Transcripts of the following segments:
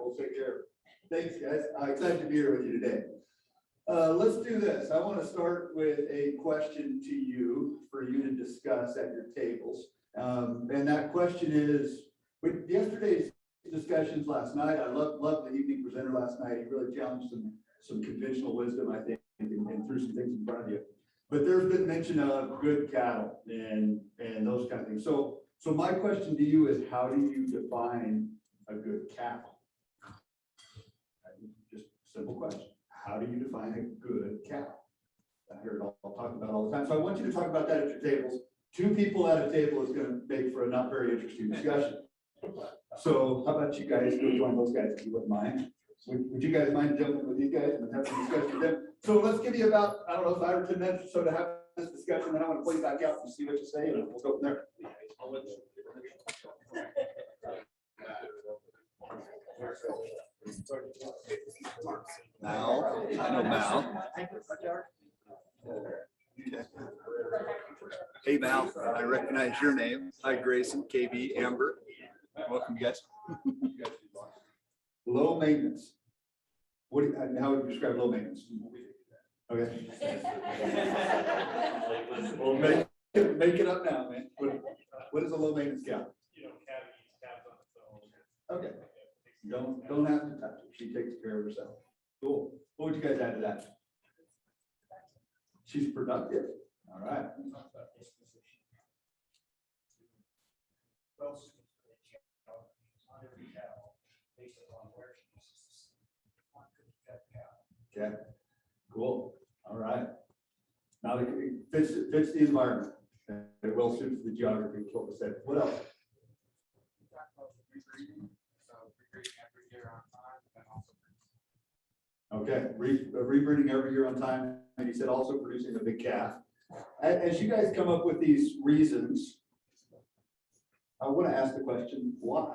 we'll take care of it. Thanks, guys. I'm excited to be here with you today. Let's do this. I want to start with a question to you for you to discuss at your tables. And that question is, with yesterday's discussions last night, I loved the evening presenter last night. He really challenged some conventional wisdom, I think, and threw some things in front of you. But there's been mention of good cattle and those kind of things. So my question to you is, how do you define a good cow? Just a simple question. How do you define a good cow? I hear it all talked about all the time. So I want you to talk about that at your tables. Two people at a table is going to make for a not very interesting discussion. So how about you guys go join those guys if you wouldn't mind? Would you guys mind jumping with these guys and having a discussion with them? So let's give you about, I don't know, 5 or 10 minutes or so to have this discussion. Then I want to play you back out and see what you say, and we'll go from there. Mal, I know Mal. Hey Mal, I recognize your name. Hi Grayson, KB, Amber. Welcome, you guys. Low maintenance. How would you describe low maintenance? Okay. Well, make it up now, man. What is a low maintenance cow? Okay. Don't have to touch it. She takes care of herself. Cool. What would you guys add to that? She's productive. All right. Okay. Cool. All right. Now it fits the environment. It well suits the geography. Is what we said. What else? Okay, rebreeding every year on time, and he said also producing a big calf. As you guys come up with these reasons, I want to ask the question, why?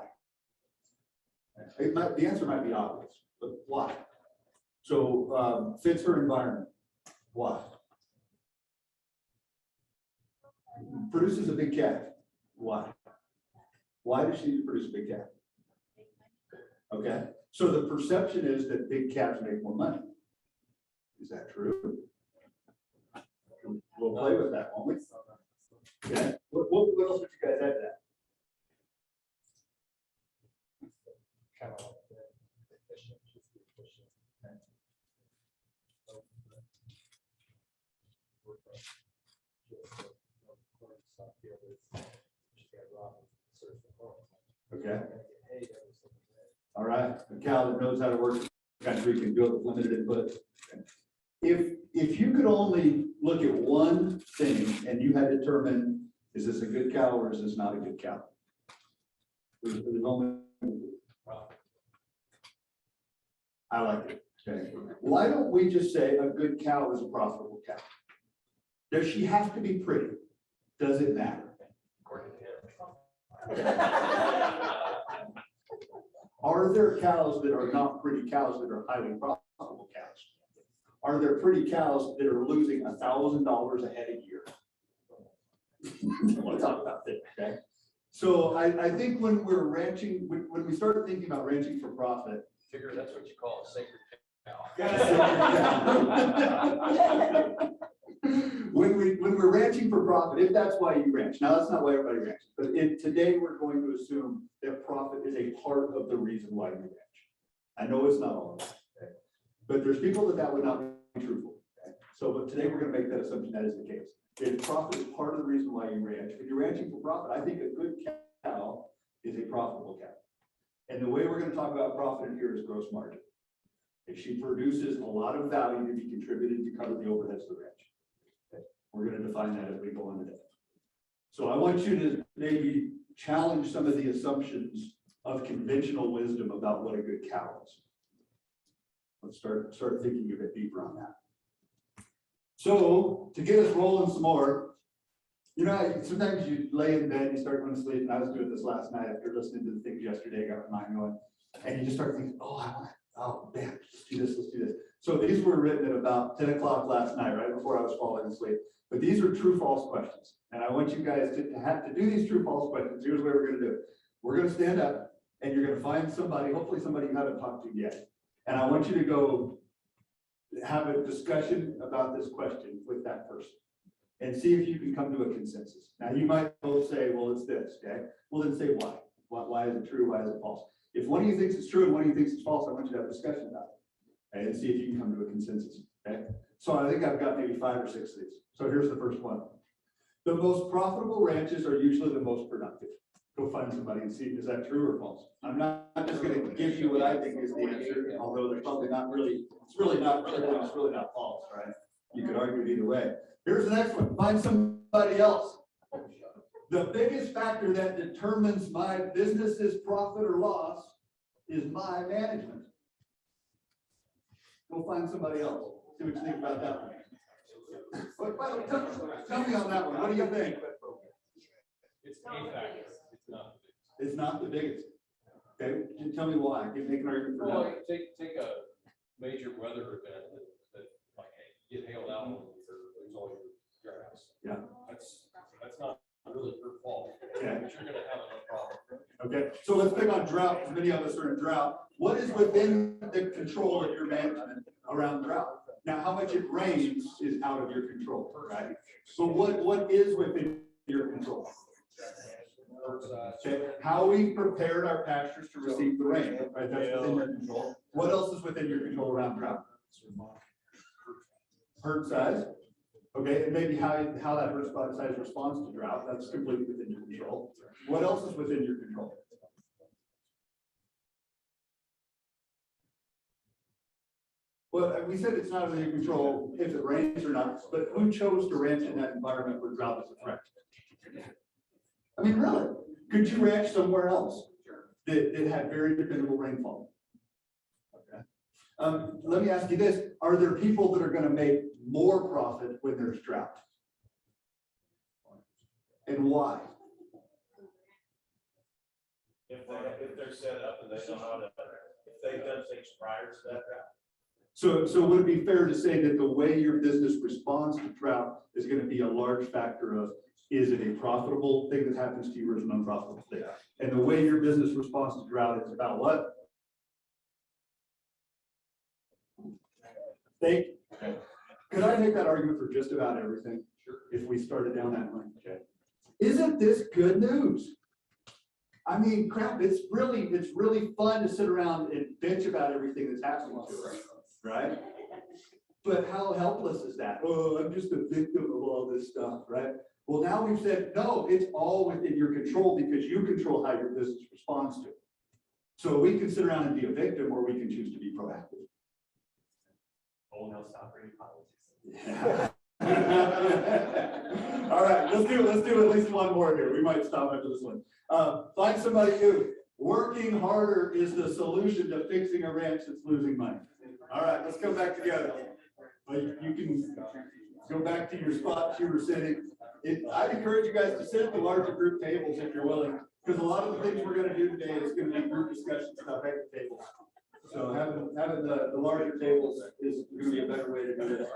The answer might be obvious, but why? So fits her environment, why? Produces a big calf, why? Why does she produce a big calf? Okay. So the perception is that big calves make more money. Is that true? We'll play with that, won't we? Okay. What else would you guys add to that? Okay. All right, a cow that knows how to work the country can do it with limited input. If you could only look at one thing and you had to determine, is this a good cow or is this not a good cow? There's only, I like it. Okay. Why don't we just say a good cow is a profitable cow? Does she have to be pretty? Does it matter? Are there cows that are not pretty cows that are highly profitable cows? Are there pretty cows that are losing $1,000 a head a year? I want to talk about that, okay? So I think when we're ranching, when we start thinking about ranching for profit, Figure that's what you call a sacred cow. When we're ranching for profit, if that's why you ranch, now that's not why everybody ranches, but today we're going to assume that profit is a part of the reason why you ranch. I know it's not all of it, okay? But there's people that would not be truthful. Okay? So, but today we're going to make that assumption that is the case. If profit is part of the reason why you ranch, if you're ranching for profit, I think a good cow is a profitable cow. And the way we're going to talk about profit in here is gross margin. If she produces a lot of value to be contributed to cover the overheads of the ranch. We're going to define that as we go on today. So I want you to maybe challenge some of the assumptions of conventional wisdom about what a good cow is. Let's start thinking a bit deeper on that. So to get us rolling some more, you know, sometimes you lay in bed, you start going to sleep, and I was doing this last night after listening to the things yesterday, got my mind going, and you just start thinking, oh man, let's do this. So these were written at about 10 o'clock last night, right before I was falling asleep. But these are true-false questions. And I want you guys to have to do these true-false questions. Here's the way we're going to do it. We're going to stand up. And you're gonna find somebody, hopefully somebody you haven't talked to yet. And I want you to go have a discussion about this question with that person and see if you can come to a consensus. Now, you might both say, well, it's this, okay? Well, then say why. Why is it true? Why is it false? If one of you thinks it's true and one of you thinks it's false, I want you to have a discussion about it, okay? And see if you can come to a consensus, okay? So I think I've got maybe 5 or 6 of these. So here's the first one. The most profitable ranches are usually the most productive. Go find somebody and see, is that true or false? I'm not just gonna give you what I think is the answer, although there's probably not really, it's really not true, it's really not false, right? You could argue it either way. Here's the next one, find somebody else. The biggest factor that determines my business's profit or loss is my management. Go find somebody else, see what you think about that one. Tell me on that one, what do you think? It's a factor, it's not. It's not the biggest. Okay, tell me why. Make an argument for Well, that. take a major weather event that like, hey, get hailed out or lose all your grass. Yeah. That's not really your fault. Okay. But you're gonna have a problem. Okay, so let's pick on drought, because many of us are in drought. What is within the control of your management around drought? Now, how much it rains is out of your control, right? So what is within your control? Okay, how we prepared our pastures to receive the rain, right? That's within your control. What else is within your control around drought? Herd size. Okay, and maybe how that herd size responds to drought, that's completely within your control. What else is within your control? Well, we said it's not within your control if it rains or not, but who chose to ranch in that environment where drought is a threat? I mean, really, could you ranch somewhere else that had very dependable rainfall? Okay. Let me ask you this, are there people that are gonna make more profit when there's drought? And why? If they're set up and they know how to, if they've done things prior to that. So would it be fair to say that the way your business responds to drought is gonna be a large factor of, is it a profitable thing that happens to you or is it an unprofitable thing? And the way your business responds to drought is about what? Could I make that argument for just about everything? Sure. If we started down that line, okay. Isn't this good news? I mean, crap, it's really fun to sit around and bitch about everything that's happening to us, right? But how helpless is that? Oh, I'm just a victim of all this stuff, right? Well, now we've said, no, it's all within your control because you control how your business responds to it. So we can sit around and be a victim or we can choose to be proactive. Oh, no, stop reading politics. Yeah. All right, let's do at least one more here. We might stop after this one. Find somebody new. Working harder is the solution to fixing a ranch that's losing money. All right, let's come back together. You can go back to your spots you were sitting. I'd encourage you guys to sit at the larger group tables if you're willing, because a lot of the things we're going to do today is going to be group discussion stuff at the tables. So having the larger tables is going to be a better way to do this.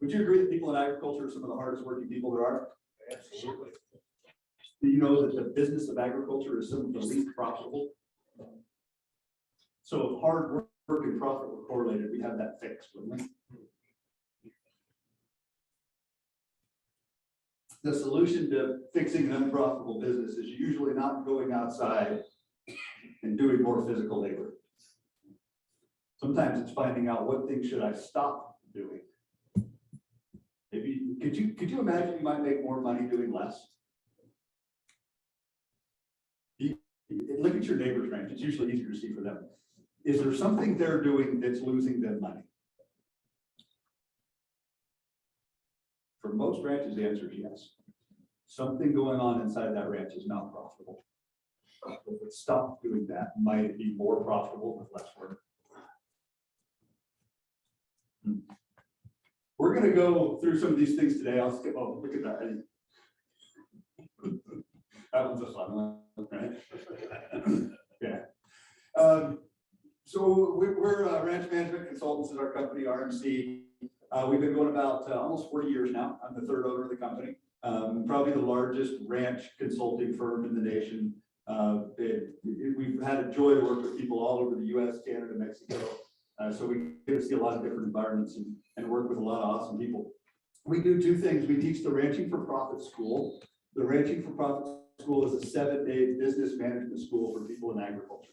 Would you agree that people in agriculture are some of the hardest working people there are? Absolutely. Do you know that the business of agriculture is some of the least profitable? So if hard work and profit were correlated, we have that fixed, wouldn't we? The solution to fixing an unprofitable business is usually not going outside and doing more physical labor. Sometimes it's finding out what things should I stop doing. Maybe could you imagine you might make more money doing less? Look at your neighbor's ranch. It's usually easier to see for them. Is there something they're doing that's losing them money? For most ranches, the answer is yes. Something going on inside that ranch is not profitable. If it stopped doing that, might it be more profitable with less work? We're going to go through some of these things today. I'll skip. Oh, look at that. That one's a fun one, right? Yeah. So we're Ranch Management Consultants at our company, RMC. We've been going about almost 40 years now. I'm the third owner of the company. Probably the largest ranch consulting firm in the nation. We've had a joy to work with people all over the US, Canada, Mexico. So we get to see a lot of different environments and work with a lot of awesome people. We do two things. We teach the Ranching for Profit School. The Ranching for Profit School is a 7-day business management school for people in agriculture.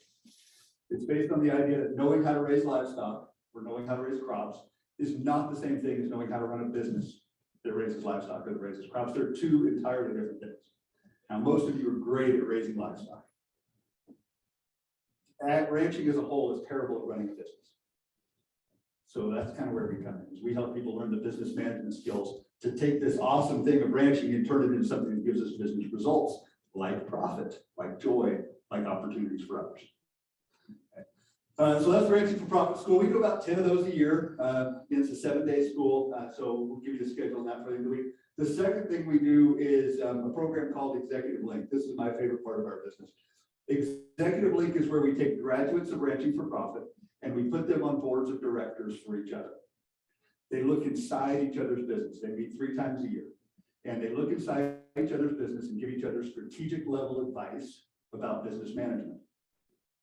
It's based on the idea that knowing how to raise livestock or knowing how to raise crops is not the same thing as knowing how to run a business that raises livestock or that raises crops. They're two entirely different things. Now, most of you are great at raising livestock. Ranching as a whole is terrible at running a business. So that's kind of where we come in, is we help people learn the business management skills to take this awesome thing of ranching and turn it into something that gives us business results, like profit, like joy, like opportunities for others. So that's the Ranching for Profit School. We do about 10 of those a year. It's a 7-day school, so we'll give you the schedule on that for the end of the week. The second thing we do is a program called Executive Link. This is my favorite part of our business. Executive Link is where we take graduates of Ranching for Profit and we put them on boards of directors for each other. They look inside each other's business. They meet 3 times a year and they look inside each other's business and give each other strategic level advice about business management.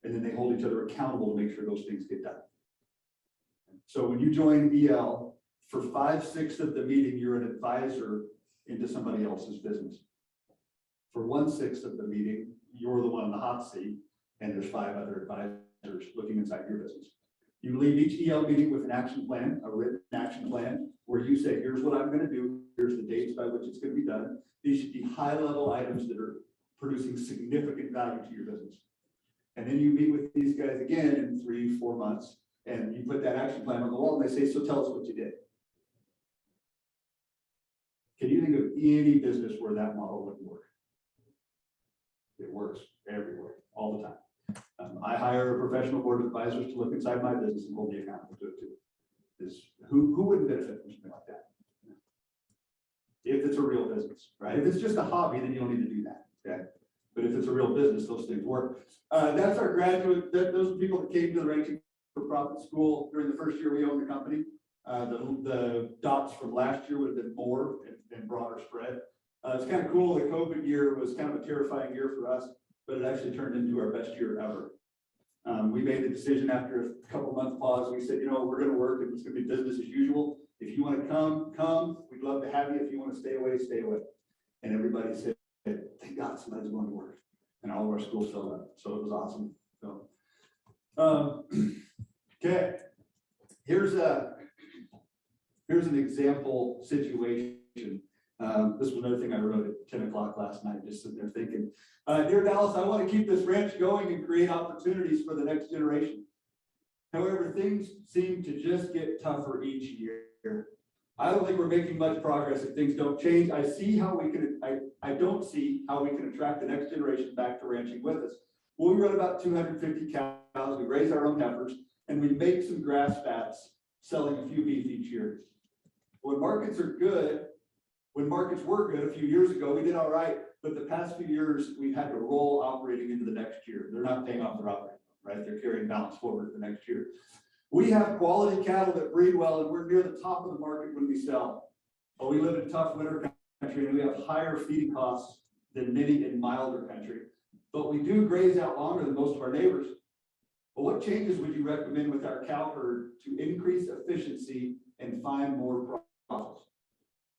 And then they hold each other accountable to make sure those things get done. So when you join EL, for 5/6 of the meeting, you're an advisor into somebody else's business. For 1/6 of the meeting, you're the one in the hot seat, and there's 5 other advisors looking inside your business. You leave each EL meeting with an action plan, a written action plan, where you say, here's what I'm going to do, here's the dates by which it's going to be done. These should be high-level items that are producing significant value to your business. And then you meet with these guys again in 3-4 months, and you put that action plan on the wall, and they say, so tell us what you did. Can you think of any business where that model wouldn't work? It works everywhere, all the time. I hire a professional board of advisors to look inside my business and hold me accountable to it too. Who wouldn't benefit from something like that? If it's a real business, right? If it's just a hobby, then you don't need to do that, okay? But if it's a real business, those things work. That's our graduate, those are people that came to the Ranching for Profit School during the first year we owned the company. The dots from last year would have been more and broader spread. It's kind of cool. The COVID year was kind of a terrifying year for us, but it actually turned into our best year ever. We made the decision after a couple month pause. We said, you know, we're going to work and it's going to be business as usual. If you want to come. We'd love to have you. If you want to stay away, stay away. And everybody said, thank God somebody's going to work. And all of our schools filled up. So it was awesome. So, okay. Here's an example situation. This was another thing I wrote at 10 o'clock last night, just sitting there thinking, dear Dallas, I want to keep this ranch going and create opportunities for the next generation. However, things seem to just get tougher each year. I don't think we're making much progress if things don't change. I don't see how we can attract the next generation back to ranching with us. Well, we run about 250 cows, we raise our own heifers, and we make some grass fats, selling a few beef each year. When markets are good, when markets were good a few years ago, we did all right. But the past few years, we've had to roll operating into the next year. They're not paying off their operating, right? They're carrying balance forward the next year. We have quality cattle that breed well, and we're near the top of the market when we sell. But we live in tough winter country, and we have higher feeding costs than many in milder country. But we do graze out longer than most of our neighbors. But what changes would you recommend with our cow herd to increase efficiency and find more profits?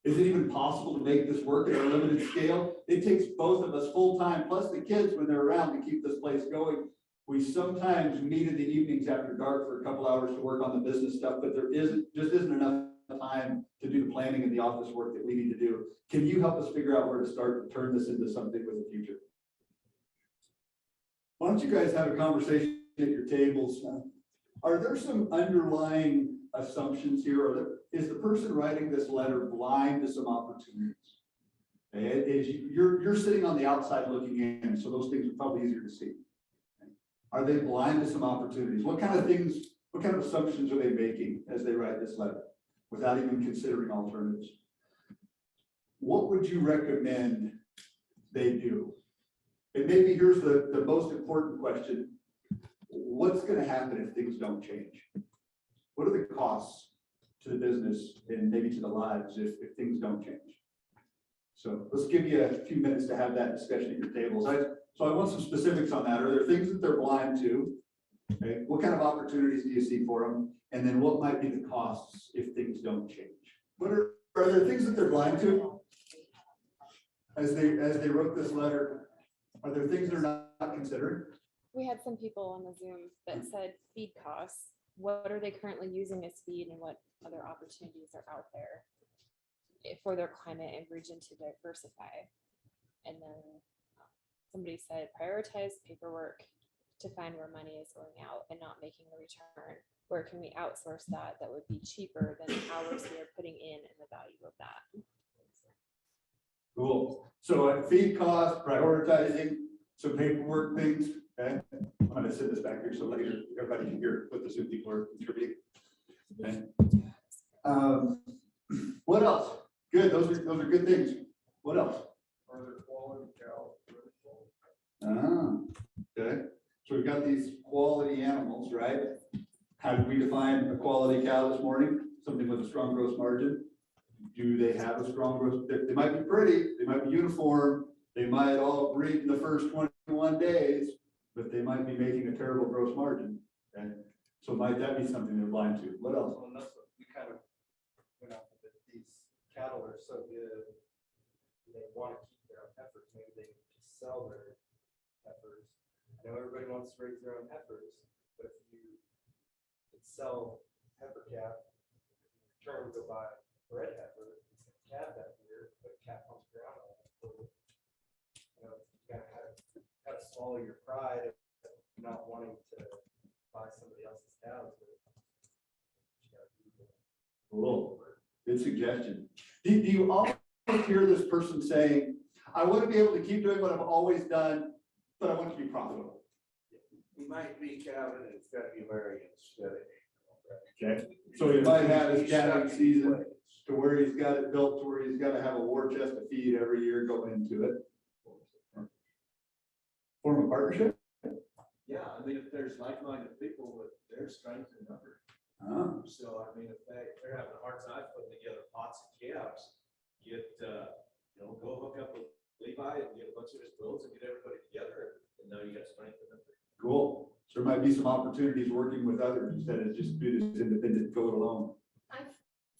Is it even possible to make this work at our limited scale? It takes both of us full time, plus the kids when they're around to keep this place going. We sometimes meet in the evenings after dark for a couple hours to work on the business stuff, but there just isn't enough time to do the planning and the office work that we need to do. Can you help us figure out where to start and turn this into something with a future? Why don't you guys have a conversation at your tables? Are there some underlying assumptions here? Is the person writing this letter blind to some opportunities? You're sitting on the outside looking in, so those things are probably easier to see. Are they blind to some opportunities? What kind of assumptions are they making as they write this letter without even considering alternatives? What would you recommend they do? And maybe here's the most important question. What's going to happen if things don't change? What are the costs to the business and maybe to the lives if things don't change? So let's give you a few minutes to have that discussion at your tables. So I want some specifics on that. Are there things that they're blind to? Okay, what kind of opportunities do you see for them? And then what might be the costs if things don't change? Are there things that they're blind to? As they wrote this letter, are there things they're not considering? We had some people on the Zoom that said feed costs. What are they currently using as feed and what other opportunities are out there for their climate and region to diversify? And then somebody said prioritize paperwork to find where money is going out and not making a return. Where can we outsource that would be cheaper than the hours we are putting in and the value of that? Cool. So feed costs, prioritizing some paperwork things. Okay, I'm gonna sit this back here so later everybody can hear what the Zoom people are contributing. Okay. What else? Good. Those are good things. What else? Are there quality cows? Okay. So we've got these quality animals, right? How did we define a quality cow this morning? Something with a strong gross margin. Do they have a strong gross? They might be pretty, they might be uniform, they might all breed in the first 21 days, but they might be making a terrible gross margin. Okay. So might that be something they're blind to? What else? Well, and that's what we kind of went off of it. These cattle are so good. They want to keep their own heifers. Maybe they can just sell their heifers. I know everybody wants to raise their own heifers, but if you could sell heifer calf, in return go buy bred heifer, calf that year, put calf on the ground. You know, you gotta swallow your pride of not wanting to buy somebody else's cows. But you gotta do it. Cool. Good suggestion. Do you always hear this person saying, I want to be able to keep doing what I've always done, but I want to be profitable? He might be Calvin in February instead of. Okay. So he might have his calving season to where he's got it built to where he's got to have a war chest of feed every year going into it. Form a partnership? Yeah, I mean, if there's like-minded people with their strength in numbers. So, I mean, if they're having a hard time putting together pots and calves, go hook up with Levi and get a bunch of his bulls and get everybody together, and now you got strength in numbers. Cool. So there might be some opportunities working with others instead of just do this independent, go it alone. I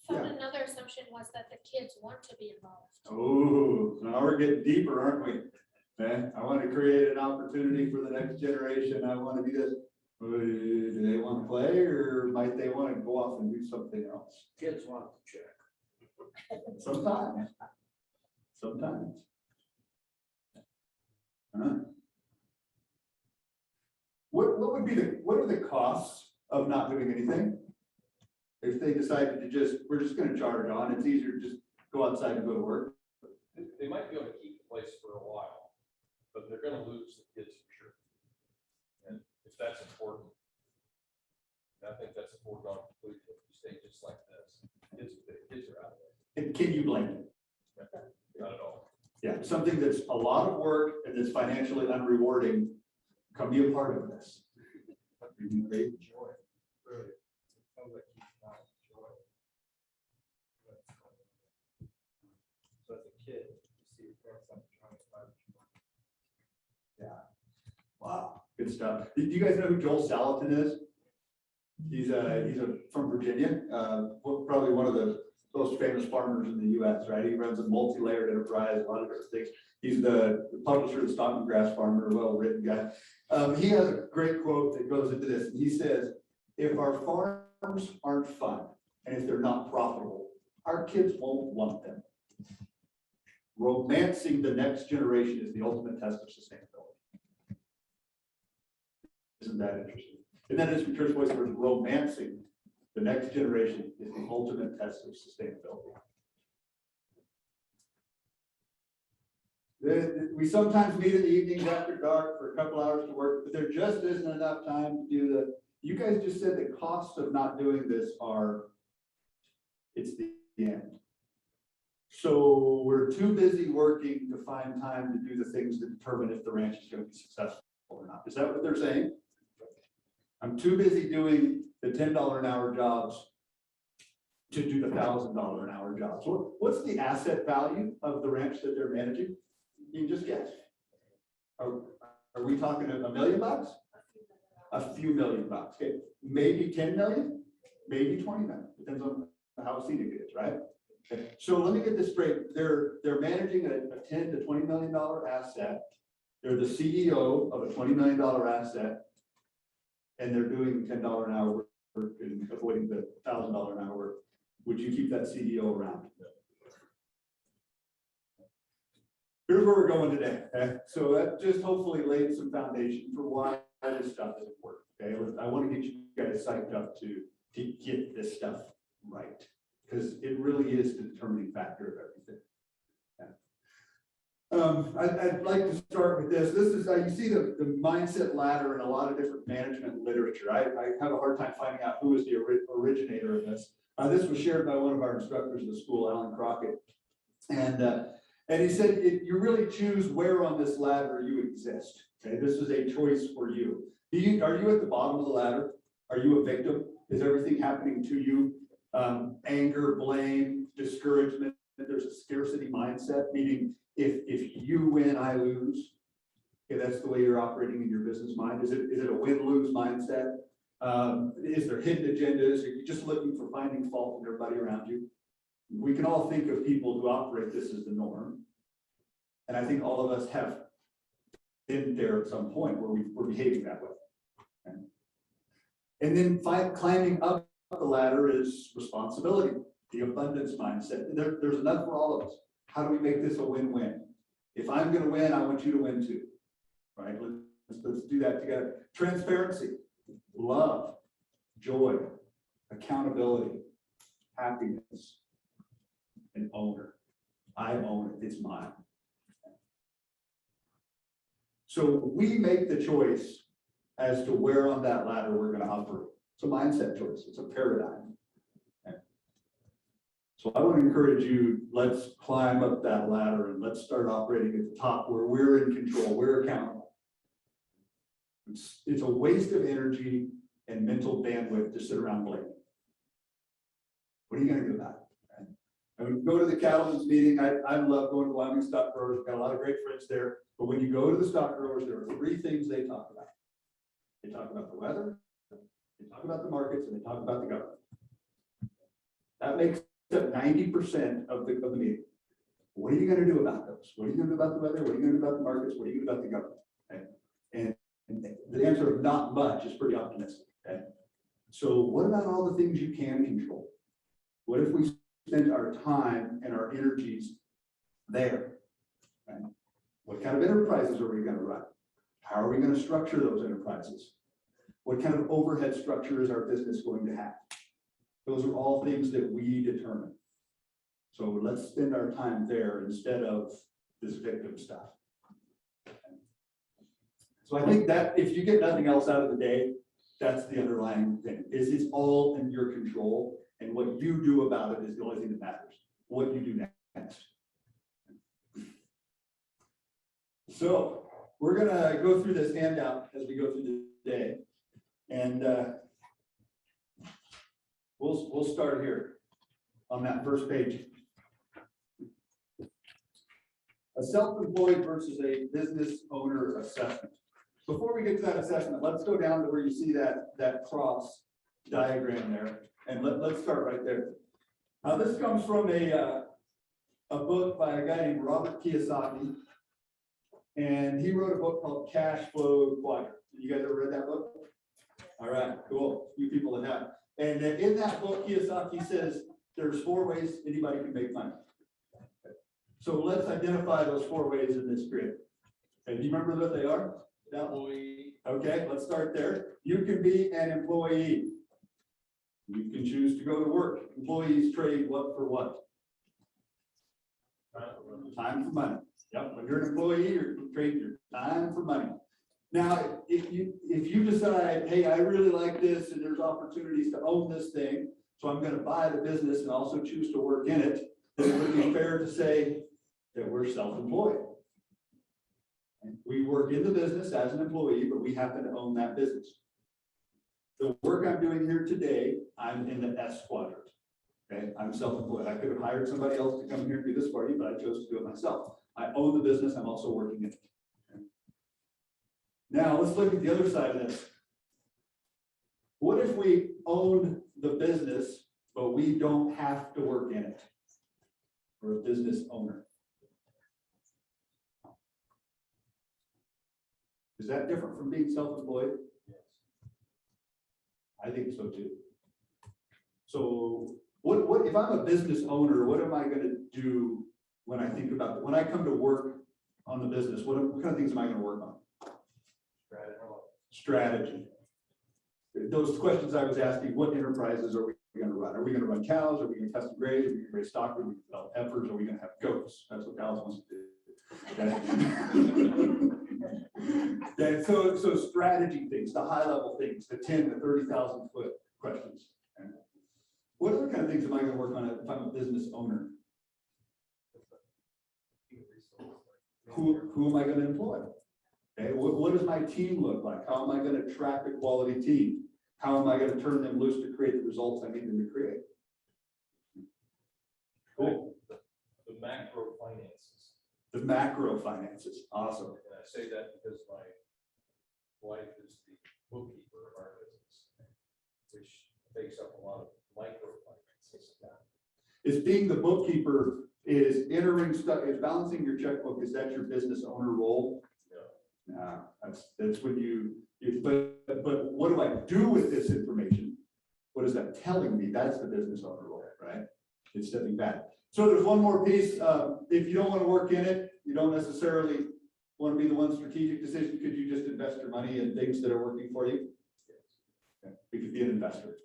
thought another assumption was that the kids want to be involved. Oh, now we're getting deeper, aren't we? Man, I want to create an opportunity for the next generation. I want to be this. Do they want to play or might they want to go off and do something else? Kids want to check. Sometimes. Sometimes. What are the costs of not doing anything? If they decided to we're just gonna charge on, it's easier to just go outside and go to work. They might be able to keep the place for a while, but they're gonna lose the kids for sure. And if that's important, and I think that's a foregone conclusion, if you stay just like this, the kids are out of there. And can you blame them? Not at all. Yeah, something that's a lot of work and that's financially unrewarding, come be a part of this. Great. Joy. Really. Sounds like he's not enjoying. So as a kid, you see your parents not trying to find you. Wow, good stuff. Do you guys know who Joel Salatin is? He's from Virginia, probably one of the most famous farmers in the US, right? He runs a multi-layered enterprise, a lot of different things. He's the publisher of the Stockman Grass Farmer, a well-written guy. He has a great quote that goes into this. He says, if our farms aren't fun and if they're not profitable, our kids won't want them. Romancing the next generation is the ultimate test of sustainability. Isn't that interesting? And that is from Church Voice, romancing the next generation is the ultimate test of sustainability. We sometimes meet in the evenings after dark for a couple hours to work, but there just isn't enough time to do you guys just said the costs of not doing this it's the end. So we're too busy working to find time to do the things that determine if the ranch is going to be successful or not. Is that what they're saying? I'm too busy doing the $10 an hour jobs to do the $1,000 an hour job. So what's the asset value of the ranch that they're managing? You can just guess. Are we talking $1 million? A few $1 million, okay? Maybe 10 million, maybe 20 million, depends on how scenic it is, right? Okay. So let me get this straight. They're managing a 10 to $20 million asset. They're the CEO of a $20 million asset, and they're doing $10 an hour work and avoiding the $1,000 an hour work. Would you keep that CEO around? Here's where we're going today. Okay? So that just hopefully laid some foundation for why this stuff is important. Okay, I want to get you guys psyched up to get this stuff right, because it really is the determining factor of everything. I'd like to start with this. This is, you see the mindset ladder in a lot of different management literature. I have a hard time finding out who is the originator of this. This was shared by one of our instructors at the school, Alan Crockett. And he said, you really choose where on this ladder you exist. Okay, this is a choice for you. Are you at the bottom of the ladder? Are you a victim? Is everything happening to you? Anger, blame, discouragement. There's a scarcity mindset, meaning if you win, I lose. Okay, that's the way you're operating in your business mind. Is it a win-lose mindset? Is there hidden agendas? Are you just looking for finding fault in everybody around you? We can all think of people who operate this as the norm. And I think all of us have been there at some point where we're behaving that way. Okay. And then climbing up the ladder is responsibility, the abundance mindset. There's enough for all of us. How do we make this a win-win? If I'm going to win, I want you to win too. Right? Let's do that together. Transparency, love, joy, accountability, happiness, an owner. I own it. It's mine. So we make the choice as to where on that ladder we're going to operate. It's a mindset choice. It's a paradigm. Okay. So I want to encourage you, let's climb up that ladder and let's start operating at the top where we're in control, we're accountable. It's a waste of energy and mental bandwidth to sit around blaming. What are you going to do about it? And when you go to the cattlemen's meeting, I love going to the Wyoming stock growers. We've got a lot of great friends there. But when you go to the stock growers, there are three things they talk about. They talk about the weather, they talk about the markets, and they talk about the government. That makes up 90% of the meeting. What are you going to do about those? What are you going to do about the weather? What are you going to do about the markets? What are you going to do about the government? Okay? And the answer of not much is pretty optimistic. Okay? So what about all the things you can control? What if we spend our time and our energies there? Okay? What kind of enterprises are we going to run? How are we going to structure those enterprises? What kind of overhead structure is our business going to have? Those are all things that we determine. So let's spend our time there instead of this victim stuff. So I think that if you get nothing else out of the day, that's the underlying thing. It's all in your control, and what you do about it is the only thing that matters. What you do next. So we're gonna go through this handout as we go through the day, and we'll start here on that first page. A self-employed versus a business owner assessment. Before we get to that assessment, let's go down to where you see that cross diagram there, and let's start right there. This comes from a book by a guy named Robert Kiyosaki, and he wrote a book called Cash Flow Quadrant. You guys ever read that book? All right, cool. A few people that have. And in that book, Kiyosaki says there's 4 ways anybody can make money. So let's identify those 4 ways in this grid. Okay, do you remember what they are? Employee. Okay, let's start there. You can be an employee. You can choose to go to work. Employees trade what for what? Time for money. Yep, when you're an employee, you're trading your time for money. Now, if you decide, hey, I really like this and there's opportunities to own this thing, so I'm going to buy the business and also choose to work in it, then it would be fair to say that we're self-employed. We work in the business as an employee, but we happen to own that business. The work I'm doing here today, I'm in the S quadrant. Okay, I'm self-employed. I could have hired somebody else to come here and do this for you, but I chose to do it myself. I own the business. I'm also working in it. Okay. Now, let's look at the other side of this. What if we own the business, but we don't have to work in it? We're a business owner. Is that different from being self-employed? I think so too. So what, if I'm a business owner, what am I gonna do when I think about, when I come to work on the business, what kind of things am I gonna work on? Strategy. Those questions I was asking, what enterprises are we gonna run? Are we gonna run cows? Are we gonna test and graze? Are we gonna raise stock? Are we gonna develop heifers? Are we gonna have goats? That's what Dallas wants to do. Okay, so strategy things, the high level things, the 10 to 30,000 foot questions. Okay. What other kind of things am I gonna work on if I'm a business owner? Who am I gonna employ? Okay, what does my team look like? How am I gonna attract a quality team? How am I gonna turn them loose to create the results I need them to create? Cool. The macro finances. The macro finances, awesome. And I say that because my wife is the bookkeeper of our business, which takes up a lot of micro finances. Is being the bookkeeper, is entering stuff, is balancing your checkbook, is that your business owner role? Yeah. Nah, that's when but what do I do with this information? What is that telling me? That's the business owner role, right? It's stepping back. So there's one more piece. If you don't want to work in it, you don't necessarily want to be the one strategic decision. Could you just invest your money in things that are working for you? Okay. You could be an investor.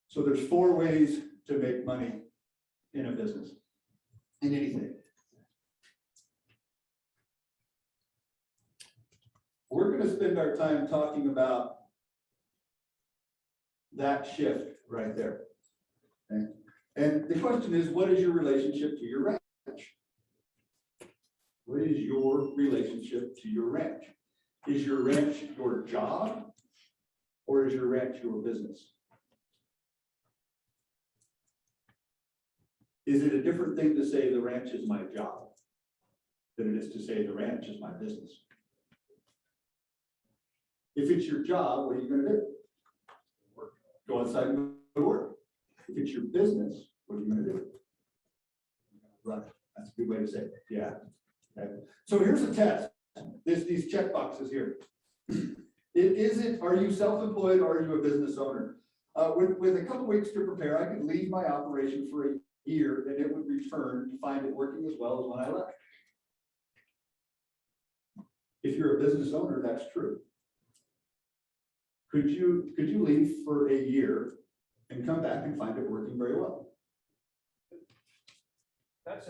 So there's 4 ways to make money in a business, in anything. We're going to spend our time talking about that shift right there. Okay? And the question is, what is your relationship to your ranch? What is your relationship to your ranch? Is your ranch your job, or is your ranch your business? Is it a different thing to say the ranch is my job than it is to say the ranch is my business? If it's your job, what are you going to do? Go outside and go to work. If it's your business, what are you going to do? Run it. That's a good way to say it. Yeah. Okay. So here's a test. These check boxes here. It isn't, are you self-employed or are you a business owner? With a couple weeks to prepare, I could leave my operation for a year and it would return to find it working as well as when I left. If you're a business owner, that's true. Could you leave for a year and come back and find it working very well? That's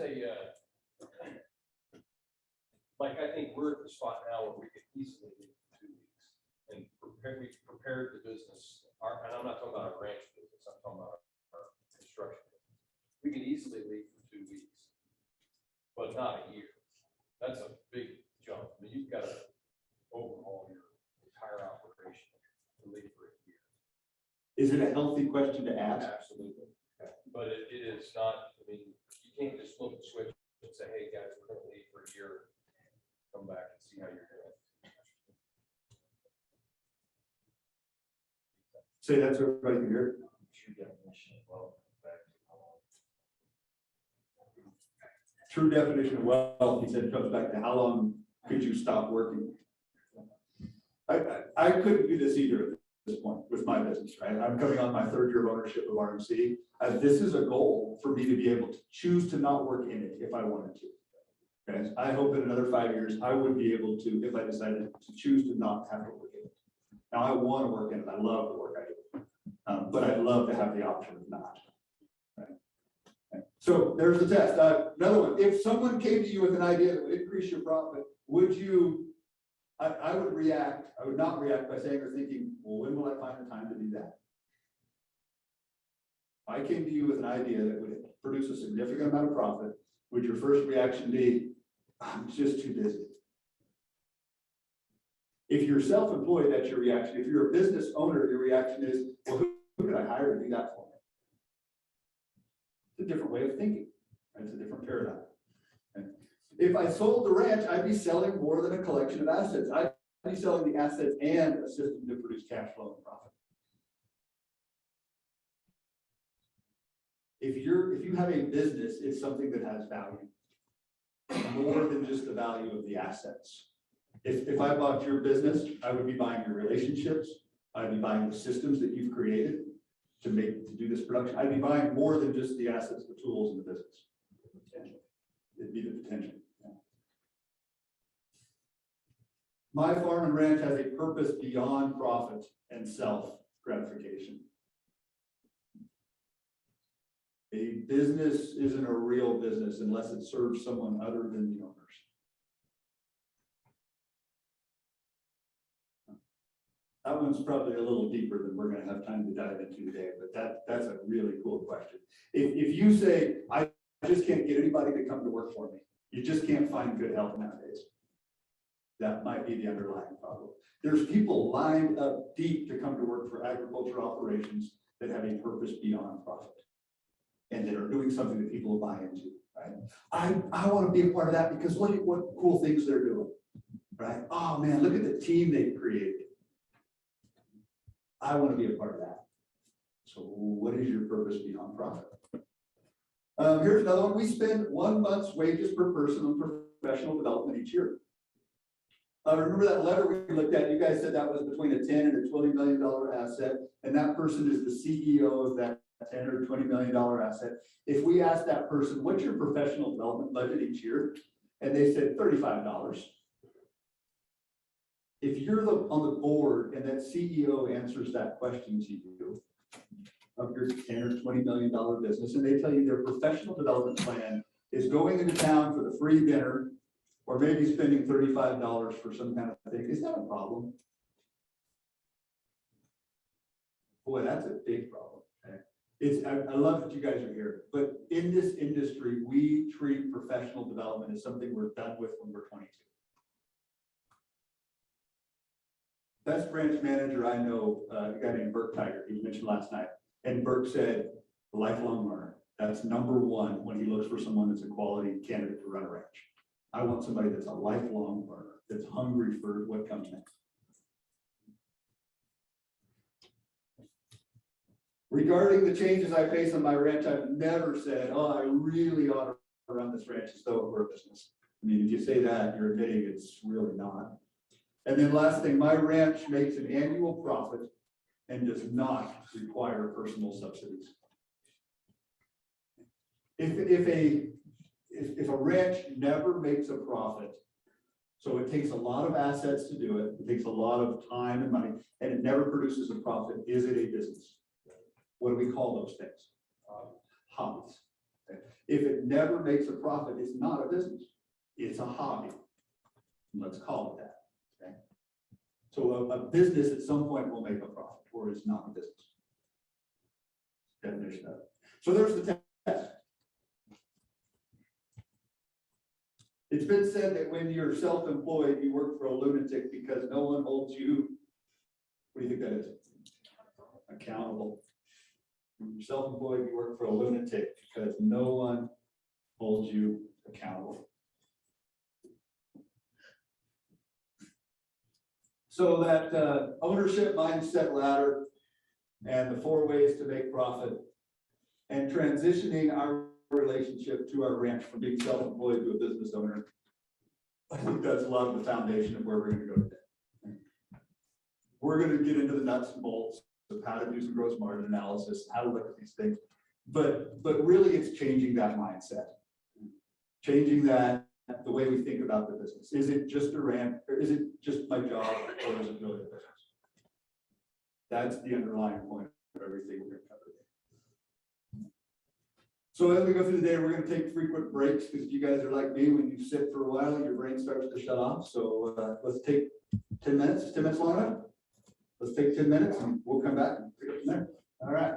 like, I think we're at the spot now where we could easily leave for 2 weeks and we prepared the business. And I'm not talking about our ranch business, I'm talking about our construction business. We could easily leave for 2 weeks, but not a year. That's a big jump. I mean, you've got to overhaul your entire operation to leave for a year. Is it a healthy question to ask? Absolutely. But it is not, I mean, you can't just flip the switch and say, hey, guys, we're going to leave for a year. Come back and see how you're doing. Say that so everybody can hear. True definition of wealth, he said, comes back to how long could you stop working? I couldn't do this either at this point with my business, right? I'm coming on my 3rd year of ownership of RMC. This is a goal for me to be able to choose to not work in it if I wanted to. Okay? I hope in another 5 years, I would be able to, if I decided to choose to not have to work in it. Now I want to work in it. I love the work I do. But I'd love to have the option of not. Right? Okay. So there's the test. Another one, if someone came to you with an idea that would increase your profit, would you, I would not react by saying or thinking, well, when will I find the time to do that? If I came to you with an idea that would produce a significant amount of profit, would your first reaction be, I'm just too busy? If you're self-employed, that's your reaction. If you're a business owner, your reaction is, well, who could I hire to do that for me? It's a different way of thinking. Right? It's a different paradigm. Okay? If I sold the ranch, I'd be selling more than a collection of assets. I'd be selling the assets and a system to produce cash flow and profit. If you have a business, it's something that has value, more than just the value of the assets. If I bought your business, I would be buying your relationships. I'd be buying the systems that you've created to do this production. I'd be buying more than just the assets, the tools, and the business. It'd be the potential. Yeah. My farm and ranch has a purpose beyond profit and self gratification. A business isn't a real business unless it serves someone other than the owners. That one's probably a little deeper than we're gonna have time to dive into today, but that's a really cool question. If you say, I just can't get anybody to come to work for me, you just can't find good help nowadays. That might be the underlying problem. There's people lined up deep to come to work for agriculture operations that have a purpose beyond profit, and that are doing something that people will buy into, right? I want to be a part of that because look at what cool things they're doing, right? Oh man, look at the team they've created. I want to be a part of that. So what is your purpose beyond profit? Here's another one. We spend 1 month's wages per person on professional development each year. Remember that letter we looked at? You guys said that was between a 10 and a $20 million asset, and that person is the CEO of that 10 or $20 million asset. If we asked that person, what's your professional development budget each year? And they said $35. If you're on the board and that CEO answers that question to you of your 10 or $20 million business, and they tell you their professional development plan is going into town for the free dinner, or maybe spending $35 for some kind of thing, is that a problem? Boy, that's a big problem. Okay? I love that you guys are here, but in this industry, we treat professional development as something we're done with when we're 22. Best branch manager I know, a guy named Burke Tiger, he was mentioned last night, and Burke said, lifelong learner. That's number one when he looks for someone that's a quality candidate to run a ranch. I want somebody that's a lifelong learner, that's hungry for what comes next. Regarding the changes I face on my ranch, I've never said, oh, I really ought to run this ranch as though it were a business. I mean, if you say that, you're admitting it's really not. And then last thing, my ranch makes an annual profit and does not require personal subsidies. If a ranch never makes a profit, so it takes a lot of assets to do it, it takes a lot of time and money, and it never produces a profit, is it a business? What do we call those things? Hobbies. Okay. If it never makes a profit, it's not a business. It's a hobby. Let's call it that. Okay. So a business at some point will make a profit, or it's not a business. Definition of it. So there's the test. It's been said that when you're self-employed, you work for a lunatic because no one holds you. What do you think that is? Accountable. When you're self-employed, you work for a lunatic because no one holds you accountable. So that ownership mindset ladder and the 4 ways to make profit and transitioning our relationship to our ranch from being self-employed to a business owner, I think that's a lot of the foundation of where we're going to go today. We're going to get into the nuts and bolts of how to do some gross margin analysis, how to look at these things, but really it's changing that mindset, changing that the way we think about the business. Is it just a ranch, or is it just my job, or is it really a business? That's the underlying point of everything we're going to cover. So as we go through the day, we're going to take frequent breaks because you guys are like me. When you sit for a while, your brain starts to shut off. So let's take 10 minutes. Is 10 minutes long enough? Let's take 10 minutes and we'll come back and pick up from there. All right.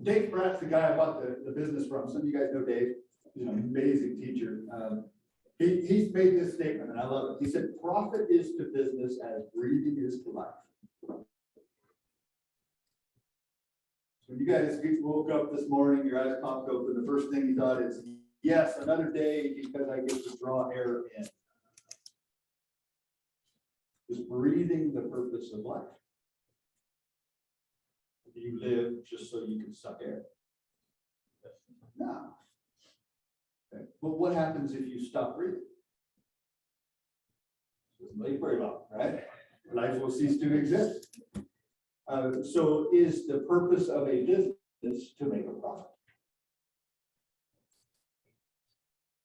Dave Pratt's the guy I bought the business from. Some of you guys know Dave. He's an amazing teacher. He's made this statement and I love it. He said, profit is to business as breathing is to life. So When you guys woke up this morning, your eyes popped open, the first thing you thought is, yes, another day because I get to draw air in. Is breathing the purpose of life? Do you live just so you can suck air? No. Okay. But what happens if you stop breathing? Nothing to worry about, right? Life will cease to exist. So is the purpose of a business to make a profit?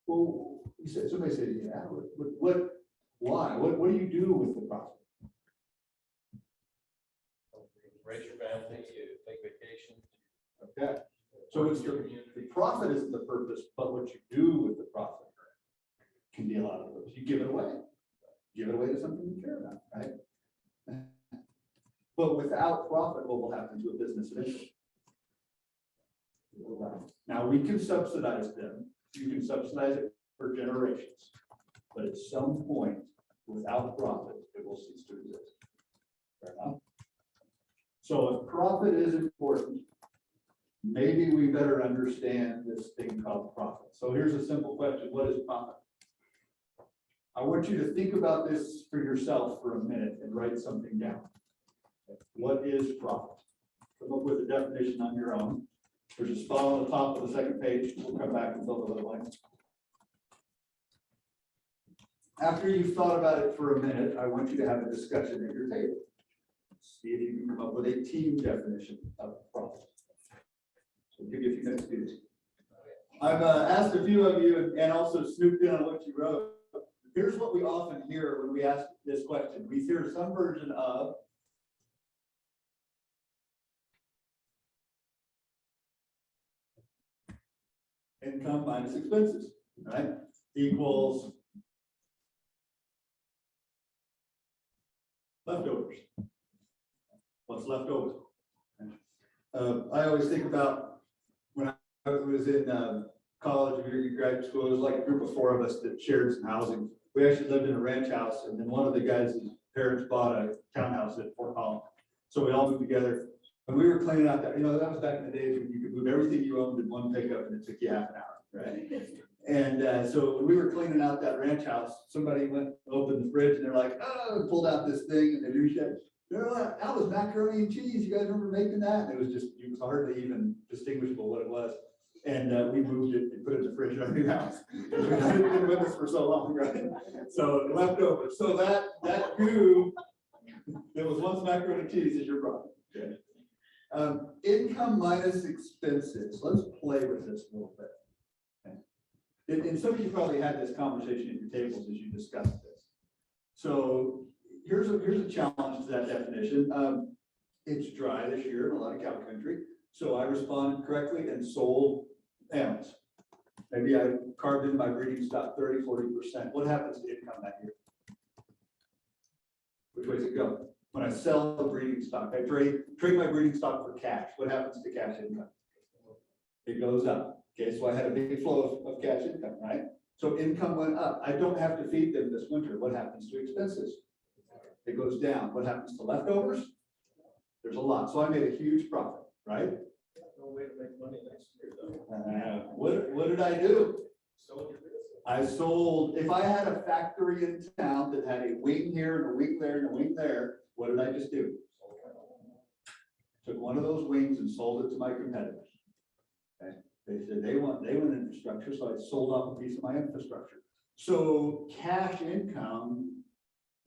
Well, you said, somebody said, yeah, why? What do you do with the profit? Raise your family, you take vacation. Okay, so it's the profit isn't the purpose, but what you do with the profit can be a lot of those. You give it away. Give it away to something you care about, right? But without profit, what will happen to a business eventually? It will die. Now, we can subsidize them. You can subsidize it for generations. But at some point, without profit, it will cease to exist. Fair enough? So if profit is important, maybe we better understand this thing called profit. So here's a simple question. What is profit? I want you to think about this for yourself for a minute and write something down. What is profit? Come up with a definition on your own. There's a spot on the top of the second page. We'll come back and fill the little blanks. After you've thought about it for a minute, I want you to have a discussion at your table. See if you can come up with a team definition of profit. So I'll give you a few minutes to do this. I've asked a few of you and also snooped in on what you wrote. Here's what we often hear when we ask this question. We hear some version of income minus expenses, right? Equals leftovers. What's left over? I always think about when I was in college or graduate school, it was like a group of 4 of us that shared some housing. We actually lived in a ranch house, and then one of the guys' parents bought a townhouse at Fort Collins. So we all moved together, and we were cleaning out that, that was back in the days when you could move everything you owned in one pickup, and it took you half an hour, right? And so when we were cleaning out that ranch house, somebody went, opened the fridge, and they're like, oh, pulled out this thing, and they reached out. They're like, that was macaroni and cheese. You guys remember making that? And it was hardly even distinguishable what it was. And we moved it and put it in the fridge in our new house. It's been with us for so long, right? So leftover. So that goo, there was once macaroni and cheese is your problem. Okay. Income minus expenses. Let's play with this a little bit. Okay. And some of you probably had this conversation at your tables as you discussed this. So here's a challenge to that definition. It's dry this year in a lot of cow country. So I responded correctly and sold animals. Maybe I carved into my breeding stock 30, 40%. What happens to income that year? Which way does it go? When I sell the breeding stock, I trade my breeding stock for cash. What happens to cash income? It goes up. Okay, so I had a big flow of cash income, right? So income went up. I don't have to feed them this winter. What happens to expenses? It goes down. What happens to leftovers? There's a lot. So I made a huge profit, right? No way to make money next year, though. What did I do? Sold your business. I sold, if I had a factory in town that had a wing here and a wing there and a wing there, what did I just do? Took one of those wings and sold it to my competitors. Okay. They said they want infrastructure, so I sold off a piece of my infrastructure. So cash income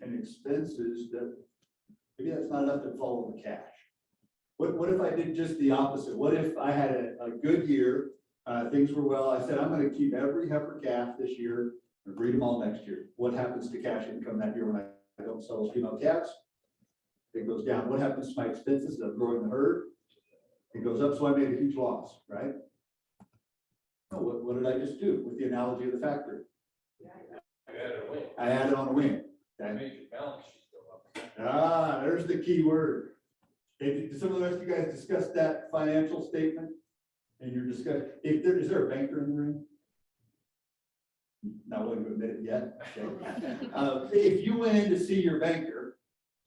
and expenses, that maybe that's not enough to follow the cash. What if I did just the opposite? What if I had a good year, things were well, I said, I'm going to keep every heifer calf this year and breed them all next year. What happens to cash income that year when I don't sell those female calves? It goes down. What happens to my expenses of growing the herd? It goes up, so I made a huge loss, right? No, what did I just do with the analogy of the factory? I added a wing. I added on a wing. I Okay. made your balance sheet go up. Ah, there's the key word. Did some of the rest of you guys discuss that financial statement in your discussion? Is there a banker in the room? Not willing to admit it yet. Okay. If you went in to see your banker,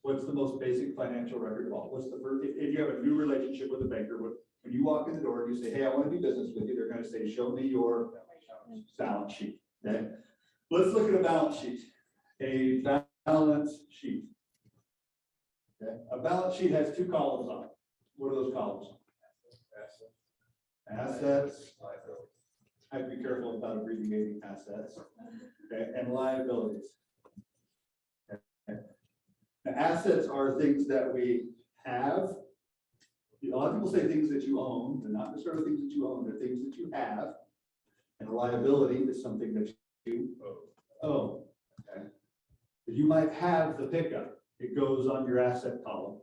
what's the most basic financial record of all? What's the first, if you have a new relationship with a banker, When you walk in the door and you say, hey, I want to do business with you, they're gonna say, show me your balance sheet, okay? Let's look at a balance sheet, a balance sheet. Okay, a balance sheet has two columns on it. What are those columns? Assets. I have to be careful about abbreviating assets, okay, and liabilities. Okay. Now, assets are things that we have. A lot of people say things that you own. They're not necessarily things that you own. They're things that you have. And a liability is something that you own. Okay. But you might have the pickup. It goes on your asset column.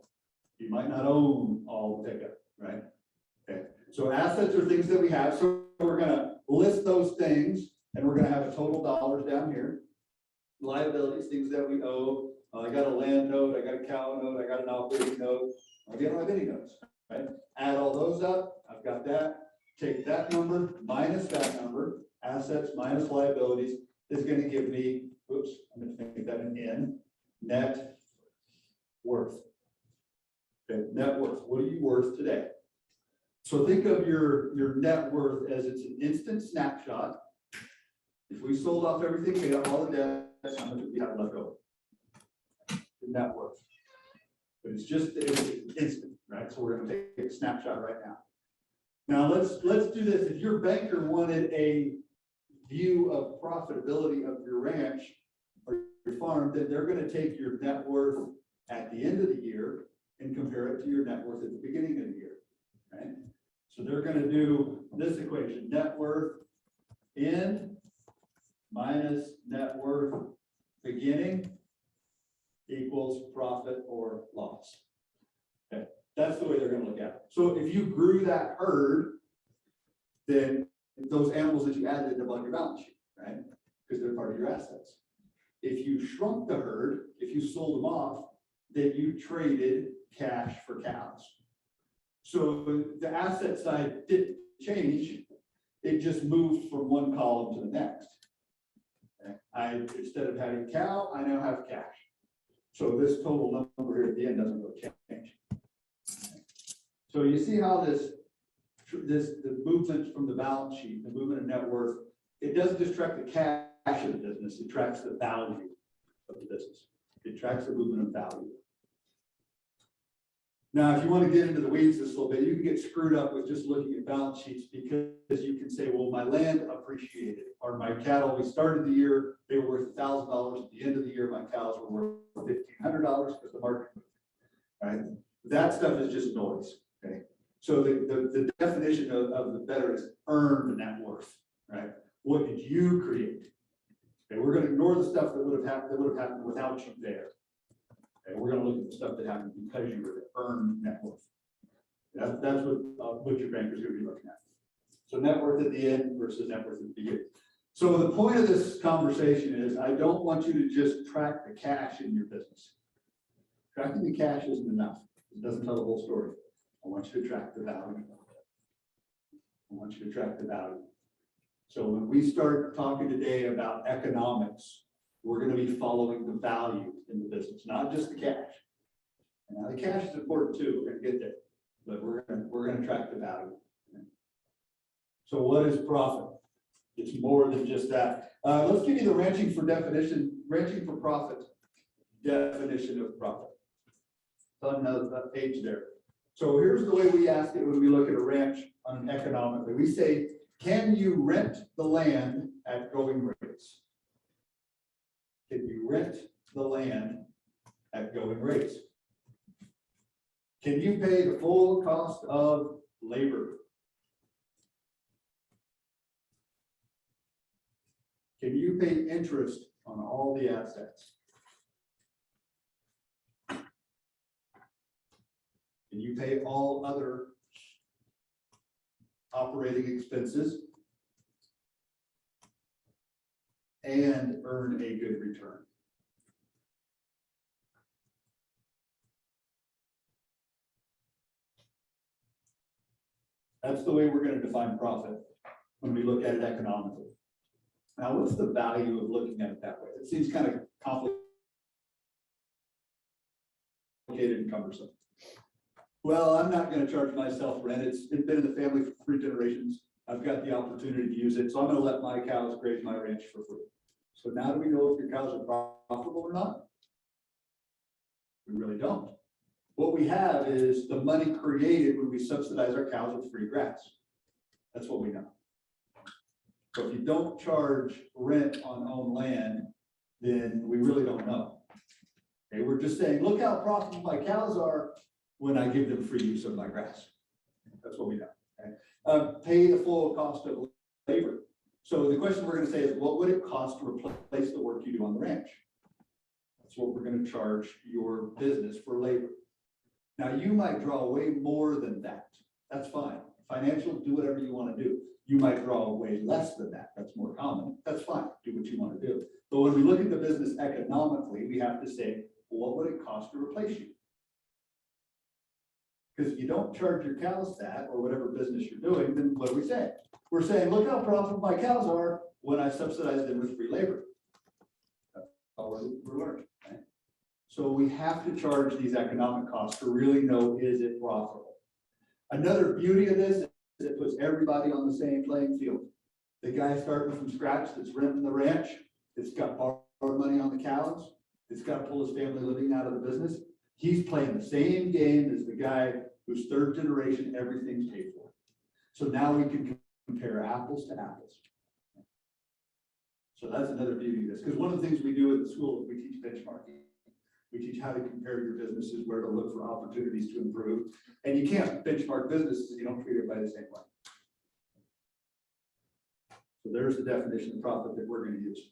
You might not own all the pickup, right? Okay. So assets are things that we have. So we're gonna list those things and we're gonna have a total dollars down here. Liabilities, things that we owe. I got a land note, I got a cow note, I got an operating note. I don't have any notes, right? Add all those up. I've got that. Take that number minus that number. Assets minus liabilities is gonna give me, oops, I'm gonna make that an N, net worth. Okay, net worth. What are you worth today? So think of your net worth as it's an instant snapshot. If we sold off everything, paid off all the debts, how much would we have left over? The net worth. But it's instant, right? So we're gonna take a snapshot right now. Now let's do this. If your banker wanted a view of profitability of your ranch or your farm, then they're gonna take your net worth at the end of the year and compare it to your net worth at the beginning of the year, right? So they're gonna do this equation, net worth end minus net worth beginning equals profit or loss. Okay, that's the way they're gonna look at it. So if you grew that herd, then those animals that you added end up on your balance sheet, right? Because they're part of your assets. If you shrunk the herd, if you sold them off, then you traded cash for cows. So the asset side didn't change, it just moved from one column to the next. Okay. Instead of having cow, I now have cash. So this total number here at the end doesn't really change. So you see how the movement from the balance sheet, the movement of net worth, it doesn't just track the cash of the business, it tracks the value of the business. It tracks the movement of value. Now, if you want to get into the weeds this little bit, you can get screwed up with just looking at balance sheets because you can say, well, my land appreciated, or my cattle, we started the year, they were worth $1,000. At the end of the year, my cows were worth $1,500 because the market moved, right? That stuff is just noise, okay? So the definition of the better is earned net worth, right? What did you create? Okay, we're going to ignore the stuff that would have happened without you there. Okay, we're going to look at the stuff that happened because you were the earned net worth. That's what your banker's going to be looking at. So net worth at the end versus net worth at the beginning. So the point of this conversation is I don't want you to just track the cash in your business. Tracking the cash isn't enough. It doesn't tell the whole story. I want you to track the value. I want you to track the value. So when we start talking today about economics, we're going to be following the value in the business, not just the cash. And now the cash is important too. We're going to get there, but we're going to track the value. So what is profit? It's more than just that. Let's give you the ranching for profit definition of profit. It's on that page there. So here's the way we ask it when we look at a ranch on economically. We say, can you rent the land at going rates? Can you rent the land at going rates? Can you pay the full cost of labor? Can you pay interest on all the assets? Can you pay all other operating expenses and earn a good return? That's the way we're going to define profit when we look at it economically. Now, what's the value of looking at it that way? It seems kind of complicated and cumbersome. Well, I'm not gonna charge myself rent. It's been in the family for 3 generations. I've got the opportunity to use it, so I'm gonna let my cows graze my ranch for free. So now do we know if your cows are profitable or not? We really don't. What we have is the money created when we subsidize our cows with free grass. That's what we know. So if you don't charge rent on owned land, then we really don't know. Okay, we're just saying, look how profitable my cows are when I give them free use of my grass. That's what we know. Okay? Pay the full cost of labor. So the question we're gonna say is, what would it cost to replace the work you do on the ranch? That's what we're gonna charge your business for labor. Now, you might draw way more than that. That's fine. Financial, do whatever you wanna do. You might draw way less than that. That's more common. That's fine. Do what you wanna do. But when we look at the business economically, we have to say, what would it cost to replace you? Because if you don't charge your cows that, or whatever business you're doing, then what do we say? We're saying, look how profitable my cows are when I subsidize them with free labor. That's all we're learning, right? So we have to charge these economic costs to really know, is it profitable? Another beauty of this is it puts everybody on the same playing field. The guy starting from scratch that's renting the ranch, it's got borrowed money on the cows, it's got to pull his family living out of the business. He's playing the same game as the guy whose 3rd generation, everything's paid for. So now we can compare apples to apples. So that's another beauty of this, because one of the things we do at the school is we teach benchmarking. We teach how to compare your businesses, where to look for opportunities to improve. And you can't benchmark businesses if you don't treat everybody the same way. So there's the definition of profit that we're going to use.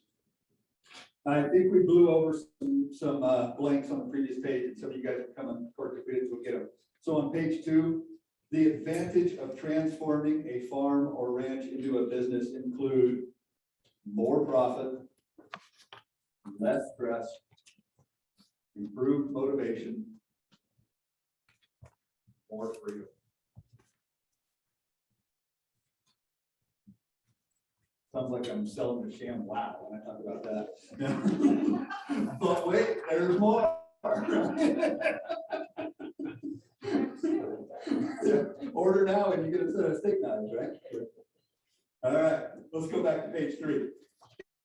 I think we blew over some blanks on the previous page, and some of you guys are coming, if we didn't, we'll get them. So on page 2, the advantage of transforming a farm or ranch into a business include more profit, less stress, improved motivation, more freedom. Sounds like I'm selling the sham wow when I talk about that. But wait, there's more. Order now and you get a set of steak knives, right? All right, let's go back to page 3.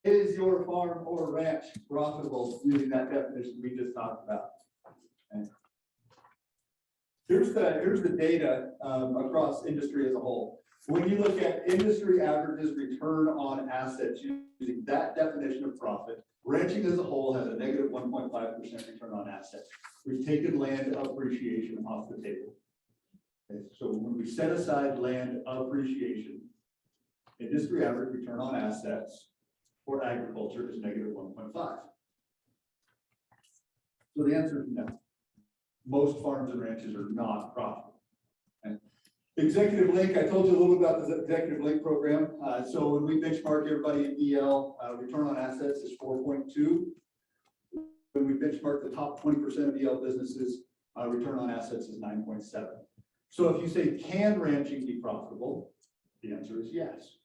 Is your farm or ranch profitable using that definition we just talked about? Okay. Here's the data across industry as a whole. When you look at industry averages return on assets using that definition of profit, ranching as a whole has a negative 1.5% return on assets. We've taken land appreciation off the table. Okay, so when we set aside land appreciation, industry average return on assets for agriculture is negative 1.5. So the answer is no. Most farms and ranches are not profitable. Okay. Executive Link, I told you a little about the Executive Link program. So when we benchmark everybody in EL, return on assets is 4.2. When we benchmark the top 20% of EL businesses, return on assets is 9.7. So if you say, can ranching be profitable? The answer is yes.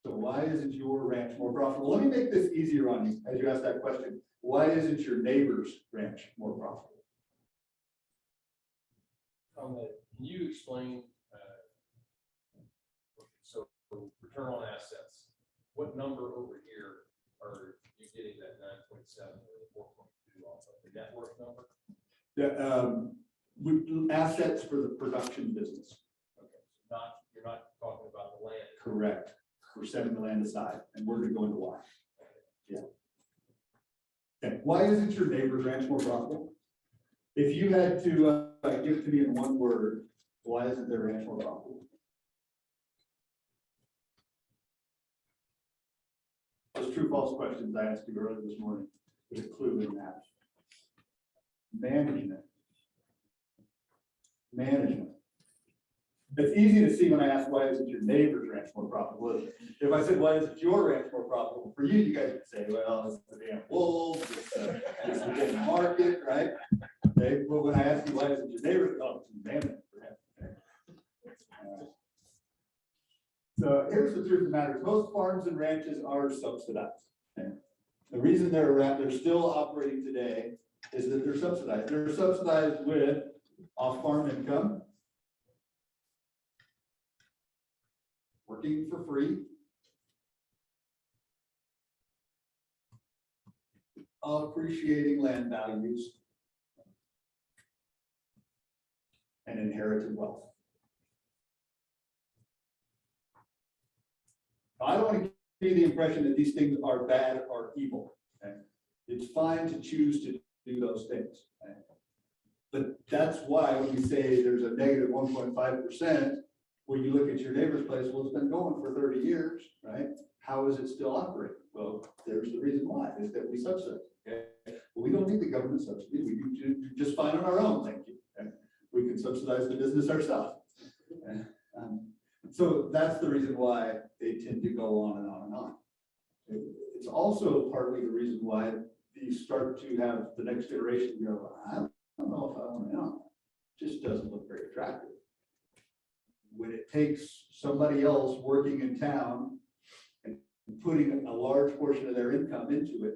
So why isn't your ranch more profitable? Let me make this easier on you as you ask that question. Why isn't your neighbor's ranch more profitable? Can you explain, so return on assets, what number over here are you getting that 9.7 or 4.2 off of? The net worth number? The assets for the production business. Okay, so you're not talking about the land. Correct. We're setting the land aside, and we're gonna go into why. Yeah. Okay, why isn't your neighbor's ranch more profitable? If you had to give it to me in one word, why isn't their ranch more profitable? Those true false questions I asked you earlier this morning, there's a clue in that. Management. Management. It's easy to see when I ask, why isn't your neighbor's ranch more profitable? If I said, why isn't your ranch more profitable for you, you guys would say, well, it's the damn wolves, it's the damn market, right? Okay, but when I ask you, why isn't your neighbor's, oh, it's management. So here's the truth of the matter. Most farms and ranches are subsidized. Okay? The reason they're around, they're still operating today is that they're subsidized. They're subsidized with off-farm income, working for free, appreciating land values, and inherited wealth. I don't want to give you the impression that these things are bad or evil. Okay? It's fine to choose to do those things. Okay? But that's why when we say there's a negative 1.5%, when you look at your neighbor's place, well, it's been going for 30 years, right? How is it still operating? Well, there's the reason why, is that we subsidize. Okay? Well, we don't need the government subsidy. We do just fine on our own, thank you. Okay? We can subsidize the business ourselves. Okay? So that's the reason why they tend to go on and on and on. It's also partly the reason why you start to have the next generation go, I don't know if I want to know. It just doesn't look very attractive. When it takes somebody else working in town and putting a large portion of their income into it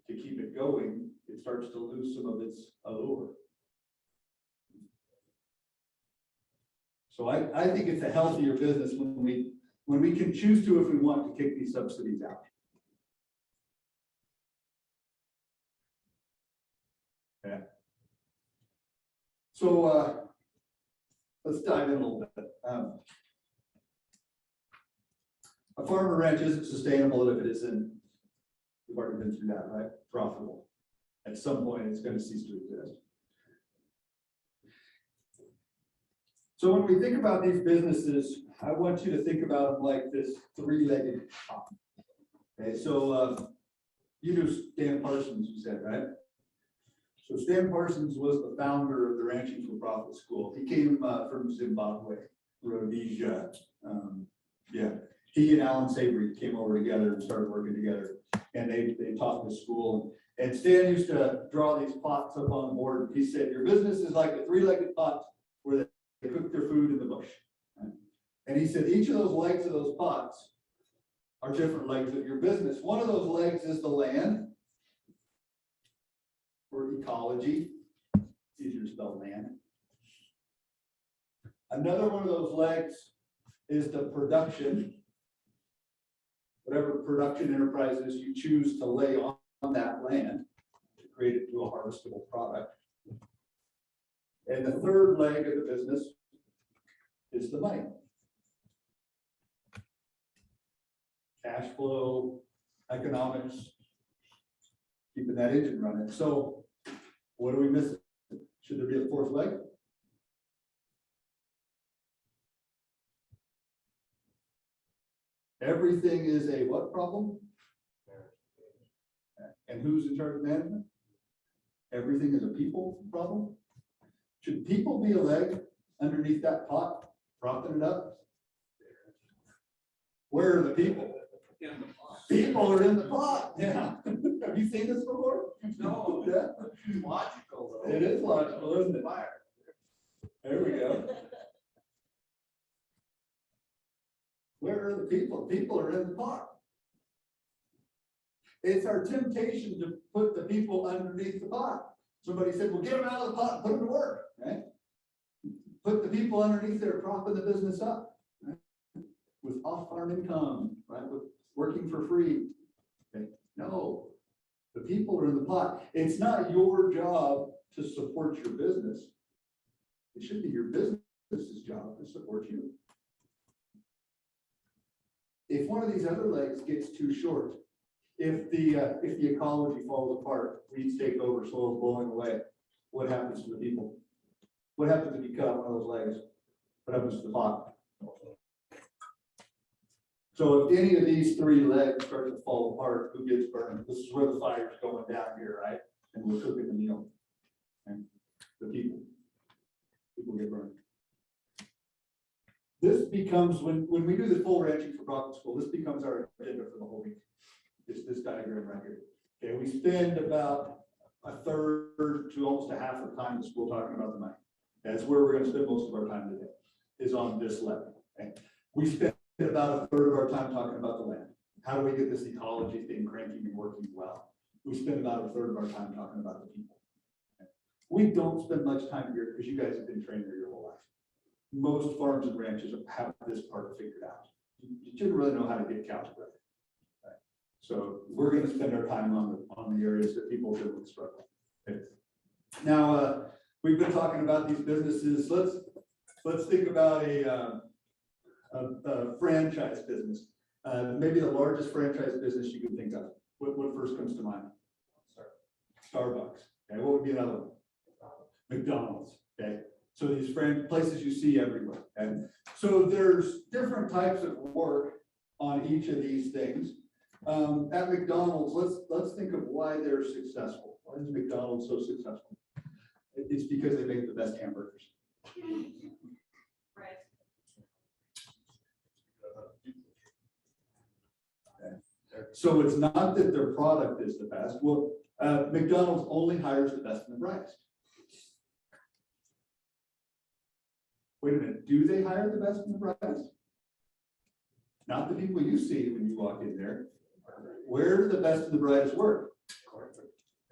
to keep it going, it starts to lose some of its allure. So I think it's a healthier business when we can choose to, if we want, to kick these subsidies out. Yeah. So let's dive in a little bit. A farmer ranch isn't sustainable if it isn't, we've already been through that, right? Profitable. At some point, it's going to cease to exist. So when we think about these businesses, I want you to think about them like this three-legged pot. Okay, so you knew Stan Parsons, you said, right? So Stan Parsons was the founder of the Ranching for Profit School. He came from Zimbabwe, Rhodesia. Yeah, he and Alan Savory came over together and started working together, and they taught this school. And Stan used to draw these pots up on the board. He said, your business is like a three-legged pot where they cook their food in the bush. And he said, each of those legs of those pots are different legs of your business. One of those legs is the land, or ecology. It's easier to spell land. Another one of those legs is the production. Whatever production enterprises you choose to lay on that land to create it into a harvestable product. And the third leg of the business is the money. Cash flow, economics, keeping that engine running. So what are we missing? Should there be a fourth leg? Everything is a what problem? And who's in charge of management? Everything is a people problem. Should people be a leg underneath that pot, propping it up? Where are the people? People are in the pot, yeah. Have you seen this before? No, Yeah. it's logical though. It is logical, isn't it? There we go. Where are the people? People are in the pot. It's our temptation to put the people underneath the pot. Somebody said, well, get them out of the pot and put them to work, right? Put the people underneath there, propping the business up, right? With off-farm income, right? With working for free. Okay? No, the people are in the pot. It's not your job to support your business. It should be your business's job to support you. If one of these other legs gets too short, if the ecology falls apart, weeds take over, soil's blowing away, what happens to the people? What happens if you cut off one of those legs? What happens to the pot? So if any of these three legs start to fall apart, who gets burned? This is where the fire's going down here, right? And we're cooking the meal. And the people get burned. This becomes, when we do the full Ranching for Profit School, this becomes our agenda for the whole week. It's this diagram right here. Okay, we spend about a third to almost a half of the time in the school talking about the money. That's where we're going to spend most of our time today, is on this level. Okay, we spend about a third of our time talking about the land. How do we get this ecology thing cranking and working well? we spend about a third of our time talking about the people. We don't spend much time here because you guys have been trained here your whole life. Most farms and ranches have this part figured out. You shouldn't really know how to get cows bred. Right? So we're gonna spend our time on the areas that people have been struggling. Okay. Now, we've been talking about these businesses. Let's think about a franchise business. Maybe the largest franchise business you can think of. What first comes to mind? Starbucks. Okay, what would be another one? McDonald's. Okay, so these places you see everywhere. And so there's different types of work on each of these things. At McDonald's, let's think of why they're successful. Why is McDonald's so successful? It's because they make the best hamburgers. Right. So it's not that their product is the best. Well, McDonald's only hires the best and the brightest. Wait a minute, do they hire the best and the brightest? Not the people you see when you walk in there. Where do the best and the brightest work?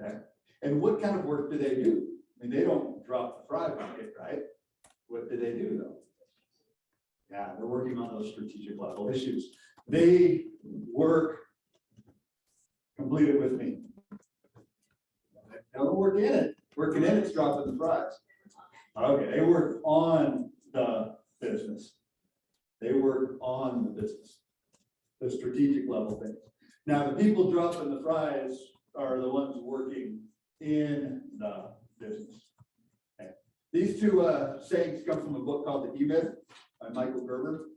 Okay. And what kind of work do they do? I mean, they don't drop the fry bucket, right? What do they do though? Yeah, they're working on those strategic level issues. They work, complete it with me. Don't work in it. Working in it's dropping the fries. Okay, they work on the business. They work on the business, the strategic level things. Now, the people dropping the fries are the ones working in the business. Okay. These two sayings come from a book called The E-Myth by Michael Gerber.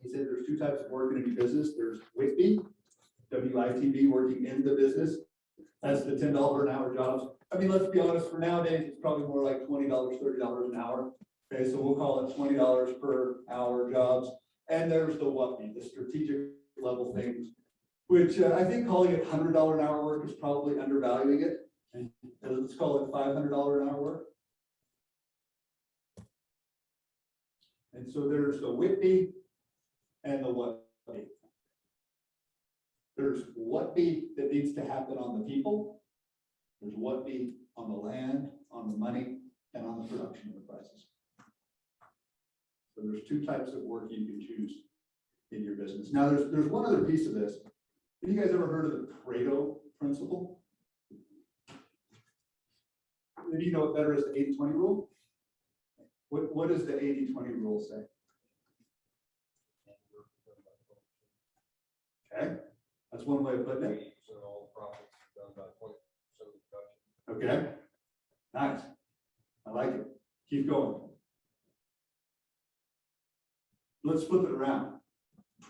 He said there's two types of work in any business. There's WITB, W-I-T-B, working in the business. That's the $10 an hour jobs. I mean, let's be honest, for nowadays, it's probably more like $20, $30 an hour. Okay, so we'll call it $20 per hour jobs. And there's the WUPB, the strategic level things, which I think calling it $100 an hour work is probably undervaluing it. And let's call it $500 an hour work. And so there's the WITB and the WUPB. There's WUTB that needs to happen on the people. There's WUTB on the land, on the money, and on the production of the prices. So there's two types of work you can choose in your business. Now there's one other piece of this. Have you guys ever heard of the Pareto principle? Maybe you know it better as the 80-20 rule. What does the 80-20 rule say? Okay, that's one way of putting it. 80% of all the profits are done by 20% of the production. Okay, nice. I like it. Keep going. Let's flip it around.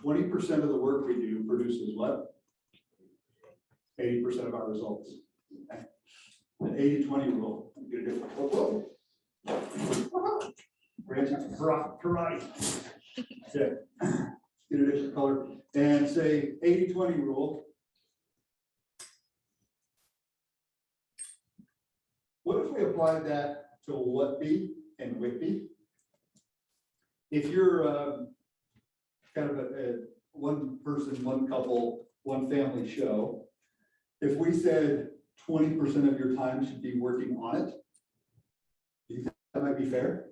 20% of the work we do produces what? 80% of our results. Okay. The 80-20 rule. I'm gonna do it. Whoa. Branch out karate. Okay. Get a different color and say 80-20 rule. What if we applied that to WUTB and WITB? If you're kind of a one person, one couple, one family show, if we said 20% of your time should be working on it, do you think that might be fair?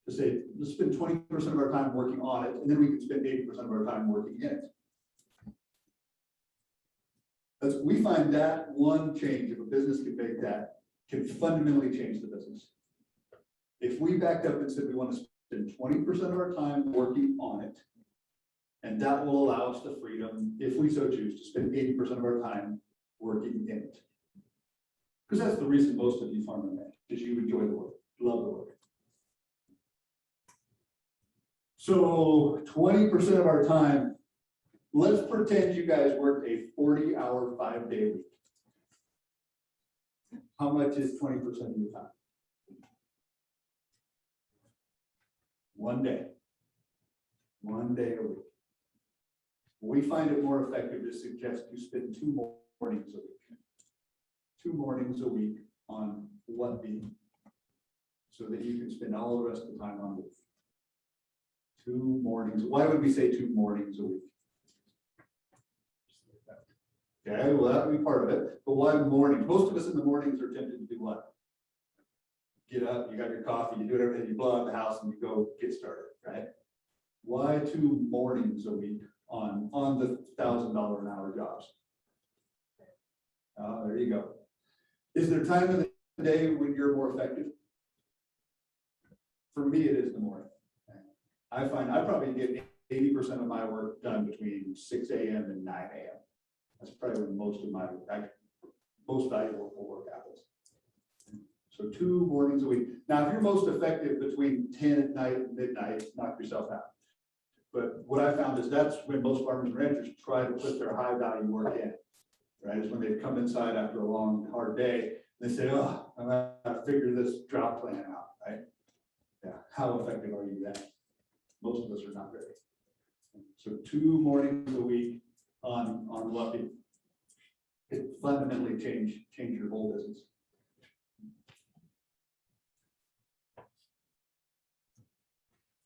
To say, let's spend 20% of our time working on it, and then we can spend 80% of our time working in it. Because we find that one change, if a business can make that, can fundamentally change the business. If we backed up and said we want to spend 20% of our time working on it, and that will allow us the freedom, if we so choose, to spend 80% of our time working in it. Because that's the reason most of you farm and ranch, is you enjoy the work, love the work. So 20% of our time, let's pretend you guys worked a 40-hour, 5-day week. How much is 20% of your time? 1 day. 1 day a week. We find it more effective to suggest you spend 2 mornings a week. 2 mornings a week on WUTB, so that you can spend all the rest of the time on it. 2 mornings. Why would we say 2 mornings a week? Okay, well, that would be part of it, but why mornings? Most of us in the mornings are tempted to do what? Get up, you got your coffee, you do everything, you blow out the house and you go get started, right? Why 2 mornings a week on the $1,000 an hour jobs? There you go. Is there time of the day when you're more effective? For me, it is the morning. I find I probably get 80% of my work done between 6 a.m. and 9 a.m. That's probably when most of my most valuable work happens. So 2 mornings a week. Now, if you're most effective between 10 at night and midnight, knock yourself out. But what I found is that's when most farmers and ranchers try to put their high value work in, right? Is when they come inside after a long, hard day, they say, oh, I'm gonna have to figure this drought plan out, right? Yeah, how effective are you then? Most of us are not very. So 2 mornings a week on what it fundamentally change your whole business.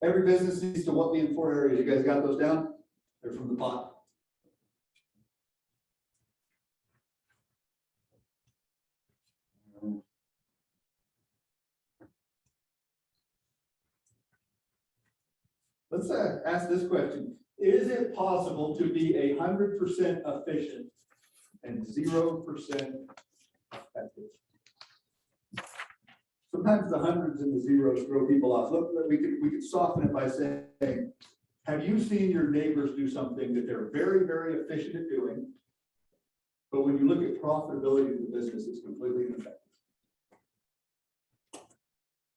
Every business needs to what be in 4 areas. You guys got those down? They're from the pot. Let's ask this question. Is it possible to be 100% efficient and 0% effective? Sometimes the hundreds and the zeros throw people off. Look, we could soften it by saying, have you seen your neighbors do something that they're very, very efficient at doing, but when you look at profitability of the business, it's completely ineffective?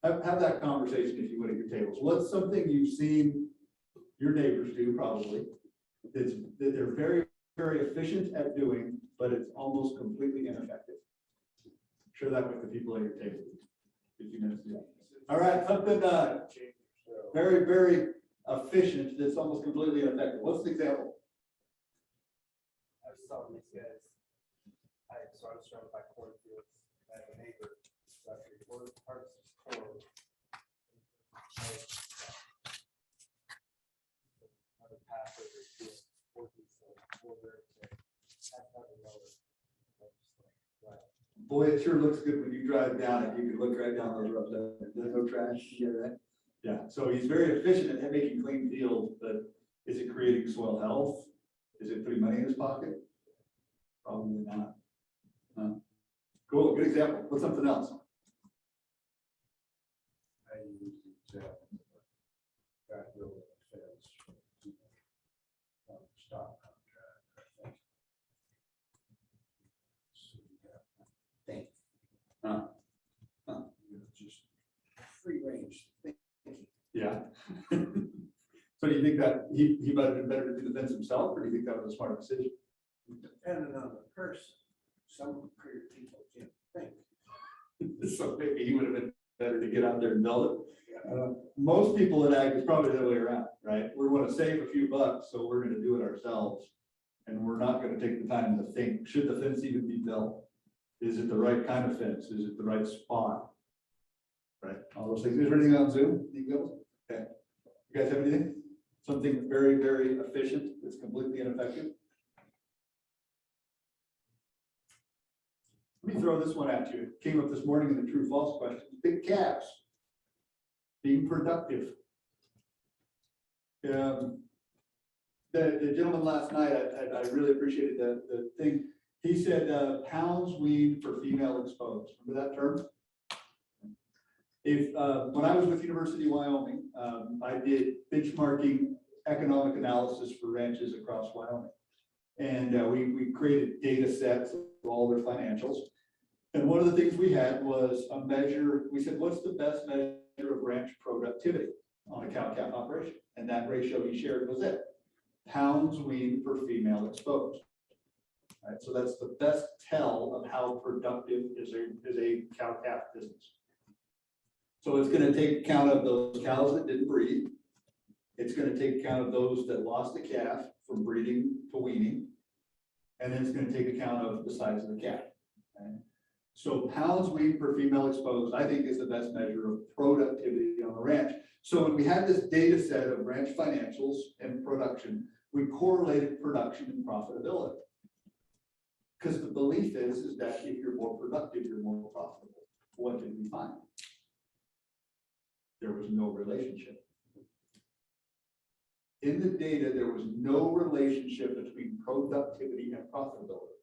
Have that conversation if you would at your tables. What's something you've seen your neighbors do probably that they're very, very efficient at doing, but it's almost completely ineffective? Share that with the people at your table. 15 minutes. Yeah. All right, something very, very efficient that's almost completely ineffective. What's the example? I was telling these guys, so I was surrounded by cornfields. I have a neighbor, so after he harvests his corn. On the path over to border to have another. Boy, it sure looks good when you drive down it. You can look right down those roads. There's no trash. You get that? Yeah. So he's very efficient at making clean fields, but is it creating soil health? Is it putting money in his pocket? Probably not. Cool. Good example. What's something else? I use the guy building a fence. Stock contract, I think. So you got just free range thinking. Yeah. So do you think that he better to do the fence himself, or do you think that was a smart decision? Depending on the person, some people can't think. So maybe he would have been better to get out there and build it. Most people in ag is probably the other way around, right? We want to save a few bucks, so we're going to do it ourselves. And we're not going to take the time to think, should the fence even be built? Is it the right kind of fence? Is it the right spot? Right, all those things. Is there anything on Zoom? Okay. You guys have anything? Something very, very efficient that's completely ineffective? Let me throw this one at you. It came up this morning in the true false question. Big calves being productive. The gentleman last night, I really appreciated the thing. He said pounds weaned per female exposed. Remember that term? When I was with University of Wyoming, I did benchmarking economic analysis for ranches across Wyoming. And we created data sets of all their financials. And one of the things we had was a measure. We said, what's the best measure of ranch productivity on a cow-calf operation? And that ratio he shared was it. Pounds weaned per female exposed. All right, so that's the best tell of how productive is a cow-calf business. So it's going to take account of those cows that didn't breed. It's going to take account of those that lost a calf from breeding to weaning. And then it's going to take account of the size of the calf. Okay? So pounds weaned per female exposed, I think, is the best measure of productivity on a ranch. So when we had this data set of ranch financials and production, we correlated production and profitability. Because the belief is that if you're more productive, you're more profitable. What did we find? There was no relationship. In the data, there was no relationship between productivity and profitability.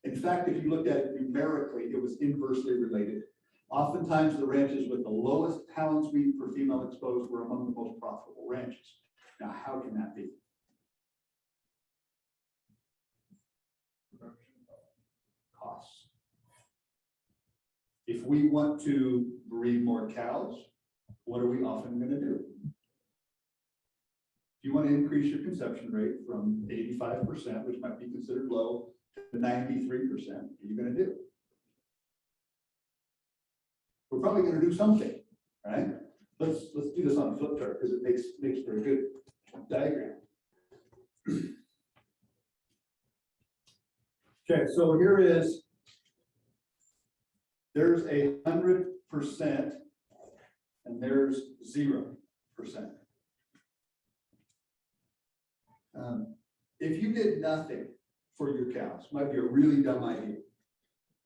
In fact, if you looked at it numerically, it was inversely related. Oftentimes, the ranches with the lowest pounds weed per female exposed were among the most profitable ranches. Now, how can that be? Costs. If we want to breed more cows, what are we often going to do? If you want to increase your conception rate from 85%, which might be considered low, to 93%, what are you going to do? We're probably going to do something, right? Let's do this on a flip chart because it makes for a good diagram. Okay, so there's 100% and there's 0%. If you did nothing for your cows, might be a really dumb idea.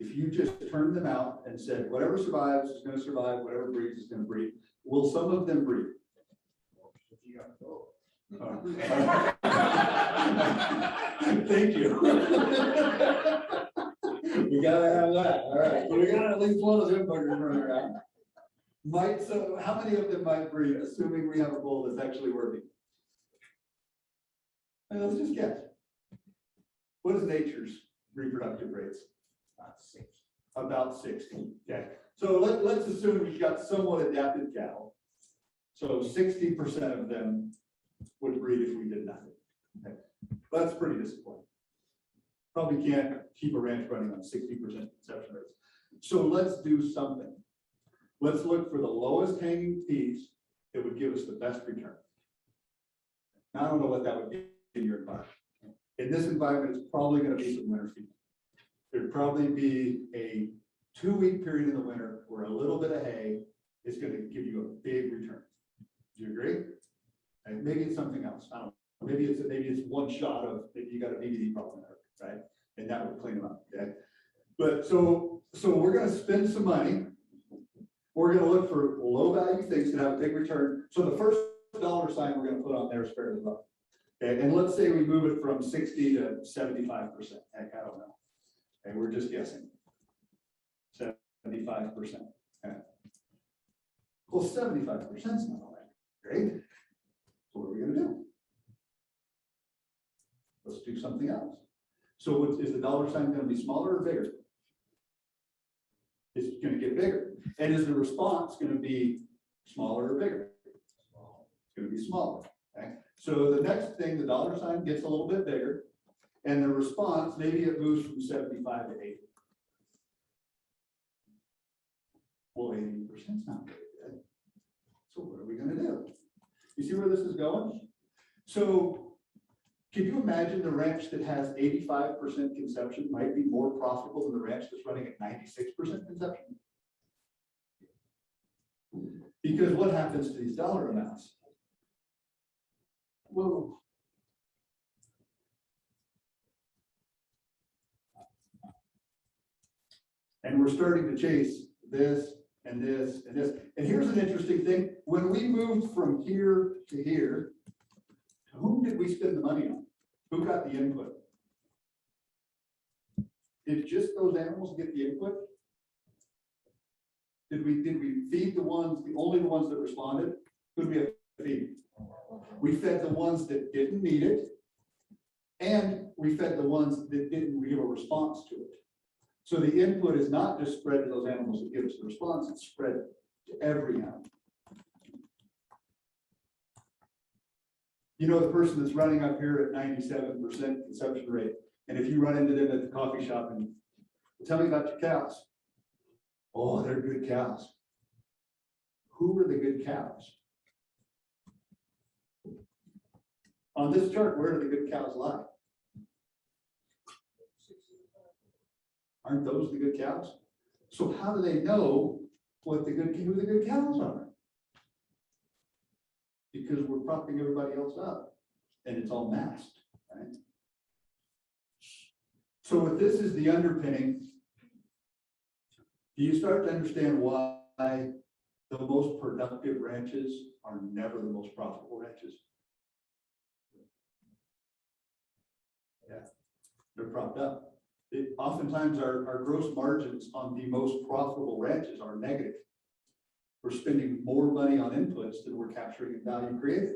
If you just turned them out and said, whatever survives is going to survive, whatever breeds is going to breed, will some of them breed? Thank you. We gotta have that. All right. So we got at least one of them buggers running around. So how many of them might breed, assuming we have a bull that's actually working? And let's just guess. What is nature's reproductive rates? About 60. Okay. So let's assume you've got somewhat adapted cattle. So 60% of them would breed if we did nothing. Okay. That's pretty disappointing. Probably can't keep a ranch running on 60% conception rates. So let's do something. Let's look for the lowest hanging piece that would give us the best return. Now, I don't know what that would be in your environment. In this environment, it's probably going to be some winter feed. There'd probably be a 2-week period in the winter where a little bit of hay is going to give you a big return. Do you agree? And maybe it's something else. I don't know. Maybe it's one shot of, maybe you got a BBD problem there, right? And that would clean them up. Okay. But so we're going to spend some money. We're going to look for low value things that have a big return. So the first dollar sign we're going to put on there is fairly low. Okay. And let's say we move it from 60 to 75%. Heck, I don't know. Okay. We're just guessing. 75%. Okay. Well, 75% is not all that great. So what are we going to do? Let's do something else. So is the dollar sign going to be smaller or bigger? It's going to get bigger. And is the response going to be smaller or bigger? It's going to be smaller. Okay? So the next thing, the dollar sign gets a little bit bigger, and the response, maybe it moves from 75 to 80. Well, 80% is not very good. So what are we going to do? You see where this is going? So can you imagine the ranch that has 85% conception might be more profitable than the ranch that's running at 96% conception? Because what happens to these dollar amounts? Whoa. And we're starting to chase this and this and this. And here's an interesting thing. When we moved from here to here, to whom did we spend the money on? Who got the input? Did just those animals get the input? Did we feed the only ones that responded? Who did we have to feed? We fed the ones that didn't need it, and we fed the ones that didn't give a response to it. So the input is not just spread to those animals that give us the response, it's spread to every animal. You know, the person that's running up here at 97% conception rate, and if you run into them at the coffee shop and tell me about your cows. Oh, they're good cows. Who are the good cows? On this chart, where do the good cows lie? Aren't those the good cows? So how do they know who the good cows are? Because we're propping everybody else up and it's all masked, right? So if this is the underpinning, do you start to understand why the most productive ranches are never the most profitable ranches? Yeah, they're propped up. Oftentimes our gross margins on the most profitable ranches are negative. We're spending more money on inputs than we're capturing in value created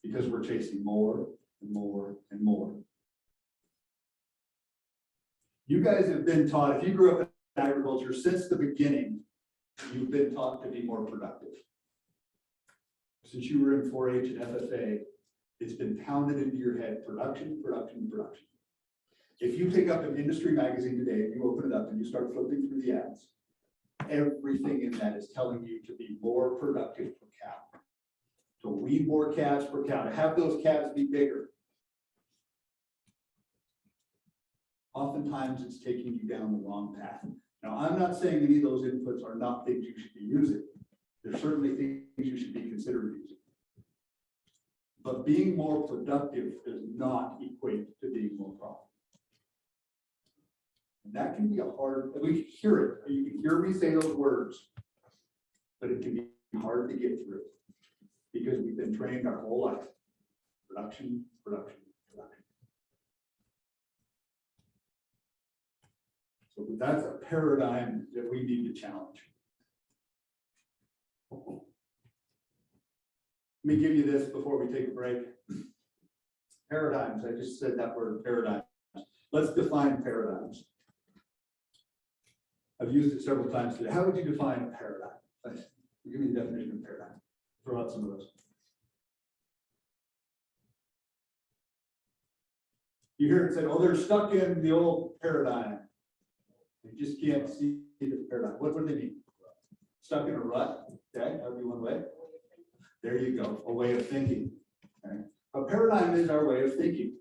because we're chasing more and more and more. You guys have been taught, if you grew up in agriculture since the beginning, you've been taught to be more productive. Since you were in 4-H and FFA, it's been pounded into your head, production, production, production. If you pick up an industry magazine today and you open it up and you start flipping through the ads, everything in that is telling you to be more productive per cow, to wean more calves per cow, to have those calves be bigger. Oftentimes it's taking you down the wrong path. Now, I'm not saying any of those inputs are not things you should be using. There's certainly things you should be considering using. But being more productive does not equate to being more profitable. And that can be a hard, we hear it, you can hear me say those words, but it can be hard to get through because we've been trained our whole life. Production, production, production. So that's a paradigm that we need to challenge. Let me give you this before we take a break. Paradigms, I just said that word, paradigm. Let's define paradigms. I've used it several times today. How would you define a paradigm? Give me the definition of paradigm. Throw out some of those. You hear it said, oh, they're stuck in the old paradigm. They just can't see the paradigm. What do they mean? Stuck in a rut, okay, that would be one way. There you go, a way of thinking. Okay? A paradigm is our way of thinking,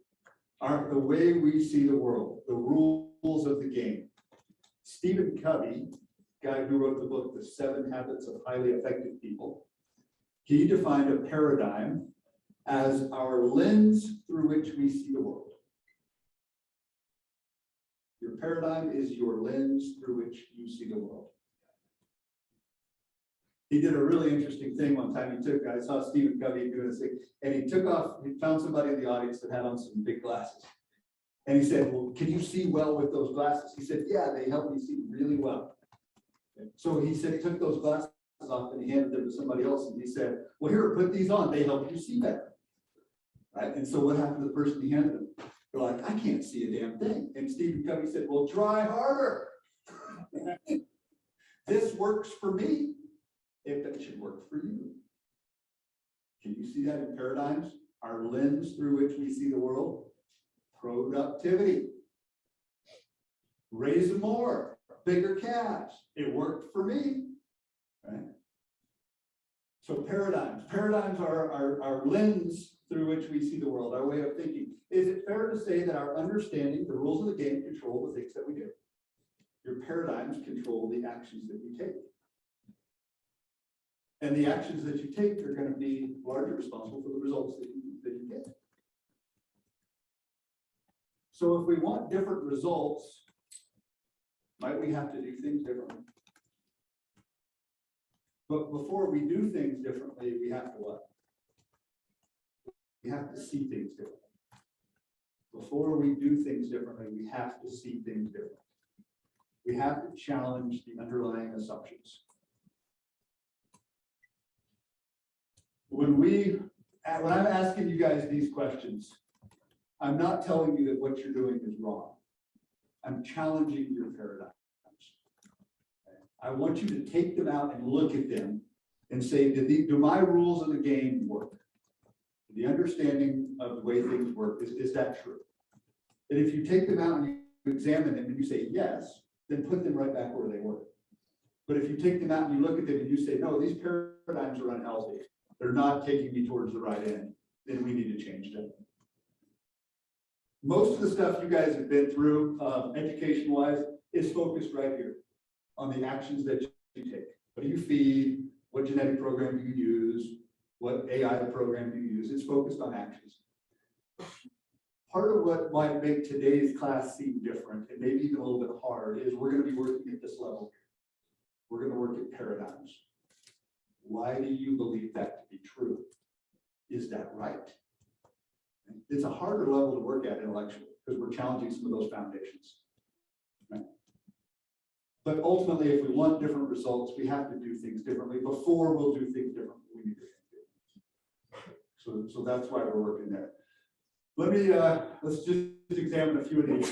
the way we see the world, the rules of the game. Stephen Covey, guy who wrote the book, The 7 Habits of Highly Effective People, he defined a paradigm as our lens through which we see the world. Your paradigm is your lens through which you see the world. He did a really interesting thing one time. I saw Stephen Covey doing this thing, and he found somebody in the audience that had on some big glasses. And he said, well, can you see well with those glasses? He said, yeah, they help me see really well. So he said, he took those glasses off and he handed them to somebody else. And he said, well, here, put these on. They help you see better. Right? And so what happened to the person he handed them? They're like, I can't see a damn thing. And Stephen Covey said, well, try harder. This works for me. If it should work for you. Can you see that in paradigms? Our lens through which we see the world? Productivity. Raise more, bigger calves. It worked for me. Right? So paradigms. Paradigms are our lens through which we see the world, our way of thinking. Is it fair to say that our understanding, the rules of the game, control the things that we do? Your paradigms control the actions that you take. And the actions that you take are going to be largely responsible for the results that you get. So if we want different results, might we have to do things differently? But before we do things differently, we have to what? We have to see things differently. Before we do things differently, we have to see things differently. We have to challenge the underlying assumptions. When I'm asking you guys these questions, I'm not telling you that what you're doing is wrong. I'm challenging your paradigms. I want you to take them out and look at them and say, do my rules of the game work? The understanding of the way things work, is that true? And if you take them out and you examine them and you say yes, then put them right back where they were. But if you take them out and you look at them and you say, no, these paradigms are unhealthy, they're not taking me towards the right end, then we need to change them. Most of the stuff you guys have been through, education-wise, is focused right here on the actions that you take. What do you feed? What genetic program do you use? What AI program do you use? It's focused on actions. part of what might make today's class seem different and maybe even a little bit hard is we're gonna be working at this level. We're gonna work at paradigms. Why do you believe that to be true? Is that right? It's a harder level to work at intellectually because we're challenging some of those foundations. Right? But ultimately, if we want different results, we have to do things differently before we'll do things differently. We need to do. So that's why we're working there. Let me, let's just examine a few of these.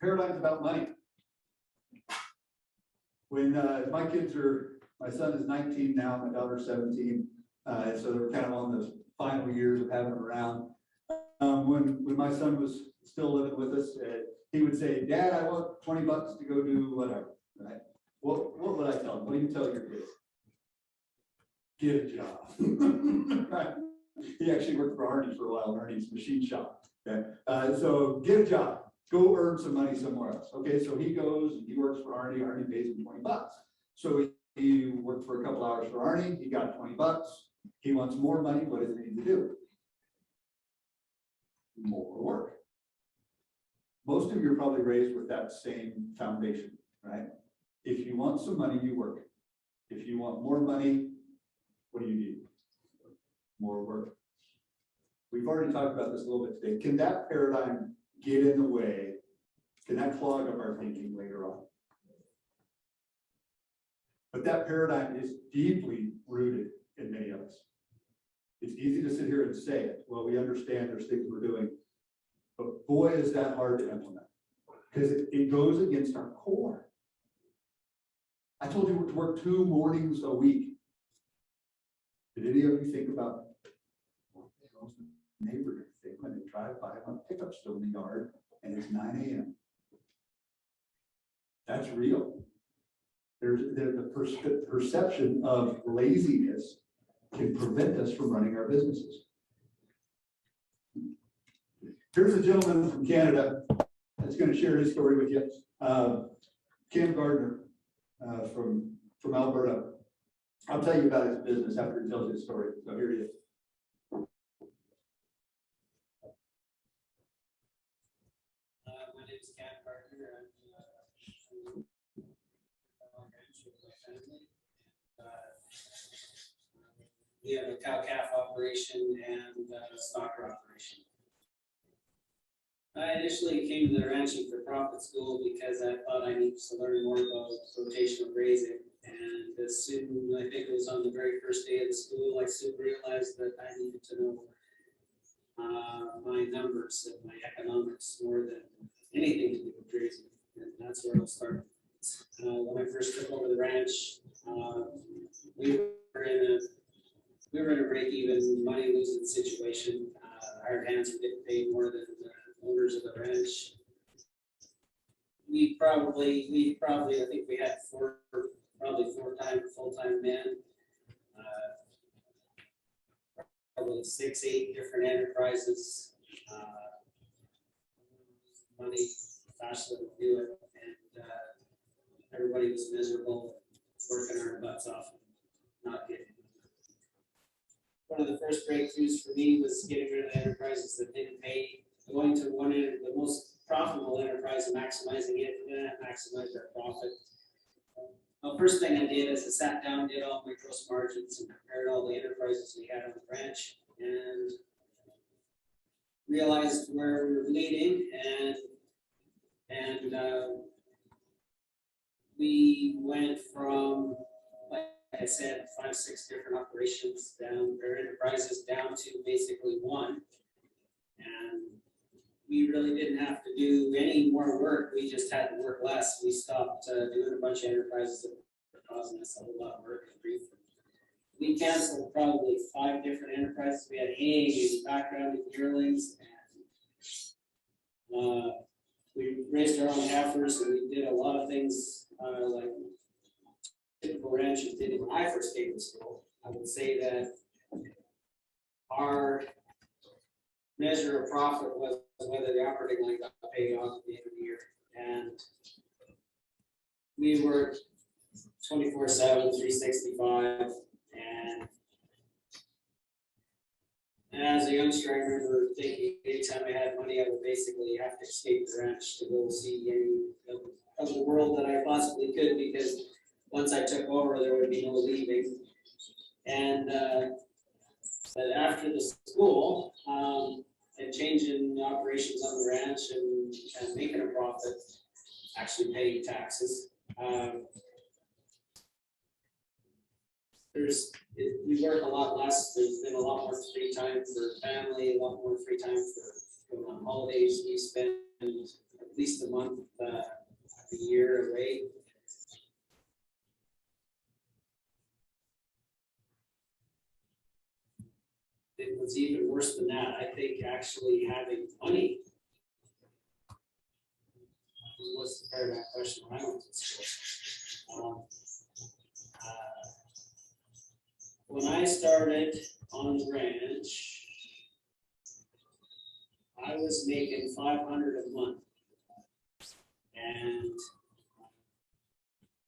Paradigms about money. When my kids are, my son is 19 now, my daughter's 17. So they're kind of on those final years of having them around. When my son was still living with us, he would say, "Dad, I want $20 to go do whatever." Right? What would I tell him? What do you tell your kids? Get a job. Right? He actually worked for Arnie's for a while, Arnie's machine shop. Okay, so get a job. Go earn some money somewhere else. Okay, so he goes and he works for Arnie. Arnie pays him $20. So he worked for a couple hours for Arnie. He got $20. He wants more money. What does he need to do? More work. Most of you are probably raised with that same foundation, right? If you want some money, you work. If you want more money, what do you need? More work. We've already talked about this a little bit today. Can that paradigm get in the way? Can that clog up our thinking later on? But that paradigm is deeply rooted in many of us. It's easy to sit here and say it. Well, we understand there's things we're doing, but boy, is that hard to implement because it goes against our core. I told you to work 2 mornings a week. Did any of you think about what the neighbor gonna think when they drive by on a pickup still in the yard and it's 9 a.m.? That's real. There's the perception of laziness can prevent us from running our businesses. Here's a gentleman from Canada that's going to share his story with you. Cam Gardner from Alberta. I'll tell you about his business after he tells his story. So here he is. My name is Cam Gardner. I'm family. We have a cow-calf operation and a stocker operation. I initially came to the ranching for profit school because I thought I needed to learn more about rotational grazing. And as soon, I think it was on the very first day of the school, I soon realized that I needed to know my numbers and my economics more than anything to do with grazing. And that's where I'll start. When I first took over the ranch, we were in a break-even, money-losing situation. Hired hands were getting paid more than the owners of the ranch. We probably, I think we had four full-time men. Probably 6-8 different enterprises. Money, faster to do it, and everybody was miserable, working our butts off, not getting. One of the first breakthroughs for me was getting rid of the enterprises that didn't pay, going to one end, the most profitable enterprise and maximizing it, and maximize their profit. The first thing I did is I sat down, did all my gross margins, and compared all the enterprises we had on the ranch, and realized where we were bleeding, and we went from, like I said, 5-6 different operations down, or enterprises down to basically one. And we really didn't have to do any more work. We just had to work less. We stopped doing a bunch of enterprises that were causing us a whole lot of work and grief. We canceled probably 5 different enterprises. We had hay, background in yearlings, and we raised our own heifers, and we did a lot of things like typical ranchers did when I first came to school. I would say that our measure of profit was whether the operating line got paid off at the end of the year. And we worked 24/7, 365, and as a young youngster, I remember thinking anytime I had money, I would basically have to escape the ranch to go see any of the world that I possibly could, because once I took over, there would be no leaving. And, but after the school, and changing operations on the ranch and making a profit, actually paying taxes. We work a lot less, there's been a lot more free time for family, a lot more free time for going on holidays. We spend at least a month a year away. It was even worse than that. I think actually having money was the part of that question when I went to school. When I started on the ranch, I was making $500 a month. And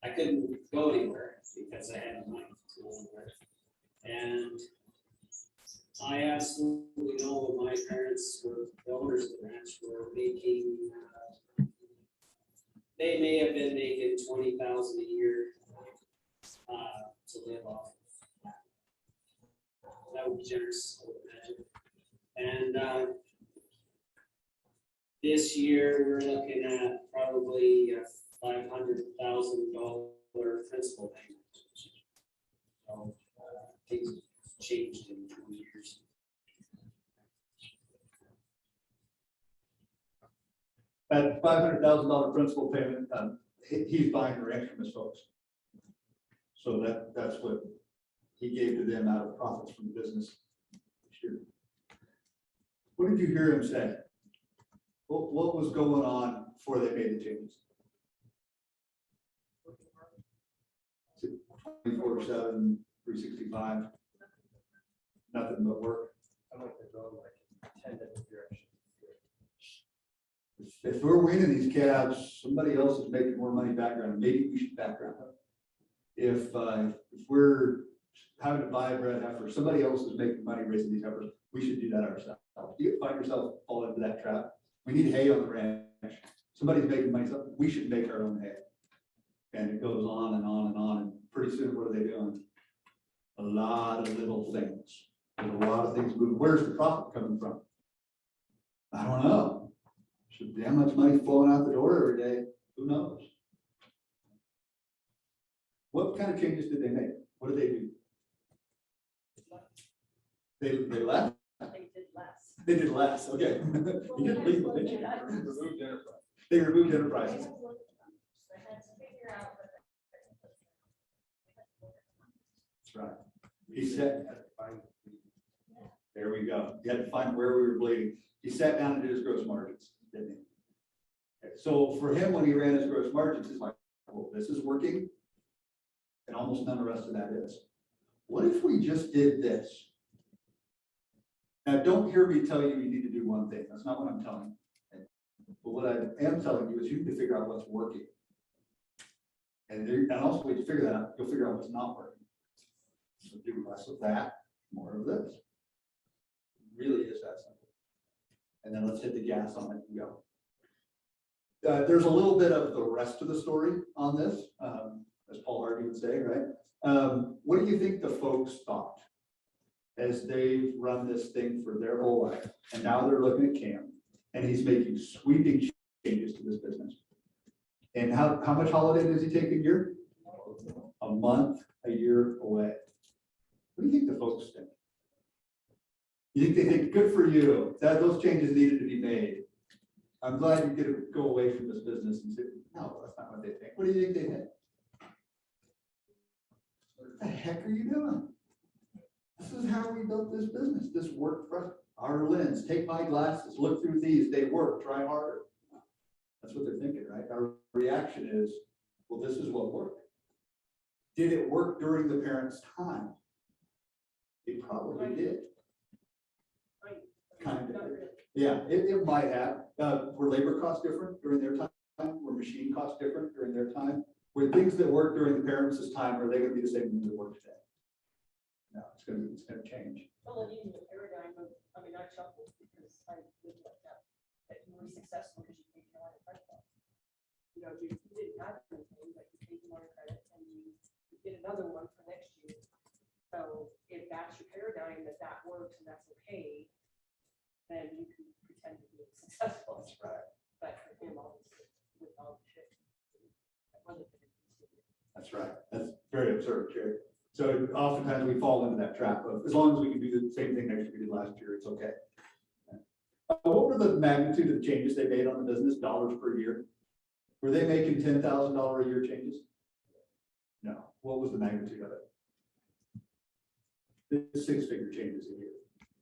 I couldn't go anywhere because I had no money to go anywhere. And I absolutely know my parents were the owners of the ranch were making, they may have been making $20,000 a year to live off. That would be generous, I would imagine. And this year, we're looking at probably a $500,000 principal payment. So things changed in 20 years. That $500,000 principal payment, he's buying the ranch from his folks. So that's what he gave to them out of profits from the business. Sure. What did you hear him say? What was going on before they made the changes? 24/7, 365. Nothing but work. I'm like they're going like 10 different directions. If we're winning these calves, somebody else is making more money background. Maybe we should background them. If we're having to buy a bred heifer, somebody else is making money raising these heifers, we should do that ourselves. You find yourself fall into that trap. We need hay on the ranch. Somebody's making money, so we should make our own hay. And it goes on and on and on. And pretty soon, what are they doing? A lot of little things. There's a lot of things moving. Where's the profit coming from? I don't know. Should damn much money flowing out the door every day. Who knows? What kind of changes did they make? What did they do? They left? They did less. They did less, okay. You didn't leave, did you? Removed enterprise. They removed enterprises. They had to figure out what That's right. He said, there we go. He had to find where we were bleeding. He sat down and did his gross margins, didn't he? Okay, so for him, when he ran his gross margins, he's like, well, this is working. And almost none of the rest of that is. What if we just did this? Now, don't hear me tell you need to do one thing. That's not what I'm telling you. But what I am telling you is you need to figure out what's working. And also when you figure that out, you'll figure out what's not working. So do less of that, more of this. It really is that simple. And then let's hit the gas on it and go. There's a little bit of the rest of the story on this, as Paul Harvey would say, right? What do you think the folks thought as they've run this thing for their whole life? And now they're looking at Cam, and he's making sweeping changes to this business. And how much holiday does he take a year? A month, a year away. What do you think the folks think? You think they think, good for you, that those changes needed to be made. I'm glad you get to go away from this business and say, no, that's not what they think. What do you think they think? What the heck are you doing? This is how we built this business. This worked for us. Our lens, take my glasses, look through these, they work, try harder. That's what they're thinking, right? Our reaction is, well, this is what worked. Did it work during the parents' time? It probably did. Kind of. Yeah, it might have. Were labor costs different during their time? Were machine costs different during their time? Were things that worked during the parents' time, are they going to be the same things that work today? No, it's going to change. Well, and even the paradigm of, I mean, I chuckled because I lived like that, that you were successful because you paid your line of credit off. You know, you didn't have anything, but you paid your line of credit and you get another one for next year. So if that's your paradigm, that works and that's okay, then you can pretend to be successful. That's right. But for him, obviously, with all the shit. that wasn't gonna continue. That's right. That's very absurd, Jerry. So oftentimes we fall into that trap of, as long as we can do the same thing next year we did last year, it's okay. What were the magnitude of the changes they made on the business, dollars per year? Were they making $10,000 a year changes? No. What was the magnitude of it? The six-figure changes a year,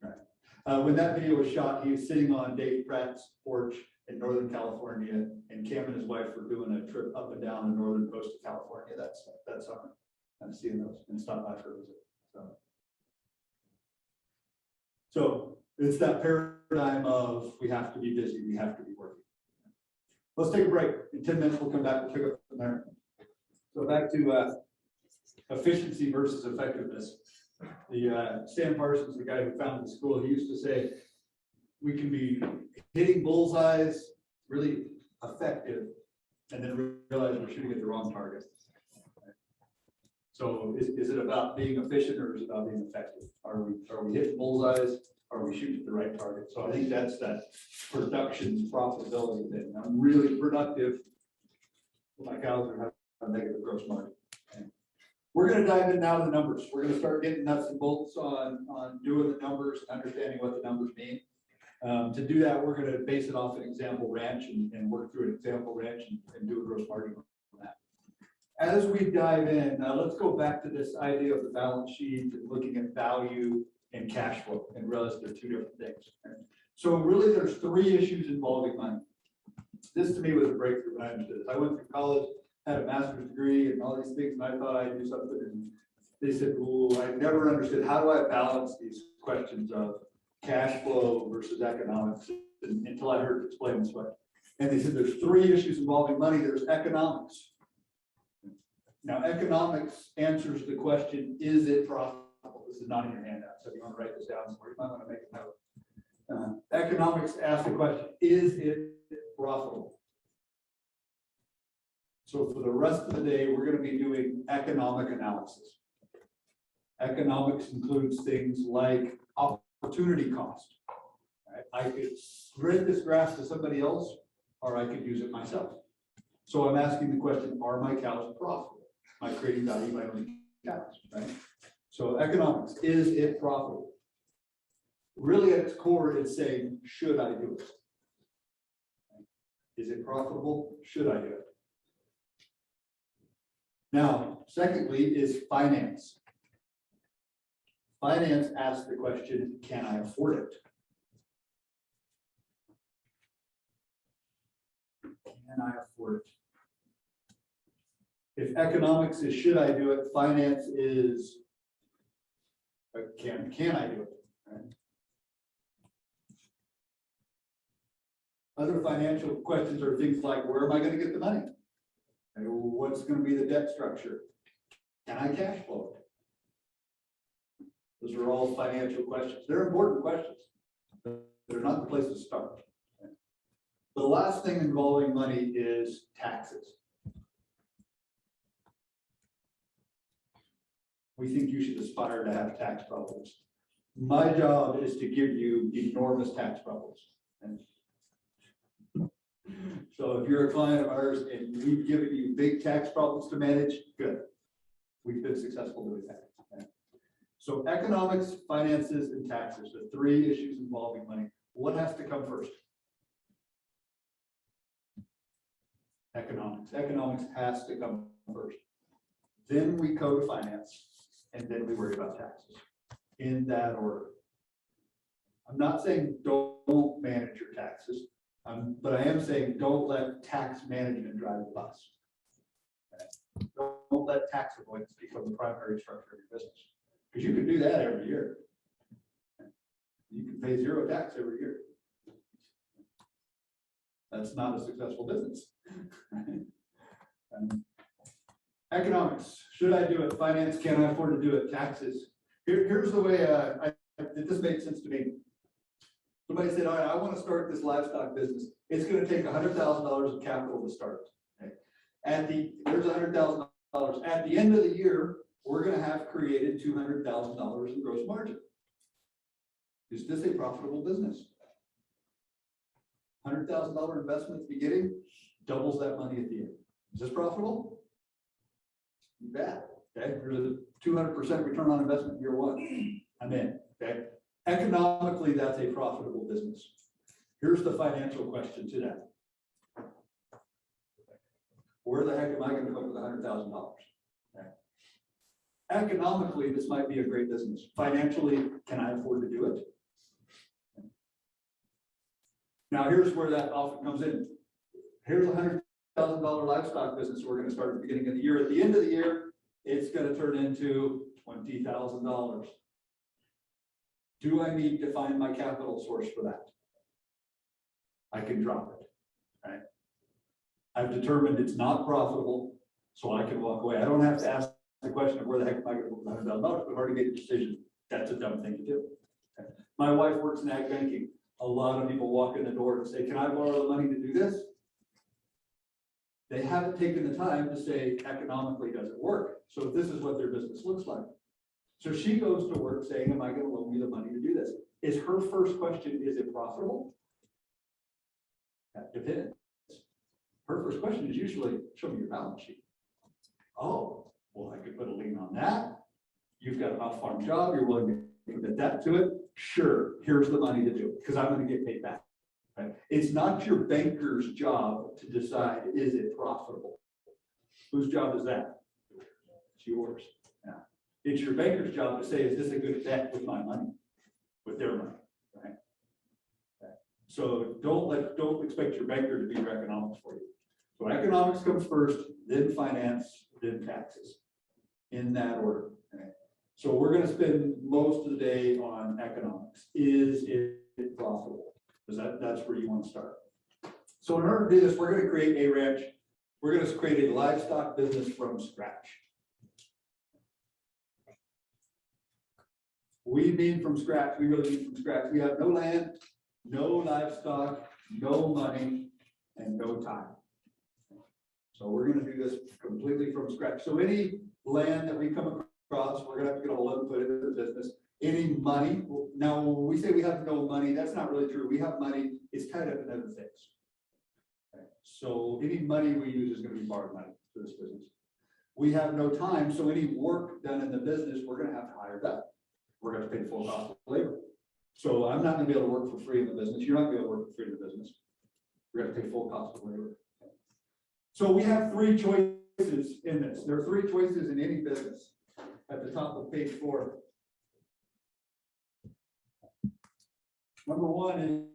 right? When that video was shot, he was sitting on Dave Pratt's porch in Northern California, and Cam and his wife were doing a trip up and down the northern coast of California that summer. I'm seeing those and stopped by for a visit. So it's that paradigm of we have to be busy, we have to be working. Let's take a break. In 10 minutes, we'll come back and pick up from there. So back to efficiency versus effectiveness. Stan Parsons, the guy who founded the school, he used to say, we can be hitting bullseyes, really effective, and then realize we're shooting at the wrong target. So is it about being efficient or is it about being effective? Are we hitting bullseyes? Are we shooting at the right target? So I think that's that production profitability thing. I'm really productive. My cows are having a negative gross margin. Okay. We're going to dive in now to the numbers. We're going to start getting nuts and bolts on doing the numbers and understanding what the numbers mean. To do that, we're going to base it off an example ranch and work through an example ranch and do a gross margin on that. As we dive in, let's go back to this idea of the balance sheet and looking at value and cash flow and realize they're two different things. Okay? So really there's three issues involving money. This to me was a breakthrough when I understood this. I went through college, had a master's degree and all these things, and I thought I'd do something. And they said, "Ooh, I never understood how do I balance these questions of cash flow versus economics until I heard it explained this way." And they said there's three issues involving money. There's economics. Now, economics answers the question, is it profitable? This is not in your handout, so if you want to write this down somewhere, you might want to make a note. Economics asks the question, is it profitable? So for the rest of the day, we're going to be doing economic analysis. Economics includes things like opportunity cost. Right? I could rent this grass to somebody else, or I could use it myself. So I'm asking the question, are my cows profitable? Am I creating value by owning cows, right? So economics, is it profitable? Really at its core, it's saying, should I do it? Is it profitable? Should I do it? Now, secondly is finance. Finance asks the question, can I afford it? Can I afford it? If economics is should I do it, finance is can I do it? Right? Other financial questions are things like, where am I going to get the money? And what's going to be the debt structure? Can I cash flow it? Those are all financial questions. They're important questions. They're not the place to start. The last thing involving money is taxes. We think you should aspire to have tax problems. My job is to give you enormous tax problems. And so if you're a client of ours and we've given you big tax problems to manage, good. We've been successful doing that. Okay? So economics, finances, and taxes, the three issues involving money. What has to come first? Economics. Economics has to come first. Then we go to finance, and then we worry about taxes in that order. I'm not saying don't manage your taxes, but I am saying don't let tax management drive the bus. Okay? Don't let tax avoidance become the primary structure of your business, because you can do that every year. You can pay zero tax every year. That's not a successful business. Economics, should I do it? Finance, can I afford to do it? Taxes. Here's the way I this made sense to me. Somebody said, all right, I want to start this livestock business. It's going to take $100,000 of capital to start. Okay? There's $100,000. At the end of the year, we're going to have created $200,000 in gross margin. Is this a profitable business? $100,000 investment at the beginning doubles that money at the end. Is this profitable? You bet. Okay, there's a 200% return on investment year one. I'm in. Okay, economically, that's a profitable business. Here's the financial question to that. Where the heck am I going to come up with $100,000? Okay. Economically, this might be a great business. Financially, can I afford to do it? Now, here's where that often comes in. Here's a $100,000 livestock business we're going to start at the beginning of the year. At the end of the year, it's going to turn into $20,000. Do I need to find my capital source for that? I can drop it, right? I've determined it's not profitable, so I can walk away. I don't have to ask the question of where the heck am I going to put $100,000. I've already made a decision. That's a dumb thing to do. Okay. My wife works in ag banking. A lot of people walk in the door and say, can I borrow the money to do this? They haven't taken the time to say, economically, does it work? So this is what their business looks like. So she goes to work saying, am I going to loan me the money to do this? Is her first question, is it profitable? That depends. Her first question is usually, show me your balance sheet. Oh, well, I could put a lien on that. You've got an off-farm job. You're willing to commit that to it. Sure, here's the money to do it because I'm going to get paid back. Right? It's not your banker's job to decide, is it profitable? Whose job is that? It's yours. Yeah. It's your banker's job to say, is this a good bet with my money, with their money, right? Okay. So don't expect your banker to do your economics for you. So economics comes first, then finance, then taxes, in that order. Okay. So we're going to spend most of the day on economics. Is it profitable? Because that's where you want to start. So in order to do this, we're going to create a ranch. We're going to create a livestock business from scratch. We mean from scratch. We really mean from scratch. We have no land, no livestock, no money, and no time. So we're going to do this completely from scratch. So any land that we come across, we're going to have to get a hold of and put it into the business. Any money, now when we say we have no money, that's not really true. We have money, it's tied up in other things. Okay. So any money we use is going to be borrowed money for this business. We have no time, so any work done in the business, we're going to have to hire that. We're going to pay full cost of labor. So I'm not going to be able to work for free in the business. You're not going to be able to work for free in the business. We're going to pay full cost of labor. Okay. So we have three choices in this. There are three choices in any business at the top of page 4. Number one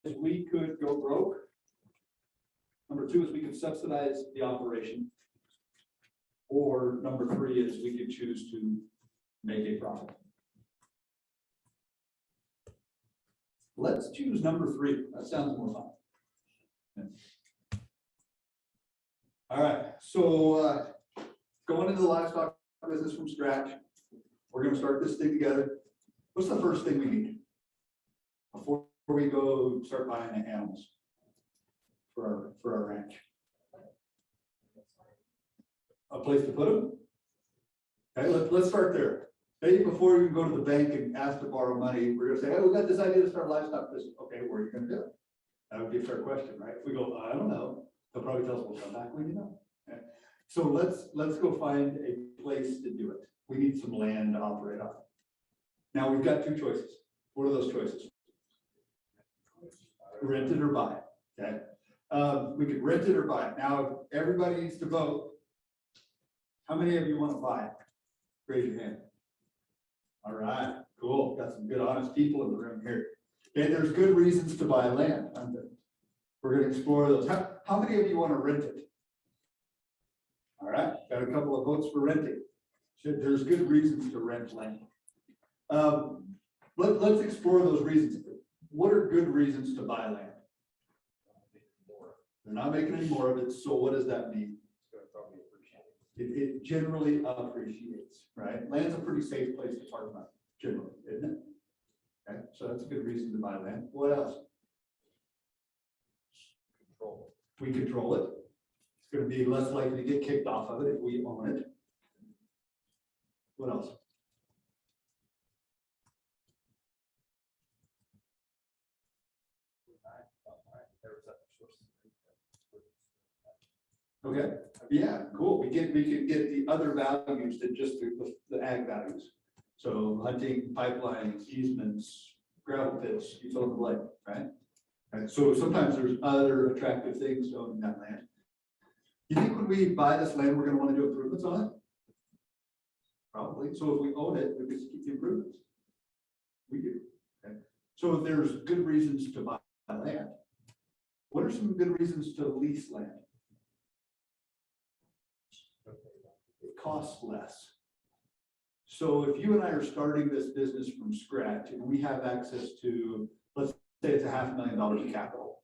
is we could go broke. Number two is we could subsidize the operation. Or number three is we could choose to make a profit. Let's choose number 3. That sounds more fun. Yeah. All right, so going into the livestock business from scratch, we're going to start this thing together. What's the first thing we need before we go start buying the animals for our ranch? A place to put them? Okay, let's start there. Maybe before you go to the bank and ask to borrow money, we're going to say, hey, we got this idea to start a livestock business. Okay, where are you going to do it? That would be a fair question, right? If we go, I don't know, they'll probably tell us we'll come back when you know. Okay. So let's go find a place to do it. We need some land to operate on. Now we've got 2 choices. What are those choices? Rent it or buy it. Okay. We could rent it or buy it. Now everybody needs to vote. How many of you want to buy it? Raise your hand. All right, cool. Got some good, honest people in the room here. And there's good reasons to buy land, aren't there? We're going to explore those. How many of you want to rent it? All right, got a couple of votes for renting. So there's good reasons to rent land. Let's explore those reasons. What are good reasons to buy land? They're not making any more of it. So what does that mean? It's going to probably appreciate. It generally appreciates, right? Land's a pretty safe place to park money, generally, isn't it? Okay, so that's a good reason to buy land. What else? Control. We control it. It's gonna be less likely to get kicked off of it if we own it. What else? Okay, yeah, cool. We can get the other values than just the ag values. So hunting, pipelines, easements, gravel pits, you fill in the blank, right? And so sometimes there's other attractive things to owning that land. You think when we buy this land, we're gonna wanna do improvements on it? Probably. So if we own it, we can just keep the improvements. We do. Okay. So if there's good reasons to buy land, what are some good reasons to lease land? It costs less. So if you and I are starting this business from scratch and we have access to, let's say it's $500,000 of capital,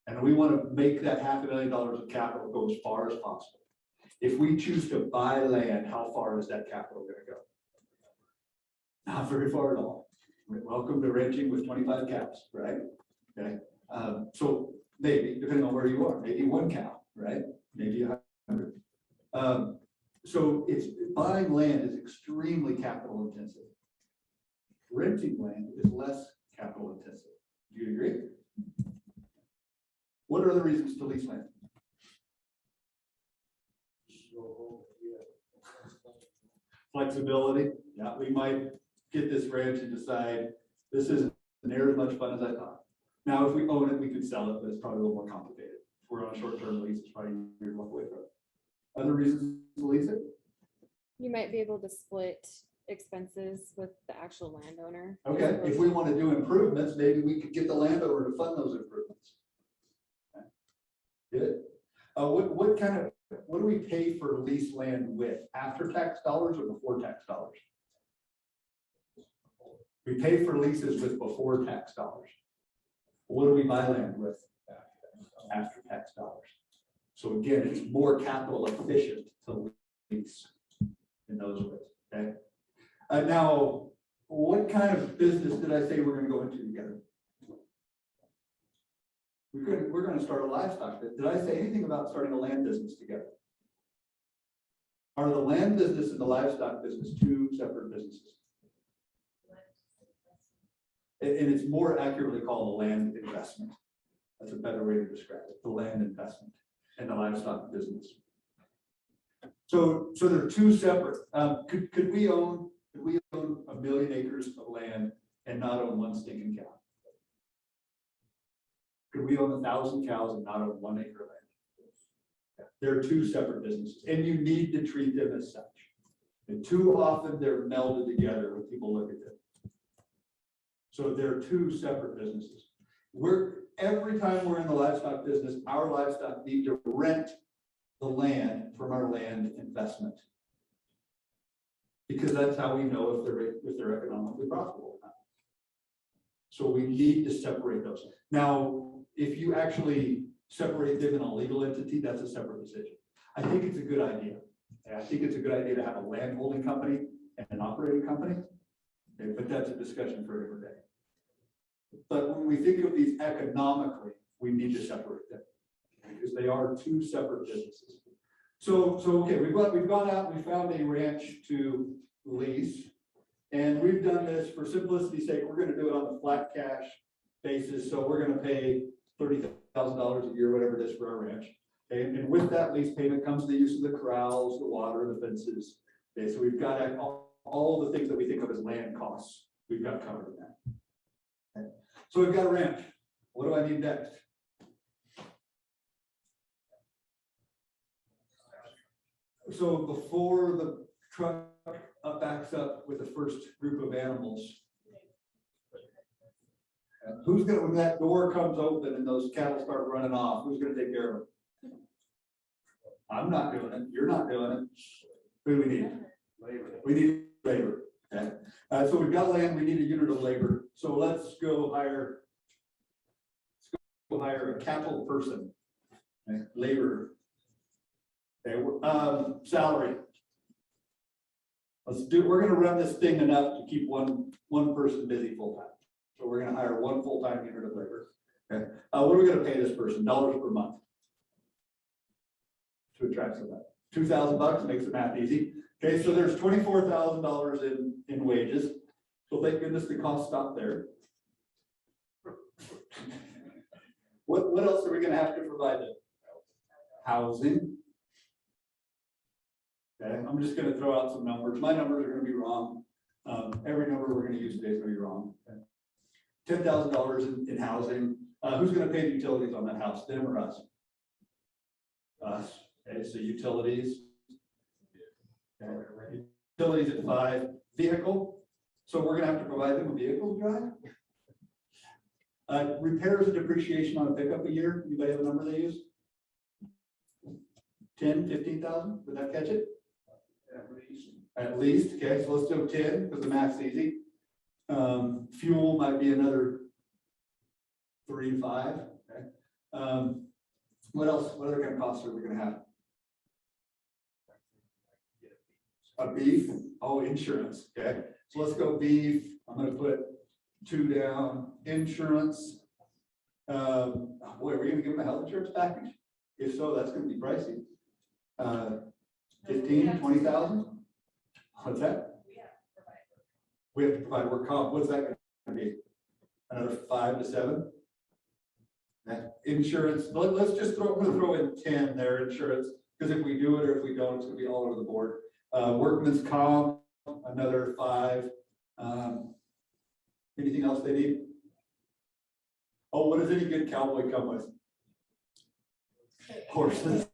and we want to make that $500,000 of capital go as far as possible. If we choose to buy land, how far is that capital going to go? Not very far at all. Welcome to ranching with 25 cows, right? Okay. So maybe, depending on where you are, maybe 1 cow, right? Maybe 100. So it's buying land is extremely capital intensive. Renting land is less capital intensive. Do you agree? What are the reasons to lease land? Flexibility. Yeah, we might get this ranch and decide this isn't near as much fun as I thought. Now, if we own it, we could sell it, but it's probably a little more complicated. If we're on a short-term lease, it's probably easier to walk away from it. Other reasons to lease it? You might be able to split expenses with the actual landowner. Okay, if we want to do improvements, maybe we could get the landowner to fund those improvements. Okay. Good. What do we pay for lease land with? After tax dollars or before tax dollars? We pay for leases with before tax dollars. What do we buy land with? After tax dollars. So again, it's more capital efficient to lease in those ways, okay? Now, what kind of business did I say we're gonna go into together? We're gonna start a livestock business. Did I say anything about starting a land business together? Are the land business and the livestock business two separate businesses? And it's more accurately called a land investment. That's a better way to describe it, the land investment and the livestock business. So they're two separate. Could we own 1 million acres of land and not own 1 stinking cow? Could we own 1,000 cows and not own 1 acre of land? They're two separate businesses, and you need to treat them as such. And too often they're melded together when people look at them. So they're two separate businesses. Every time we're in the livestock business, our livestock need to rent the land from our land investment. Because that's how we know if they're economically profitable or not. So we need to separate those. Now, if you actually separate them in a legal entity, that's a separate decision. I think it's a good idea. I think it's a good idea to have a land holding company and an operating company. Okay, but that's a discussion for a different day. But when we think of these economically, we need to separate them because they are two separate businesses. So okay, we've gone out and we found a ranch to lease, and we've done this for simplicity's sake. We're going to do it on a flat cash basis, so we're going to pay $30,000 a year, whatever it is, for our ranch. Okay, and with that lease payment comes the use of the corrals, the water, the fences. Okay, so we've got all the things that we think of as land costs. We've got covered in that. Okay. So we've got a ranch. What do I need next? So before the truck backs up with the first group of animals, who's gonna, when that door comes open and those cattle start running off, who's gonna take care of them? I'm not doing it. You're not doing it. Who do we need? Labor. We need labor. Okay. So we've got land. We need a unit of labor. So let's go hire a capital person, okay? Labor. Okay, salary. We're gonna run this thing enough to keep one person busy full-time. So we're gonna hire one full-time unit of labor. Okay, what are we gonna pay this person? Dollars per month. To attract somebody. $2,000 makes the math easy. Okay, so there's $24,000 in wages. So thank goodness the cost stopped there. What else are we gonna have to provide them? Housing. Okay, I'm just gonna throw out some numbers. My numbers are gonna be wrong. Every number we're gonna use today is gonna be wrong. Okay. $10,000 in housing. Who's gonna pay the utilities on that house, them or us? Us. Okay, so utilities. Okay. Utilities at 5. Vehicle. So we're gonna have to provide them a vehicle to drive. Repairs and depreciation on a pickup a year. Anybody have a number they use? 10, 15,000. Would that catch it? At least. Okay, so let's do 10 because the math's easy. Fuel might be another 3 to 5. Okay. What else? What other kind of costs are we gonna have? A beef. Oh, insurance. Okay. So let's go beef. I'm gonna put 2 down. Insurance. Boy, are we gonna give them a health insurance package? If so, that's gonna be pricey. 15, 20,000. What's that? We have to provide work comp. What's that gonna be? Another 5 to 7. Insurance. Let's just I'm gonna throw in 10 there, insurance, because if we do it or if we don't, it's gonna be all over the board. Workman's comp, another 5. Anything else they need? Oh, what does any good cowboy come with? Horses.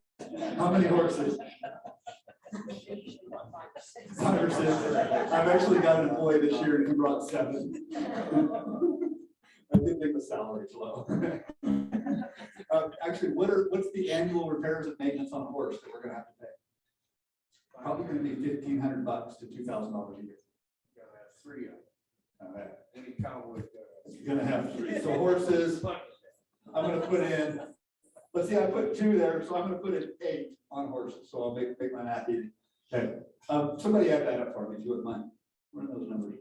How many horses? 5 or 6. I've actually got an employee this year and he brought 7. I did think the salary's low. Actually, what's the annual repairs and maintenance on a horse that we're gonna have to pay? Probably gonna be $1,500 to $2,000 a year. Gotta have 3 of them. All right. Any cowboy. You're gonna have 3. So horses, I'm gonna put in, let's see, I put 2 there, so I'm gonna put in 8 on horses. So I'll make my math easy. Okay. Somebody add that up for me if you wouldn't mind. What are those numbers?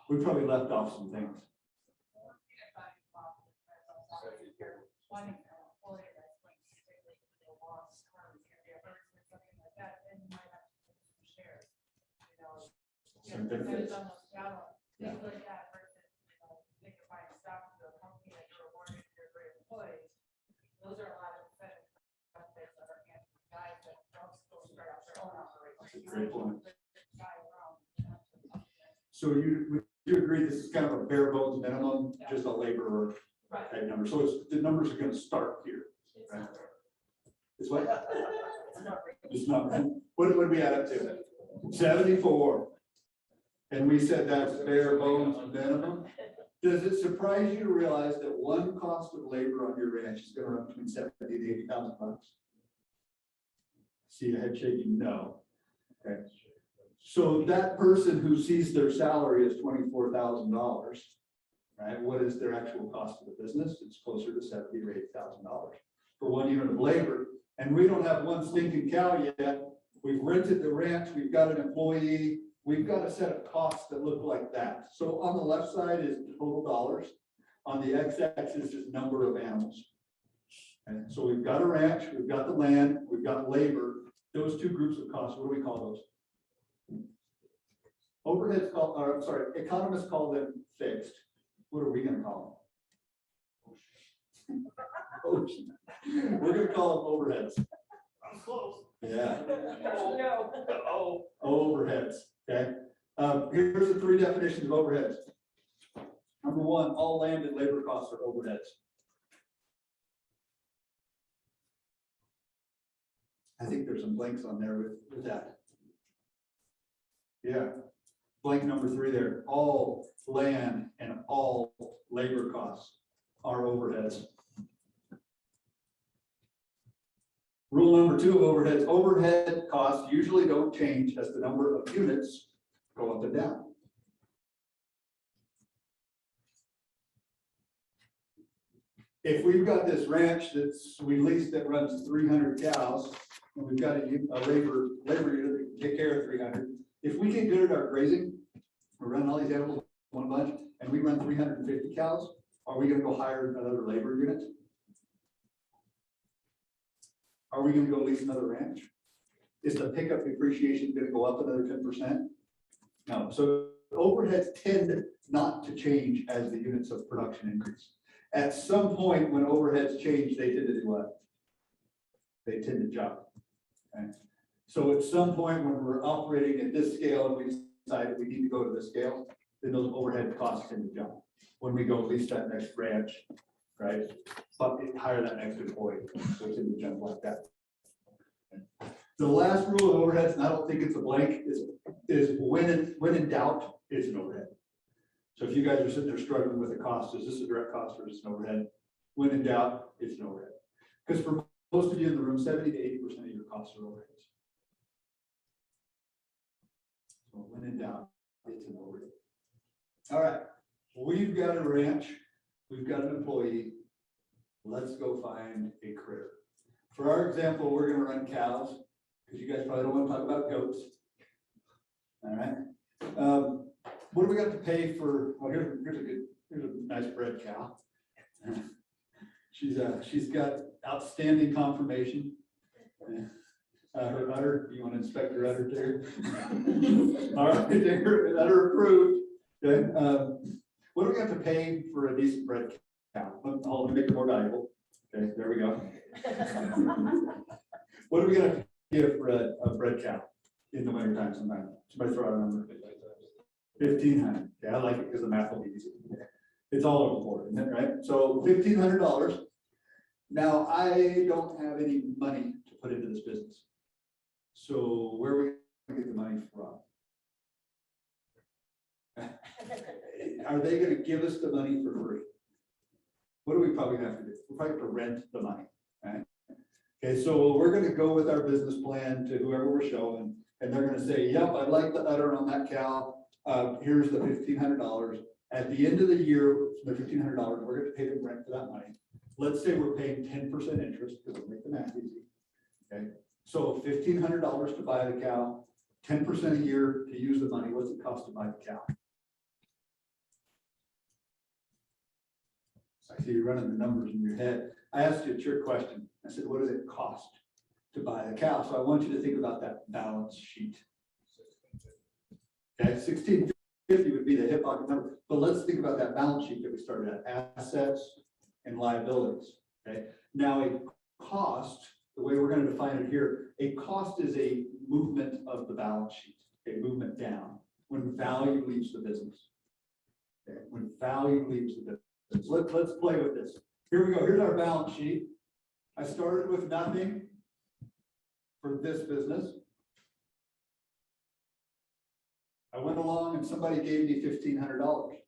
We probably left off some things. One employee that's like typically they lost terms, if they hurt or something like that, then you might have to put some shares, you know. Some Depends benefits. on those gallows, things like that versus, you know, they could buy stock to a company that you're awarded to your great employees. Those are a lot of benefits that are getting guys that don't still start out their own operation. Great point. Guy around. So would you agree this is kind of a bare bones minimum, just a laborer Right. type number? So the numbers are gonna start here. Right? It's what? It's not, what would we add up to? 74. And we said that's bare bones minimum. Does it surprise you to realize that one cost of labor on your ranch is gonna run between 70 to 80,000 bucks? See a head shaking? No. Okay. So that person who sees their salary as $24,000, right? What is their actual cost to the business? It's closer to $70,000 or $80,000 for one unit of labor. And we don't have one stinking cow yet. We've rented the ranch. We've got an employee. We've got a set of costs that look like that. So on the left side is total dollars. On the x-axis is number of animals. And so we've got a ranch, we've got the land, we've got labor. Those 2 groups of costs, what do we call those? Overheads call, or I'm sorry, economists call them fixed. What are we gonna call them? Ocean. We're gonna call them overheads. I'm close. Yeah, No. Oh. overheads, okay? Here's the 3 definitions of overheads. Number 1, all land and labor costs are overheads. I think there's some blanks on there with that. Yeah, blank number 3 there, all land and all labor costs are overheads. Rule number 2 of overheads, overhead costs usually don't change as the number of units go up and down. if we've got this ranch that's, we leased that runs 300 cows, and we've got a labor unit that can take care of 300, if we get good at our grazing, we're running all these animals in one bunch, and we run 350 cows, are we gonna go hire another labor unit? Are we gonna go lease another ranch? Is the pickup depreciation gonna go up another 10%? No, so overheads tend not to change as the units of production increase. At some point, when overheads change, they tend to do what? They tend to jump. Okay? So at some point, when we're operating at this scale and we decide that we need to go to this scale, then those overhead costs tend to jump. When we go lease that next ranch, right? But hire that next employee, so it's in the jump like that. The last rule of overheads, and I don't think it's a blank, is when in doubt, it's an overhead. So if you guys are sitting there struggling with a cost, is this a direct cost or is this an overhead? When in doubt, it's an overhead. Because for most of you in the room, 70 to 80% of your costs are overheads. So when in doubt, it's an overhead. All right, we've got a ranch, we've got an employee. Let's go find a critter. For our example, we're gonna run cows, because you guys probably don't want to talk about goats. All right. What do we got to pay for? Well, here's a nice bred cow. She's got outstanding conformation. Her udder, you want to inspect her udder too? All right, her udder approved. Okay. What do we have to pay for a decent bred cow? I'll make it more valuable. Okay, there we go. What are we gonna give for a bred cow in the winter time sometime? Somebody throw out a number. 1,500. Yeah, I like it because the math will be easy. It's all over the board, isn't it, right? So $1,500. Now, I don't have any money to put into this business. So where are we gonna get the money from? Are they gonna give us the money for free? What do we probably have to do? We probably have to rent the money, right? Okay, so we're gonna go with our business plan to whoever we're showing, and they're gonna say, yep, I'd like the udder on that cow. Here's the $1,500. At the end of the year, the $1,500, we're gonna pay them rent for that money. Let's say we're paying 10% interest, because we'll make the math easy. Okay, so $1,500 to buy the cow, 10% a year to use the money. What's it cost to buy the cow? I see you running the numbers in your head. I asked you a trick question. I said, what does it cost to buy the cow? So I want you to think about that balance sheet. Okay, 1650 would be the hip pocket number, but let's think about that balance sheet that we started at, assets and liabilities. Okay, now a cost, the way we're going to define it here, a cost is a movement of the balance sheet, a movement down when value leaves the business. Okay, when value leaves the business. Let's play with this. Here we go. Here's our balance sheet. I started with nothing for this business. I went along and somebody gave me $1,500.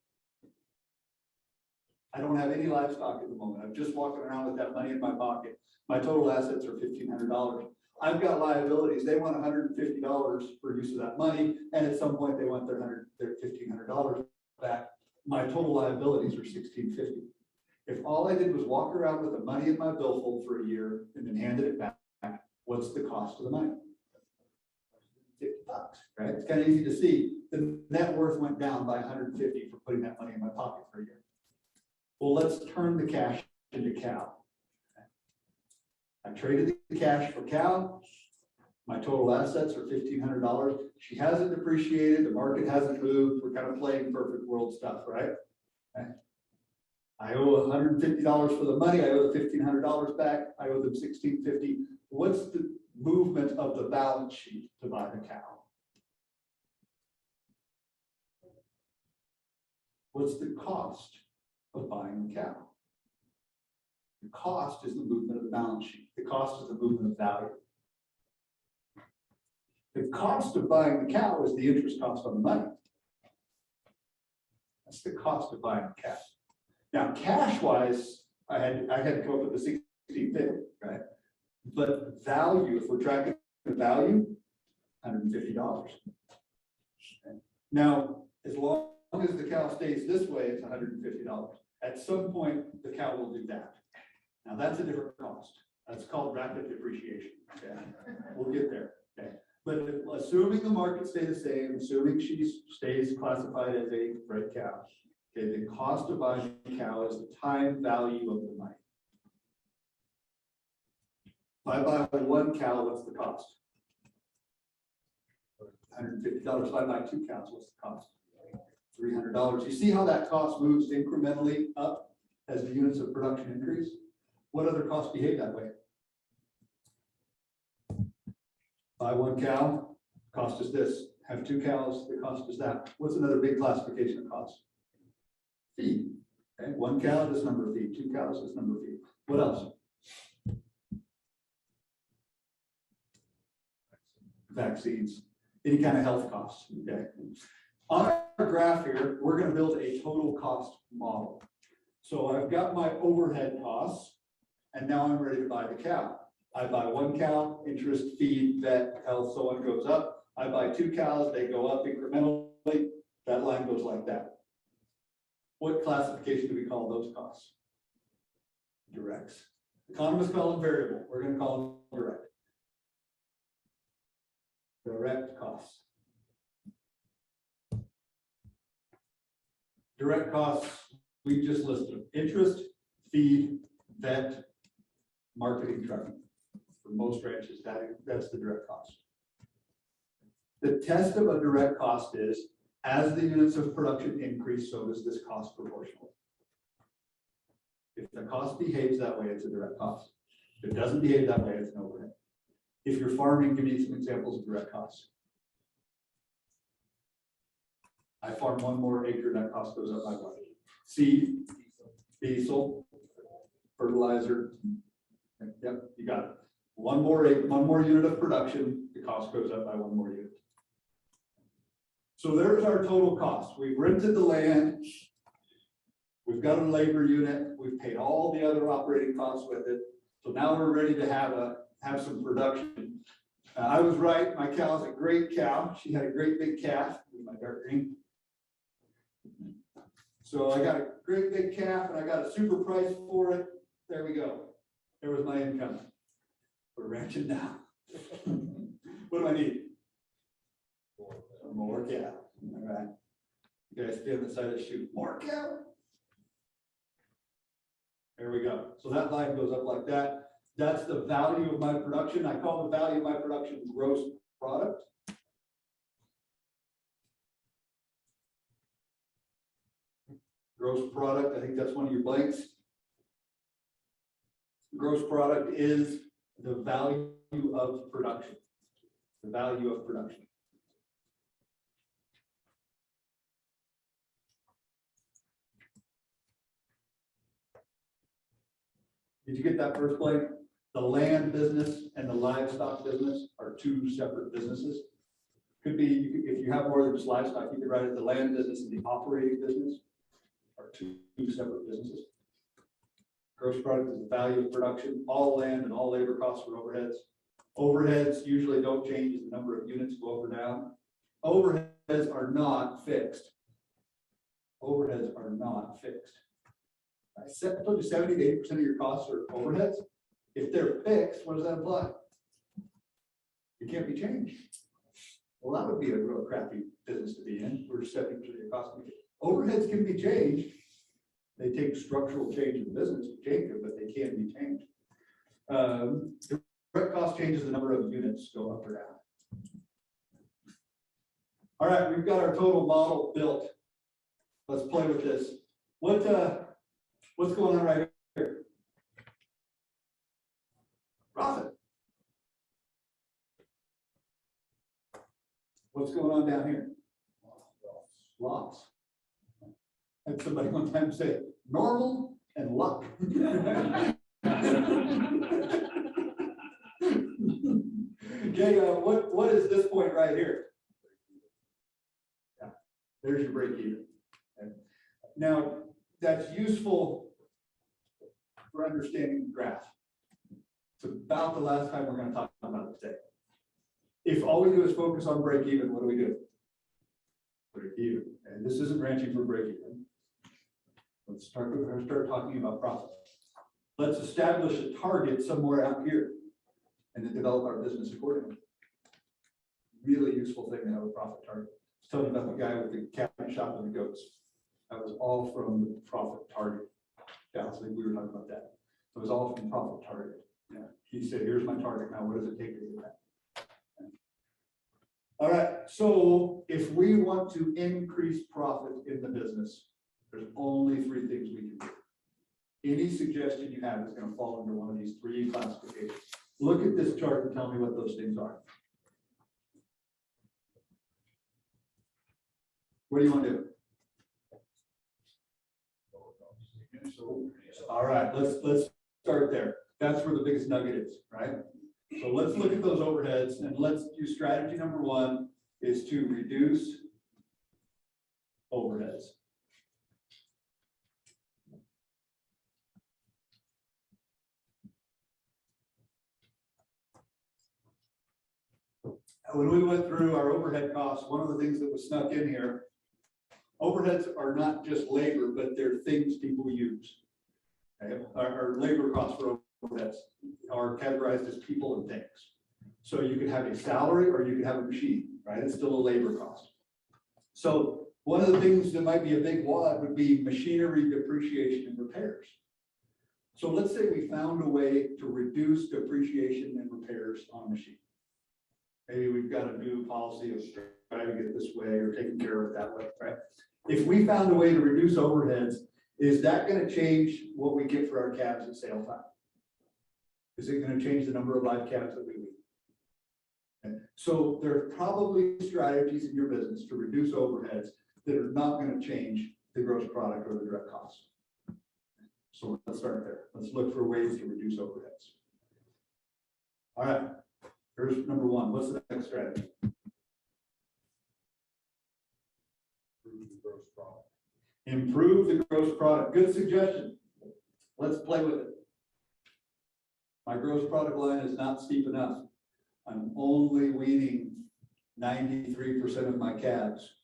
I don't have any livestock at the moment. I'm just walking around with that money in my pocket. My total assets are $1,500. I've got liabilities. They want $150 for use of that money, and at some point they want their $1,500 back. My total liabilities are $1,650. If all I did was walk around with the money in my billfold for a year and then handed it back, what's the cost of the money? $50, right? It's kind of easy to see. The net worth went down by $150 for putting that money in my pocket for a year. Well, let's turn the cash into cow. I traded the cash for cow. My total assets are $1,500. She hasn't depreciated. The market hasn't moved. We're kind of playing perfect world stuff, right? Okay. I owe $150 for the money. I owe the $1,500 back. I owe them $1,650. What's the movement of the balance sheet to buy the cow? What's the cost of buying the cow? The cost is the movement of the balance sheet. The cost is the movement of value. The cost of buying the cow is the interest cost on the money. That's the cost of buying the cow. Now, cash-wise, I had to come up with the $1,650, right? But value, if we're tracking the value, $150. Okay. Now, as long as the cow stays this way, it's $150. At some point, the cow will do that. Now, that's a different cost. That's called rapid depreciation. Okay, we'll get there. Okay, but assuming the market stays the same, assuming she stays classified as a bred cow, okay, the cost of buying a cow is the time value of the money. If I buy one cow, what's the cost? $150. If I buy two cows, what's the cost? $300. You see how that cost moves incrementally up as the units of production increase? What other costs behave that way? Buy one cow, cost is this. Have two cows, the cost is that. What's another big classification of costs? Feed. Okay, one cow, this number of feed. Two cows, this number of feed. What else? Vaccines, any kind of health costs. Okay. On our graph here, we're going to build a total cost model. So I've got my overhead costs, and now I'm ready to buy the cow. I buy one cow, interest, feed, vet, health, so on goes up. I buy two cows, they go up incrementally. That line goes like that. What classification do we call those costs? Directs. Economists call them variable. We're going to call them direct. Direct costs. Direct costs, we just listed them. Interest, feed, vet, marketing, trucking. For most ranches, that's the direct cost. The test of a direct cost is, as the units of production increase, so does this cost proportionally. If the cost behaves that way, it's a direct cost. If it doesn't behave that way, it's an overhead. If you're farming, give me some examples of direct costs. I farm one more acre, that cost goes up by what? Seed, diesel, fertilizer. Yep, you got it. One more unit of production, the cost goes up by one more unit. So there's our total cost. We've rented the land. We've got a labor unit. We've paid all the other operating costs with it. So now we're ready to have some production. I was right. My cow's a great cow. She had a great big calf. My dark green. So I got a great big calf and I got a super price for it. There we go. There was my income. We're ranching now. What do I need? More cow. All right. You guys stay on the side of the chute. More cow. There we go. So that line goes up like that. That's the value of my production. I call the value of my production gross product. Gross product, I think that's one of your blanks. Gross product is the value of production. The value of production. Did you get that first blank? The land business and the livestock business are two separate businesses. Could be, if you have more than just livestock, you could write it the land business and the operating business are two separate businesses. Gross product is the value of production. All land and all labor costs for overheads. Overheads usually don't change as the number of units go up or down. Overheads are not fixed. Overheads are not fixed. I told you 70 to 80% of your costs are overheads. If they're fixed, what does that imply? It can't be changed. Well, that would be a real crappy business to be in. We're 70% of your costs. Overheads can be changed. They take structural change in the business to change it, but they can be changed. Direct cost changes the number of units go up or down. All right, we've got our total model built. Let's play with this. What's going on right here? Profit. What's going on down here? Loss. I had somebody one time say normal and luck. Okay, what is this point right here? Yeah, there's your break even. Okay. Now, that's useful for understanding the graph. It's about the last time we're going to talk about it today. If all we do is focus on break even, what do we do? Break even. And this isn't ranching for break even. Let's start talking about profit. Let's establish a target somewhere out here and then develop our business accordingly. Really useful thing to have a profit target. I was telling you about the guy with the cabinet shop and the goats. That was all from the profit target. Yeah, so we were talking about that. It was all from profit target. Yeah, he said, here's my target. Now what does it take to get that? All right, so if we want to increase profit in the business, there's only three things we can do. Any suggestion you have is going to fall under one of these three classifications. Look at this chart and tell me what those things are. What do you want to do? All right, let's start there. That's where the biggest nugget is, right? So let's look at those overheads and let's do strategy number one is to reduce overheads. When we went through our overhead costs, one of the things that was snuck in here, overheads are not just labor, but they're things people use. Okay? Our labor costs for overheads are categorized as people and things. So you could have a salary or you could have a machine, right? It's still a labor cost. So one of the things that might be a big wad would be machinery depreciation and repairs. So let's say we found a way to reduce depreciation and repairs on a machine. Maybe we've got a new policy of driving it this way or taking care of it that way, right? If we found a way to reduce overheads, is that going to change what we get for our cabs at sale time? Is it going to change the number of live cabs that we leave? Okay. So there are probably strategies in your business to reduce overheads that are not going to change the gross product or the direct costs. So let's start there. Let's look for ways to reduce overheads. All right. Here's number one. What's the next strategy? Improve the gross profit. Improve the gross product. Good suggestion. Let's play with it. My gross product line is not steep enough. I'm only weaning 93% of my calves.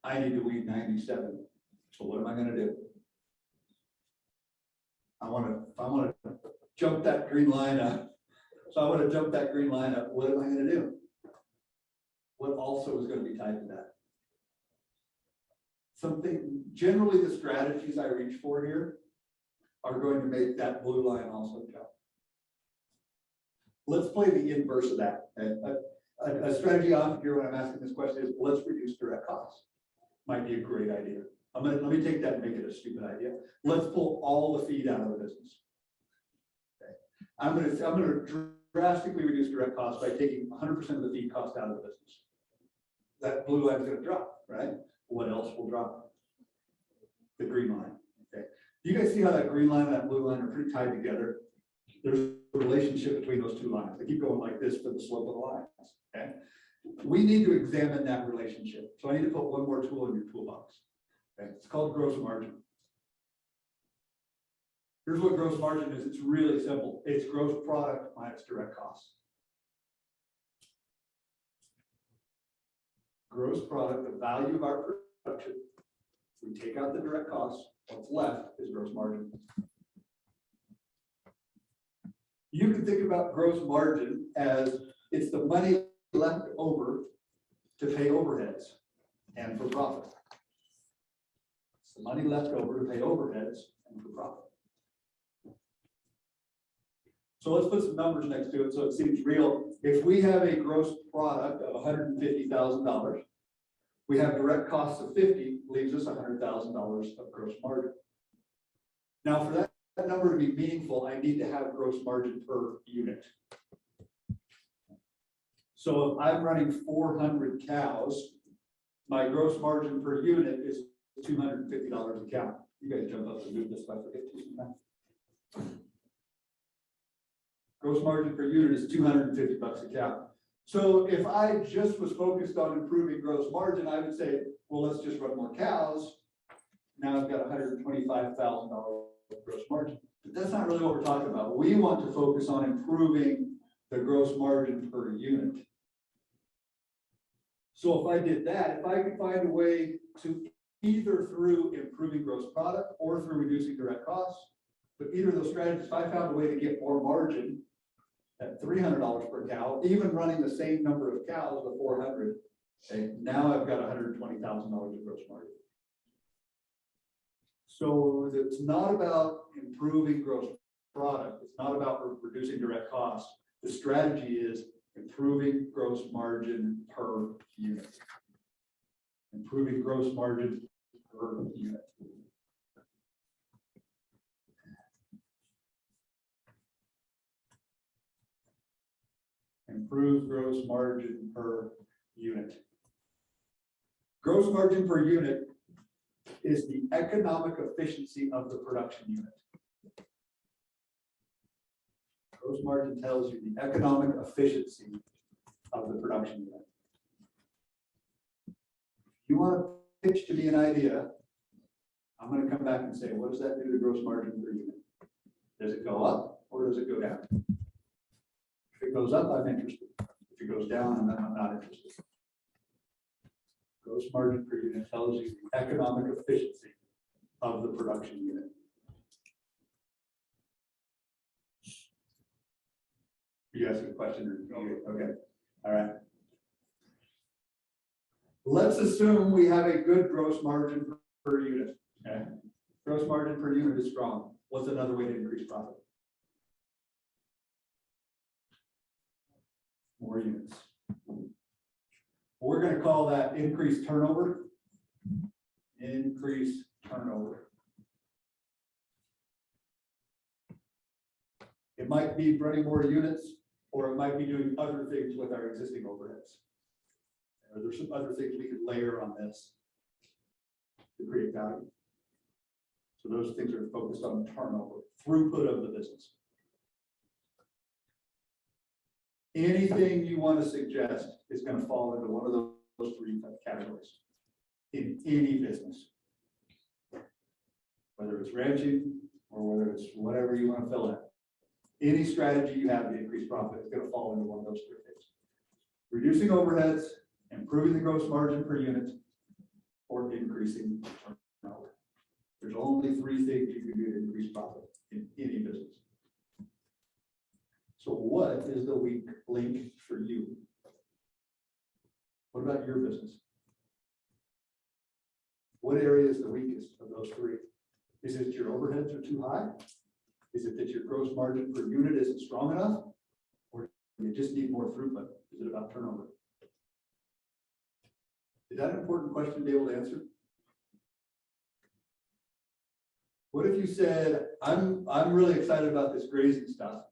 I need to wean 97. So what am I going to do? I want to jump that green line up. So I want to jump that green line up. What am I going to do? What also is going to be tied to that? Something, generally the strategies I reach for here are going to make that blue line also jump. Let's play the inverse of that. A strategy I often hear when I'm asking this question is, let's reduce direct costs. Might be a great idea. Let me take that and make it a stupid idea. Let's pull all the feed out of the business. Okay. I'm going to drastically reduce direct costs by taking 100% of the feed cost out of the business. That blue line is going to drop, right? What else will drop? The green line. Okay. You guys see how that green line and that blue line are pretty tied together? There's a relationship between those two lines. They keep going like this for the slope of the lines. Okay. We need to examine that relationship. So I need to put one more tool in your toolbox. Okay. It's called gross margin. Here's what gross margin is. It's really simple. It's gross product minus direct costs. Gross product, the value of our production. We take out the direct costs. What's left is gross margin. You can think about gross margin as it's the money left over to pay overheads and for profit. It's the money left over to pay overheads and for profit. So let's put some numbers next to it so it seems real. If we have a gross product of $150,000, we have direct costs of 50, leaves us $100,000 of gross margin. Now for that number to be meaningful, I need to have gross margin per unit. So if I'm running 400 cows, my gross margin per unit is $250 a cow. You guys jump up and move this if I forget to sometime. Gross margin per unit is $250 a cow. So if I just was focused on improving gross margin, I would say, well, let's just run more cows. Now I've got $125,000 gross margin. But that's not really what we're talking about. We want to focus on improving the gross margin per unit. So if I did that, if I could find a way to either through improving gross product or through reducing direct costs, But either of those strategies, if I found a way to get more margin at $300 per cow, even running the same number of cows with 400, okay, now I've got $120,000 of gross margin. So it's not about improving gross product. It's not about reducing direct costs. The strategy is improving gross margin per unit. Improving gross margin per unit. Improve gross margin per unit. Gross margin per unit is the economic efficiency of the production unit. Gross margin tells you the economic efficiency of the production unit. If you want to pitch to me an idea, I'm going to come back and say, what does that do to gross margin per unit? Does it go up or does it go down? If it goes up, I'm interested. If it goes down, I'm not interested. Gross margin per unit tells you the economic efficiency of the production unit. You asking a question or okay? All right. Let's assume we have a good gross margin per unit. Okay. Gross margin per unit is strong. What's another way to increase profit? More units. We're going to call that increased turnover. Increase turnover. It might be running more units, or it might be doing other things with our existing overheads. There's some other things we could layer on this to create value. So those things are focused on turnover, throughput of the business. Anything you want to suggest is going to fall into one of those three categories in any business, whether it's ranching or whether it's whatever you want to fill in. Any strategy you have to increase profit is going to fall into one of those three things. Reducing overheads, improving the gross margin per unit, or increasing turnover. There's only three things you can do to increase profit in any business. So what is the weak link for you? What about your business? What area is the weakest of those three? Is it your overheads are too high? Is it that your gross margin per unit isn't strong enough? Or do you just need more throughput? Is it about turnover? Is that an important question to be able to answer? What if you said, I'm really excited about this grazing stuff.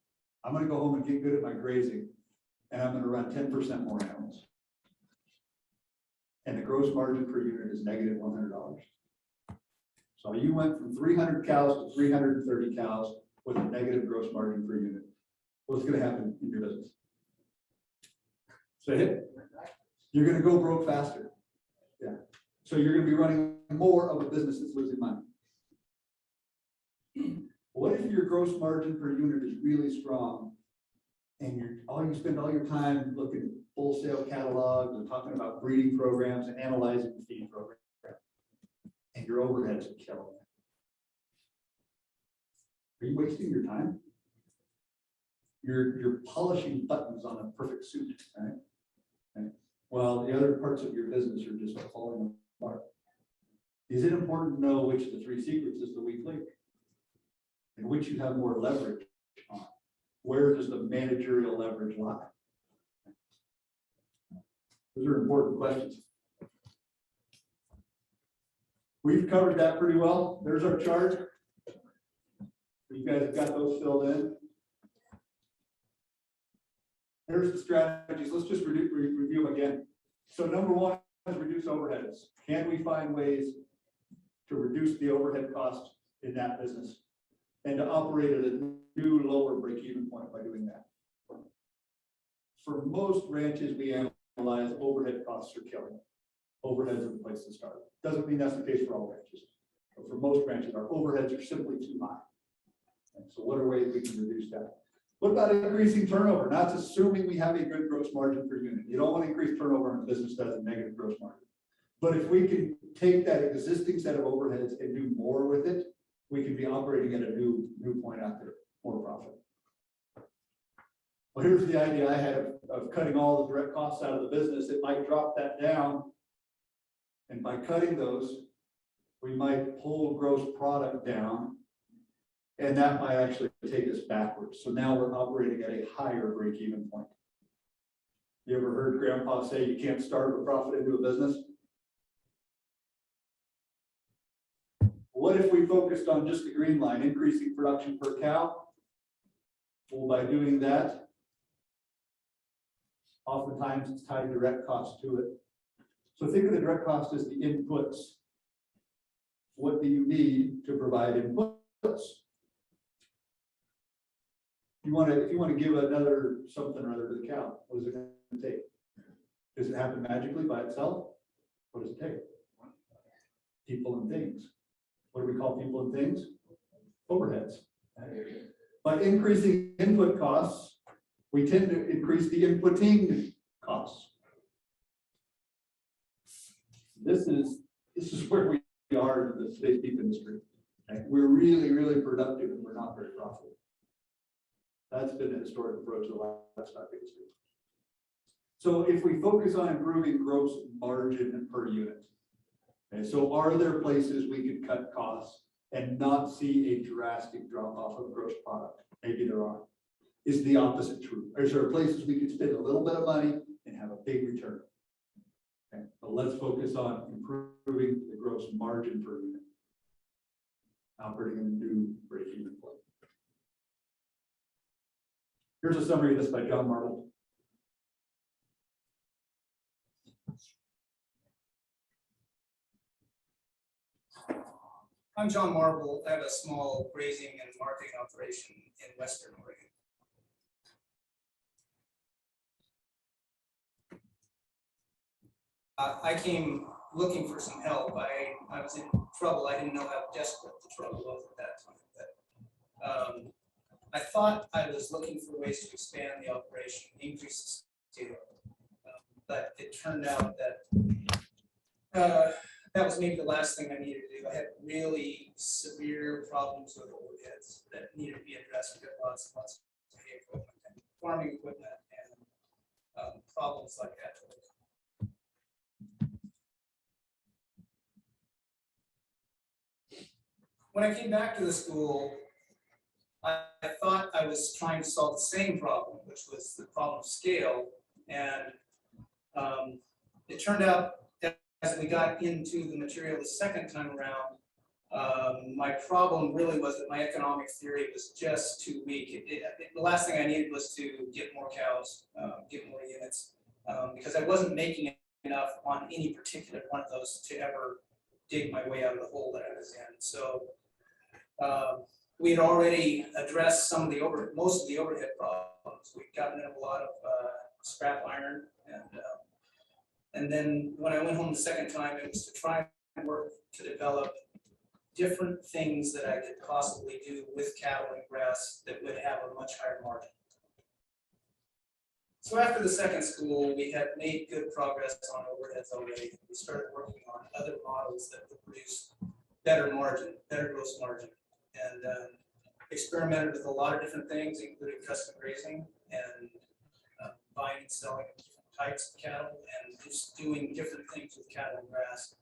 I'm going to go home and get good at my grazing, and I'm going to run 10% more animals. And the gross margin per unit is negative $100. So you went from 300 cows to 330 cows with a negative gross margin per unit. What's going to happen in your business? Say it. You're going to go broke faster. Yeah. So you're going to be running more of a business that's losing money. What if your gross margin per unit is really strong and you spend all your time looking at wholesale catalogs and talking about breeding programs and analyzing the feed program, and your overheads are killing it? Are you wasting your time? You're polishing buttons on a perfect suit, right? Okay. Well, the other parts of your business are just falling apart. Is it important to know which of the three secrets is the weak link? And which you have more leverage on? Where does the managerial leverage lie? Those are important questions. We've covered that pretty well. There's our chart. You guys have got those filled in. Here's the strategies. Let's just review them again. So number one is reduce overheads. Can we find ways to reduce the overhead cost in that business and to operate at a new lower break-even point by doing that? For most ranches we analyze, overhead costs are killing. Overheads are the place to start. Doesn't mean that's the case for all ranches, but for most ranches, our overheads are simply too high. And so what are ways we can reduce that? What about increasing turnover? That's assuming we have a good gross margin per unit. You don't want to increase turnover in a business that has a negative gross margin. But if we can take that existing set of overheads and do more with it, we could be operating at a new point out there, more profit. Well, here's the idea I had of cutting all the direct costs out of the business. It might drop that down. And by cutting those, we might pull gross product down. And that might actually take us backwards. So now we're operating at a higher break-even point. You ever heard grandpa say you can't start a profit into a business? What if we focused on just the green line, increasing production per cow? Well, by doing that, oftentimes it's tied direct cost to it. So think of the direct cost as the inputs. What do you need to provide inputs? If you want to give another something or other to the cow, what is it going to take? Does it happen magically by itself? What does it take? People and things. What do we call people and things? Overheads. By increasing input costs, we tend to increase the inputting costs. This is where we are in the today's beef industry. Okay? We're really productive and we're not very profitable. That's been a historic approach to the livestock industry. So if we focus on improving gross margin per unit, okay, so are there places we could cut costs and not see a drastic drop off of gross product? Maybe there are. Is the opposite true? Is there places we could spend a little bit of money and have a big return? Okay, but let's focus on improving the gross margin per unit, operating in a new break-even point. Here's a summary of this by John Marble. I'm John Marble. I have a small grazing and marketing operation in Western Oregon. I came looking for some help. I was in trouble. I didn't know how desperate the trouble was at that time. But I thought I was looking for ways to expand the operation, increase the scale. But it turned out that that was maybe the last thing I needed to do. I had really severe problems with overheads that needed to be addressed. We had lots of hay equipment and farming equipment and problems like that. When I came back to the school, I thought I was trying to solve the same problem, which was the problem of scale. And it turned out that as we got into the material the second time around, my problem really was that my economic theory was just too weak. The last thing I needed was to get more cows, get more units, because I wasn't making enough on any particular one of those to ever dig my way out of the hole that I was in. So we had already addressed most of the overhead problems. We'd gotten rid of a lot of scrap iron, and then when I went home the second time, it was to try and work to develop different things that I could possibly do with cattle and grass that would have a much higher margin. So after the second school, we had made good progress on overheads already. We started working on other models that would produce better margin, better gross margin, and experimented with a lot of different things, including custom grazing and buying and selling different types of cattle and just doing different things with cattle and grass.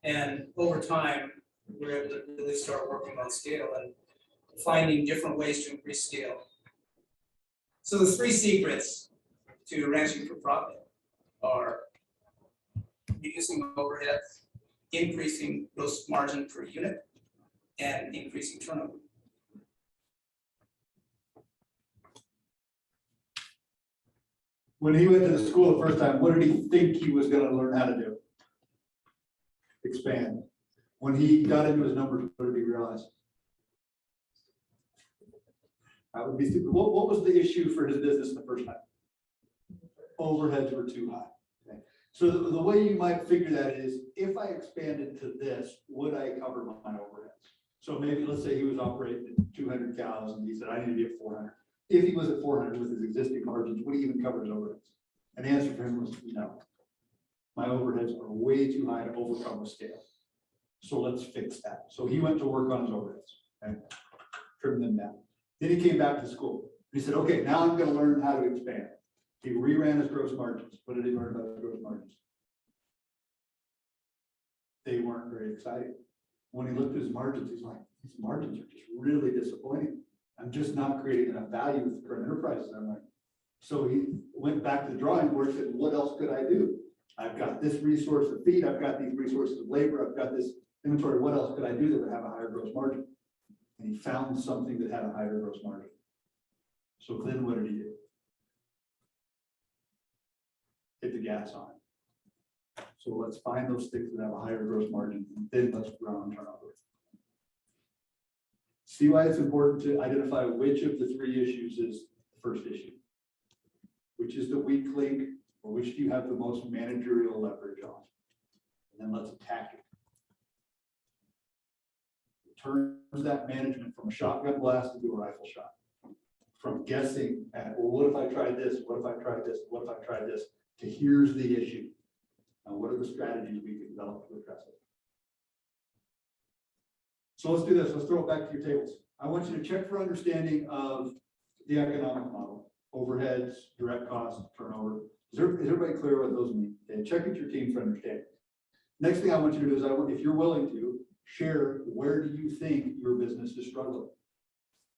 And over time, we were able to really start working on scale and finding different ways to increase scale. So the 3 secrets to ranching for profit are reducing overheads, increasing gross margin per unit, and increasing turnover. When he went to the school the first time, what did he think he was going to learn how to do? Expand. When he got into his numbers, what did he realize? That would be stupid. What was the issue for his business the first time? Overheads were too high. Okay. So the way you might figure that is, if I expanded to this, would I cover my overheads? So maybe let's say he was operating at 200 cows and he said, I need to be at 400. If he was at 400 with his existing margins, would he even cover his overheads? And the answer for him was no. My overheads are way too high to overcome with scale. So let's fix that. So he went to work on his overheads. and trim them down. Then he came back to school. He said, okay, now I'm gonna learn how to expand. He reran his gross margins. What did he learn about his gross margins? They weren't very exciting. When he looked at his margins, he's like, these margins are just really disappointing. I'm just not creating enough value with the current enterprises. I'm like, so he went back to the drawing board and said, what else could I do? I've got this resource of feed, I've got these resources of labor, I've got this inventory. What else could I do that would have a higher gross margin? And he found something that had a higher gross margin. So then what did he do? Hit the gas on it. So let's find those things that have a higher gross margin, and then let's run on turnover. See why it's important to identify which of the three issues is the first issue. Which is the weak link, or which do you have the most managerial leverage on? And then let's attack it. It turns that management from a shotgun blast into a rifle shot. From guessing at, well, what if I tried this? What if I tried this? What if I tried this? To here's the issue. And what are the strategies we can develop to address it? So let's do this. Let's throw it back to your tables. I want you to check for understanding of the economic model, overheads, direct costs, turnover. Is everybody clear what those mean? Okay, check with your team for understanding. Next thing I want you to do is if you're willing to, share where do you think your business is struggling?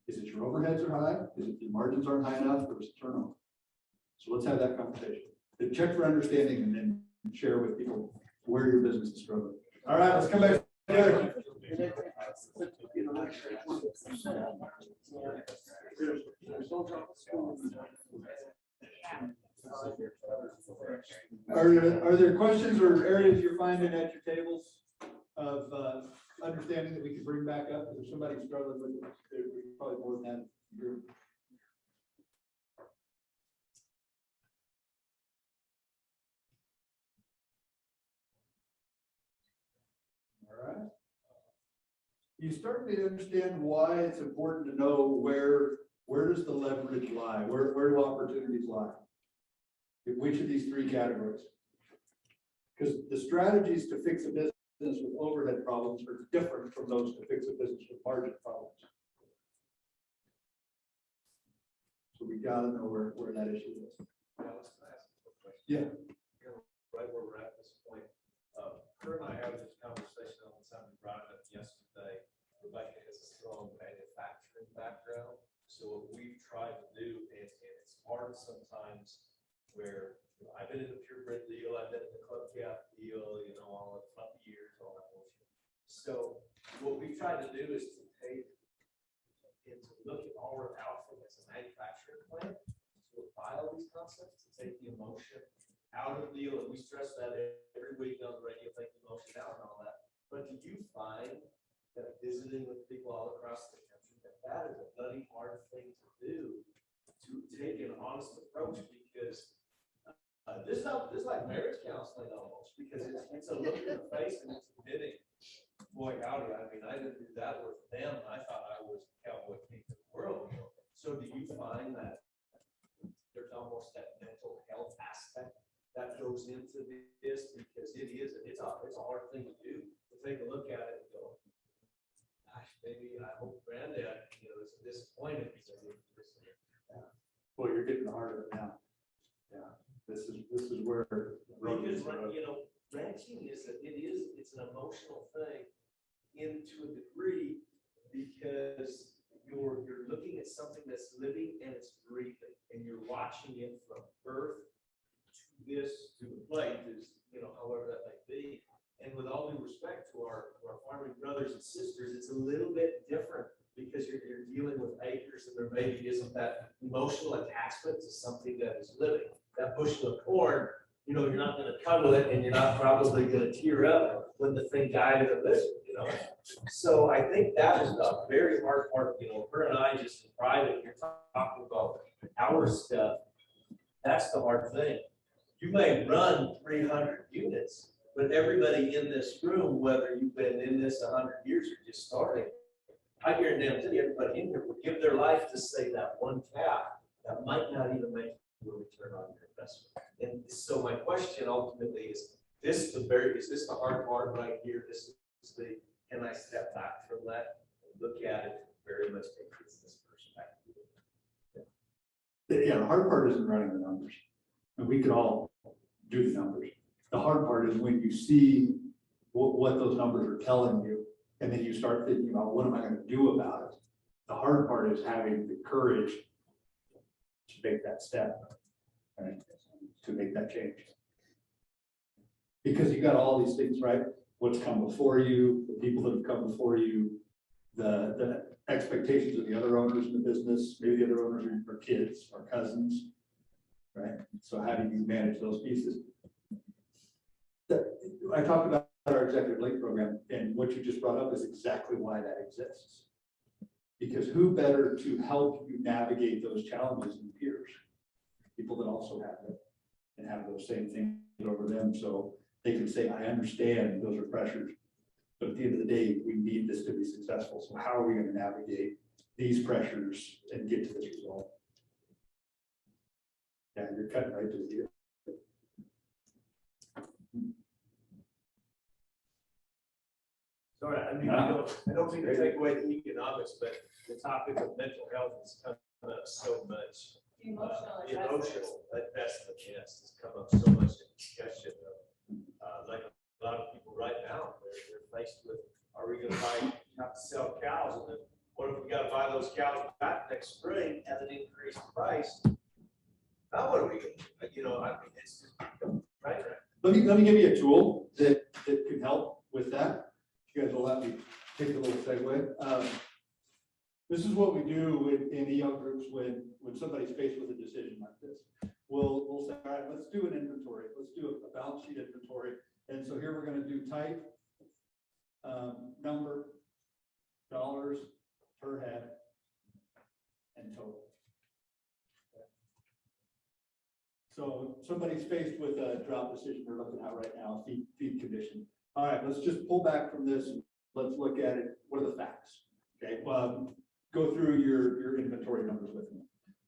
Is it your overheads are high? Is it your margins aren't high enough, or is it turnover? So let's have that conversation. Then check for understanding and then share with people where your business is struggling. All right, let's come back together. Are there questions or areas you're finding at your tables of understanding that we can bring back up? Is there somebody struggling with it? There's probably more than that group. All right. You start to understand why it's important to know where does the leverage lie? Where do opportunities lie? In which of these three categories? Because the strategies to fix a business with overhead problems are different from those to fix a business with margin problems. So we gotta know where that issue is. Alex, can I ask a quick question? Yeah. Right where we're at this point, Kurt and I had this conversation on something we brought up yesterday. Rebecca has a strong manufacturing background, so what we've tried to do, and it's hard sometimes, where I've been in the purebred deal, I've been in the club cap deal, all the fun years, all that bullshit. So what we tried to do is to take and to look at all our outfit as a manufacturing plant, to apply all these concepts, to take the emotion out of the deal, and we stress that every week on the radio, take the emotion out and all that. But do you find that visiting with people all across the country, that is a bloody hard thing to do, to take an honest approach, because this is like marriage counseling almost, because it's a look in the face and it's admitting, boy, howdy, I mean, I didn't do that with them, I thought I was cowboy king of the world. So do you find that there's almost that mental health aspect that goes into this, because it's a hard thing to do, to take a look at it and go, gosh, maybe I hope granddad, is disappointed because of this. Well, you're getting the heart of it now. Yeah, this is where. Because, ranching it's an emotional thing to a degree, because you're looking at something that's living and it's breathing, and you're watching it from birth to the plate, however that may be. And with all due respect to our farming brothers and sisters, it's a little bit different, because you're dealing with acres, and there maybe isn't that emotional attachment to something that is living. That bushel of corn, you're not going to cuddle it, and you're not probably going to tear up when the thing died of a lizard, So I think that is a very hard part. Her and I just in private, you're talking about our stuff. That's the hard thing. You may run 300 units, but everybody in this room, whether you've been in this 100 years or just starting, I guarantee you, everybody in here would give their life to save that one calf that might not even make you a return on your investment. And so my question ultimately is this the hard part right here? This is can I step back from that and look at it, very much take this perspective. Yeah, the hard part isn't running the numbers. And we could all do the numbers. The hard part is when you see what those numbers are telling you, and then you start thinking about, what am I gonna do about it? The hard part is having the courage to make that step, right? To make that change. Because you got all these things, right? What's come before you, the people that have come before you, the expectations of the other owners in the business, maybe the other owners are kids or cousins, right? So how do you manage those pieces? I talked about our executive link program, and what you just brought up is exactly why that exists. Because who better to help you navigate those challenges than peers? People that also have it and have those same things over them, so they can say, I understand those are pressures, but at the end of the day, we need this to be successful. So how are we going to navigate these pressures and get to this result? Yeah, you're cutting right to the ear. Sorry, I don't mean to take away the economics, but the topic of mental health has come up so much. The emotional The investment. emotional investment, yes, has come up so much in discussion. Like a lot of people right now, they're faced with, are we gonna have to sell cows? And then what if we gotta buy those cows back next spring at an increased price? Now what are we gonna do? You know, I mean, it's just, right. Let me give you a tool that can help with that. You guys will let me take a little segue. This is what we do in EO groups when somebody's faced with a decision like this. We'll say, all right, let's do an inventory. Let's do a balance sheet inventory. And so here we're going to do type, number, dollars per head, and total. So somebody's faced with a drought decision we're looking at right now, feed condition. All right, let's just pull back from this. And let's look at it. What are the facts? Okay, go through your inventory numbers with me.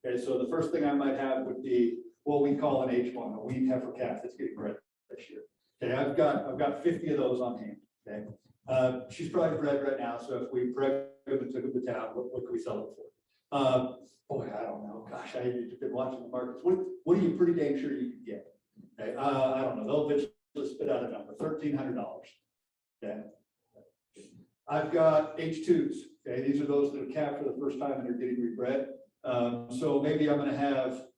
Okay, so the first thing I might have would be what we call an H1, a wheat heifer calf that's getting bred this year. Okay, I've got 50 of those on hand. Okay, she's probably bred right now. So if we bred them and took them to town, what can we sell them for? Boy, I don't know. Gosh, I've been watching the markets. What are you pretty dang sure you can get? Okay, I don't know. They'll eventually spit out a number, $1,300. Okay, I've got H2s. Okay, these are those that are calved for the first time and they're getting rebred. So maybe I'm going to have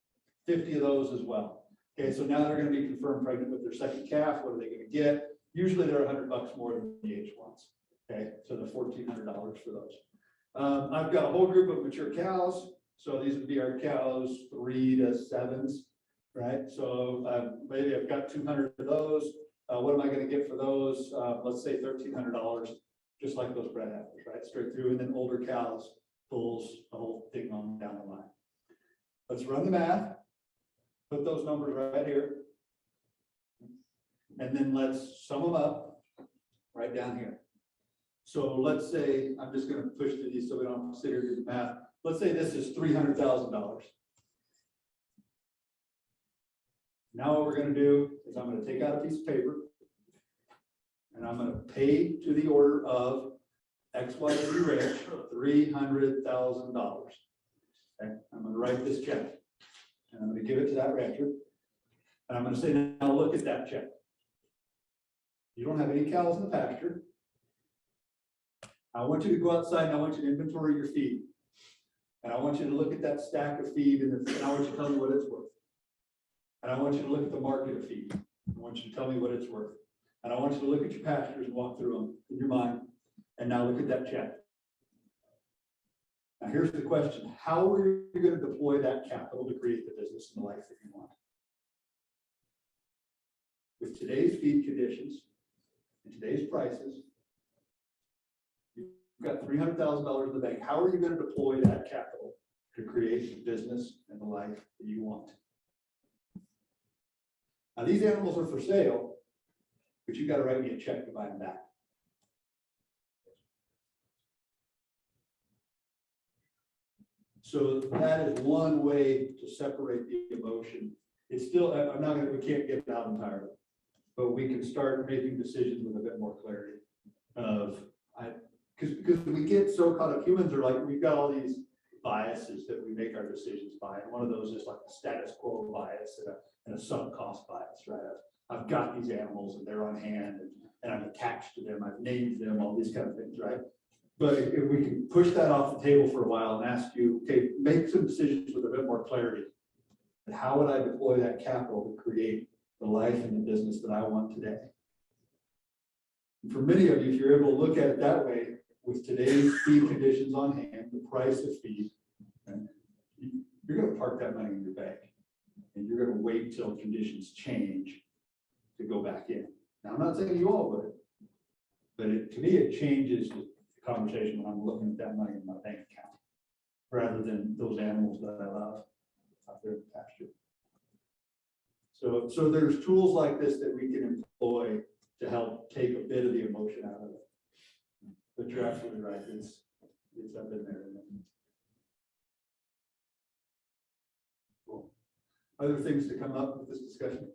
50 of those as well. Okay, so now they're going to be confirmed pregnant with their second calf. What are they going to get? Usually they're $100 more than the H1s. Okay, so the $1,400 for those. I've got a whole group of mature cows. So these would be our cows 3 to 7s, right? So maybe I've got 200 of those. What am I going to get for those? Let's say $1,300, just like those bred heifers, right? Straight through, and then older cows, bulls, the whole thing on down the line. Let's run the math. Put those numbers right here. And then let's sum them up right down here. So let's say, I'm just going to push through these so we don't have to sit here and do the math. Let's say this is $300,000. Now what we're going to do is I'm going to take out a piece of paper and I'm going to pay to the order of XYZ Ranch $300,000. Okay, I'm going to write this check and I'm going to give it to that rancher. And I'm going to say, now look at that check. You don't have any cows in the pasture. I want you to go outside and I want you to inventory your feed. And I want you to look at that stack of feed and I want you to tell me what it's worth. And I want you to look at the market of feed. I want you to tell me what it's worth. And I want you to look at your pastures and walk through them in your mind. And now look at that check. Now here's the question. How are you going to deploy that capital to create the business and the life that you want? With today's feed conditions and today's prices, you've got $300,000 in the bank. How are you going to deploy that capital to create the business and the life that you want? Now these animals are for sale, but you got to write me a check to buy them back. So that is one way to separate the emotion. It's still, we can't get it out entirely, but we can start making decisions with a bit more clarity of, because we get so caught up, humans are like, we've got all these biases that we make our decisions by, and one of those is like the status quo bias and a sunk cost bias, right? I've got these animals and they're on hand and I'm attached to them, I've named them, all these kind of things, right? But if we can push that off the table for a while and ask you, okay, make some decisions with a bit more clarity. And how would I deploy that capital to create the life and the business that I want today? And for many of you, if you're able to look at it that way, with today's feed conditions on hand, the price of feed, and you're gonna park that money in your bank. And you're gonna wait till conditions change to go back in. Now, I'm not saying you all would, but to me, it changes the conversation when I'm looking at that money in my bank account, rather than those animals that I love out there in the pasture. So there's tools like this that we can employ to help take a bit of the emotion out of it. But you're absolutely right, it's up in there. Cool. Other things to come up with this discussion?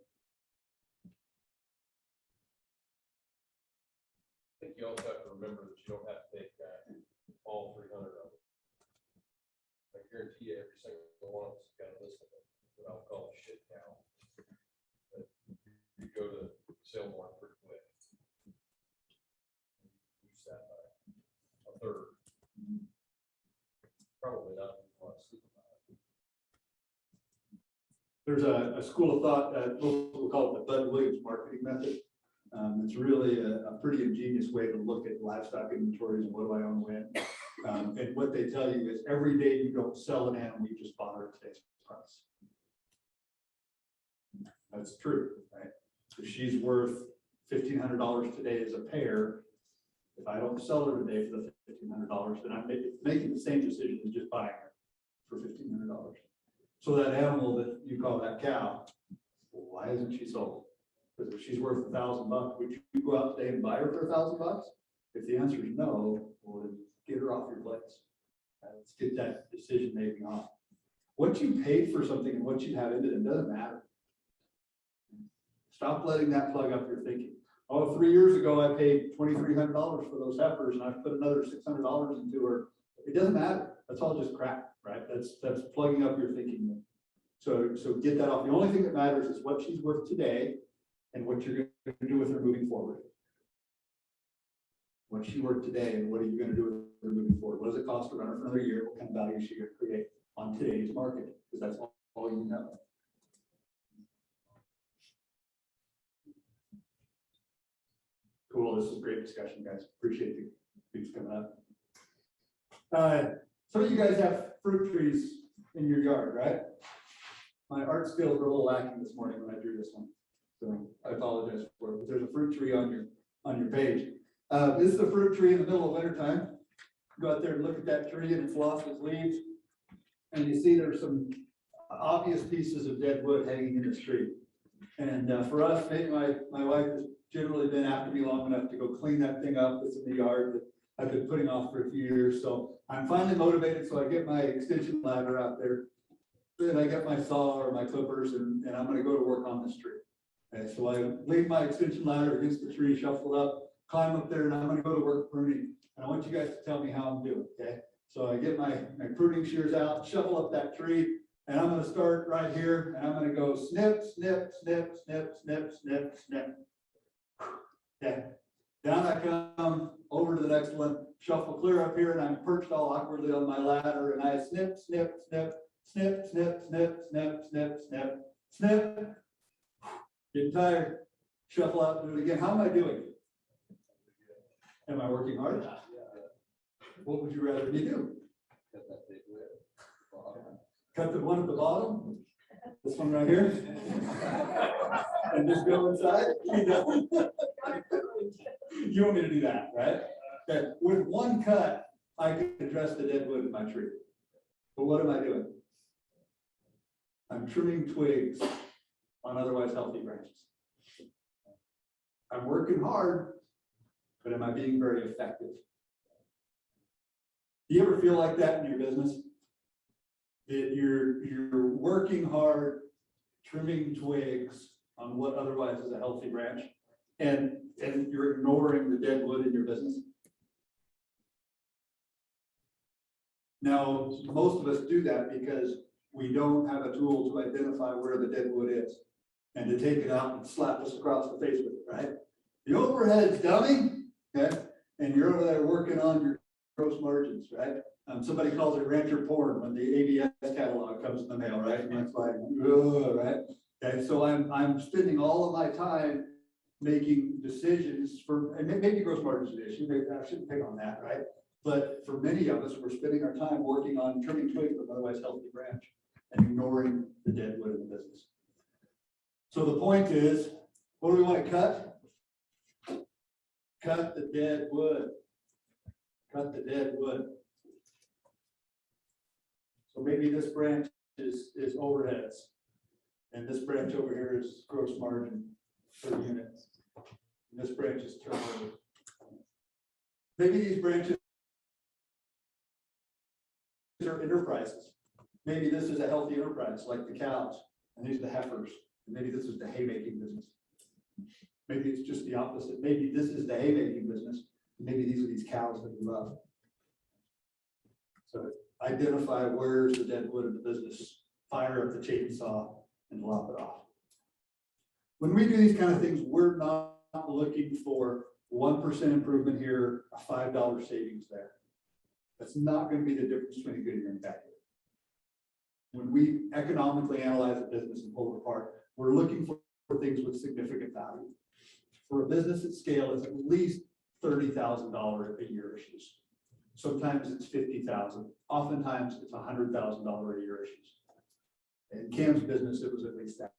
I think you also have to remember that you don't have to take all 300 of them. I guarantee you, every single one of us got a list of what I'll call a shit cow. But you go to Salemark pretty quick. Use that by a third. Probably not a lot of sleep about it. There's a school of thought, we'll call it the Bud Williams marketing method. It's really a pretty ingenious way to look at livestock inventories and what do I own when. And what they tell you is every day you don't sell an animal, you just bought her at today's price. That's true, right? If she's worth $1,500 today as a pair, if I don't sell her today for the $1,500, then I'm making the same decision as just buying her for $1,500. So that animal that you call that cow, well, why isn't she sold? Because if she's worth $1,000, would you go out today and buy her for $1,000? If the answer is no, well, then get her off your place. Let's get that decision making off. What you paid for something and what you have in it doesn't matter. Stop letting that plug up your thinking. Oh, 3 years ago, I paid $2,300 for those heifers and I put another $600 into her. It doesn't matter. That's all just crap, right? That's plugging up your thinking. So get that off. The only thing that matters is what she's worth today and what you're going to do with her moving forward. What's she worth today and what are you going to do with her moving forward? What does it cost to run her for another year? What kind of value is she going to create on today's market? Because that's all you know. Cool, this is a great discussion, guys. Appreciate the things coming up. Some of you guys have fruit trees in your yard, right? My art skills were a little lacking this morning when I drew this one, so I apologize for it. But there's a fruit tree on your page. This is a fruit tree in the middle of winter time. Go out there and look at that tree and it's lost its leaves, and you see there's some obvious pieces of dead wood hanging in this tree. And for us, maybe my wife has generally been after me long enough to go clean that thing up that's in the yard that I've been putting off for a few years. So I'm finally motivated. So I get my extension ladder out there, then I get my saw or my clippers, and I'm going to go to work on this tree. And so I leave my extension ladder against the tree, shuffle up, climb up there, and I'm going to go to work pruning. And I want you guys to tell me how I'm doing, okay? So I get my pruning shears out, shovel up that tree, and I'm going to start right here, and I'm going to go snip, snip, snip, snip, snip, snip, snip. Yeah. Down I come, over to the next one, shuffle clear up here, and I'm perched all awkwardly on my ladder, and I snip, snip, snip, snip, snip, snip, snip, snip, snip, snip. Getting tired. Shuffle out, do it again. How am I doing? Am I working hard? What would you rather me do? Cut the one at the bottom? This one right here? And just go inside? You want me to do that, right? Okay. With one cut, I can address the dead wood in my tree. But what am I doing? I'm trimming twigs on otherwise healthy branches. I'm working hard, but am I being very effective? Do you ever feel like that in your business? That you're working hard, trimming twigs on what otherwise is a healthy branch, and you're ignoring the dead wood in your business? Now, most of us do that because we don't have a tool to identify where the dead wood is and to take it out and slap us across the face with it, right? The overhead's dummy, okay? And you're over there working on your gross margins, right? Somebody calls it rancher porn when the ABS catalog comes in the mail, right? And it's like, ugh, right? Okay, so I'm spending all of my time making decisions for, and maybe gross margin is an issue, maybe I shouldn't pick on that, right? But for many of us, we're spending our time working on trimming twigs of otherwise healthy branch and ignoring the dead wood in the business. So the point is, what do we want to cut? Cut the dead wood. Cut the dead wood. So maybe this branch is overheads. And this branch over here is gross margin per unit. And this branch is turnover. Maybe these branches are enterprises. Maybe this is a healthy enterprise like the cows, and these are the heifers. And maybe this is the haymaking business. Maybe it's just the opposite. Maybe this is the haymaking business. Maybe these are these cows that we love. So identify where's the dead wood in the business, fire up the chainsaw and lop it off. When we do these kind of things, we're not looking for 1% improvement here, a $5 savings there. That's not going to be the difference between a good year and a bad year. When we economically analyze a business and pull it apart, we're looking for things with significant value. For a business at scale, it's at least $30,000 a year issues. Sometimes it's $50,000. Oftentimes it's $100,000 a year issues. In Cam's business, it was at least that.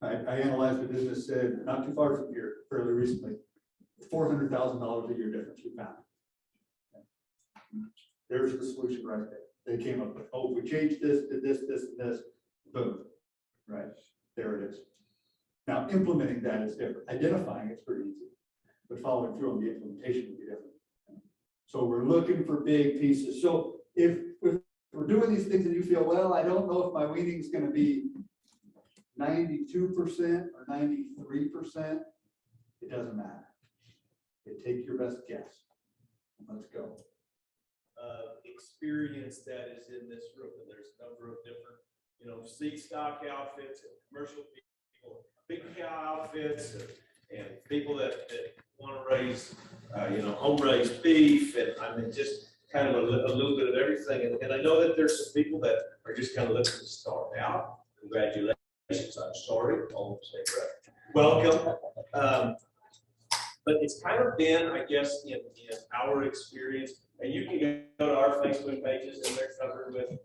I analyzed the business not too far from here fairly recently. $400,000 a year difference we found. There's the solution right there. They came up with, oh, if we change this to this, this, and this, boom, right? There it is. Now implementing that is different. Identifying it's pretty easy, but following through on the implementation would be different. So we're looking for big pieces. So if we're doing these things and you feel, well, I don't know if my weaning is going to be 92% or 93%, it doesn't matter. You take your best guess. Let's go. Experience that is in this room, and there's a number of different, seed stock outfits and commercial people, big cow outfits, and people that want to raise, home raised beef, and I mean, just kind of a little bit of everything. And I know that there's some people that are just kind of looking to start out. Congratulations, I'm sorry, all the same breath. Welcome. But it's kind of been, I guess, in our experience, and you can go to our Facebook pages and they're covered with,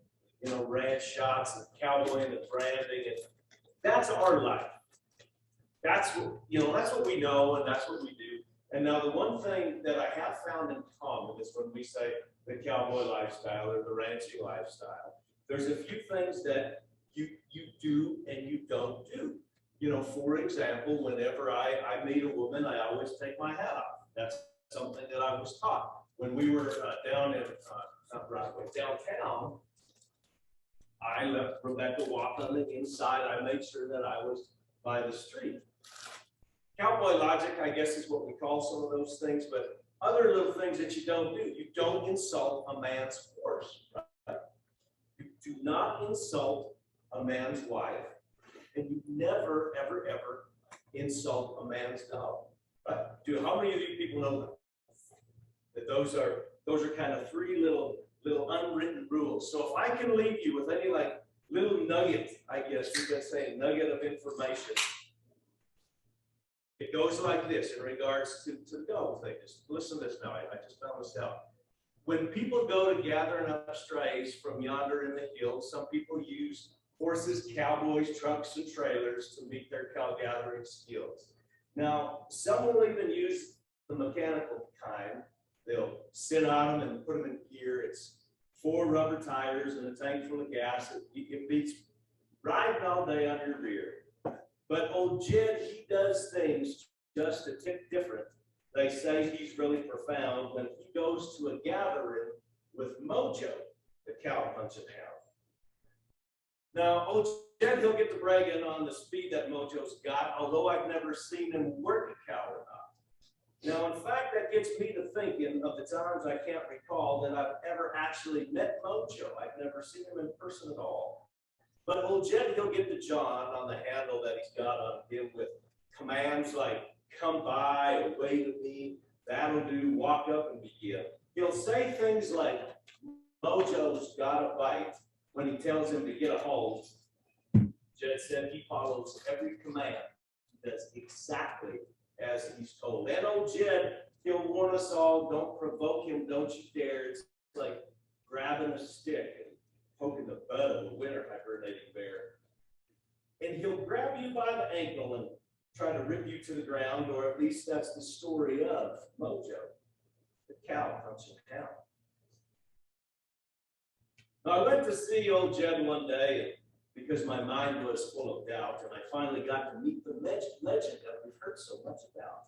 ranch shots and cowboying and branding, and that's our life. That's what, that's what we know and that's what we do. And now the one thing that I have found in common is when we say the cowboy lifestyle or the ranching lifestyle, there's a few things that you do and you don't do. For example, whenever I meet a woman, I always take my hat off. That's something that I was taught. When we were down in downtown, I left Rebecca walk on the inside. I made sure that I was by the street. Cowboy logic, I guess, is what we call some of those things, but other little things that you don't do. You don't insult a man's horse, right? You do not insult a man's wife, and you never, ever, ever insult a man's dog, right? How many of you people know that? That those are kind of three little unwritten rules. So if I can leave you with any little nugget, I guess we could say nugget of information, it goes like this in regards to the dog thing. Just listen to this now. I just found this out. When people go to gathering up strays from yonder in the hills, some people use horses, cowboys, trucks, and trailers to meet their cow gathering skills. Now, some will even use the mechanical kind. They'll sit on them and put them in gear. It's 4 rubber tires and a tank full of gas. It beats riding all day on your rear. But old Jed, he does things just a tick different. They say he's really profound when he goes to a gathering with Mojo, the cow punching hound. Now, old Jed, he'll get to bragging on the speed that Mojo's got, although I've never seen him work a cow or not. Now, in fact, that gets me to thinking of the times I can't recall that I've ever actually met Mojo. I've never seen him in person at all. But old Jed, he'll get to John on the handle that he's got on him with commands like, come by, or wave at me, that'll do, walk up and begin. He'll say things like, Mojo's got a bite when he tells him to get a hold. Jed said he follows every command. He does exactly as he's told. And old Jed, he'll warn us all, don't provoke him, don't you dare. It's like grabbing a stick and poking the butt of a winter hibernating bear. And he'll grab you by the ankle and try to rip you to the ground, or at least that's the story of Mojo, the cow punching hound. Now, I went to see old Jed one day because my mind was full of doubt, and I finally got to meet the legend that we've heard so much about.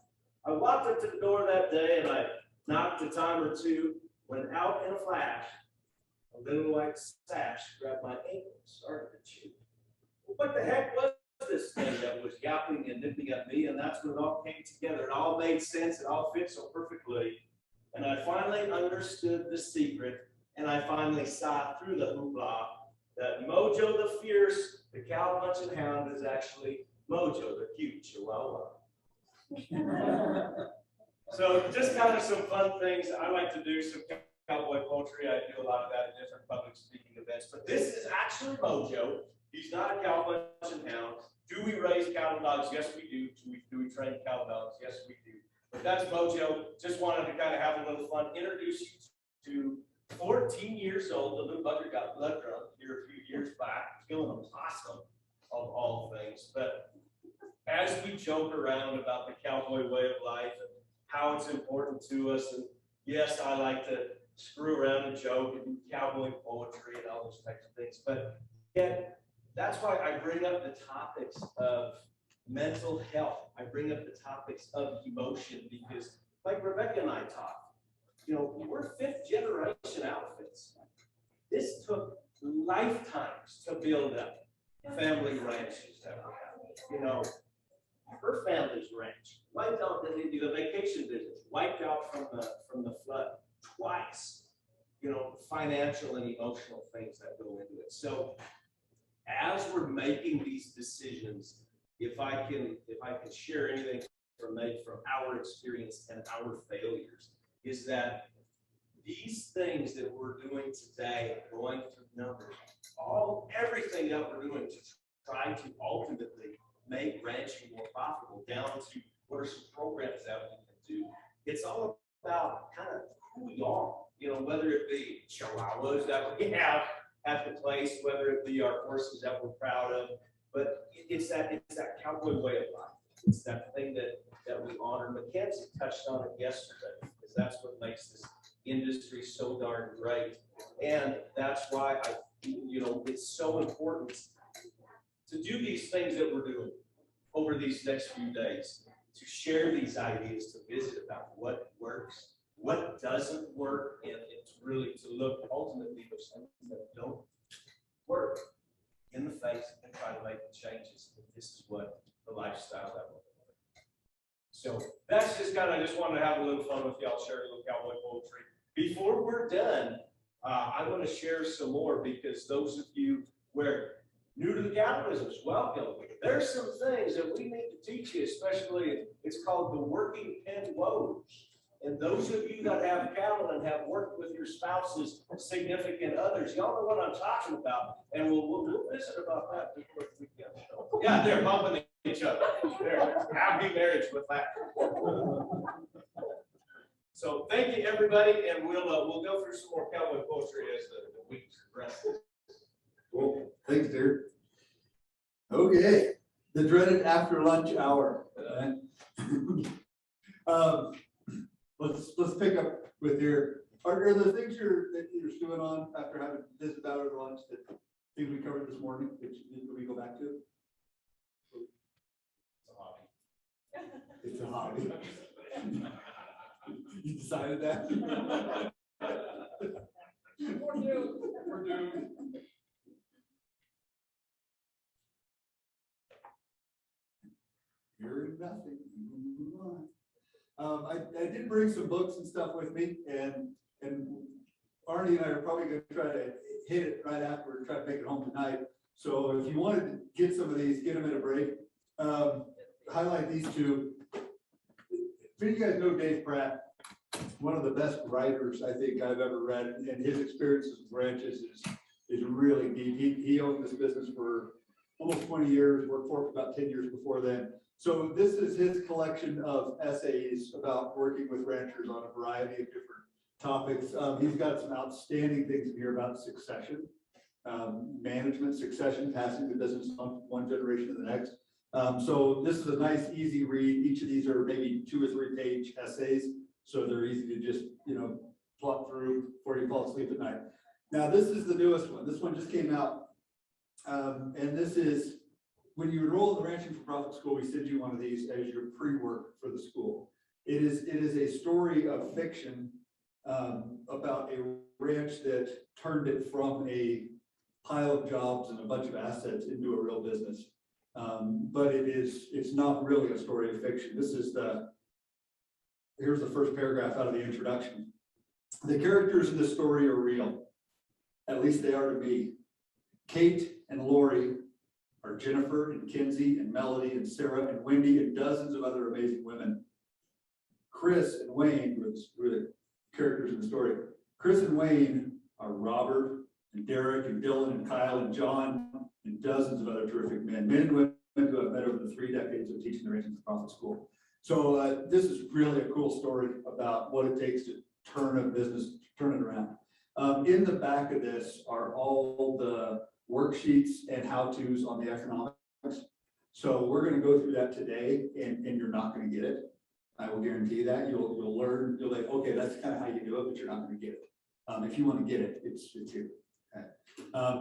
I walked up to the door that day and I knocked a time or two, when out in a flash, a little white sash grabbed my ankle and started to chew. What the heck was this thing that was yapping and nipping at me? And that's when it all came together. It all made sense. It all fit so perfectly. And I finally understood the secret, and I finally saw through the hoopla that Mojo the Fierce, the cow punching hound, is actually Mojo the cute Chihuahua. So just kind of some fun things. I like to do some cowboy poetry. I do a lot of that at different public speaking events. But this is actually Mojo. He's not a cow punching hound. Do we raise cattle dogs? Yes, we do. Do we train cattle dogs? Yes, we do. But that's Mojo. Just wanted to kind of have a little fun. Introduce you to 14 years old. The little bugger got blood drunk here a few years back, killing a possum of all things. But as we joke around about the cowboy way of life and how it's important to us, and yes, I like to screw around and joke and do cowboy poetry and all those types of things. But yet, that's why I bring up the topics of mental health. I bring up the topics of emotion because, like Rebecca and I talked, we're fifth generation outfits. This took lifetimes to build up family ranches that we have. Her family's ranch wiped out the vacation business, wiped out from the flood twice. Financial and emotional things that go into it. So as we're making these decisions, if I can share anything from our experience and our failures, is that these things that we're doing today, going through numbers, everything that we're doing to try to ultimately make ranching more profitable, down to what are some programs that we can do. It's all about kind of who we are, whether it be Chihuahuas that we have at the place, whether it be our horses that we're proud of, but it's that cowboy way of life. It's that thing that we honor. Mackenzie touched on it yesterday, because that's what makes this industry so darn great. And that's why it's so important to do these things that we're doing over these next few days, to share these ideas, to visit about what works, what doesn't work, and it's really to look ultimately for something that don't work in the face and try to make the changes. And this is what the lifestyle that we're living. So that's just just wanted to have a little fun with y'all, share a little cowboy poetry. Before we're done, I want to share some more, because those of you where new to the cattle business, welcome. There's some things that we need to teach you, especially it's called the working pen woes. And those of you that have cattle and have worked with your spouses, significant others, y'all know what I'm talking about. And we'll visit about that before the weekend. Yeah, they're bumping each other. There, happy marriage with that. So thank you, everybody, and we'll go through some more cowboy poetry as the week progresses. Cool. Thanks, Derek. Okay, the dreaded after lunch hour. Let's pick up with are there things that you're stewing on after having this about over lunch, that things we covered this morning that we go back to? It's a hobby. You decided that? We're doomed. We're doomed. Hearing nothing, we move on. I did bring some books and stuff with me, and Arnie and I are probably gonna try to hit it right after, try to make it home tonight. So if you wanted to get some of these, get them at a break. Highlight these two. If you guys know Dave Pratt, one of the best writers I think I've ever read, and his experiences with ranches is really deep. He owned this business for almost 20 years, worked for it for about 10 years before then. So this is his collection of essays about working with ranchers on a variety of different topics. He's got some outstanding things in here about succession, management, succession, passing the business on one generation to the next. So this is a nice, easy read. Each of these are maybe 2 or 3 page essays. So they're easy to just, plot through before you fall asleep at night. Now, this is the newest one. This one just came out. And this is, when you enroll in the Ranching for Profit School, we send you one of these as your pre-work for the school. It is a story of fiction about a ranch that turned it from a pile of jobs and a bunch of assets into a real business. But it's not really a story of fiction. Here's the first paragraph out of the introduction. The characters in this story are real. At least they are to me. Kate and Lori are Jennifer and Kinsey and Melody and Sarah and Wendy and dozens of other amazing women. Chris and Wayne were the characters in the story. Chris and Wayne are Robert and Derek and Dylan and Kyle and John and dozens of other terrific men and women who I've met over the 3 decades of teaching the Ranching for Profit School. So this is really a cool story about what it takes to turn a business, turn it around. In the back of this are all the worksheets and how-tos on the economics. So we're going to go through that today, and you're not going to get it. I will guarantee that. You'll learn, you'll like, okay, that's kind of how you do it, but you're not going to get it. If you want to get it, it's here. Okay.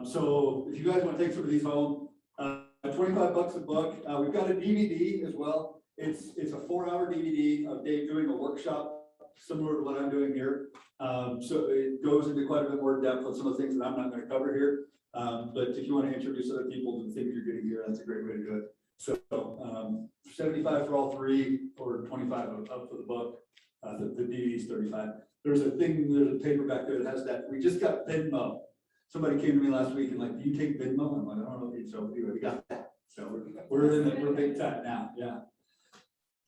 So if you guys want to take some of these home, $25 a book. We've got a DVD as well. It's a 4-hour DVD of Dave doing a workshop similar to what I'm doing here. So it goes into quite a bit more depth on some of the things that I'm not going to cover here. But if you want to introduce other people to the things you're getting here, that's a great way to do it. So 75 for all 3 or 25 up for the book. The DVD is 35. There's a paper back there that has that. We just got Venmo. Somebody came to me last week and like, do you take Venmo? I'm like, I don't know. So anyway, we got that. So we're big time now. Yeah.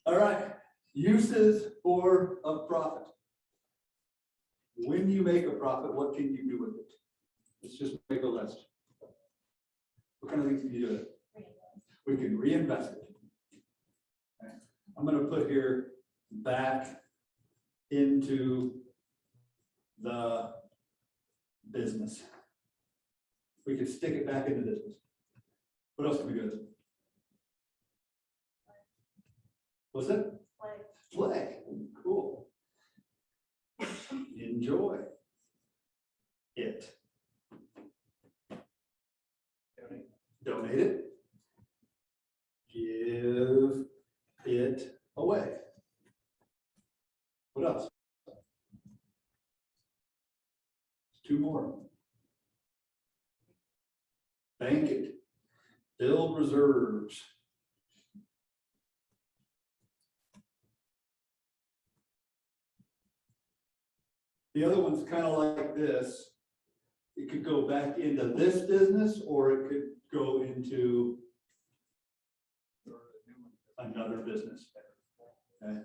All right. Uses for a profit. When you make a profit, what can you do with it? Let's just make a list. What kind of things can you do with it? We can reinvest it. Okay. I'm going to put here back into the business. We can stick it back into business. What else can we do with it? What's it? Play. Cool. Enjoy it. Donate it. Give it away. What else? 2 more. Bank it. Build reserves. The other one's kind of like this. It could go back into this business, or it could go into another business. Okay.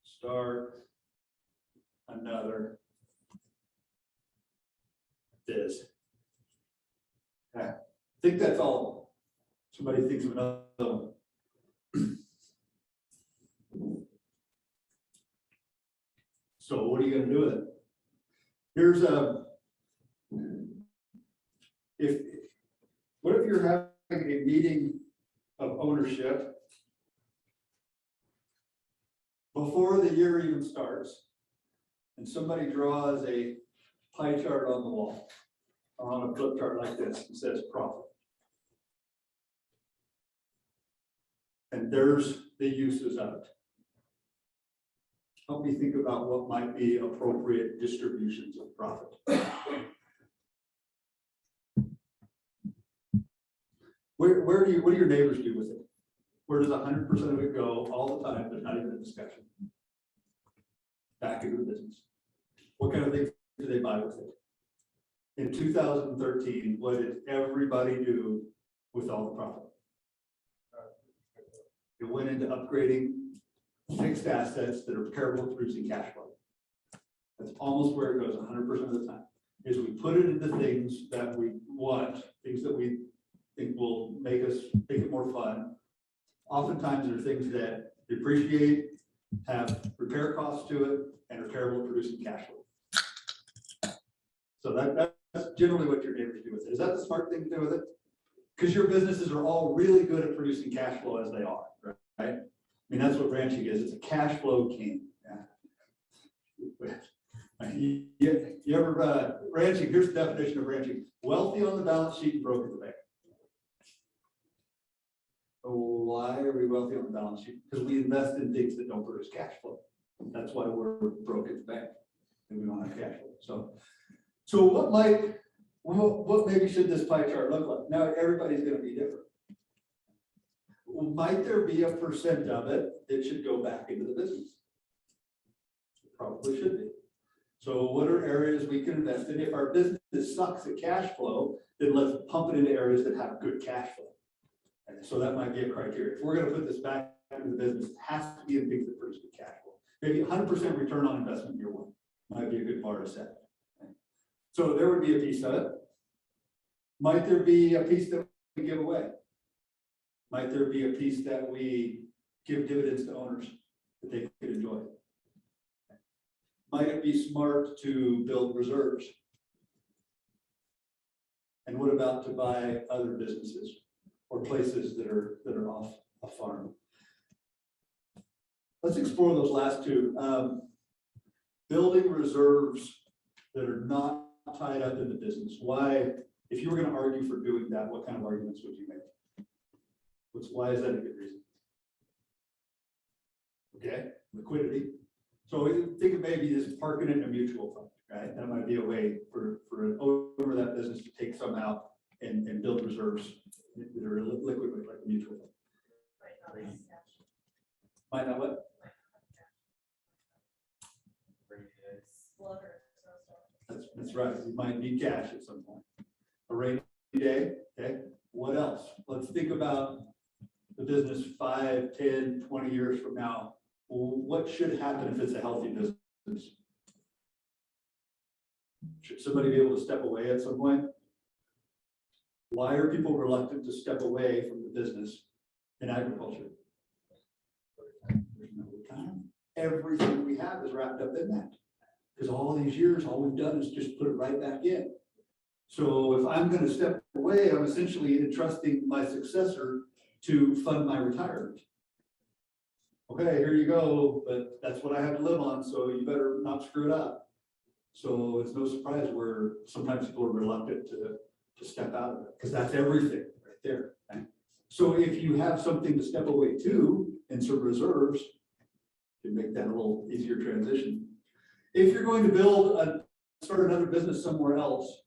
Start another biz. Okay. I think that's all. Somebody thinks of another one. So what are you going to do with it? Here's what if you're having a meeting of ownership before the year even starts, and somebody draws a pie chart on the wall, or on a flip chart like this, and says profit. And there's the uses of it. Help me think about what might be appropriate distributions of profit. What do your neighbors do with it? Where does 100% of it go all the time? There's not even a discussion. Back into the business. What kind of things do they buy with it? In 2013, what did everybody do with all the profit? It went into upgrading fixed assets that are comparable to producing cash flow. That's almost where it goes 100% of the time, is we put it into things that we want, things that we think will make it more fun. Oftentimes they're things that depreciate, have repair costs to it, and are terrible at producing cash flow. So that's generally what your neighbors do with it. Is that the smart thing to do with it? Because your businesses are all really good at producing cash flow as they are, right? I mean, that's what ranching is. It's a cash flow king. Yeah. You ever, ranching, here's the definition of ranching: wealthy on the balance sheet and broke in the bank. Why are we wealthy on the balance sheet? Because we invest in things that don't produce cash flow. That's why we're broke at the bank and we don't have cash flow. So what maybe should this pie chart look like? Now everybody's going to be different. Might there be a percent of it that should go back into the business? Probably should be. So what are areas we can invest in? If our business sucks at cash flow, then let's pump it into areas that have good cash flow. And so that might be a criteria. If we're going to put this back into the business, it has to be in things that produce good cash flow. Maybe 100% return on investment year one might be a good bar to set. So there would be a piece of it. Might there be a piece that we give away? Might there be a piece that we give dividends to owners that they could enjoy? Might it be smart to build reserves? And what about to buy other businesses or places that are off a farm? Let's explore those last two. Building reserves that are not tied up in the business. Why, if you were going to argue for doing that, what kind of arguments would you make? Why is that a good reason? Okay, liquidity. So think of maybe just parking it in a mutual fund, right? That might be a way for an owner of that business to take some out and build reserves that are liquid, like a mutual fund. Might not what? That's right. You might need cash at some point. A rainy day. Okay. What else? Let's think about the business 5, 10, 20 years from now. What should happen if it's a healthy business? Should somebody be able to step away at some point? Why are people reluctant to step away from the business in agriculture? There's no time. Everything we have is wrapped up in that. Because all these years, all we've done is just put it right back in. So if I'm going to step away, I'm essentially entrusting my successor to fund my retirement. Okay, here you go, but that's what I have to live on, so you better not screw it up. So it's no surprise where sometimes people are reluctant to step out of it, because that's everything right there. Right? So if you have something to step away to and some reserves, you can make that a little easier transition. If you're going to start another business somewhere else,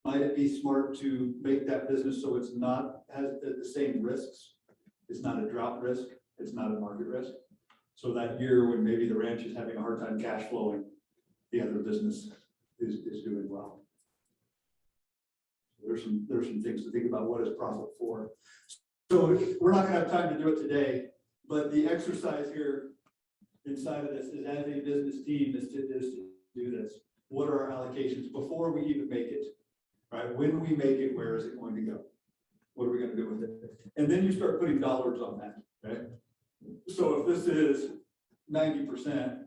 might it be smart to make that business so it's not has the same risks? It's not a drought risk. It's not a market risk. So that year when maybe the ranch is having a hard time cash flowing, the other business is doing well. There's some things to think about. What is profit for? So we're not going to have time to do it today, but the exercise here inside of this is, as a business team, is to do this. What are our allocations before we even make it? Right? When we make it, where is it going to go? What are we going to do with it? And then you start putting dollars on that, right? So if this is 90%,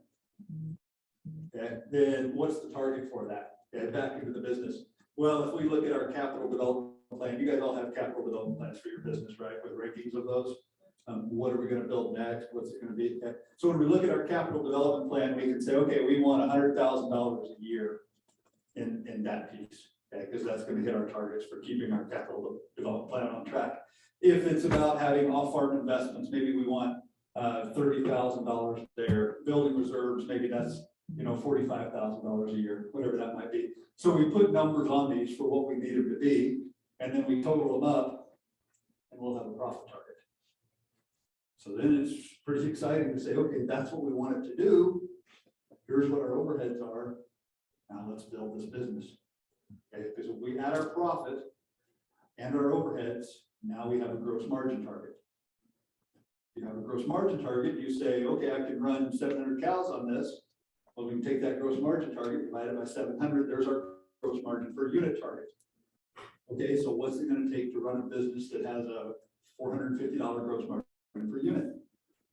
okay, then what's the target for that? Okay, back into the business. Well, if we look at our capital development plan, you guys all have capital development plans for your business, right? With rankings of those. What are we going to build next? What's it going to be? Okay. So when we look at our capital development plan, we can say, okay, we want $100,000 a year in that piece. Okay, because that's going to hit our targets for keeping our capital development plan on track. If it's about having off-farm investments, maybe we want $30,000 there. Building reserves, maybe that's $45,000 a year, whatever that might be. So we put numbers on these for what we need them to be, and then we total them up, and we'll have a profit target. So then it's pretty exciting to say, okay, that's what we want it to do. Here's what our overheads are. Now let's build this business. Okay, because if we add our profit and our overheads, now we have a gross margin target. You have a gross margin target, you say, okay, I can run 700 cows on this. Well, we can take that gross margin target, divide it by 700, there's our gross margin per unit target. Okay, so what's it gonna take to run a business that has a $450 gross margin per unit?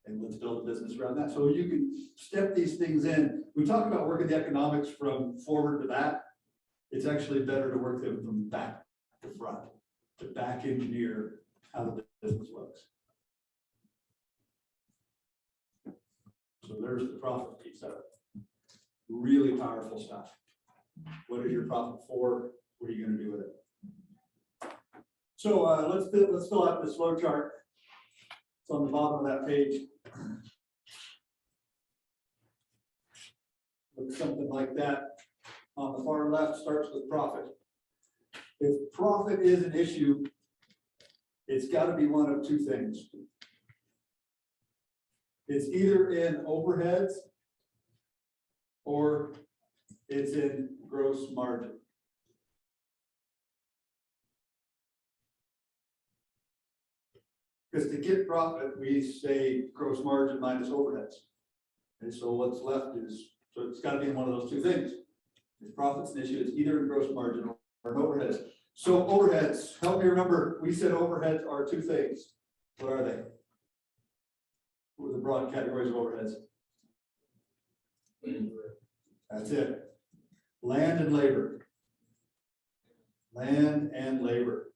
And let's build a business around that. So you can step these things in. We talk about working the economics from forward to back. It's actually better to work them from back to front, to back engineer how the business looks. So there's the profit piece of it. Really powerful stuff. What is your profit for? What are you gonna do with it? So let's fill out this flow chart. It's on the bottom of that page. Looks something like that. On the far left starts with profit. If profit is an issue, it's got to be one of two things. It's either in overheads or it's in gross margin. Because to get profit, we say gross margin minus overheads. And so what's left is, so it's got to be in one of those two things. If profit's an issue, it's either in gross margin or in overheads. So overheads, help me remember, we said overheads are two things. What are they? What are the broad categories of overheads? That's it. Land and labor. Land and labor.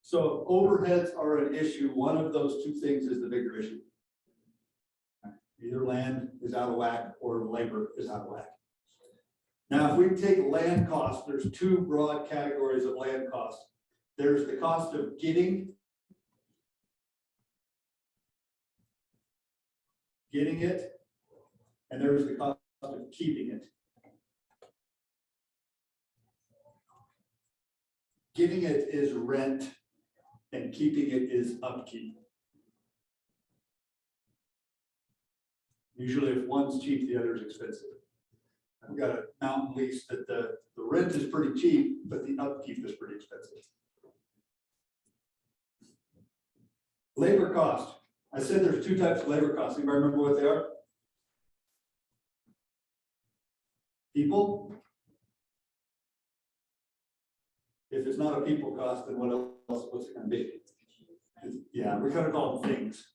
So overheads are an issue. One of those two things is the bigger issue. Either land is out of whack or labor is out of whack. Now, if we take land costs, there's two broad categories of land costs. There's the cost of getting it, and there's the cost of keeping it. Getting it is rent, and keeping it is upkeep. Usually if one's cheap, the other is expensive. I've got a mountain lease that the rent is pretty cheap, but the upkeep is pretty expensive. Labor cost. I said there's two types of labor costs. Anybody remember what they are? People. If it's not a people cost, then what else? What's it going to be? Yeah, we're going to call them things.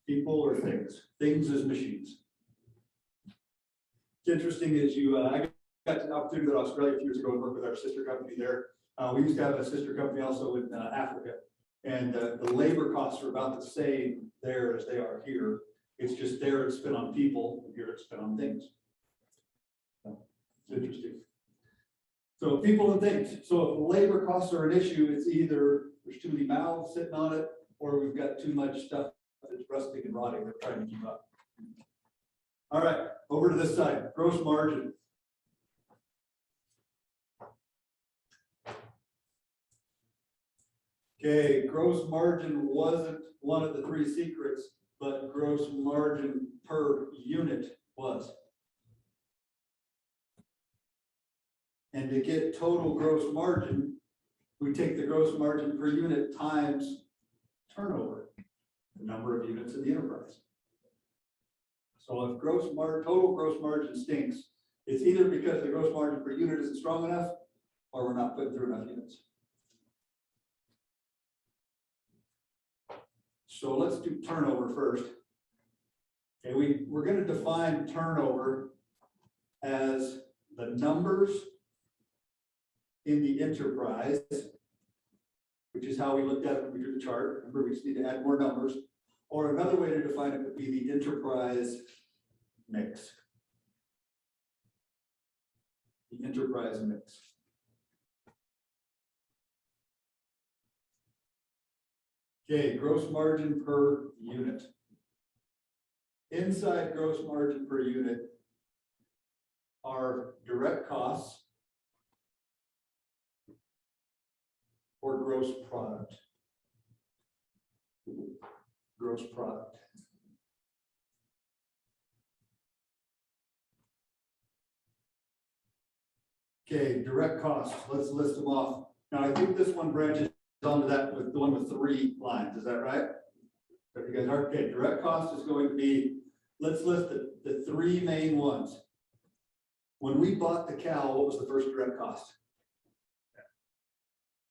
People or things. Things is machines. It's interesting is I got an opportunity to go to Australia a few years ago and work with our sister company there. We used to have a sister company also in Africa, and the labor costs are about the same there as they are here. It's just there it's spent on people, and here it's spent on things. So, it's interesting. So people and things. So if labor costs are an issue, it's either there's too many mouths sitting on it, or we've got too much stuff that's rusting and rotting. We're trying to keep up. All right, over to this side, gross margin. Okay, gross margin wasn't one of the three secrets, but gross margin per unit was. And to get total gross margin, we take the gross margin per unit times turnover, the number of units in the enterprise. So if total gross margin stinks, it's either because the gross margin per unit isn't strong enough, or we're not putting through enough units. So let's do turnover first. Okay, we're going to define turnover as the numbers in the enterprise, which is how we looked at it when we drew the chart. Remember, we just need to add more numbers. Or another way to define it would be the enterprise mix. The enterprise mix. Okay, gross margin per unit. Inside gross margin per unit are direct costs or gross product. gross product. Okay, direct costs, let's list them off. Now, I think this one branches onto that with the one with 3 lines, is that right? So you guys are, okay, direct cost is going to be, let's list the 3 main ones. When we bought the cow, what was the first direct cost?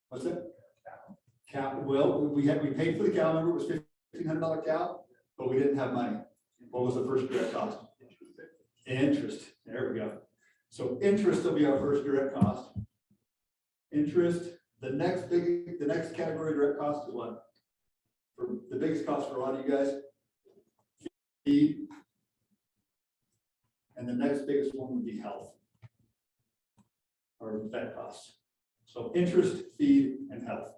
What's it? Cow, well, we paid for the cow, remember it was $1,500 cow, but we didn't have money. What was the first direct cost? Interest, there we go. So interest will be our first direct cost. Interest, the next category of direct cost is what? For the biggest cost for a lot of you guys? Feed. And the next biggest one would be health. Or vet costs. So interest, feed, and health.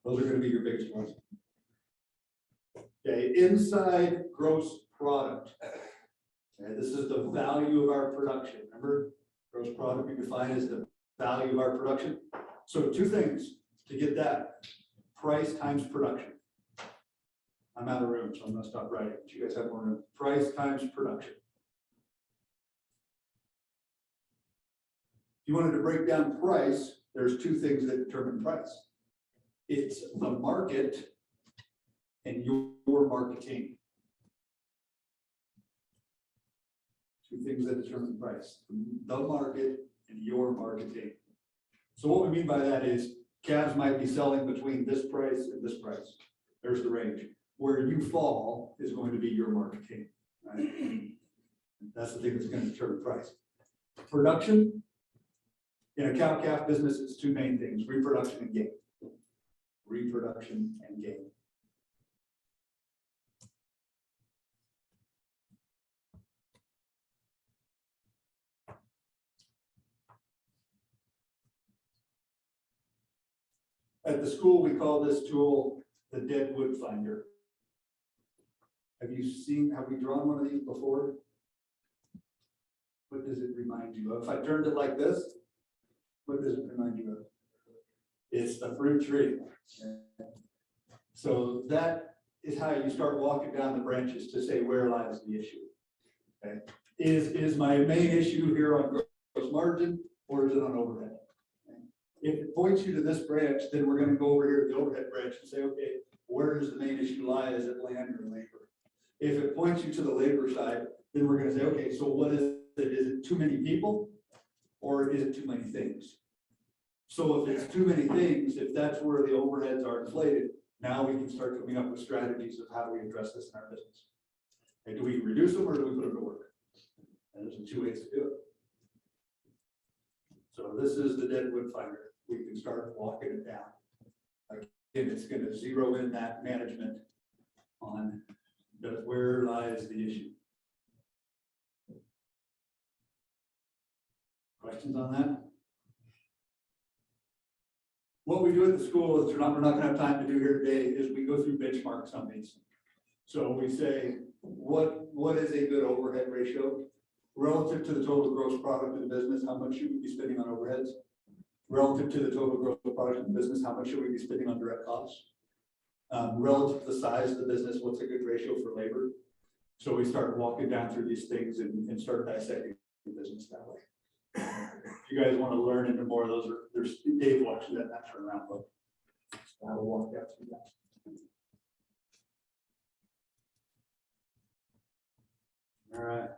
Those are going to be your biggest ones. Okay, inside gross product. Okay, this is the value of our production. Remember, gross product we define as the value of our production. So 2 things to get that: price times production. I'm out of room, so I'm going to stop writing. But you guys have more room. Price times production. If you wanted to break down price, there's 2 things that determine price. It's the market and your marketing. 2 things that determine price: the market and your marketing. So what we mean by that is calves might be selling between this price and this price. There's the range. Where you fall is going to be your marketing. Right? That's the thing that's going to determine price. Production. In a cow-calf business, it's 2 main things: reproduction and gain. Reproduction and gain. At the school, we call this tool the dead wood finder. Have we drawn one of these before? What does it remind you of? If I turned it like this, what does it remind you of? It's the fruit tree. So that is how you start walking down the branches to say, where lies the issue? Okay. Is my main issue here on gross margin, or is it on overhead? If it points you to this branch, then we're going to go over here to the overhead branch and say, okay, where does the main issue lie? Is it land or labor? If it points you to the labor side, then we're going to say, okay, so what is it? Is it too many people, or is it too many things? So if it's too many things, if that's where the overheads are inflated, now we can start coming up with strategies of how do we address this in our business. Okay, do we reduce them or do we put them to work? And there's 2 ways to do it. So this is the dead wood finder. We can start walking it down. Again, it's going to zero in that management on where lies the issue. Questions on that? What we do at the school is we're not going to have time to do here today is we go through benchmarks on these. So we say, what is a good overhead ratio relative to the total gross product of the business? How much should we be spending on overheads? Relative to the total gross product of the business, how much should we be spending on direct costs? Relative to the size of the business, what's a good ratio for labor? So we start walking down through these things and start dissecting the business that way. If you guys want to learn into more of those, there's Dave walks through that turnaround book. So I will walk down through that. All right.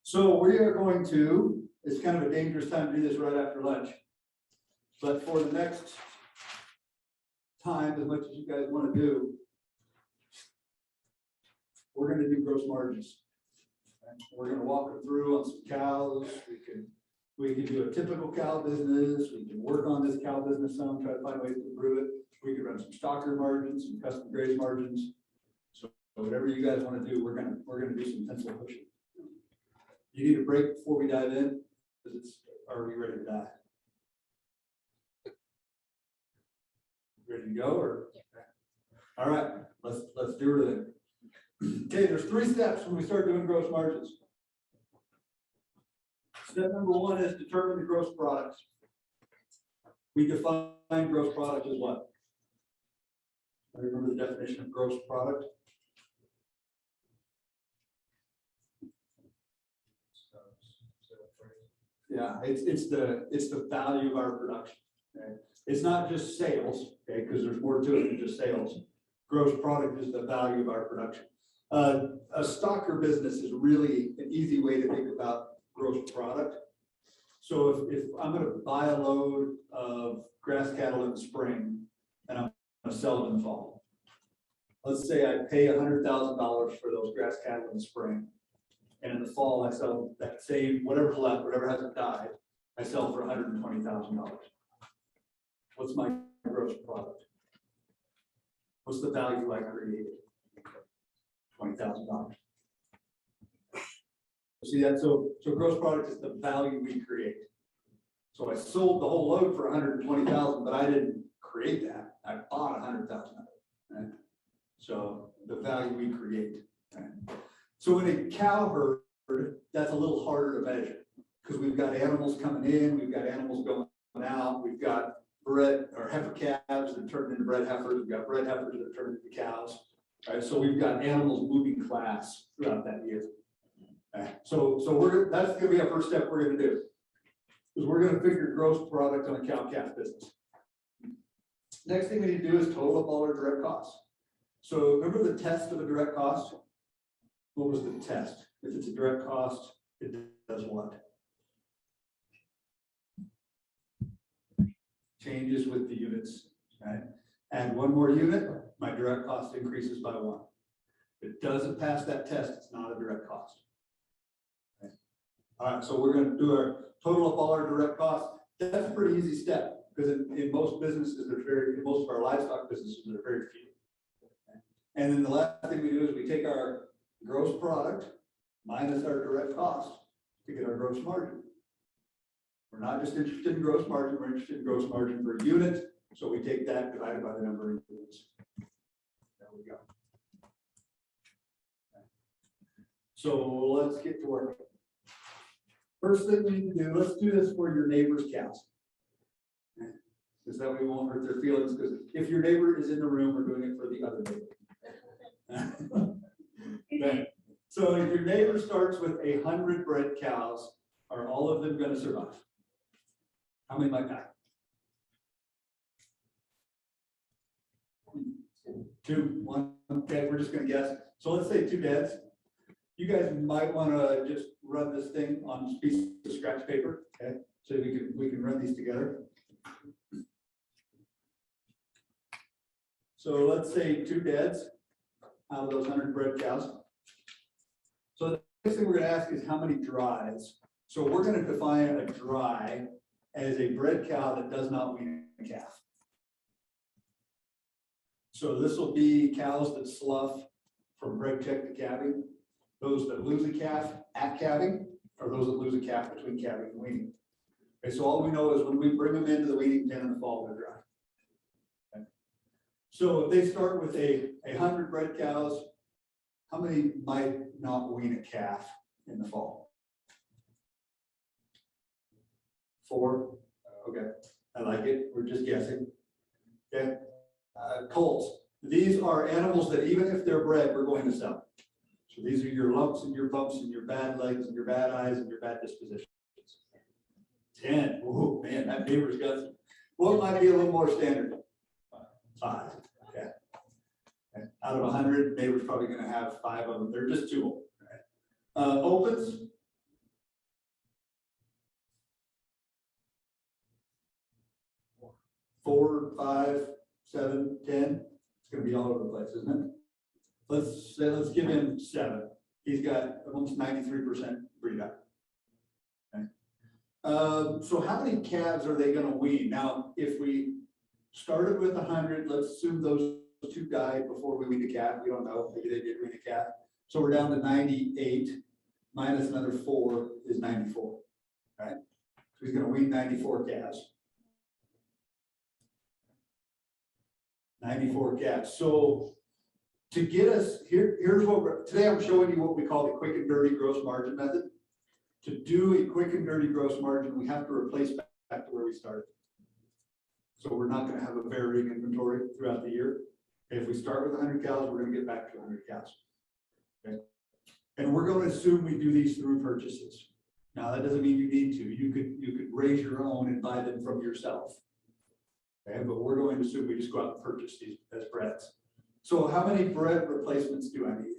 So we are going to, it's kind of a dangerous time to do this right after lunch. But for the next time, as much as you guys want to do, we're going to do gross margins. We're going to walk them through on some cows. We can do a typical cow business. We can work on this cow business some, try to find ways to improve it. We can run some stocker margins, some custom graze margins. So whatever you guys want to do, we're going to do some pencil pushing. You need a break before we dive in, because are we ready to die? Ready to go, or? All right, let's do it then. Okay, there's 3 steps when we start doing gross margins. Step number 1 is determine the gross product. We define gross product as what? I remember the definition of gross product. Yeah, it's the value of our production. Okay? It's not just sales, okay, because there's more to it than just sales. Gross product is the value of our production. A stocker business is really an easy way to think about gross product. So if I'm gonna buy a load of grass cattle in the spring and I'm gonna sell it in the fall. Let's say I pay $100,000 for those grass cattle in the spring. And in the fall, I sell that same, whatever's left, whatever hasn't died, I sell for $120,000. What's my gross product? What's the value I created? $20,000. See that? So gross product is the value we create. So I sold the whole load for $120,000, but I didn't create that. I bought $100,000 of it. Right? So the value we create. Right? So in a cow herd, that's a little harder to measure because we've got animals coming in, we've got animals going out, we've got bred or heifer calves that turn into bred heifers, we've got bred heifers that turn into cows. Right? So we've got animals moving class throughout that year. Okay. So that's going to be our first step we're going to do is we're going to figure gross product on a cow-calf business. Next thing we need to do is total up all our direct costs. So remember the test of a direct cost? What was the test? If it's a direct cost, it does what? Changes with the units. Right? Add one more unit, my direct cost increases by 1. If it doesn't pass that test, it's not a direct cost. All right, so we're going to do our total of all our direct costs. That's a pretty easy step because in most businesses, in most of our livestock businesses, there are very few. Okay. And then the last thing we do is we take our gross product minus our direct cost to get our gross margin. We're not just interested in gross margin, we're interested in gross margin per unit. So we take that divided by the number of units. There we go. Okay. So let's get to work. First thing we need to do, let's do this for your neighbor's cows. Because that way we won't hurt their feelings, because if your neighbor is in the room, we're doing it for the other neighbor. Okay. So if your neighbor starts with 100 bred cows, are all of them going to survive? How many might die? 2, 1, okay, we're just going to guess. So let's say 2 deaths. You guys might want to just run this thing on a piece of scratch paper, okay? So we can run these together. So let's say 2 deaths out of those 100 bred cows. So the next thing we're going to ask is how many dries. So we're going to define a dry as a bred cow that does not wean a calf. So this will be cows that slough from bred check to calving. Those that lose a calf at calving, or those that lose a calf between calving and weaning. Okay, so all we know is when we bring them into the weaning pen in the fall, they're dry. Okay. So if they start with 100 bred cows, how many might not wean a calf in the fall? 4. Okay, I like it. We're just guessing. Okay, colts. These are animals that even if they're bred, we're going to sell. So these are your lumps and your bumps and your bad legs and your bad eyes and your bad dispositions. 10. Oh man, that neighbor's got some. What might be a little more standard? 5. Okay. And out of 100, neighbor's probably going to have 5 of them. They're just too old. Right? Opens. Four, 5, 7, 10. It's going to be all over the place, isn't it? Let's give him 7. He's got almost 93% breed out. Okay. So how many calves are they going to wean? Now, if we started with 100, let's assume those 2 died before we weaned a calf. We don't know. Maybe they did wean a calf. So we're down to 98 minus another 4 is 94. Right? So he's going to wean 94 calves. 94 calves. So to get us here, here's what today I'm showing you what we call the quick and dirty gross margin method. To do a quick and dirty gross margin, we have to replace back to where we started. So we're not gonna have a varying inventory throughout the year. If we start with 100 cows, we're gonna get back to 100 cows. Okay? And we're gonna assume we do these through purchases. Now, that doesn't mean you need to. You could raise your own and buy them from yourself. Okay, but we're going to assume we just go out and purchase these as breads. So how many bread replacements do I need?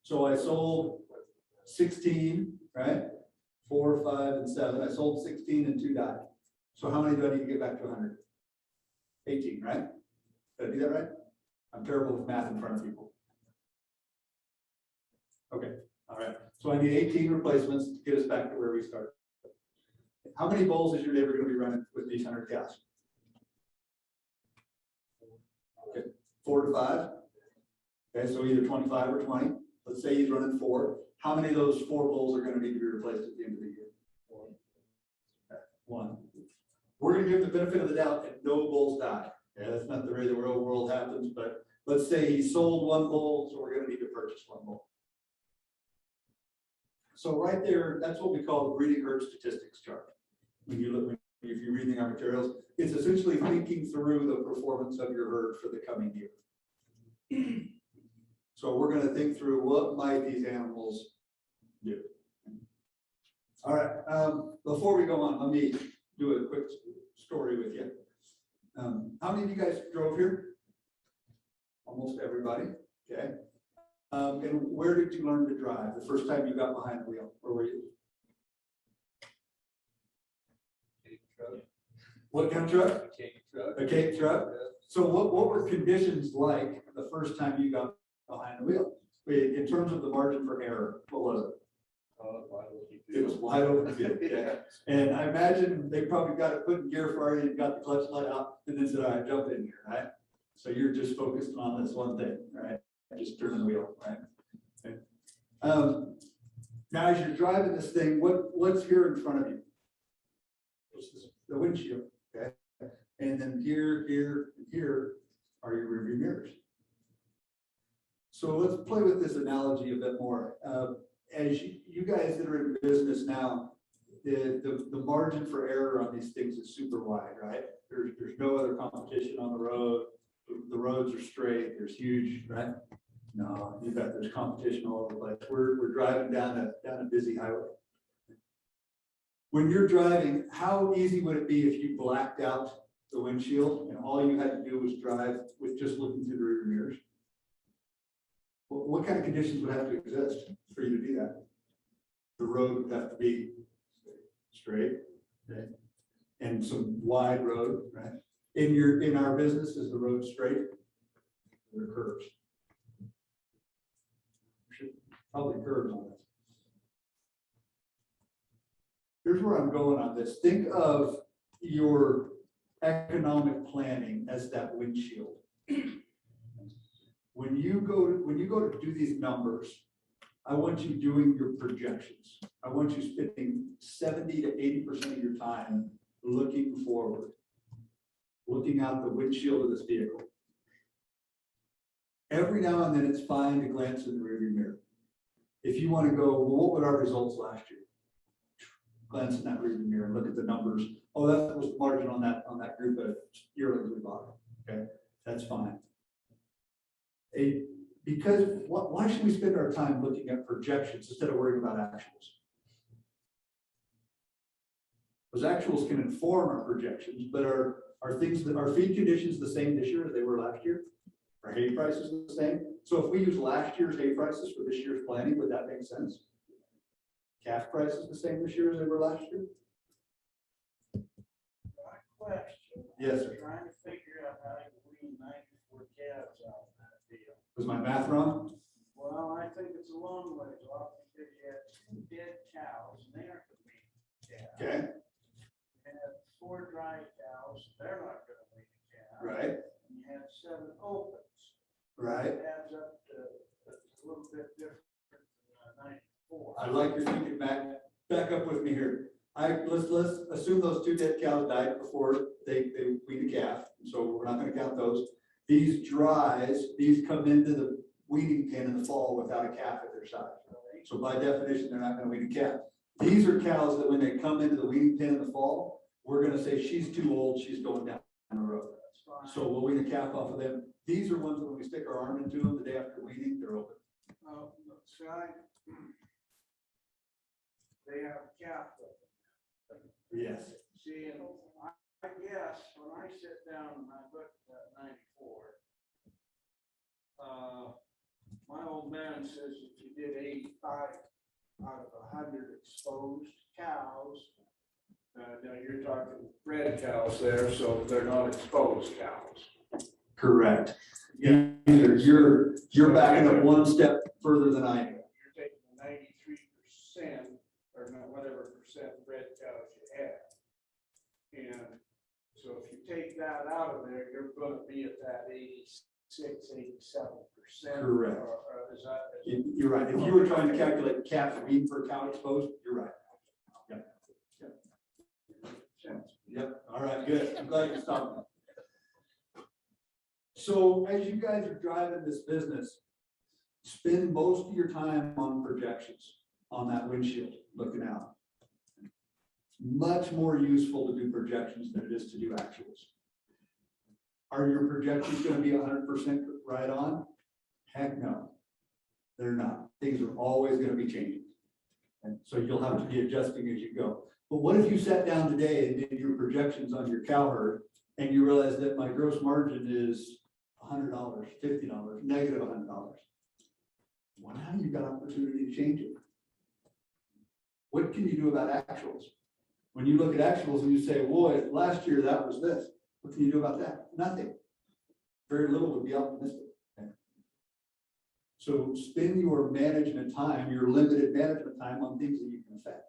So I sold 16, right? 4, 5, and 7. I sold 16 and 2 died. So how many do I need to get back to 100? 18, right? Did I do that right? I'm terrible with math in front of people. Okay, all right. So I need 18 replacements to get us back to where we started. How many bulls is your neighbor going to be running with these 100 cows? Okay, 4 to 5. Okay, so either 25 or 20. Let's say he's running 4. How many of those 4 bulls are going to need to be replaced at the end of the year? 1. Okay, 1. We're going to give the benefit of the doubt and no bulls die. Yeah, that's not the way the real world happens, but let's say he sold 1 bull, so we're going to need to purchase 1 bull. So right there, that's what we call the breeding herd statistics chart. When you look, if you're reading our materials, it's essentially thinking through the performance of your herd for the coming year. So we're going to think through what might these animals do. All right, before we go on, let me do a quick story with you. How many of you guys drove here? Almost everybody, okay. And where did you learn to drive the first time you got behind the wheel? Where were you? What kind of truck? A cake truck. So what were conditions like the first time you got behind the wheel? In terms of the margin for error, what was it? It was wide open field, yeah. And I imagine they probably got it put in gear for you and got the clutch let out and then said, all right, jump in here, right? So you're just focused on this one thing, right? Just turn the wheel, right? Okay. Now, as you're driving this thing, what's here in front of you? The windshield, okay? And then here, and here are your rearview mirrors. So let's play with this analogy a bit more. As you guys that are in business now, the margin for error on these things is super wide, right? There's no other competition on the road. The roads are straight. There's huge, right? No, there's competition all over the place. We're driving down a busy highway. When you're driving, how easy would it be if you blacked out the windshield and all you had to do was drive with just looking through the rear mirrors? What kind of conditions would have to exist for you to do that? The road would have to be straight, okay, and some wide road, right? In our business, is the road straight? There are curves. Should probably curves on this. Here's where I'm going on this. Think of your economic planning as that windshield. When you go to do these numbers, I want you doing your projections. I want you spending 70 to 80% of your time looking forward, looking out the windshield of this vehicle. Every now and then it's fine to glance in the rearview mirror. If you want to go, well, what were our results last year? Glance in that rearview mirror and look at the numbers. Oh, that was the margin on that group of yearlings we bought. Okay, that's fine. Because why should we spend our time looking at projections instead of worrying about actuals? Those actuals can inform our projections, but are feed conditions the same this year as they were last year? Are hay prices the same? So if we use last year's hay prices for this year's planning, would that make sense? Calf prices the same this year as they were last year? My question. Yes, sir. Trying to figure out how to wean 94 calves out of that deal. Was my math wrong? Well, I think it's a long ways off because you have 2 dead cows and they aren't the wean calves. Okay, You have 4 dry cows, they're not gonna wean a calf. right, And you have 7 opens. right. It adds up to a little bit different than 94. I like your thinking back up with me here. Let's assume those 2 dead cows died before they weaned a calf, so we're not gonna count those. These come into the weaning pen in the fall without a calf at their side. So by definition, they're not gonna wean a calf. These are cows that when they come into the weaning pen in the fall, we're gonna say she's too old, she's going down the road. That's fine. So we'll wean a calf off of them. These are ones that when we stick our arm into them the day after weaning, they're open. Oh, see, they have calf. Yes. See, and I guess when I sit down and I look at 94, my old man says if you did 85 out of 100 exposed cows, now you're talking red cows there, so they're not exposed cows. Correct. Yeah, you're backing up one step further than I am. You're taking the 93% or whatever percent red cows you have. And so if you take that out of there, you're gonna be at that 86-87%. Correct. Or is that? You're right. If you were trying to calculate calf wean per cow exposed, you're right. Yep. All right, good. I'm glad you stopped. So as you guys are driving this business, spend most of your time on projections on that windshield, looking out. Much more useful to do projections than it is to do actuals. Are your projections going to be 100% right on? Heck no, they're not. Things are always going to be changing. And so you'll have to be adjusting as you go. But what if you sat down today and did your projections on your cow herd and you realize that my gross margin is $100, $50, negative $100? Well, now you've got opportunity to change it. What can you do about actuals? When you look at actuals and you say, boy, last year that was this, what can you do about that? Nothing. Very little to be optimistic. Okay? So spend your management time, your limited management time on things that you can affect.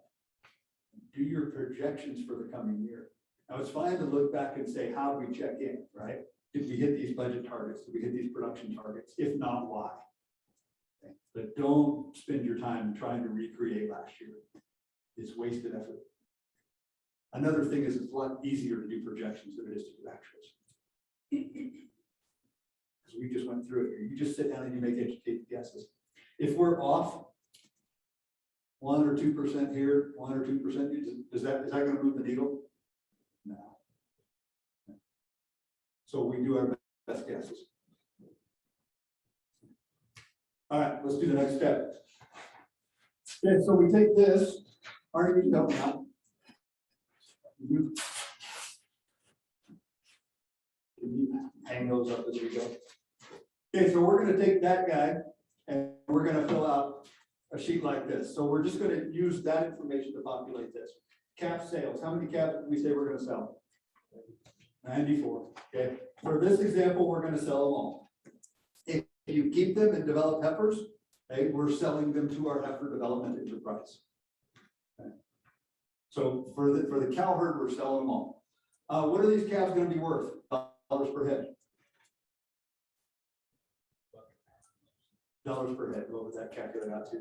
Do your projections for the coming year. Now it's fine to look back and say, how do we check in, right? Did we hit these budget targets? Did we hit these production targets? If not, why? Okay. But don't spend your time trying to recreate last year. It's wasted effort. Another thing is it's a lot easier to do projections than it is to do actuals. Because we just went through it here. You just sit down and you make educated guesses. If we're off 1 or 2% here, 1 or 2%, is that going to move the needle? No. So we do our best guesses. All right, let's do the next step. Okay, so we take this. Arnie, you can help me out. Can you hang those up as we go? Okay, so we're going to take that guy and we're going to fill out a sheet like this. So we're just going to use that information to populate this. Calf sales. How many calves did we say we're going to sell? 94. Okay. For this example, we're going to sell them all. If you keep them and develop heifers, okay, we're selling them to our heifer development enterprise. Okay. So for the cow herd, we're selling them all. What are these calves going to be worth? Dollars per head. Dollars per head. What would that calculate out to?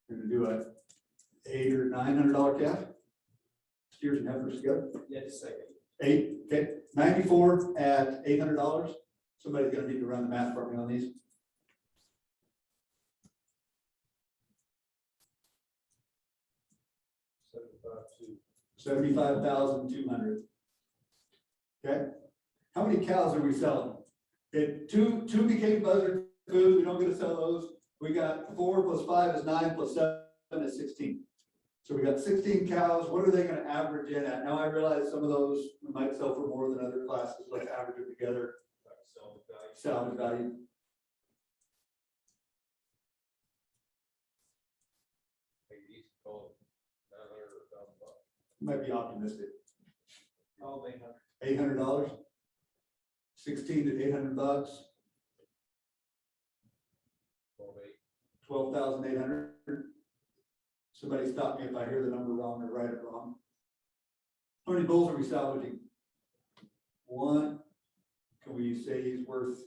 We're going to do a $800 or $900 calf. Steers and heifers together. Yeah, just a second. 8, okay, 94 at $800. Somebody's gonna need to run the math for me on these. $75,200. Okay, how many cows are we selling? Okay, two became buzzard food. We don't get to sell those. We got 4 plus 5 is 9 plus 7 is 16. So we got 16 cows. What are they going to average in at? Now I realize some of those we might sell for more than other classes. Let's average it together. Salvage value. Might be optimistic. Oh, $800. 16 to $800. 12,800. Somebody stop me if I hear the number wrong or write it wrong. How many bulls are we salvaging? 1. Can we say he's worth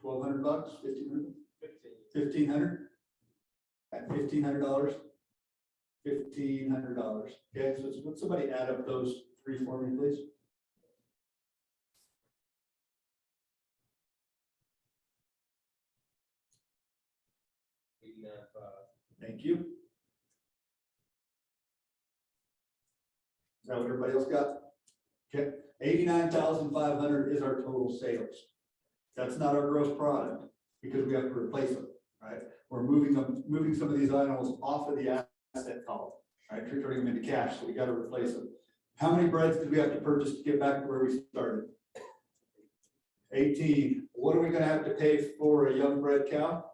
$1,200? $1,500? 1,500? At $1,500? $1,500. Okay, so would somebody add up those 3 for me, please? Thank you. Is that what everybody else got? Okay, 89,500 is our total sales. That's not our gross product because we have to replace them, right? We're moving some of these items off of the asset column, right? Turning them into cash, so we got to replace them. How many breads did we have to purchase to get back to where we started? 18. What are we going to have to pay for a young bred cow?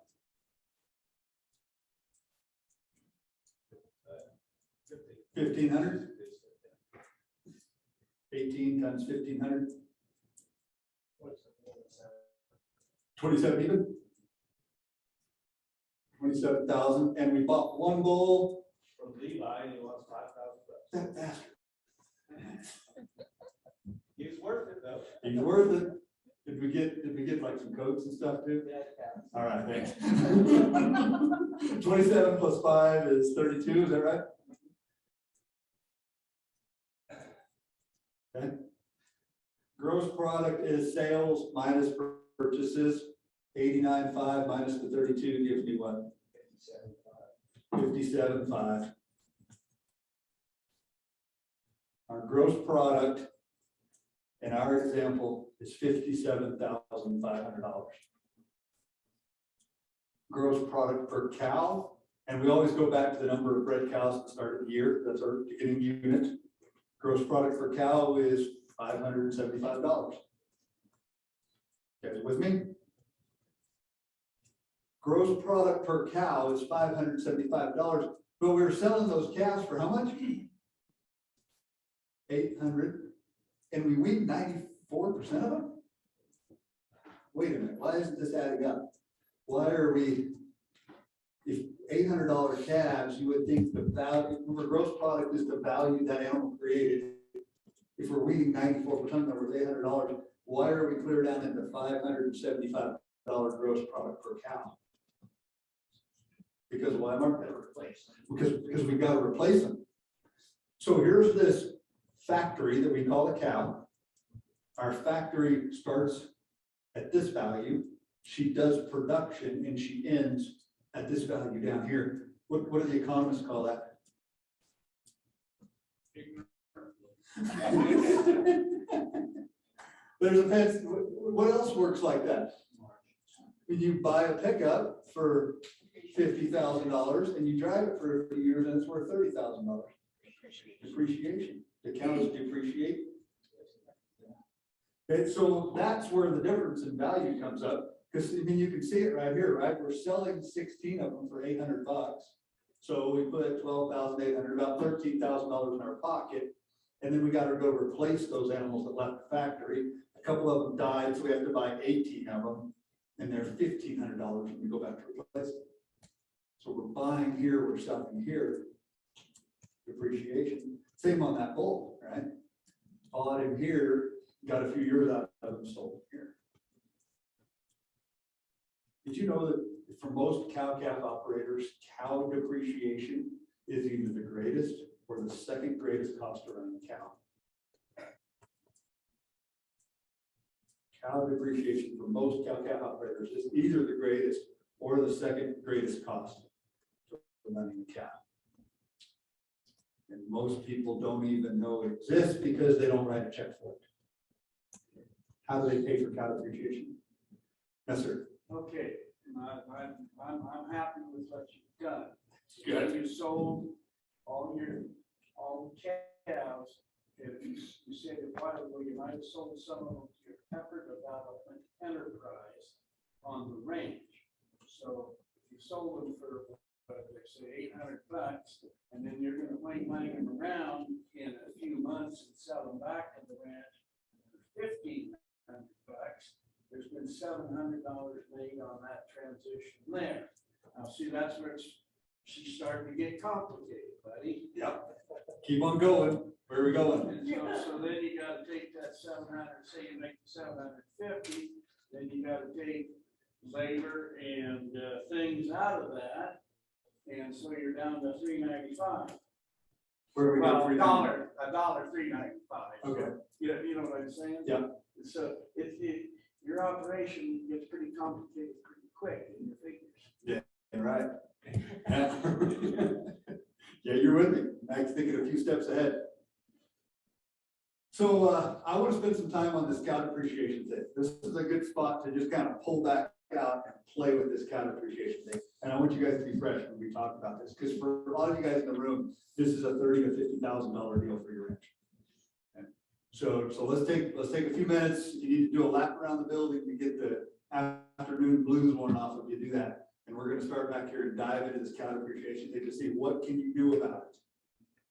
1,500. 18 times 1,500. 27 even. 27,000, and we bought one bull. From Levi, and he wants $5,000. That bastard. He's worth it though. He's worth it. Did we get like some coats and stuff too? Yeah. All right, thanks. 27 plus 5 is 32, is that right? Okay. Gross product is sales minus purchases. 89.5 minus the 32 gives me what? 57.5. Our gross product in our example is $57,500. Gross product per cow, and we always go back to the number of bred cows at the start of the year. That's our beginning unit. Gross product per cow is $575. You guys with me? Gross product per cow is $575, but we're selling those calves for how much? 800, and we weed 94% of them? Wait a minute, why isn't this adding up? Why are we, if $800 calves, you would think the value, remember gross product is the value that animal created. If we're weeding 94% number with $800, why are we clear down into $575 gross product per cow? Because why am I going to replace? Because we've got to replace them. So here's this factory that we call a cow. Our factory starts at this value. She does production and she ends at this value down here. What do the economists call that? There's a fancy, what else works like that? When you buy a pickup for $50,000 and you drive it for a few years and it's worth $30,000. Depreciation. The cows depreciate. Okay, so that's where the difference in value comes up. Because I mean, you can see it right here, right? We're selling 16 of them for $800. So we put 12,800, about $13,000 in our pocket. And then we got to go replace those animals that left the factory. A couple of them died, so we have to buy 18 of them. And they're $1,500 when we go back to replace them. So we're buying here, we're selling here. Depreciation. Same on that bull, right? Bought him here, got a few years out of him, sold here. Did you know that for most cow-calf operators, cow depreciation is either the greatest or the second greatest cost to run a cow? Cow depreciation for most cow-calf operators is either the greatest or the second greatest cost to running a cow. And most people don't even know it exists because they don't write a check for it. How do they pay for cow depreciation? Yes, sir. Okay, I'm happy with what you've done. Good. You sold all the calves, and you said a while ago you might have sold some of them to your heifer development enterprise on the range. So if you sold them for, let's say $800, and then you're going to bring them around in a few months and sell them back to the ranch for $1,500. There's been $700 made on that transition there. Now, see, that's where she's starting to get complicated, buddy. Yep. Keep on going. Where are we going? And so then you got to take that 700, say you make 750, then you got to take labor and things out of that, and so you're down to $395. Where are we Well, going? $395. Okay. You know what I'm saying? Yeah. So your operation gets pretty complicated pretty quick in your figures. Right. Yeah, you're with me. Mike's thinking a few steps ahead. So I want to spend some time on this cow depreciation thing. This is a good spot to just kind of pull back out and play with this cow depreciation thing. And I want you guys to be fresh when we talk about this, because for a lot of you guys in the room, this is a $30,000 to $50,000 deal for your ranch. Okay. So let's take a few minutes. You need to do a lap around the building to get the afternoon blues worn off of you. Do that. And we're going to start back here and dive into this cow depreciation thing to see what can you do about it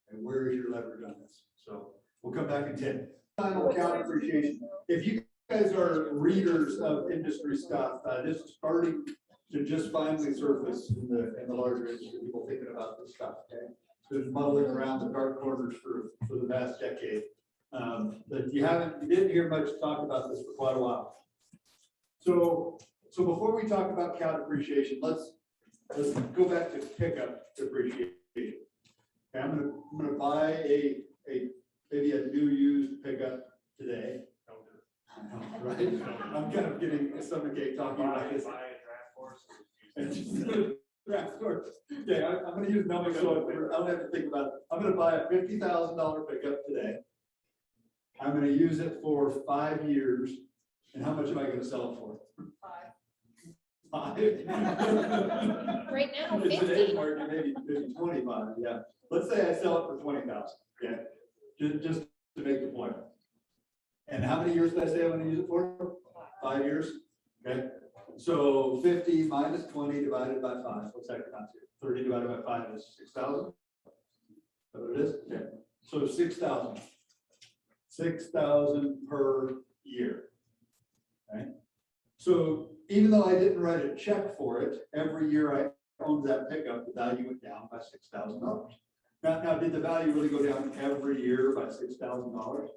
and where is your leverage on this. So we'll come back in 10. Final cow depreciation. If you guys are readers of industry stuff, this is starting to just finally surface in the larger industry. People thinking about this stuff. Okay, been muddling around the dark corners for the past decade. But you didn't hear much talk about this for quite a while. So before we talk about cow depreciation, let's go back to pickup depreciation. Okay, I'm gonna buy maybe a new used pickup today. I know, right? I'm kind of getting stomach-ache talking about this. Draft horse. Okay, I'm gonna use numbers so I don't have to think about it. I'm gonna buy a $50,000 pickup today. I'm gonna use it for 5 years. And how much am I gonna sell it for? 5. Right now, In 50. today's market, maybe 25, yeah. Let's say I sell it for 20,000, okay? Just to make the point. And how many years did I say I'm gonna use it for? 5 years, okay? So 50 minus 20 divided by 5, what's that come out to? 30 divided by 5 is 6,000? Is that what it is? Okay. So 6,000. 6,000 per year. Okay. So even though I didn't write a check for it, every year I owned that pickup, the value went down by $6,000. Now, did the value really go down every year by $6,000?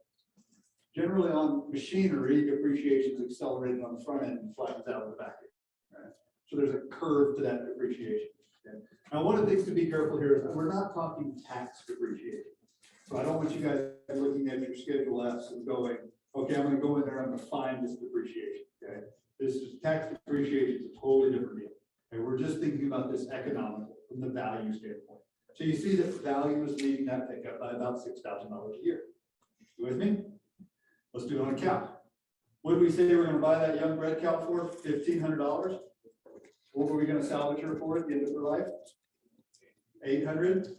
Generally on machinery, depreciation is accelerated on the front end and flattens out on the back end. Right? So there's a curve to that depreciation. Okay? Now, one of the things to be careful here is that we're not talking tax depreciation. So I don't want you guys looking at your Schedule Fs and going, okay, I'm going to go in there, I'm going to find this depreciation. Okay, this is tax depreciation is a totally different deal. And we're just thinking about this economically from the value standpoint. So you see that value is leading that pickup by about $6,000 a year. You with me? Let's do it on a cow. What did we say we're going to buy that young bred cow for? $1,500. What were we going to salvage her for at the end of her life? $800.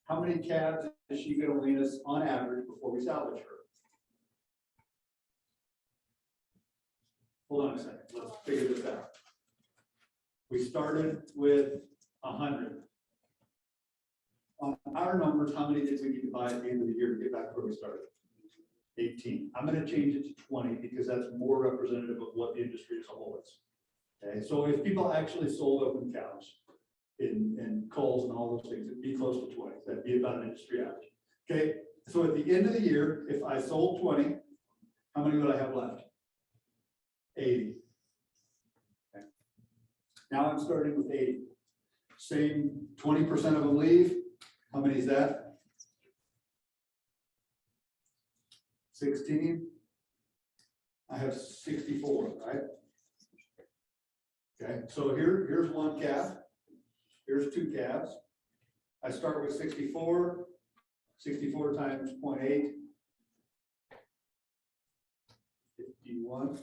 How many calves is she going to wean us on average before we salvage her? Hold on a second. Let's figure this out. We started with 100. On our numbers, how many did we need to buy at the end of the year to get back where we started? 18. I'm going to change it to 20 because that's more representative of what the industry as a whole is. Okay, so if people actually sold open cows in culls and all those things, it'd be close to 20. That'd be about an industry average. Okay, so at the end of the year, if I sold 20, how many would I have left? 80. Okay. Now I'm starting with 80. Same 20% of them leave. How many is that? 16. I have 64, right? Okay, so here's one calf. Here's 2 calves. I start with 64. 64 times 0.8. 51.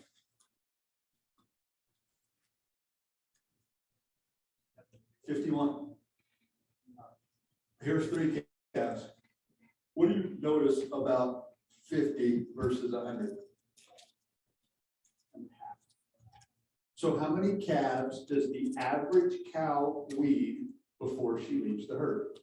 Here's 3 calves. What do you notice about 50 versus 100? So how many calves does the average cow wean before she leaves the herd?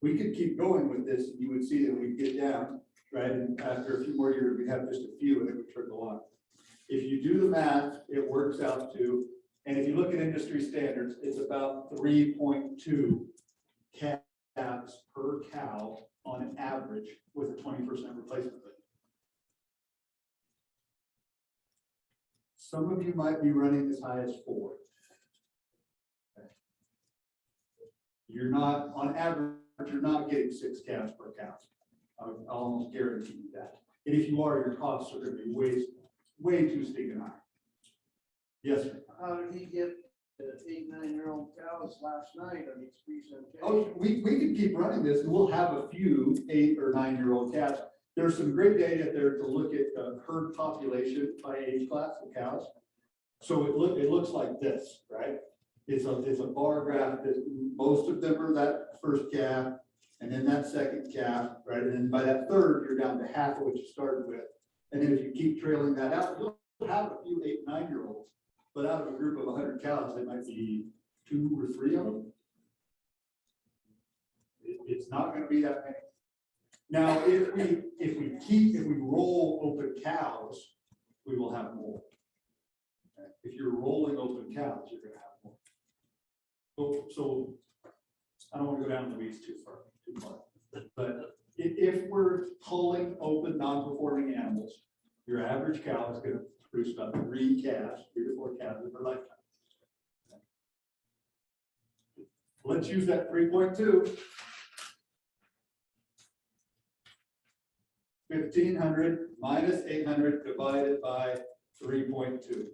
We could keep going with this, and you would see that we'd get down, right? And after a few more years, we'd have just a few, and it would trickle on. If you do the math, it works out to, and if you look at industry standards, it's about 3.2 calves per cow on an average with a 20% replacement rate. Some of you might be running as high as 4. Okay. You're not, on average, you're not getting 6 calves per cow. I'll almost guarantee you that. And if you are, your costs are going to be way too stinking high. Yes, sir. How did he get 8, 9-year-old cows last night on each presentation. Oh, we can keep running this and we'll have a few 8 or 9-year-old calves. There's some great data there to look at herd population by age class of cows. So it looks like this, right? It's a bar graph that most of them are that first calf and then that second calf, right? And then by that third, you're down to half of what you started with. And then if you keep trailing that out, you'll have a few 8, 9-year-olds, but out of a group of 100 cows, there might be 2 or 3 of them. It's not going to be that many. Now, if we roll open cows, we will have more. Okay? If you're rolling open cows, you're going to have more. So I don't want to go down the weeds too far. But if we're pulling open non-performing animals, your average cow is going to produce about 3 calves, 3 to 4 calves in her lifetime. Okay. Let's use that 3.2. 1,500 minus 800 divided by 3.2.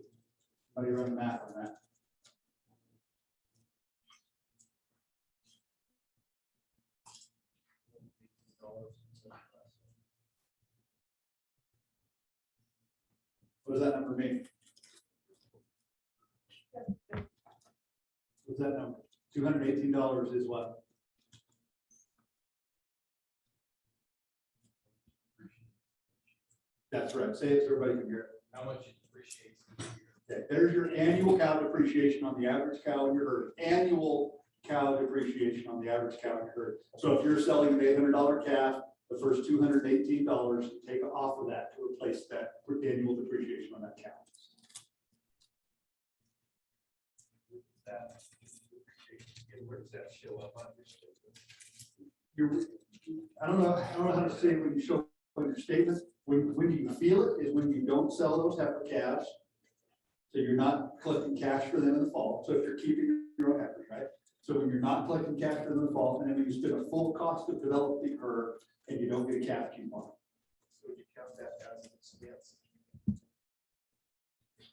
Somebody run the math on that. What does that number mean? What's that number? $218 is what? That's right. Say it so everybody can hear it. How much it depreciates each year. Okay, there's your annual cow depreciation on the average cow in your herd. Annual cow depreciation on the average cow in your herd. So if you're selling an $800 calf, the first $218, you take off of that to replace that annual depreciation on that cow. Where does that show up on your statement? I don't know how to say it when you show on your statements. When you feel it is when you don't sell those heifer calves. So you're not collecting cash for them in the fall. So if you're keeping your own heifers, right? So when you're not collecting cash for them in the fall, and then when you spend a full cost of developing her and you don't get a calf coupon. So you count that as an expense.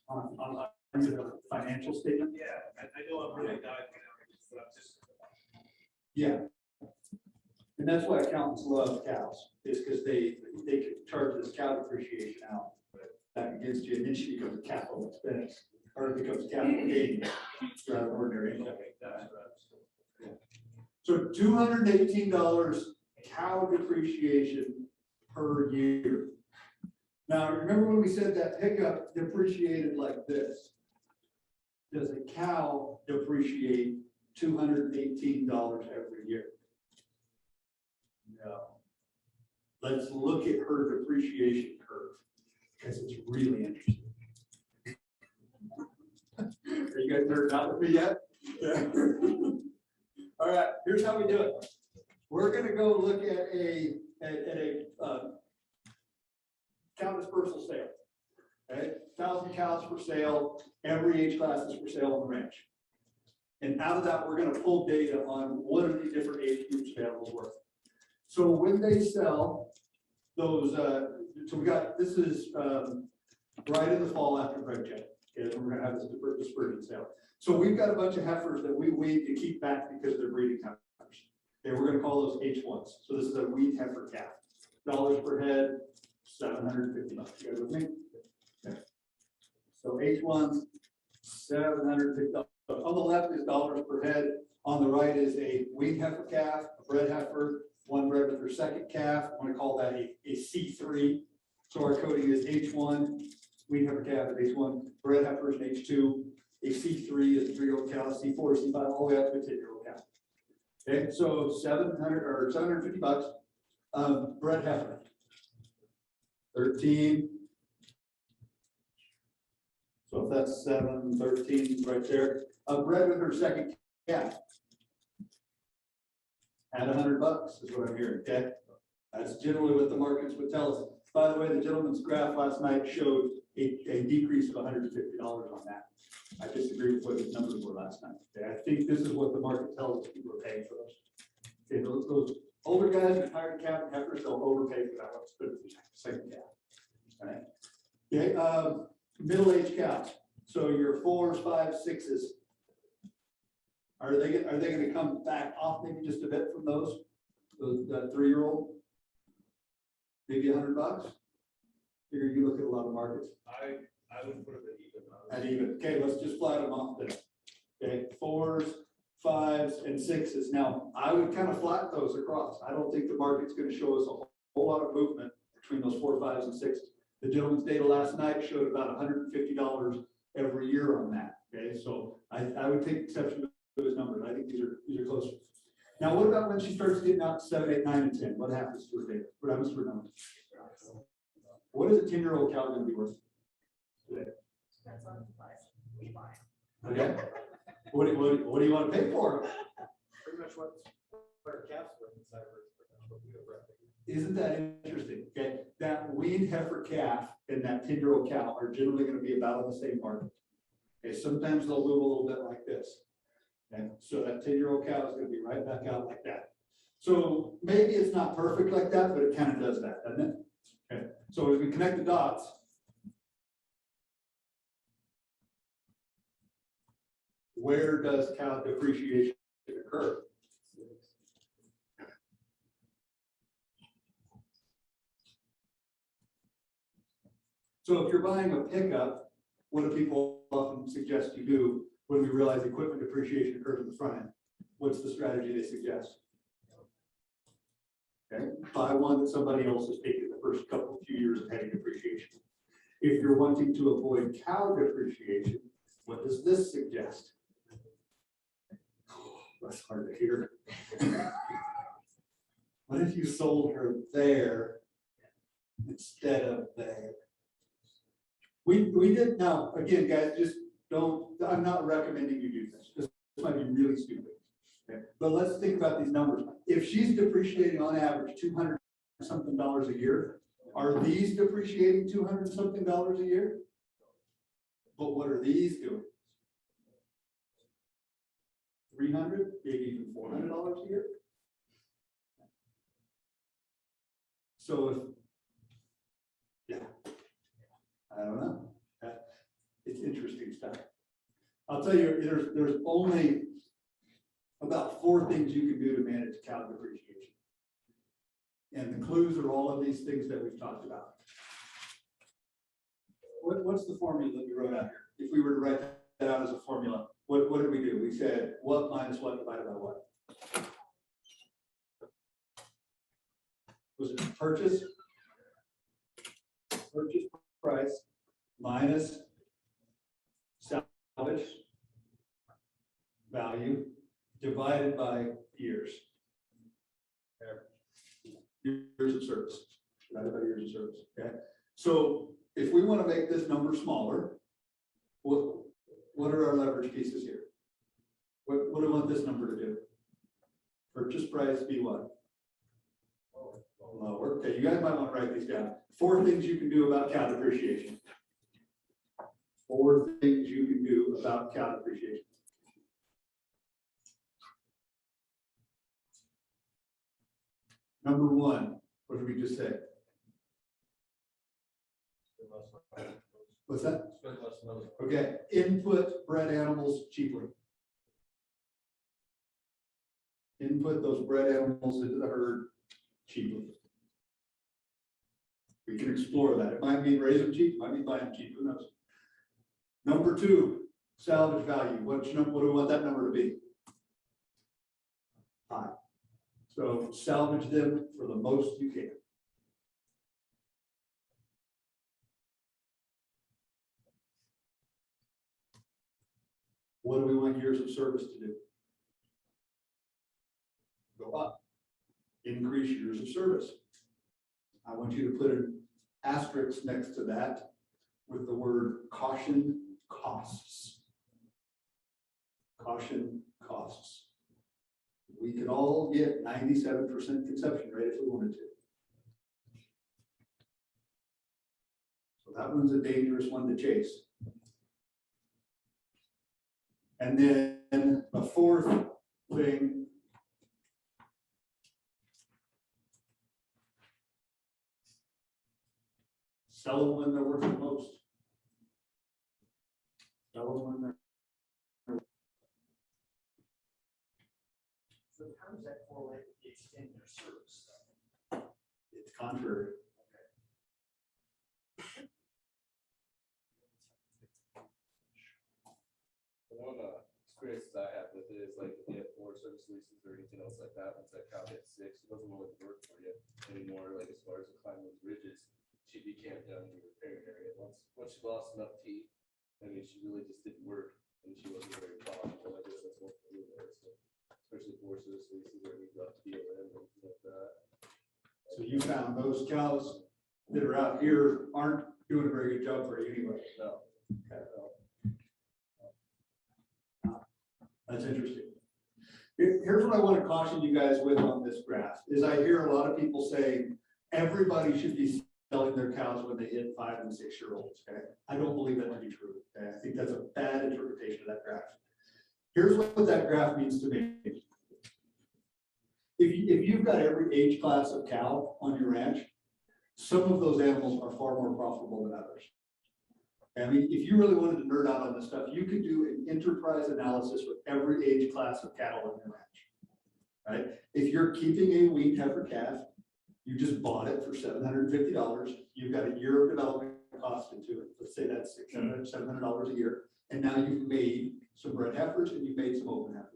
On the financial statement? Yeah, I know I'm really diving into this, but I'm just. Yeah. And that's why accountants love cows, is because they can charge this cow depreciation out. That against you, and then she becomes a capital expense, or it becomes capital gain rather than ordinary income. So $218 cow depreciation per year. Now, remember when we said that pickup depreciated like this? Does a cow depreciate $218 every year? No. Let's look at her depreciation curve, because it's really interesting. Are you guys nerding out with me yet? Yeah. All right, here's how we do it. We're going to go look at a cow dispersal sale. Okay, 1,000 cows for sale. Every age class is for sale on the ranch. And out of that, we're going to pull data on what are the different age groups of animals worth. So when they sell those, so we got, this is right in the fall after Fred check. Okay, we're going to have this dispersion sale. So we've got a bunch of heifers that we weed to keep back because they're breeding heifers. Okay, we're going to call those H1s. So this is a weed heifer calf. Dollars per head, $750. You guys with me? Okay. So H1s, $750. On the left is dollars per head. On the right is a weaned heifer calf, a bred heifer, one bred with her second calf. I want to call that a C3. So our coding is H1, weaned heifer calf is H1, bred heifer is H2, a C3 is a 3-year-old cow, C4 is C5, all the way up to a 10-year-old cow. Okay, so $750. Bred heifer, 13. So if that's 7, 13 right there. Bred with her second calf. At $100 is what I'm hearing, okay? That's generally what the markets would tell us. By the way, the gentleman's graph last night showed a decrease of $150 on that. I disagree with what his numbers were last night. Okay? I think this is what the market tells us people are paying for those. Okay, those older guys with higher calf and heifers, they'll overpay for that one. It's good for the second calf. All right. Okay, middle-aged cows. So your 4s, 5s, 6s. Are they gonna come back off maybe just a bit from that 3-year-old? Maybe $100? Figure you look at a lot of markets. I would put it at even. At even, okay, let's just flat them off then. Okay, 4s, 5s, and 6s. Now, I would kind of flatten those across. I don't think the market's gonna show us a whole lot of movement between those 4, 5s, and 6s. The gentleman's data last night showed about $150 every year on that, okay? So I would take exception to his numbers. I think these are closer. Now, what about when she starts getting out to 7, 8, 9, and 10? What happens to her data? What happens to her numbers? What is a 10-year-old cow gonna be worth today? Depends on the price we buy. Okay. What do you want to pay for them? Pretty much what our calves were inside of it, pretty much what we have recommended. Isn't that interesting? Okay, that weaned heifer calf and that 10-year-old cow are generally going to be about on the same market. Okay, sometimes they'll move a little bit like this. Okay, so that 10-year-old cow is going to be right back out like that. So maybe it's not perfect like that, but it kind of does that, doesn't it? Okay, so as we connect the dots, where does cow depreciation occur? So if you're buying a pickup, what do people often suggest you do when we realize equipment depreciation occurs in the front end? What's the strategy they suggest? Okay, buy one that somebody else has taken the first few years of heavy depreciation. If you're wanting to avoid cow depreciation, what does this suggest? Oh, that's hard to hear. What if you sold her there instead of there? We did, now, again, guys, just don't, I'm not recommending you do this. This might be really stupid. Okay, but let's think about these numbers. If she's depreciating on average $200 something a year, are these depreciating $200 something a year? But what are these doing? $300, maybe even $400 a year? So if, yeah, I don't know. It's interesting stuff. I'll tell you, there's only about 4 things you can do to manage cow depreciation. And the clues are all of these things that we've talked about. What's the formula that we wrote out here? If we were to write that out as a formula, what did we do? We said what minus what divided by what? Was it purchase price minus salvage value divided by years. Years of service, divided by years of service, okay? So if we want to make this number smaller, what are our leverage pieces here? What do we want this number to do? Purchase price be what? Lower. Okay, you guys might want to write these down. 4 things you can do about cow depreciation. 4 things you can do about cow depreciation. Number 1, what did we just say? What's that? Spend less money. Okay, input bred animals cheaply. Input those bred animals into the herd cheaply. We can explore that. It might mean raise them cheap, it might mean buy them cheap, who knows? Number 2, salvage value. What do we want that number to be? 5. So salvage them for the most you can. What do we want years of service to do? Go up. Increase years of service. I want you to put an asterisk next to that with the word caution costs. Caution costs. We could all get 97% conception rate if we wanted to. So that one's a dangerous one to chase. And then the 4th thing, sell them when they're worth the most. Sell them when they're how does that correlate with the extended service? It's contrary. The one experiences I have with it is like if you have floor service leases or anything else like that, once that cow gets sick, she doesn't want to work for you anymore, like as far as the climbing those ridges, she'd be camped down in the repairing area. Once she lost enough teeth, I mean, she really just didn't work and she wasn't very profitable. I guess that's what we do there, so especially floor service leases or any rough deal and everything like that. So you found those cows that are out here aren't doing a very good job for you anyway. No. Okay. That's interesting. Here's what I want to caution you guys with on this graph, is I hear a lot of people saying everybody should be selling their cows when they hit 5 and 6 year olds, okay? I don't believe that to be true, okay? I think that's a bad interpretation of that graph. Here's what that graph means to me. If you've got every age class of cow on your ranch, some of those animals are far more profitable than others. I mean, if you really wanted to nerd out on this stuff, you could do an enterprise analysis with every age class of cattle on your ranch, right? If you're keeping a weaned heifer calf, you just bought it for $750. You've got a year of development cost into it. Let's say that's $700 a year. And now you've made some bred heifers and you've made some open heifers.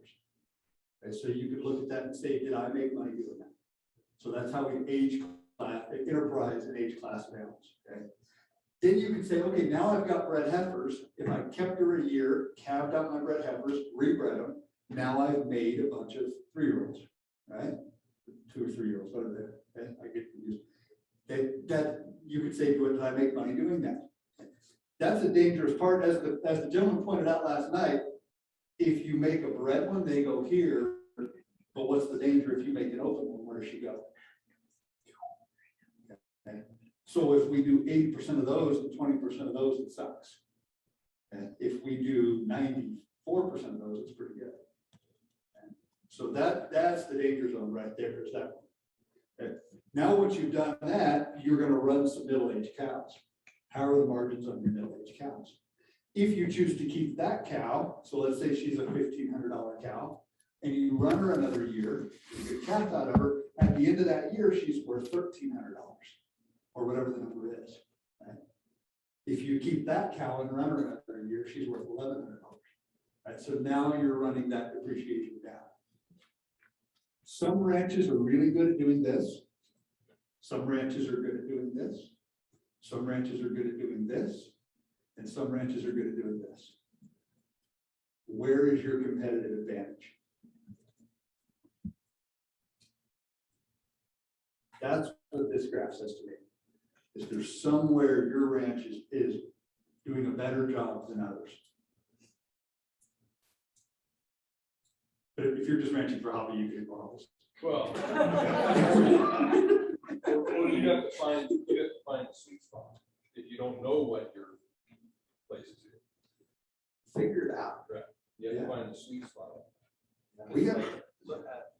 Okay, so you could look at that and say, did I make money doing that? So that's how we age class, enterprise and age class of animals, okay? Then you can say, okay, now I've got bred heifers. If I kept her a year, calved out my bred heifers, rebred them, now I've made a bunch of 3-year-olds, right? 2 or 3 year olds, whatever they're, okay? I get confused. That you could say, did I make money doing that? That's a dangerous part. As the gentleman pointed out last night, if you make a bred one, they go here. But what's the danger if you make an open one? Where does she go? Okay. So if we do 80% of those and 20% of those, it sucks. And if we do 94% of those, it's pretty good. And so that's the danger zone right there, is that one. Okay. Now, once you've done that, you're going to run some middle-aged cows. How are the margins on your middle-aged cows? If you choose to keep that cow, so let's say she's a $1,500 cow, and you run her another year, you get calf out of her, at the end of that year, she's worth $1,300. Or whatever the number is, right? If you keep that cow and run her another year, she's worth $1,100, right? So now you're running that depreciation down. Some ranches are really good at doing this. Some ranches are good at doing this. Some ranches are good at doing this. And some ranches are good at doing this. Where is your competitive advantage? That's what this graph says to me. Is there somewhere your ranch is doing a better job than others? But if you're just ranching for hobby, you can ignore all this. Well, well, you have to find the sweet spot. If you don't know what your place is, Figure it out. right? You have to find the sweet spot. We have, Look at that,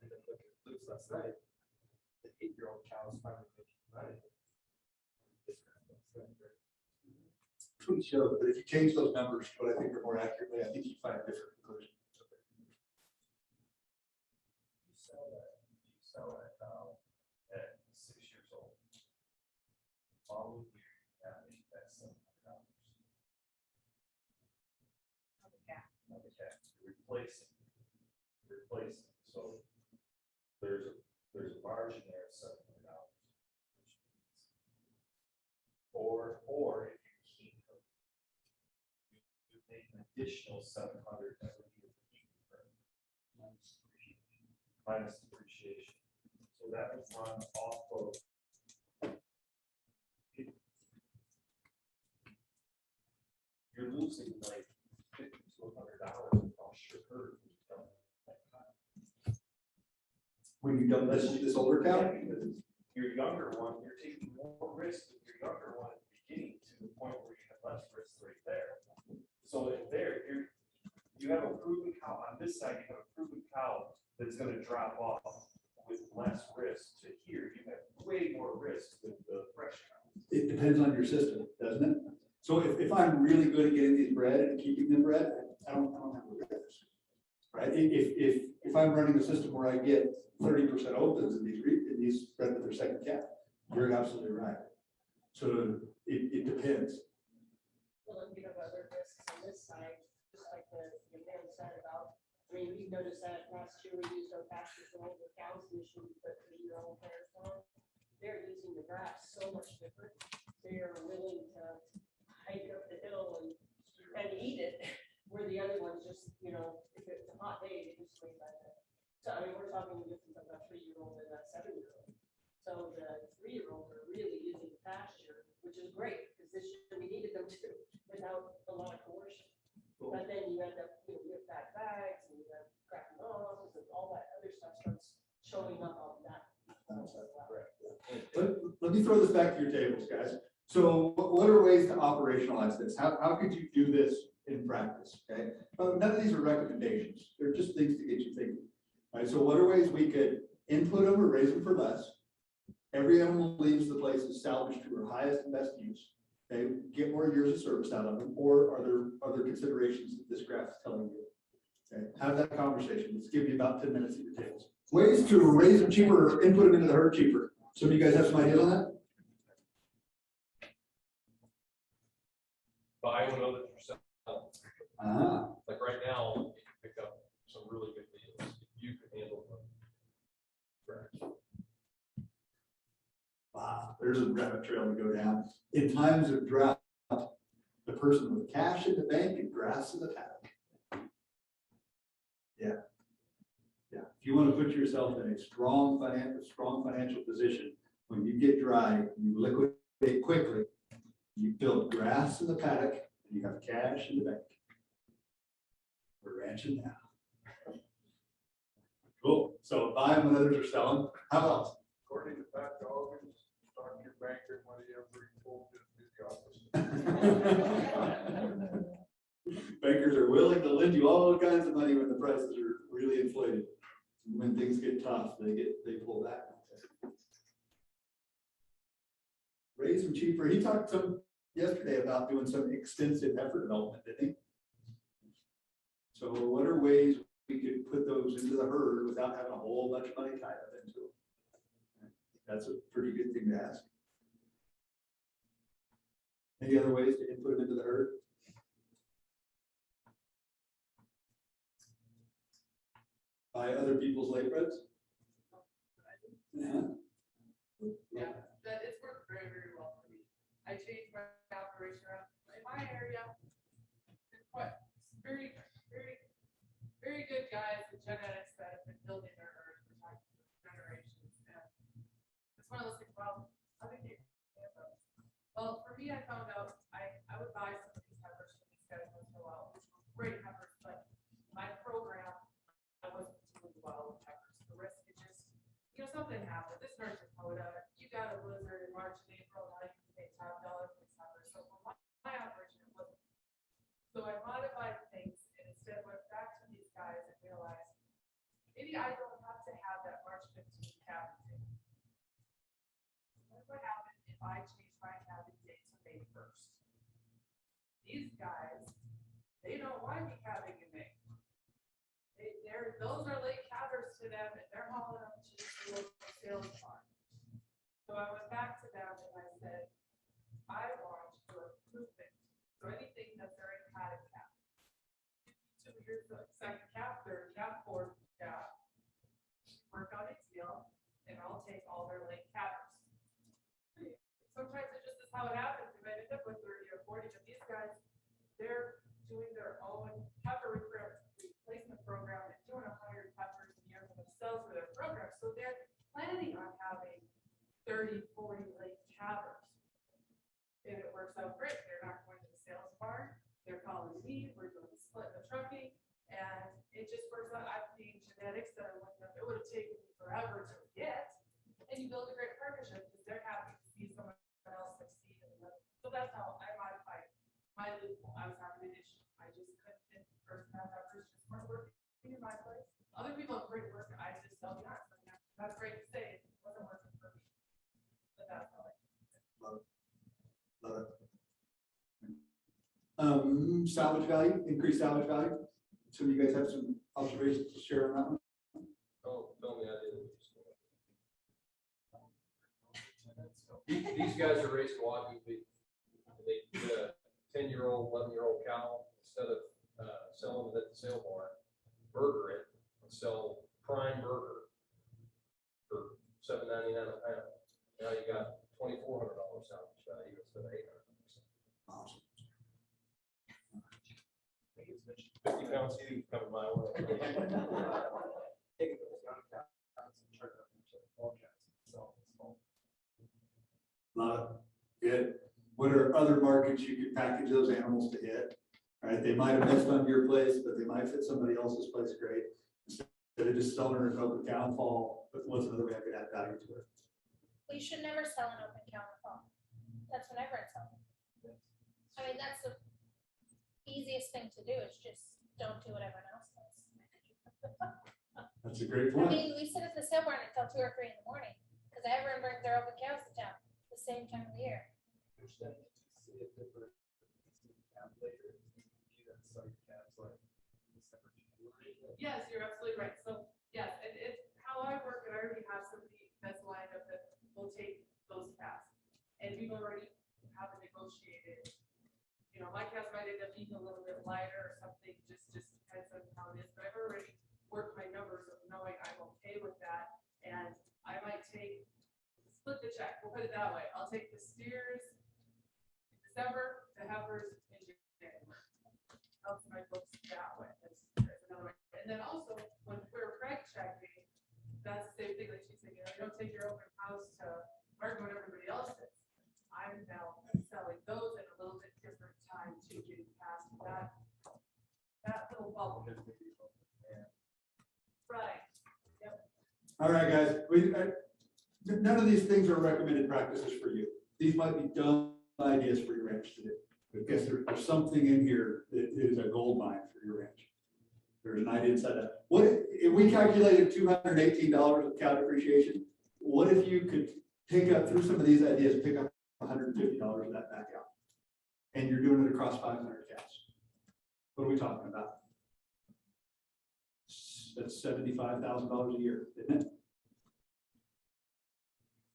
and then look at Luke's last night. The 8-year-old cows finally making money. pretty sure, but if you change those numbers to what I think are more accurately, I think you find a different conclusion. You sell that cow at 6 years old. Following year, that means that's $700. Another cat, replacing. So there's a margin there of $700. Or if you keep her, you make an additional $700 every year for keeping her. Minus depreciation. So that would run off of. You're losing like $50 to $100 across your herd. When you dump this older cow, Yeah, because your younger one, you're taking more risk with your younger one at the beginning to the point where you have less risk right there. So if you have a proven cow on this side, you have a proven cow that's gonna drop off with less risk. To here, you have way more risk with the fresh cow. it depends on your system, doesn't it? So if I'm really good at getting these bred and keeping them bred, I don't have to look at this. Right? If if I'm running a system where I get 30% opens in these rent with their second cap, you're absolutely right. So it depends. Well, and you have other risks on this side, just like the man said about, I mean, we noticed that last year we used our fast control, the cows mission, but the year-old pairs on. They're using the grass so much different. They are willing to hike up the hill and eat it, where the other ones just, you know, if it's a hot day, they just lay by that. So, I mean, we're talking the difference of a 3-year-old and a 7-year-old. So the 3-year-olds are really using the pasture, which is great, because this year we needed them to, without a lot of coercion. But then you end up, you know, you have fat bags and you have crappy moms and all that other stuff starts showing up on that. Let me throw this back to your tables, guys. So what are ways to operationalize this? How could you do this in practice? Okay, none of these are recommendations. They're just things to get you thinking. All right, so what are ways we could input them or raise them for less? Every animal leaves the place is salvaged to her highest and best use. Okay, get more years of service out of them, or are there other considerations that this graph is telling you? Okay, have that conversation. Let's give you about 10 minutes at your tables. Ways to raise them cheaper or input them into the herd cheaper. Some of you guys have some ideas on that? Buy one of it yourself. Like right now, you can pick up some really good deals if you can handle them. Correct. Wow, there's a rabbit trail to go down. In times of drought, the person with cash in the bank and grass in the paddock. Yeah. Yeah. If you want to put yourself in a strong financial position, when you get dry, you liquidate quickly, you build grass in the paddock, and you have cash in the bank. We're ranching now. Cool. So buy them when others are selling. How else? According to Pat Dawkins, talk to your banker whenever he told you to the office. Bankers are willing to lend you all kinds of money when the prices are really inflated. When things get tough, they pull back. Raise them cheaper. He talked some yesterday about doing some extensive heifer development, didn't he? So what are ways we could put those into the herd without having a whole bunch of money tied up into it? That's a pretty good thing to ask. Any other ways to input them into the herd? Buy other people's lay breads? Yeah. Yeah, that it's worked very, very well for me. I changed my operation around in my area. They're quite very, very, very good guys with genetics that have been building their herds for generations. And it's one of those things, well, how did you? Well, for me, I found out I would buy some of these heifers from these guys once in a while, which were great heifers, but my program, I wasn't doing well with heifers. The risk is just, you know, something happened. This North Dakota, you got a blizzard in March and April, now you can pay top dollar for these heifers. So for my operation, it wasn't. So I modified things and instead went back to these guys and realized maybe I don't have to have that March 15th calving date. What would happen if I changed my calving date to May 1st? These guys, they don't want to be calving in May. Those are late calvers to them, and they're hauling them to the local sales farm. So I went back to them and I said, I want to approve it. So anything that's already had a calf. 2 years of second calf, third calf, fourth calf. Work on its deal, and I'll take all their late calvers. Sometimes it just is how it happens. You might end up with 30 or 40, but these guys, they're doing their own heifer replacement program and doing 100 heifers a year for themselves for their program. So they're planning on having 30, 40 late calvers. And it works out great. They're not going to the sales barn. They're calling me. We're doing split the trucking. And it just works out. I'm seeing genetics that it would have taken me forever to get. And you build a great partnership because they're happy to see someone else succeed. So that's how I modified my loophole. I was having an issue. I just couldn't get the person that heifers just weren't working in my place. Other people have great work. I just don't be honest with you. That's great to say. It wasn't working for me. But that's how I Love it. Salvage value, increased salvage value. Some of you guys have some observations to share on that one. These guys are raising Wagyu beef. They get a 10-year-old, 11-year-old cow, instead of selling it at the sale barn, burger it, and sell prime burger for $7.99 a pound. Now you got $2,400 salvage value instead of $800. 50 pounds huge coming my way. Taking those young cows and turning them into bobcats and selling them small. Lot good. What are other markets you could package those animals to hit? Right, they might have missed on your place, but they might fit somebody else's place great. Instead of just selling her an open cow and fall, but what's another way I could add value to it? We should never sell an open cow in the fall. That's whenever it's open. I mean, that's the easiest thing to do, is just don't do what everyone else does. That's a great I point. mean, we sit at the sale barn until 2 or 3 in the morning, because everyone brings their open cows to town the same time of the year. Understand, see a different, see calf later, you then sell your calves like December, January. Yes, you're absolutely right. So, yes, and it's how I work, and I already have somebody that's lined up that will take those calves. And we've already have it negotiated. You know, my calves might end up being a little bit lighter or something, just depends on how it is, but I've already worked my numbers of knowing I'm okay with that. And I might split the check, we'll put it that way. I'll take the steers in December, the heifers in January. Helps my books that way. That's another way. And then also, when we're credit checking, that's the same thing that she's saying, you know, you don't take your open house to market what everybody else is. I'm now selling those at a little bit different time to getting past that little bubble. Right. Yep. All right, guys, none of these things are recommended practices for you. These might be dumb ideas for your ranch to do. But guess there's something in here that is a gold mine for your ranch. There's an idea inside that. What if we calculated $218 of cow depreciation? What if you could pick up through some of these ideas, pick up $150 of that back out? And you're doing it across 500 cows. What are we talking about? That's $75,000 a year, isn't it?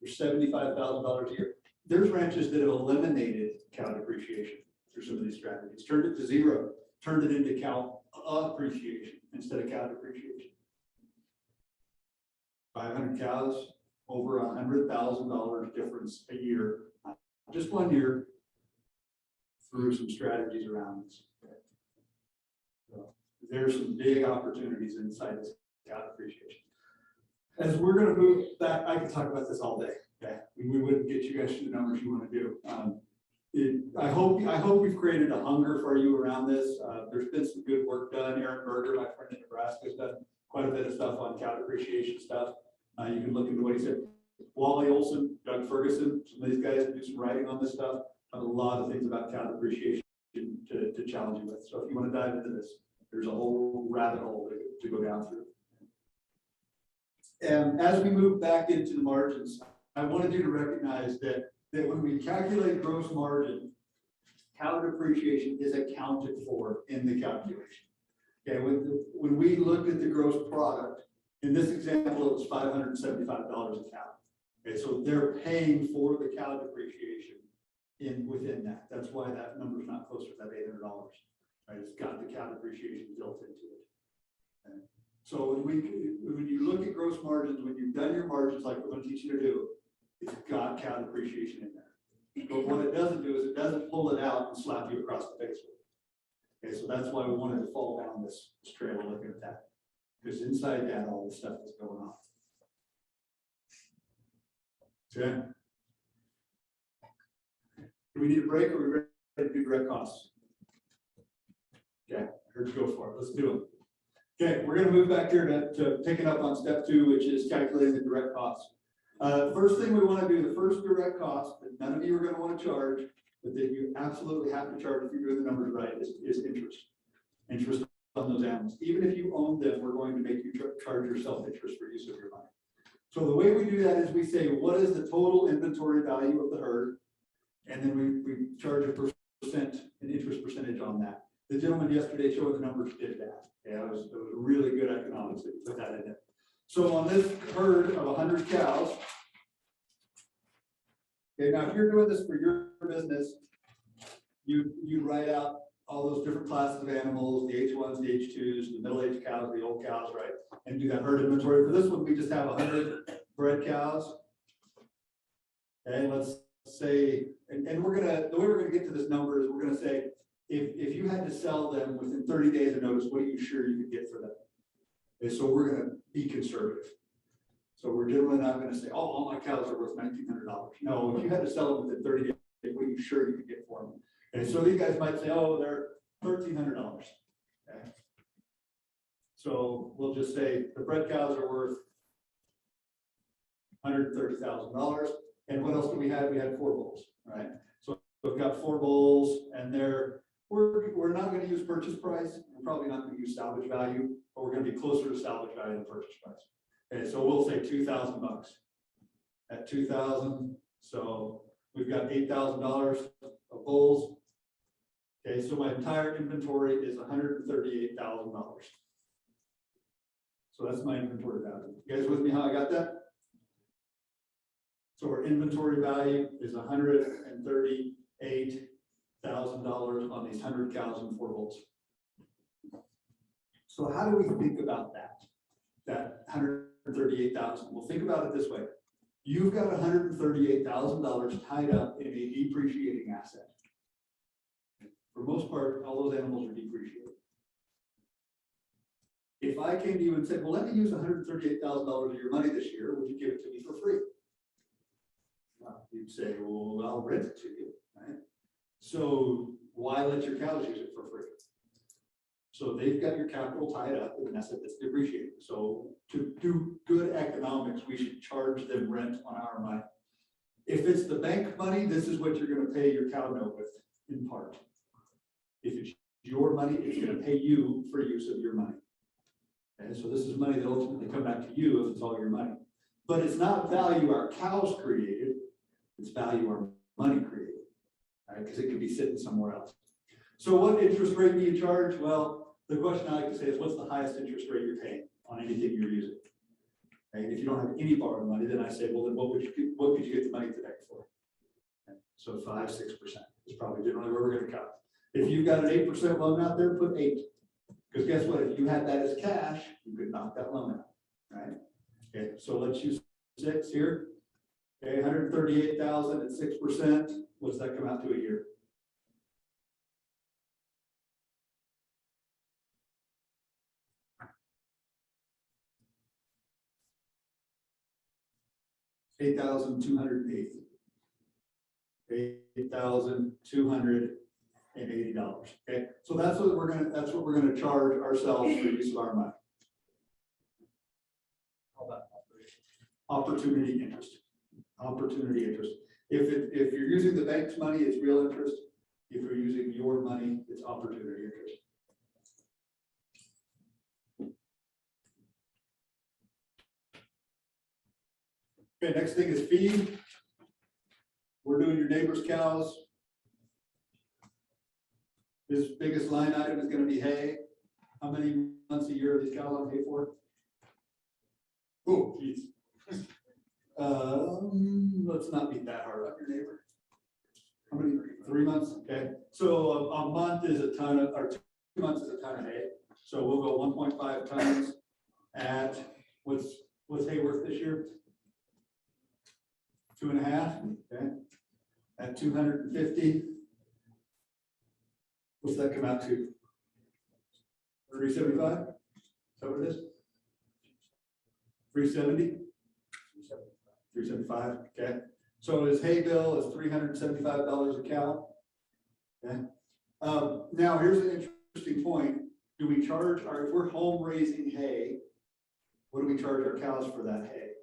There's $75,000 a year. There's ranches that have eliminated cow depreciation through some of these strategies, turned it to zero, turned it into cow appreciation instead of cow depreciation. 500 cows, over $100,000 difference a year, just 1 year, through some strategies around this. So there's some big opportunities inside this cow depreciation. As we're going to move back, I could talk about this all day. Okay, we wouldn't get you guys to the numbers you want to do. I hope we've created a hunger for you around this. There's been some good work done. Aaron Berger, my friend in Nebraska, has done quite a bit of stuff on cow depreciation stuff. You can look into what he said. Wally Olson, Doug Ferguson, some of these guys do some writing on this stuff. Have a lot of things about cow depreciation to challenge you with. So if you want to dive into this, there's a whole rabbit hole to go down through. And as we move back into the margins, I wanted you to recognize that when we calculate gross margin, cow depreciation is accounted for in the calculation. Okay, when we looked at the gross product, in this example, it was $575 a cow. Okay, so they're paying for the cow depreciation within that. That's why that number is not closer to that $800. Right, it's got the cow depreciation built into it. Okay. So when you look at gross margins, when you've done your margins like we're going to teach you to do, it's got cow depreciation in there. But what it doesn't do is it doesn't pull it out and slap you across the face with it. Okay, so that's why we wanted to fall down this trail looking at that. Because inside that, all this stuff is going on. Okay. Do we need a break or are we ready to do direct costs? Okay, here's go for it. Let's do it. Okay, we're going to move back here to picking up on step 2, which is calculating the direct costs. First thing we want to do, the first direct cost that none of you are going to want to charge, but that you absolutely have to charge if you're doing the numbers right, is interest. Interest on those animals. Even if you own them, we're going to make you charge yourself interest for use of your money. So the way we do that is we say, what is the total inventory value of the herd? And then we charge a percent, an interest percentage on that. The gentleman yesterday showed the numbers did that. Yeah, it was really good economics that put that in there. So on this herd of 100 cows, Okay, now if you're doing this for your business, you write out all those different classes of animals, the H1s, the H2s, the middle-aged cows, the old cows, right? And do that herd inventory. For this one, we just have 100 bred cows. And let's say, and we're gonna, the way we're gonna get to this number is we're gonna say, if you had to sell them within 30 days of notice, what are you sure you could get for them? And so we're gonna be conservative. So we're generally not gonna say, oh, all my cows are worth $1,900. No, if you had to sell them within 30 days, what are you sure you could get for them? And so these guys might say, oh, they're $1,300. Okay. So we'll just say the bred cows are worth $130,000. And what else do we have? We had 4 bulls, right? So we've got 4 bulls, and we're not going to use purchase price. We're probably not going to use salvage value, but we're going to be closer to salvage value than purchase price. Okay, so we'll say $2,000 at 2,000. So we've got $8,000 of bulls. Okay, so my entire inventory is $138,000. So that's my inventory value. You guys with me how I got that? So our inventory value is $138,000 on these 100 cows and 4 bulls. So how do we think about that? That $138,000. Well, think about it this way. You've got $138,000 tied up in a depreciating asset. For the most part, all those animals are depreciated. If I came to you and said, well, let me use $138,000 of your money this year, would you give it to me for free? Well, you'd say, well, I'll rent it to you, right? So why let your cows use it for free? So they've got your capital tied up in an asset that's depreciated. So to do good economics, we should charge them rent on our money. If it's the bank money, this is what you're going to pay your cow note with in part. If it's your money, it's going to pay you for use of your money. And so this is money that ultimately come back to you if it's all your money. But it's not value our cows created, it's value our money created, right? Because it could be sitting somewhere else. So what interest rate do you charge? Well, the question I like to say is, what's the highest interest rate you're paying on anything you're using? And if you don't have any borrowed money, then I say, well, then what could you get the money today for? Okay. So 5-6% is probably generally where we're going to cut. If you've got an 8% loan out there, put 8. Because guess what? If you had that as cash, you could knock that loan out, right? Okay, so let's use 6 here. Okay, 138,000 at 6%. What does that come out to a year? $8,280. $8,280. Okay, so that's what we're gonna charge ourselves for use of our money. Opportunity interest. Opportunity interest. If you're using the bank's money, it's real interest. If you're using your money, it's opportunity interest. Okay, next thing is feed. We're doing your neighbor's cows. This biggest line item is going to be hay. How many months a year are these cows on hay for? Oh, geez. Let's not beat that hard on your neighbor. How many? 3 months? Okay. So a month is a ton of, or 2 months is a ton of hay. So we'll go 1.5 tons at, what's hay worth this year? 2.5, okay. At 250. What's that come out to? 375? Is that what it is? 370? 375, okay. So his hay bill is $375 a cow. Okay. Now here's an interesting point. Do we charge our, if we're home raising hay, what do we charge our cows for that hay?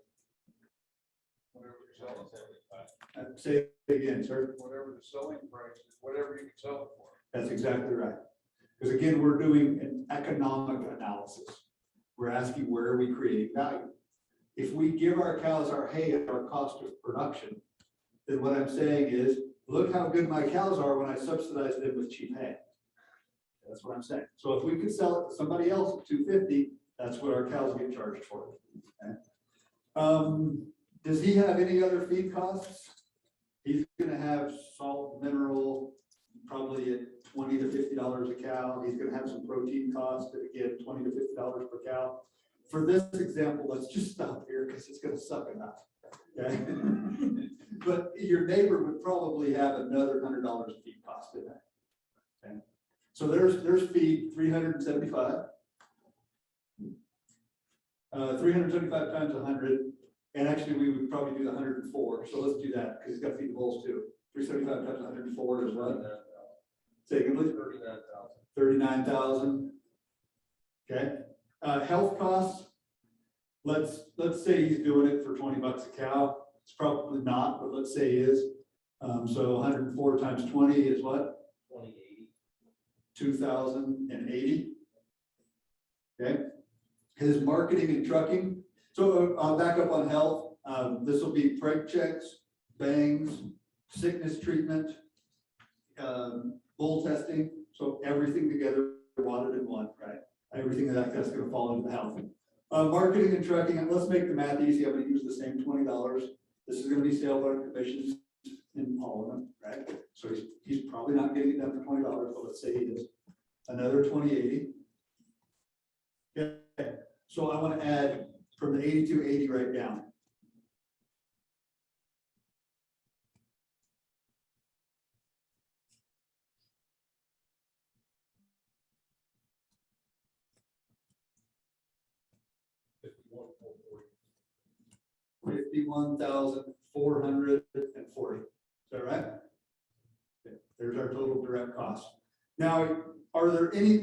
Whatever you're selling, 75. Say it again, sir. Whatever the selling price is, whatever you can sell it for. That's exactly right. Because again, we're doing an economic analysis. We're asking, where are we creating value? If we give our cows our hay at our cost of production, then what I'm saying is, look how good my cows are when I subsidize them with cheap hay. That's what I'm saying. So if we could sell it to somebody else at $250, that's what our cows get charged for. Okay. Does he have any other feed costs? He's gonna have salt, mineral, probably at $20 to $50 a cow. He's gonna have some protein costs, again, $20 to $50 per cow. For this example, let's just stop here because it's gonna suck enough. Okay? But your neighbor would probably have another $100 of feed cost in that. Okay? So there's feed 375. 375 times 100, and actually we would probably do the 104. So let's do that because he's got to feed the bulls too. 375 times 104 is what? Say again, please. 39,000. Okay. Health costs. Let's say he's doing it for 20 bucks a cow. It's probably not, but let's say he is. So 104 times 20 is what? 2080. 2,080. Okay. His marketing and trucking. So I'll back up on health. This will be preg checks, bangs, sickness treatment, bull testing. So everything together, wanted in one, right? Everything that's going to fall into the health. Marketing and trucking. And let's make the math easy. I'm going to use the same $20. This is going to be sales on commissions in all of them, right? So he's probably not getting it done for $20, but let's say he is. Another 2080. Okay. So I want to add from the 8280 right down. $51,440. Is that right? Okay. There's our total direct cost. Now, is there any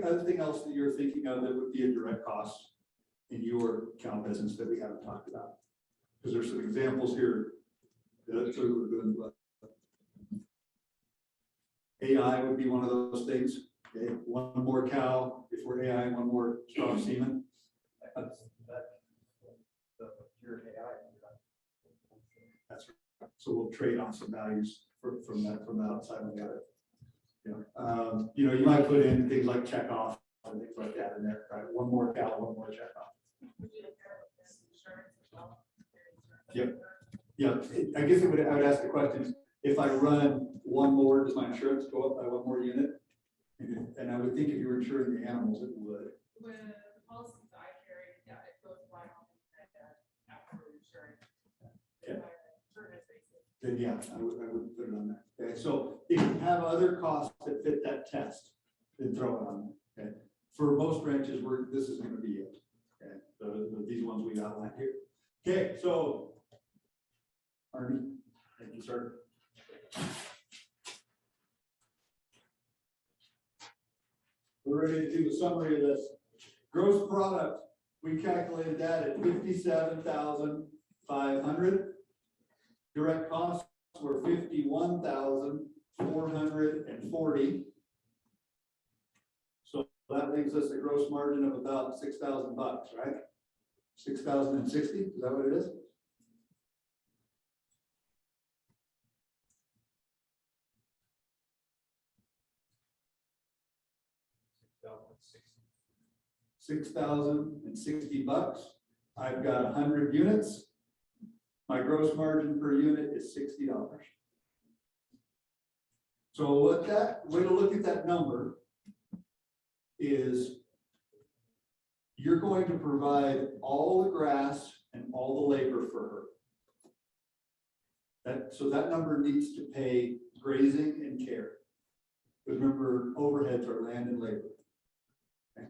other thing else that you're thinking of that would be a direct cost in your cow business that we haven't talked about? Because there's some examples here. That's what we're doing. AI would be one of those things. Okay, one more cow before AI, one more strong semen. That's right. So we'll trade on some values from the outside of the other. You might put in things like check off and things like that in there, right? One more cow, one more check off. Yep. Yeah, I guess I would ask the question, if I run one more, does my insurance go up by one more unit? And I would think if you were insuring the animals, it would. With the policies I carry, yeah, it goes by after insurance. Yeah. Insurance basis. Then yeah, I would put it on that. Okay, so if you have other costs that fit that test, then throw it on there. Okay, for most ranches, this is going to be it. Okay, these ones we outlined here. Okay, so Arnie, thank you, sir. We're ready to do the summary of this. Gross product, we calculated that at 57,500. Direct costs were 51,440. So that leaves us a gross margin of about $6,000, right? 6,060, is that what it is? $6,060. I've got 100 units. My gross margin per unit is $60. So what that way to look at that number is you're going to provide all the grass and all the labor for her. So that number needs to pay grazing and care. Because remember, overheads are land and labor. Okay.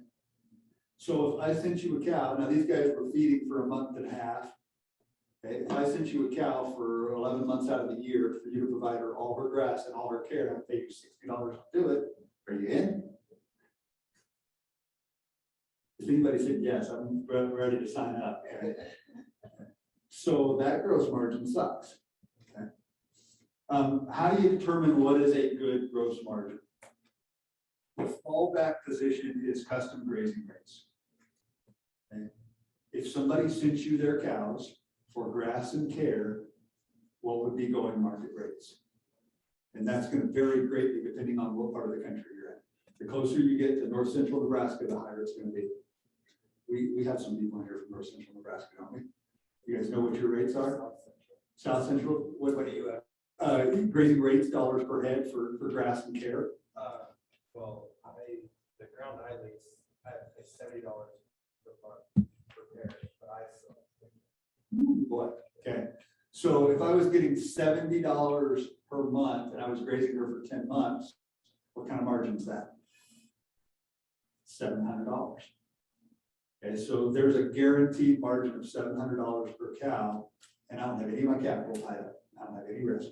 So if I sent you a cow, now these guys were feeding for a month and a half. Okay. If I sent you a cow for 11 months out of the year for you to provide her all her grass and all her care, I'd pay you $60 to do it. Are you in? If anybody said yes, I'm ready to sign up. Okay. So that gross margin sucks. Okay. How do you determine what is a good gross margin? The fallback position is custom grazing rates. Okay. If somebody sent you their cows for grass and care, what would be going market rates? And that's going to vary greatly depending on what part of the country you're in. The closer you get to north central Nebraska, the higher it's going to be. We have some people in here from north central Nebraska, don't we? You guys know what your rates are? South central, what do you have? grazing rates, dollars per head for grass and care. Well, the ground I lease, I pay $70 per month per pair, but I sell. Boy, okay. So if I was getting $70 per month and I was grazing her for 10 months, what kind of margin is that? $700. Okay, so there's a guaranteed margin of $700 per cow, and I don't have any of my capital tied up. I don't have any risk.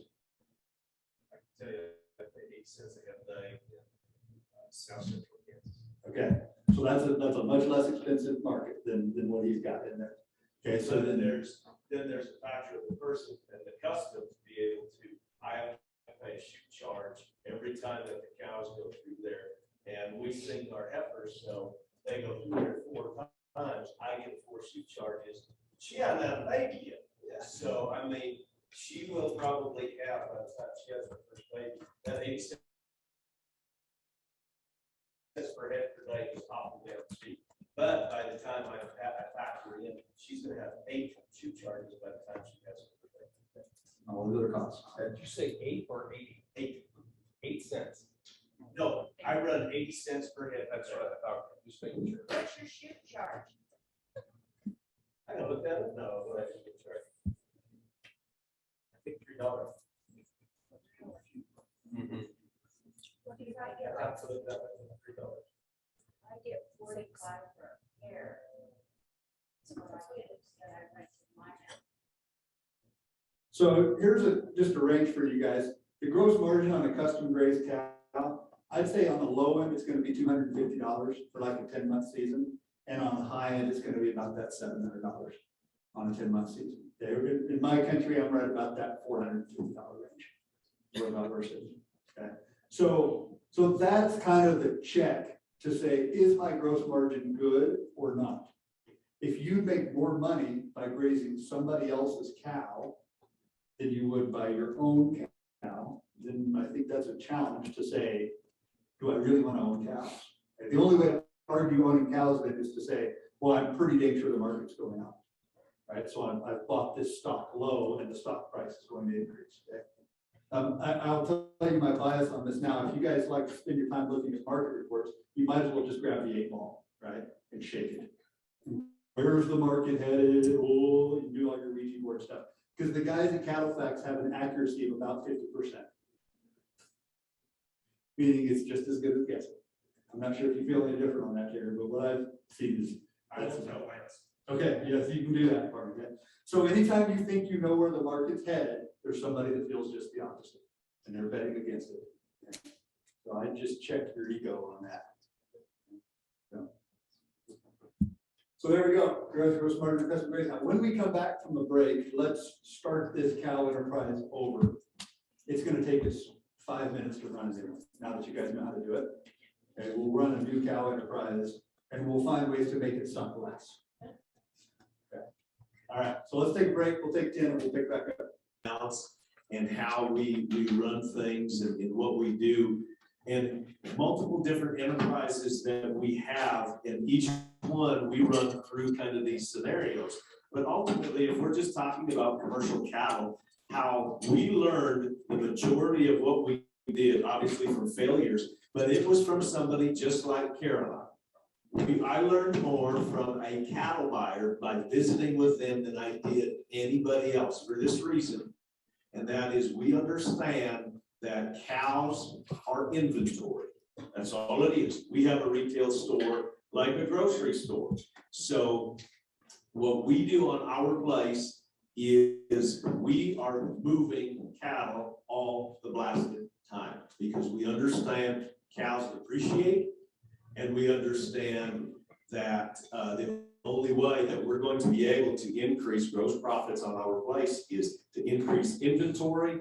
I can tell you, I pay 8 cents a head day in South Central Kansas. Okay, so that's a much less expensive market than what he's got in there. Okay, So then there's a factor of the person and the custom to be able to, I have to pay a shoot charge every time that the cows go through there. And we sing our heifers, so they go through there 4 times, I get 4 shoot charges. She hasn't had a baby yet. Yeah. So, I mean, she will probably have, by the time she has her first baby, that 80 cents per head per day is probably up cheap. But by the time I factor in, she's gonna have 8 shoot charges by the time she has her first baby. all the other costs. Did you say 8 or 80? 8 cents. No, I run 80 cents per head. That's what I thought. Just making sure. What's your shoot charge? I gotta look that up. No, what I should get charged. I think $3. What do you get? I have to look that up. $3. I get 45 for a pair. So what I get is that I rent mine out. So here's just a range for you guys. The gross margin on a custom grazed cow, I'd say on the low end, it's gonna be $250 for like a 10-month season. And on the high end, it's gonna be about that $700 on a 10-month season. In my country, I'm right about that $450 range. What about versus? Okay. So that's kind of the check to say, is my gross margin good or not? If you make more money by grazing somebody else's cow than you would by your own cow, then I think that's a challenge to say, do I really want to own cows? And the only way to argue owning cows then is to say, well, I'm pretty dang sure the market's going up. Right, so I've bought this stock low and the stock price is going to increase. Okay? I'll tell you my bias on this now. If you guys like to spend your time looking at market reports, you might as well just grab the 8 ball, right, and shake it. Where's the market headed? Oh, you do all your Ouija board stuff. Because the guys at CattleFax have an accuracy of about 50%. Meaning it's just as good as guessing. I'm not sure if you feel any different on that, Terry, but what I've seen is. I will tell Lance. Okay, yes, you can do that part, okay? So anytime you think you know where the market's headed, there's somebody that feels just the opposite, and they're betting against it. Okay? So I just checked your ego on that. Yeah. So there we go, gross margin, custom grazing. Now, when we come back from the break, let's start this cow enterprise over. It's gonna take us 5 minutes to run it, now that you guys know how to do it. Okay, we'll run a new cow enterprise, and we'll find ways to make it suck less. All right, so let's take a break. We'll take 10 and we'll pick back up. Balance and how we run things and what we do. And multiple different enterprises that we have, and each one we run through kind of these scenarios. But ultimately, if we're just talking about commercial cattle, how we learned the majority of what we did, obviously from failures, but it was from somebody just like Caroline. I learned more from a cattle buyer by visiting with them than I did anybody else for this reason. And that is, we understand that cows are inventory. That's all it is. We have a retail store like a grocery store. So what we do on our place is we are moving cattle all the blasted time because we understand cows depreciate. And we understand that the only way that we're going to be able to increase gross profits on our place is to increase inventory,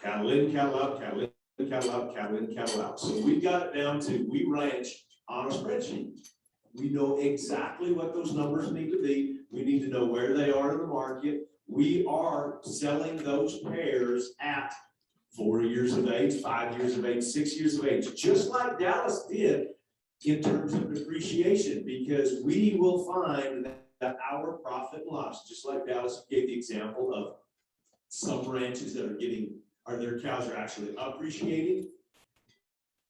cattle in, cattle out, cattle in, cattle out, cattle in, cattle out. So we've got it down to, we ranch on a spreadsheet. We know exactly what those numbers need to be. We need to know where they are in the market. We are selling those pairs at 4 years of age, 5 years of age, 6 years of age, just like Dallas did in terms of depreciation, because we will find that our profit and loss, just like Dallas gave the example of some ranches that are getting are their cows are actually appreciating.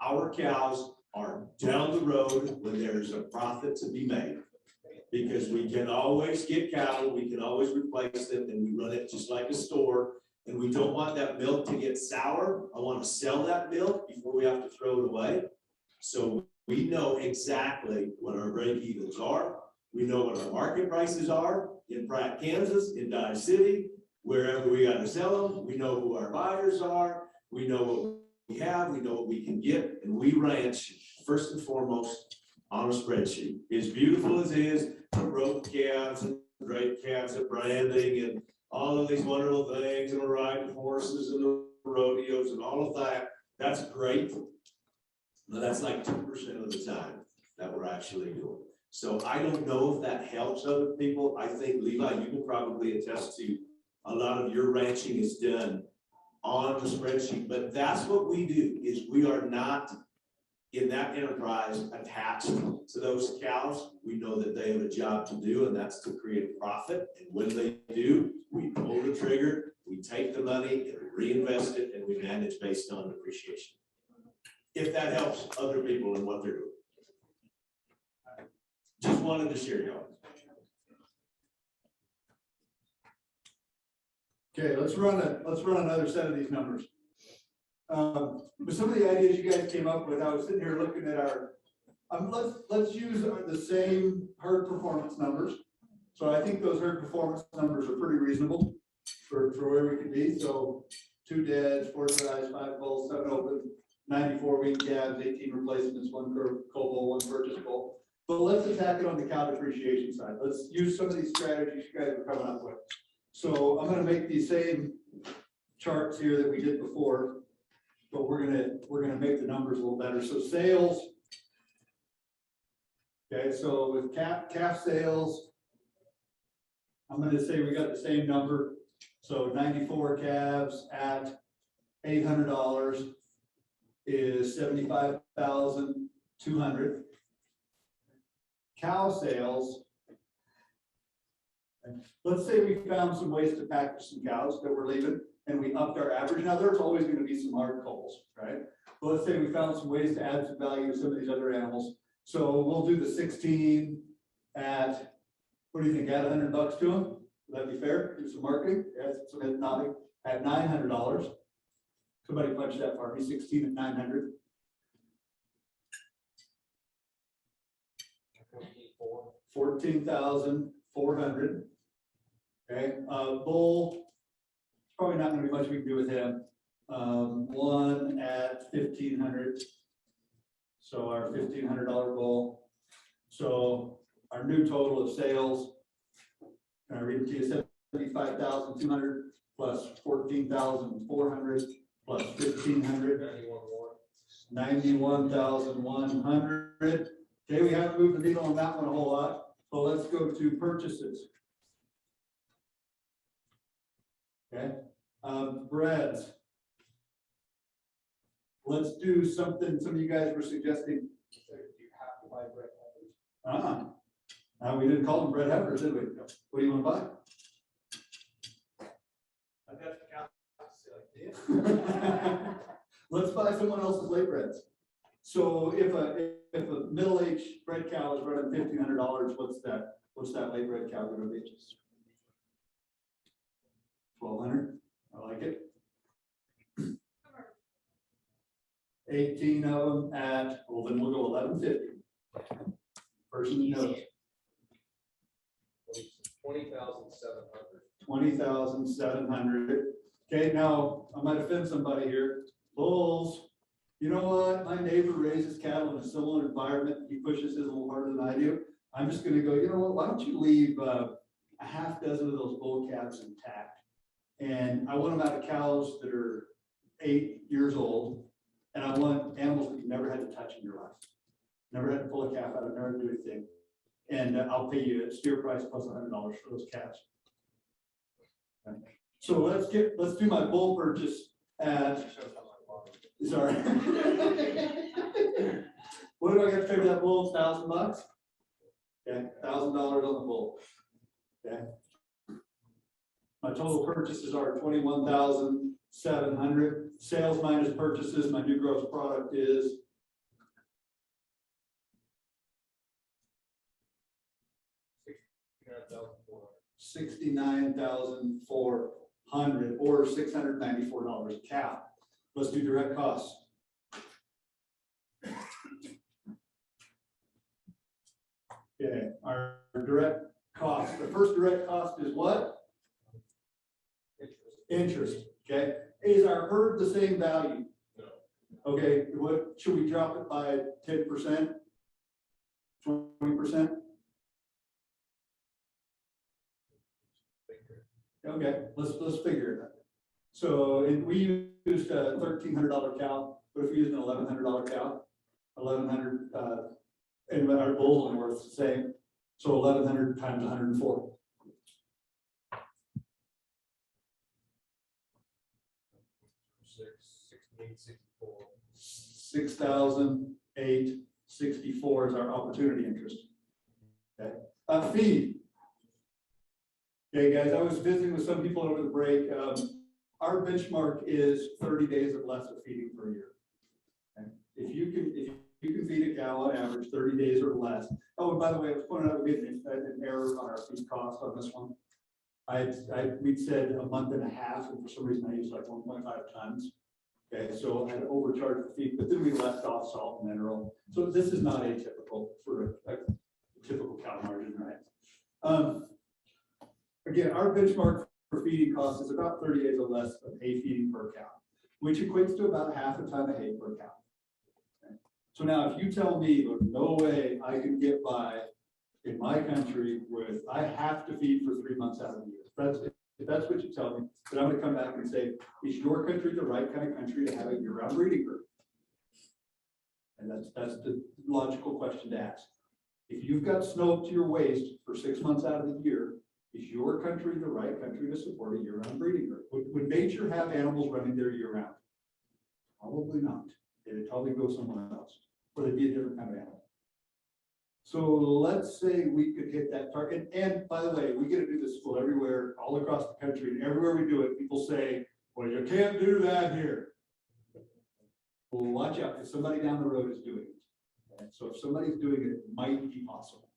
Our cows are down the road when there's a profit to be made. Because we can always get cattle, we can always replace them, and we run it just like a store. And we don't want that milk to get sour. I want to sell that milk before we have to throw it away. So we know exactly what our break evens are. We know what our market prices are in Pratt, Kansas, in Dodge City, wherever we got to sell them. We know who our buyers are. We know what we have. We know what we can get. And we ranch first and foremost on a spreadsheet. As beautiful as it is, the rope calves and great calves at branding and all of these wonderful things and riding horses and the rodeos and all of that, that's great. But that's like 2% of the time that we're actually doing. So I don't know if that helps other people. I think, Levi, you can probably attest to a lot of your ranching is done on the spreadsheet, but that's what we do, is we are not in that enterprise attached to those cows. We know that they have a job to do, and that's to create profit. And when they do, we pull the trigger, we take the money and we reinvest it, and we manage based on depreciation. If that helps other people in what they're doing. Just wanted to share, y'all. Okay, let's run another set of these numbers. With some of the ideas you guys came up with, I was sitting here looking at our, let's use the same herd performance numbers. So I think those herd performance numbers are pretty reasonable for where we could be. So 2 deads, 4 dries, 5 bulls, 7 open, 94 wean calves, 18 replacements, 1 cold bull, 1 purchase bull. But let's attack it on the cow depreciation side. Let's use some of these strategies you guys are coming up with. So I'm going to make these same charts here that we did before, but we're gonna make the numbers a little better. So sales. Okay, so with calf sales, I'm going to say we got the same number. So 94 calves at $800 is $75,200. Cow sales. Let's say we found some ways to package some cows that we're leaving and we upped our average. Now there's always going to be some hard coals, right? But let's say we found some ways to add some value to some of these other animals. So we'll do the 16 at, what do you think, add $100 to them? Would that be fair? Do some marketing? Yes, some nodding. At $900. Somebody punch that for me, 16 at 900. $14,400. Okay, bull, probably not gonna be much we can do with him. 1 at 1,500. So our $1,500 bull. So our new total of sales, can I read it to you? 75,200 plus 14,400 plus 1,500. 91,100. Okay, we haven't moved the needle on that one a whole lot. So let's go to purchases. Okay, breads. Let's do something some of you guys were suggesting. You have to buy bread heifers. We didn't call them bread heifers, did we? What do you want to buy? I've got the cow to Let's buy someone else's lay breads. So if a middle-aged bred cow is running $1,500, what's that lay bred cow going to be? 1,200. I like it. 18 of them at, well, then we'll go 1,150. Person who knows. 20,700. 20,700. Okay, now I might offend somebody here. Bulls. You know what? My neighbor raises cattle in a similar environment. He pushes his a little harder than I do. I'm just going to go, you know what? Why don't you leave a half dozen of those bull calves intact? And I want them out of cows that are 8 years old. And I want animals that you've never had to touch in your life. Never had to pull a calf out, I've never do anything. And I'll pay you a steer price plus $100 for those calves. Okay. So let's do my bull purchase at, sorry. What do I got to pay for that bull? $1,000? Okay, $1,000 on the bull. Okay. My total purchases are $21,700. 700. Sales minus purchases, my new gross product is 69,400 or $694 a cow. Let's do direct costs. Okay, our direct cost, the first direct cost is what? Interest, okay? Is our herd the same value? No. Okay, what, should we drop it by 10%? 20%? Okay, let's figure it out. So, and we used a $1,300 cow, but if we used an $1,100 cow, 1,100, and our bull's only worth the same, so 1,100 times 104. $6,864. 6,864 is our opportunity interest. Okay, feed. Okay, guys, I was visiting with some people over the break. Our benchmark is 30 days or less of feeding per year. Okay? If you can feed a cow on average 30 days or less. Oh, and by the way, I was pointing out we had an error on our feed cost on this one. We'd said a month and a half, and for some reason I used like 1.5 tons. Okay, so I had overcharged the feed, but then we left off salt and mineral. So this is not atypical for a typical cow margin, right? Again, our benchmark for feeding costs is about 30 days or less of hay feeding per cow, which equates to about half a ton of hay per cow. Okay? So now if you tell me there's no way I can get by in my country with, I have to feed for 3 months out of the year. If that's what you tell me, then I'm gonna come back and say, is your country the right kind of country to have a year-round breeding group? And that's the logical question to ask. If you've got snow up to your waist for 6 months out of the year, is your country the right country to support a year-round breeding group? Would nature have animals running there year-round? Probably not. It'd probably go somewhere else, or they'd be a different kind of animal. So let's say we could hit that target. And by the way, we get to do this school everywhere, all across the country, and everywhere we do it, people say, well, you can't do that here. Well, watch out, because somebody down the road is doing it. Okay? So if somebody's doing it, it might be possible.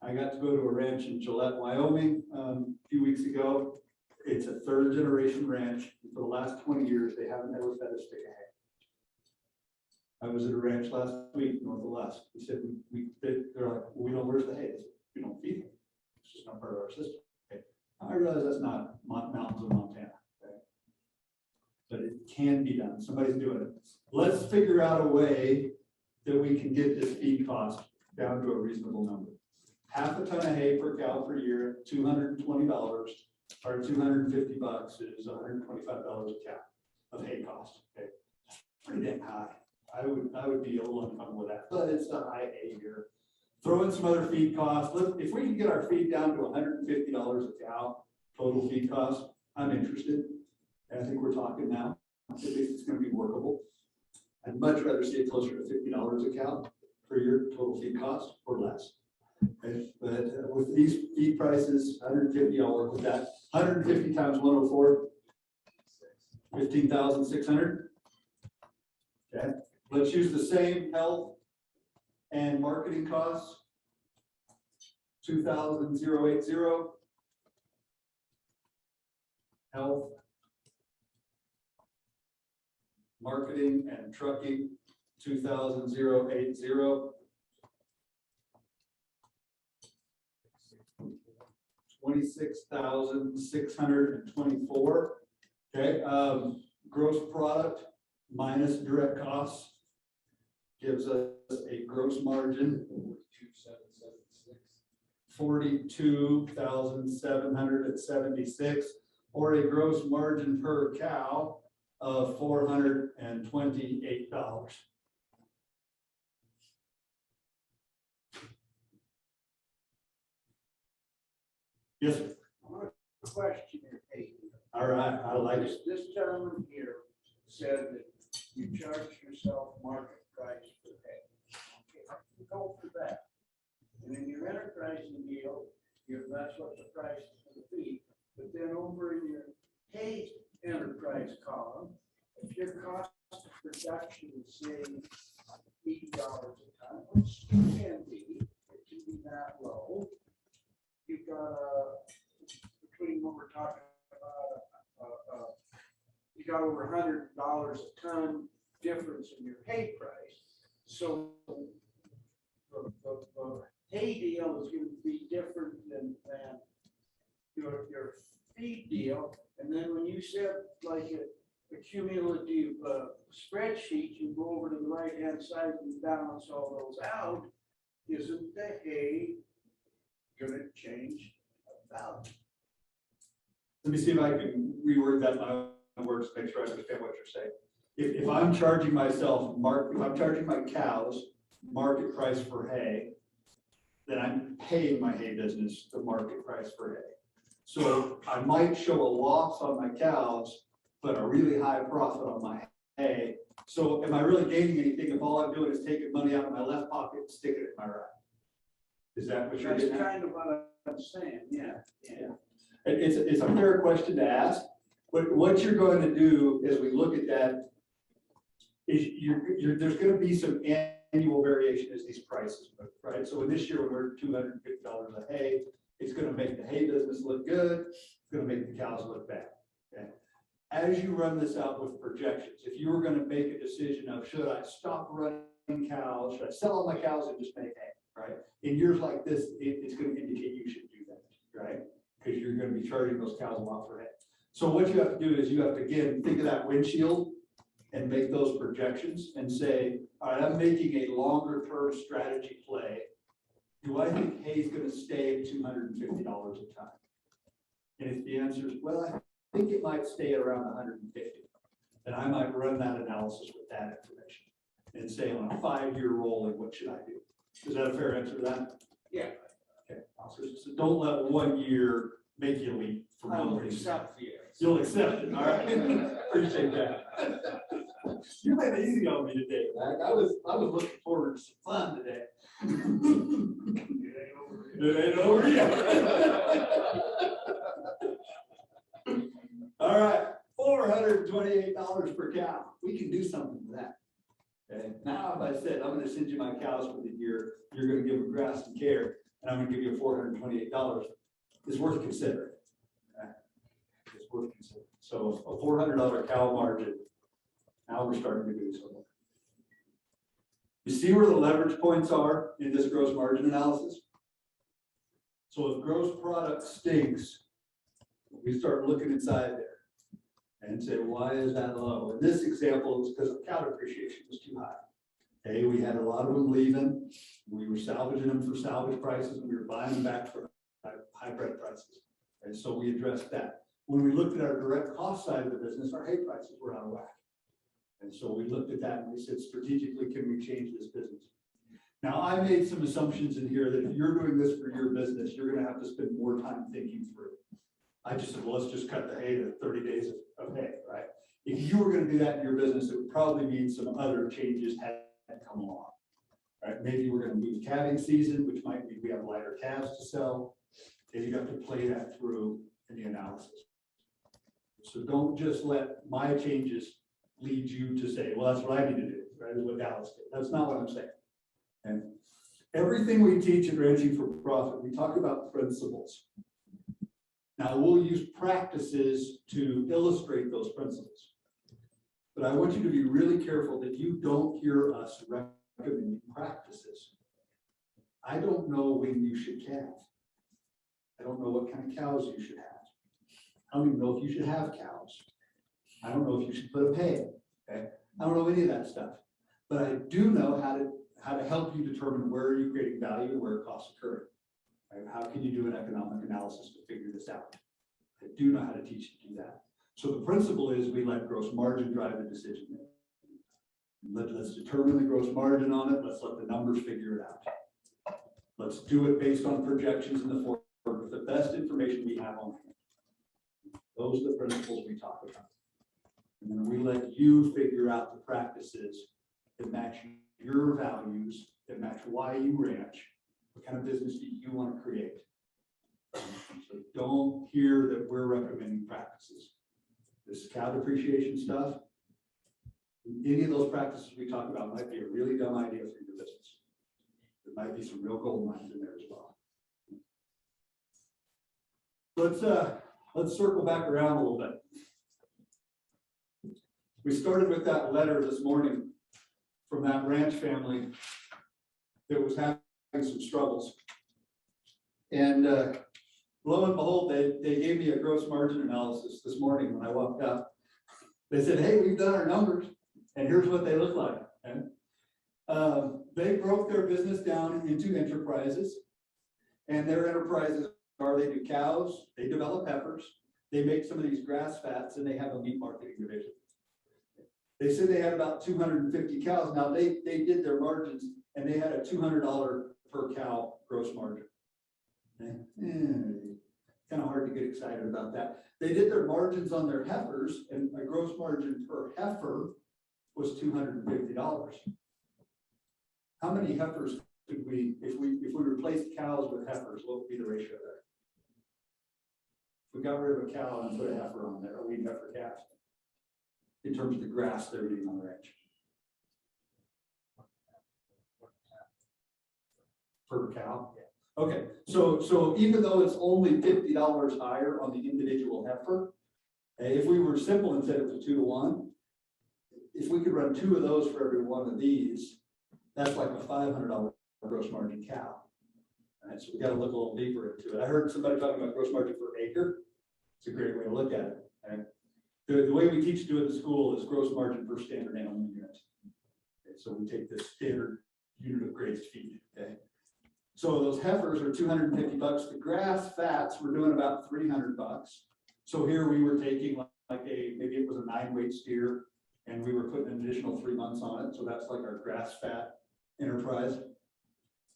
I got to go to a ranch in Gillette, Wyoming, a few weeks ago. It's a third generation ranch. For the last 20 years, they haven't ever fed a stick of hay. I was at a ranch last week, north of Les. He said, they're like, well, we don't, where's the hay? I said, we don't feed them. It's just not part of our system. Okay. I realize that's not mountains of Montana. Okay. But it can be done. Somebody's doing it. Let's figure out a way that we can get this feed cost down to a reasonable number. Half a ton of hay per cow per year, $220 or $250 is $125 a cow of hay cost. Okay, pretty damn high. I would be a little uncomfortable with that, but it's the high hay here. Throw in some other feed costs. If we can get our feed down to $150 a cow total feed cost, I'm interested. And I think we're talking now. At least it's going to be workable. I'd much rather see it closer to $50 a cow per year total feed cost or less. Okay. But with these feed prices, 150, I'll work with that. 150 times 104, 15,600. Okay. Let's use the same health and marketing costs. 2,080. Health, marketing, and trucking. 2,080. 26,624. Okay, gross product minus direct costs gives us a gross margin 42,776, or a gross margin per cow of $428. Yes, sir. I want to question your pay. All right, I like it. This gentleman here said that you charge yourself market price for hay. Okay, you go for that. And in your enterprising deal, that's what the price is for the feed. But then over in your hay enterprise column, if your cost of production is say $80 a ton, which it can be that low. You've got between what we're talking about, you got over $100 a ton difference in your hay price. So the hay deal is going to be different than your feed deal. And then when you set like a cumulative spreadsheet, you go over to the right-hand side and balance all those out. Isn't the hay gonna change value? Let me see if I can reword that in my own words, to make sure I understand what you're saying. If I'm charging myself, if I'm charging my cows market price for hay, then I'm paying my hay business the market price for hay. So I might show a loss on my cows, but a really high profit on my hay. So am I really gaining anything if all I'm doing is taking money out of my left pocket and sticking it in my right? Is that what you're That's getting at? kind of what I'm saying, yeah. It's a fair question to ask, but what you're going to do as we look at that is there's going to be some annual variation as these prices move, right? So in this year, when we're $250 a hay, it's going to make the hay business look good. It's going to make the cows look bad. Okay. As you run this out with projections, if you were going to make a decision of should I stop running cows, should I sell all my cows and just make hay, right? In years like this, it's going to indicate you should do that, right? Because you're going to be charging those cows a lot for hay. So what you have to do is you have to, again, think of that windshield and make those projections and say, all right, I'm making a longer term strategy play. Do I think hay is going to stay at $250 a ton? And if the answer is, well, I think it might stay at around 150, then I might run that analysis with that information and say on a 5-year rolling, what should I do? Is that a fair answer to that? Yeah. Okay. So don't let 1 year make you leap from I will one thing. accept the answer. You'll accept it, all right? Appreciate that. You made it easy on me today, Mac. I was looking forward to some fun today. It ain't over yet. All right, $428 per cow. We can do something with that. Okay. Now, if I said, I'm gonna send you my cows for the year, you're gonna give them grass and care, and I'm gonna give you $428, it's worth considering. Okay. It's worth considering. So a $400 cow margin, now we're starting to do something. You see where the leverage points are in this gross margin analysis? So if gross product stinks, we start looking inside there and say, why is that low? In this example, it's because cow depreciation was too high. Okay, we had a lot of them leaving. We were salvaging them for salvage prices, and we were buying them back for high bread prices. And so we addressed that. When we looked at our direct cost side of the business, our hay prices were out of whack. And so we looked at that and we said, strategically, can we change this business? Now, I made some assumptions in here that if you're doing this for your business, you're going to have to spend more time thinking through. I just said, well, let's just cut the hay to 30 days of hay, right? If you were going to do that in your business, it would probably mean some other changes had come along. Right? Maybe we're going to move calving season, which might mean we have lighter calves to sell. And you have to play that through in the analysis. So don't just let my changes lead you to say, well, that's what I need to do, right? Is what Dallas did. That's not what I'm saying. And everything we teach at Ranching for Profit, we talk about principles. Now we'll use practices to illustrate those principles. But I want you to be really careful that you don't hear us recommending practices. I don't know when you should calve. I don't know what kind of cows you should have. I don't even know if you should have cows. I don't know if you should put up hay. Okay? I don't know any of that stuff. But I do know how to help you determine where are you creating value and where costs occurring. Right? How can you do an economic analysis to figure this out? I do know how to teach you to do that. So the principle is we let gross margin drive the decision making. Let's determine the gross margin on it. Let's let the numbers figure it out. Let's do it based on projections in the forward with the best information we have on hand. Those are the principles we talk about. And then we let you figure out the practices that match your values, that match why you ranch. What kind of business do you want to create? So don't hear that we're recommending practices. this cow depreciation stuff, any of those practices we talk about might be a really dumb idea for your business. There might be some real gold mines in there as well. Let's circle back around a little bit. We started with that letter this morning from that ranch family that was having some struggles. And lo and behold, they gave me a gross margin analysis this morning when I walked up. They said, hey, we've done our numbers and here's what they look like. Okay? They broke their business down into enterprises, and their enterprises are they do cows, they develop heifers, they make some of these grass fats, and they have a meat marketing division. They said they had about 250 cows. Now they did their margins and they had a $200 per cow gross margin. Kind of hard to get excited about that. They did their margins on their heifers, and a gross margin per heifer was $250. How many heifers could we, if we replaced cows with heifers, what would be the ratio there? If we got rid of a cow and put a heifer on there, a weed heifer calf, in terms of the grass they're eating on the ranch. Per cow? Okay, so even though it's only $50 higher on the individual heifer, if we were simple and said it was 2 to 1, if we could run 2 of those for every one of these, that's like a $500 gross margin cow. All right, so we got to look a little deeper into it. I heard somebody talking about gross margin per acre. It's a great way to look at it. Right? The way we teach to do it in school is gross margin per standard animal unit. Okay, so we take this standard unit of grazed feed. Okay. So those heifers are $250. The grass fats we're doing about $300. So here we were taking maybe it was a 9-weight steer, and we were putting an additional 3 months on it. So that's like our grass fat enterprise.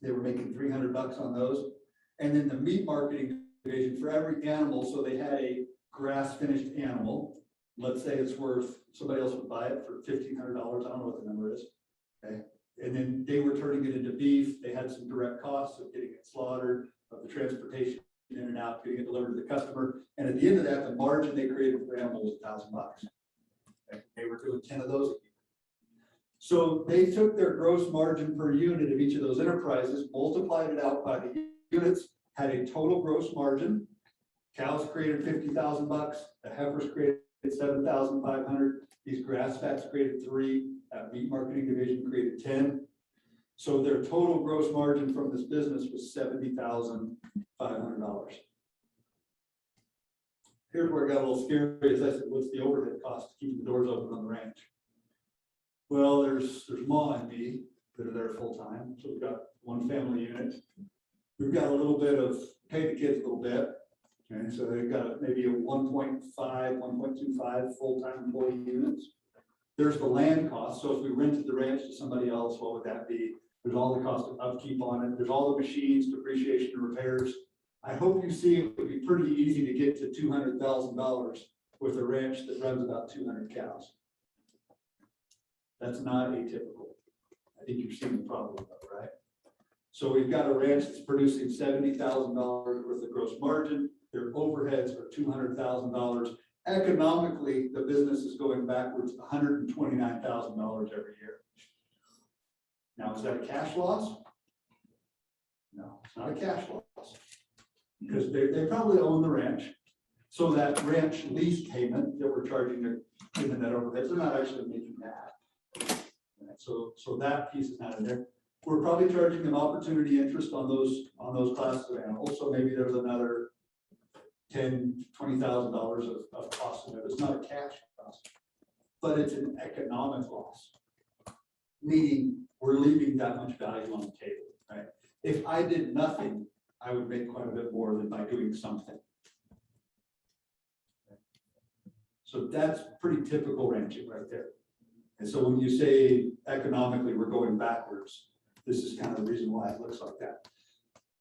They were making $300 on those. And then the meat marketing division for every animal. So they had a grass finished animal. Let's say it's worth, somebody else would buy it for $1,500. I don't know what the number is. Okay. And then they were turning it into beef. They had some direct costs of getting it slaughtered, of the transportation in and out, getting it delivered to the customer. And at the end of that, the margin they created for animal was $1,000. Okay. They were doing 10 of those a year. So they took their gross margin per unit of each of those enterprises, multiplied it out by the units, had a total gross margin. Cows created $50,000. The heifers created 7,500. These grass fats created 3. That meat marketing division created 10. So their total gross margin from this business was $70,500. Here's where it got a little scary. As I said, what's the overhead cost to keep the doors open on the ranch? Well, there's Ma and me that are there full time. So we've got 1 family unit. We've got a little bit of pay the kids a little bit. Okay, so they've got maybe a 1.5, 1.25 full-time employee units. There's the land cost. So if we rented the ranch to somebody else, what would that be? There's all the cost of upkeep on it. There's all the machines, depreciation, and repairs. I hope you see it would be pretty easy to get to $200,000 with a ranch that runs about 200 cows. That's not atypical. I think you're seeing the problem, right? So we've got a ranch that's producing $70,000 worth of gross margin. Their overheads are $200,000. Economically, the business is going backwards $129,000 every year. Now, is that a cash loss? No, it's not a cash loss. Because they probably own the ranch. So that ranch lease payment that we're charging them in the net overheads, they're not actually making that. So that piece is not in there. We're probably charging them opportunity interest on those classes of animals. So maybe there's another $10,000, $20,000 of cost in it. It's not a cash cost, but it's an economic loss. Meaning we're leaving that much value on the table, right? If I did nothing, I would make quite a bit more than by doing something. So that's pretty typical ranching right there. And so when you say economically we're going backwards, this is kind of the reason why it looks like that.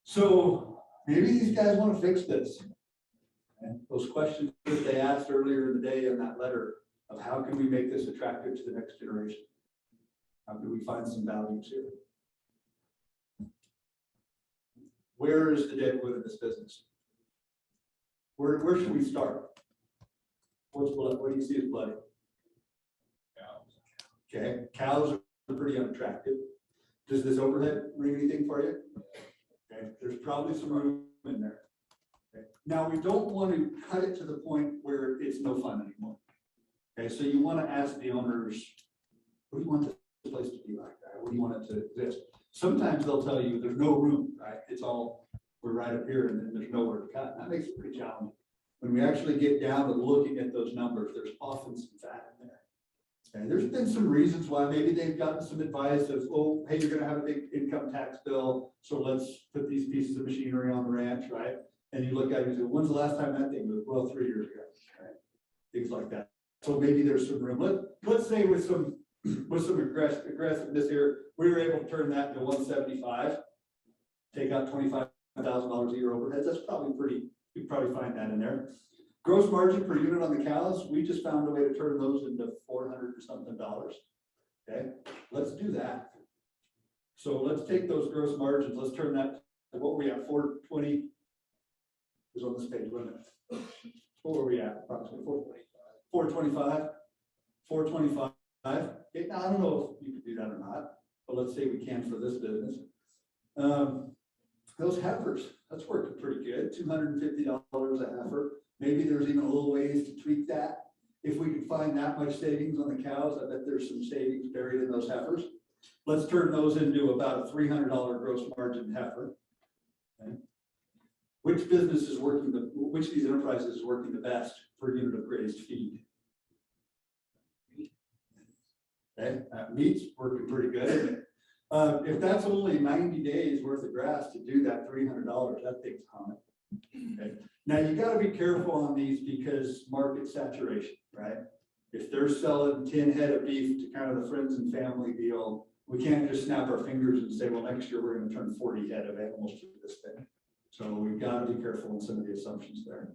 So maybe these guys want to fix this. And those questions that they asked earlier in the day in that letter of how can we make this attractive to the next generation? How can we find some values here? Where is the dead wood in this business? Where should we start? What's blood? What do you see as bloody? Okay, cows are pretty unattractive. Does this overhead ring anything for you? Okay, there's probably some room in there. Okay. Now, we don't want to cut it to the point where it's no fun anymore. Okay, so you want to ask the owners, what do you want this place to be like? Right? What do you want it to exist? Sometimes they'll tell you there's no room, right? It's all, we're right up here and then there's nowhere to cut. That makes it pretty challenging. When we actually get down to looking at those numbers, there's often some fat in there. And there's been some reasons why maybe they've gotten some advice of, oh, hey, you're gonna have a big income tax bill, so let's put these pieces of machinery on the ranch, right? And you look at it and say, when's the last time that thing was? Well, 3 years ago, right? Things like that. So maybe there's some room. Let's say with some aggressiveness here, we were able to turn that to 175, take out $25,000 a year overhead. That's probably pretty, you'd probably find that in there. Gross margin per unit on the cows, we just found a way to turn those into $400 or something. Okay, let's do that. So let's take those gross margins, let's turn that to what we have, 420 is on this page, wasn't it? What were we at, approximately 425? 425. Okay, now, I don't know if you could do that or not, but let's say we can for this business. Those heifers, that's working pretty good, $250 a heifer. Maybe there's even a little ways to tweak that. If we can find that much savings on the cows, I bet there's some savings buried in those heifers. Let's turn those into about a $300 gross margin heifer. Okay. Which business is working which of these enterprises is working the best per unit of grazed feed? Okay, meat's working pretty good, isn't it? If that's only 90 days worth of grass to do that $300, that thing's humming. Okay. Now you got to be careful on these because market saturation, right? If they're selling 10 head of beef to kind of the friends and family deal, we can't just snap our fingers and say, well, next year we're going to turn 40 head of animals to this thing. So we've got to be careful in some of the assumptions there.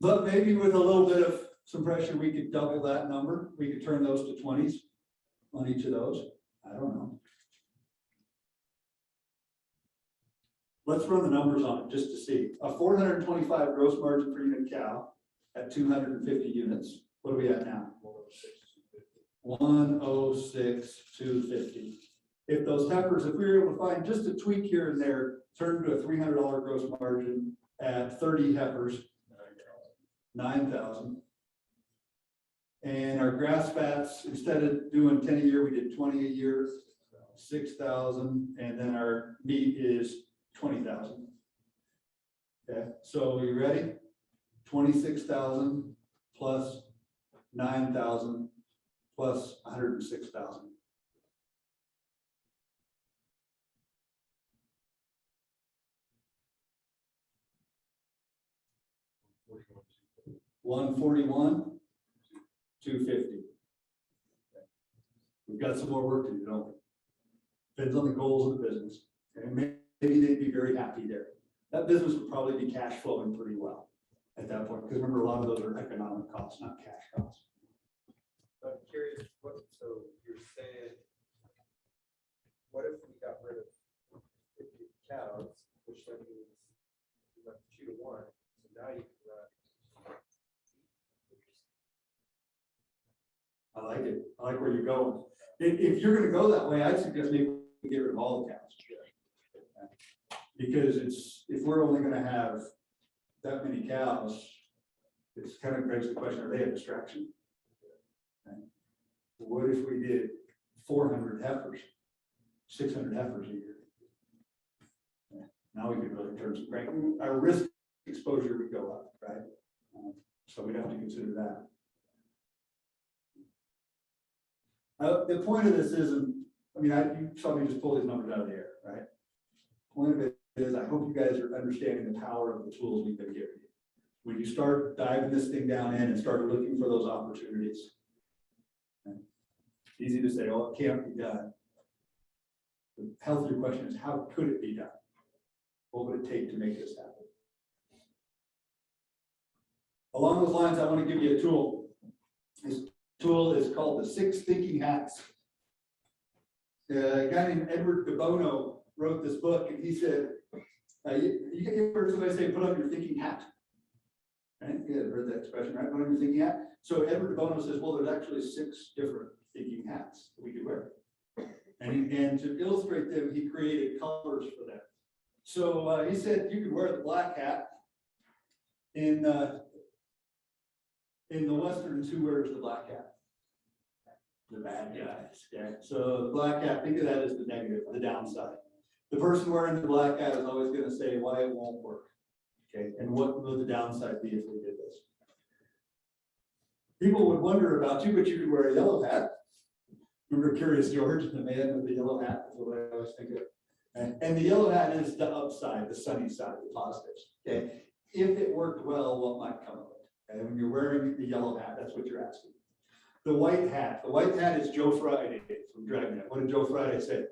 But maybe with a little bit of some pressure, we could double that number. We could turn those to 20s on each of those. I don't know. Let's run the numbers on it just to see. A 425 gross margin per unit cow at 250 units. What are we at now? 106,250. If those heifers, if we were able to find just a tweak here and there, turn to a $300 gross margin at 30 heifers, 9,000. And our grass fats, instead of doing 10 a year, we did 20 a year, 6,000. And then our meat is 20,000. Okay, so you ready? 26,000 plus 9,000 plus 106,000. $141,250. We've got some more work to do, don't we? Depends on the goals of the business. Okay, maybe they'd be very happy there. That business would probably be cash flowing pretty well at that point, because remember, a lot of those are economic costs, not cash costs. I'm curious, so you're saying, what if we got rid of 50 cows, which then means you went 2 to 1, so now you can run. I like it. I like where you're going. If you're gonna go that way, I'd suggest maybe we get rid of all the cows. Because if we're only gonna have that many cows, it's kind of begs the question, are they a distraction? Okay. What if we did 400 heifers, 600 heifers a year? Okay. Now we could really turn some crank. Our risk exposure would go up, right? So we'd have to consider that. The point of this isn't, I mean, you saw me just pull these numbers out of the air, right? The point of it is I hope you guys are understanding the power of the tools we've been giving you. When you start diving this thing down in and start looking for those opportunities, okay, it's easy to say, oh, it can't be done. The healthier question is, how could it be done? What would it take to make this happen? Along those lines, I want to give you a tool. This tool is called the 6 Thinking Hats. A guy named Edward de Bono wrote this book, and he said, you heard somebody say, put on your thinking hat. Right, you had heard that expression, right? What are you thinking hat? So Edward de Bono says, well, there's actually 6 different thinking hats that we could wear. And to illustrate them, he created colors for them. So he said you could wear the black hat. In the Westerns, who wears the black hat? The bad guys, okay? So the black hat, think of that as the negative, the downside. The person wearing the black hat is always gonna say why it won't work, okay? And what will the downside be if we did this? People would wonder about you, but you could wear a yellow hat. Remember Curious George, the man with the yellow hat, is what I always think of. And the yellow hat is the upside, the sunny side, the positives, okay? If it worked well, what might come of it? And when you're wearing the yellow hat, that's what you're asking. The white hat is Joe Friday from Dragnet. What did Joe Friday say?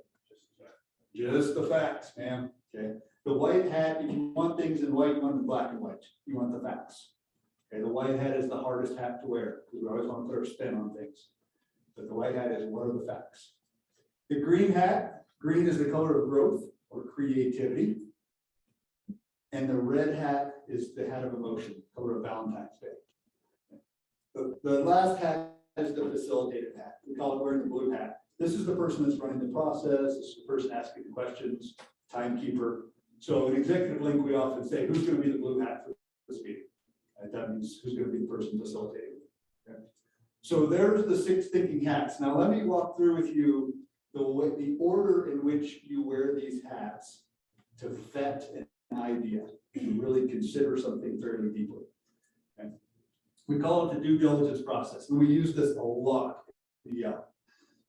Just the facts, ma'am, okay? The white hat, if you want things in white, you want them black and white. You want the facts. Okay, the white hat is the hardest hat to wear, because we always want to put our spin on things. But the white hat is what are the facts? The green hat, green is the color of growth or creativity. And the red hat is the hat of emotion, color of Valentine's Day. The last hat is the facilitated hat. We call it wearing the blue hat. This is the person that's running the process. This is the person asking the questions, timekeeper. So in executive link, we often say, who's going to be the blue hat for this meeting? And that means who's going to be the person facilitating. Okay. So there's the 6 thinking hats. Now let me walk through with you the order in which you wear these hats to vet an idea, to really consider something fairly deeply. Okay. We call it the due diligence process, and we use this a lot.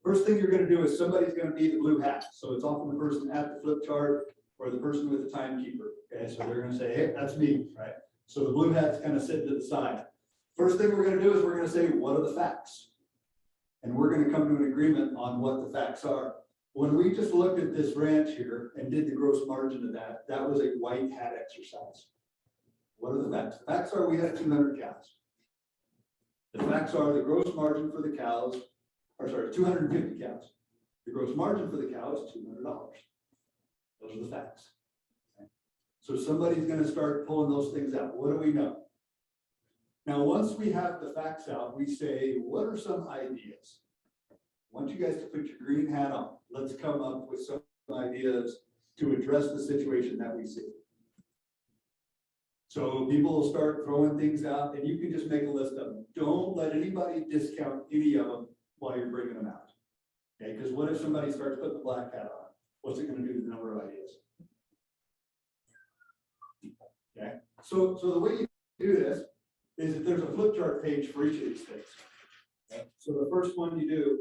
First thing you're going to do is somebody's going to be the blue hat. So it's often the person at the flip chart or the person with the timekeeper. Okay, so they're going to say, hey, that's me, right? So the blue hat's kind of sitting to the side. First thing we're going to do is we're going to say, what are the facts? And we're going to come to an agreement on what the facts are. When we just looked at this ranch here and did the gross margin of that, that was a white hat exercise. What are the facts? The facts are we had 200 cows. The facts are the gross margin for the cows, 250 cows. The gross margin for the cow is $200. Those are the facts. Okay. So somebody's going to start pulling those things out. What do we know? Now, once we have the facts out, we say, what are some ideas? I want you guys to put your green hat on. Let's come up with some ideas to address the situation that we see. So people will start throwing things out, and you can just make a list of them. Don't let anybody discount any of them while you're bringing them out. Okay, because what if somebody starts putting the black hat on? What's it going to do to the number of ideas? Okay, so the way you do this is that there's a flip chart page for each of these things. Okay? So the first one you do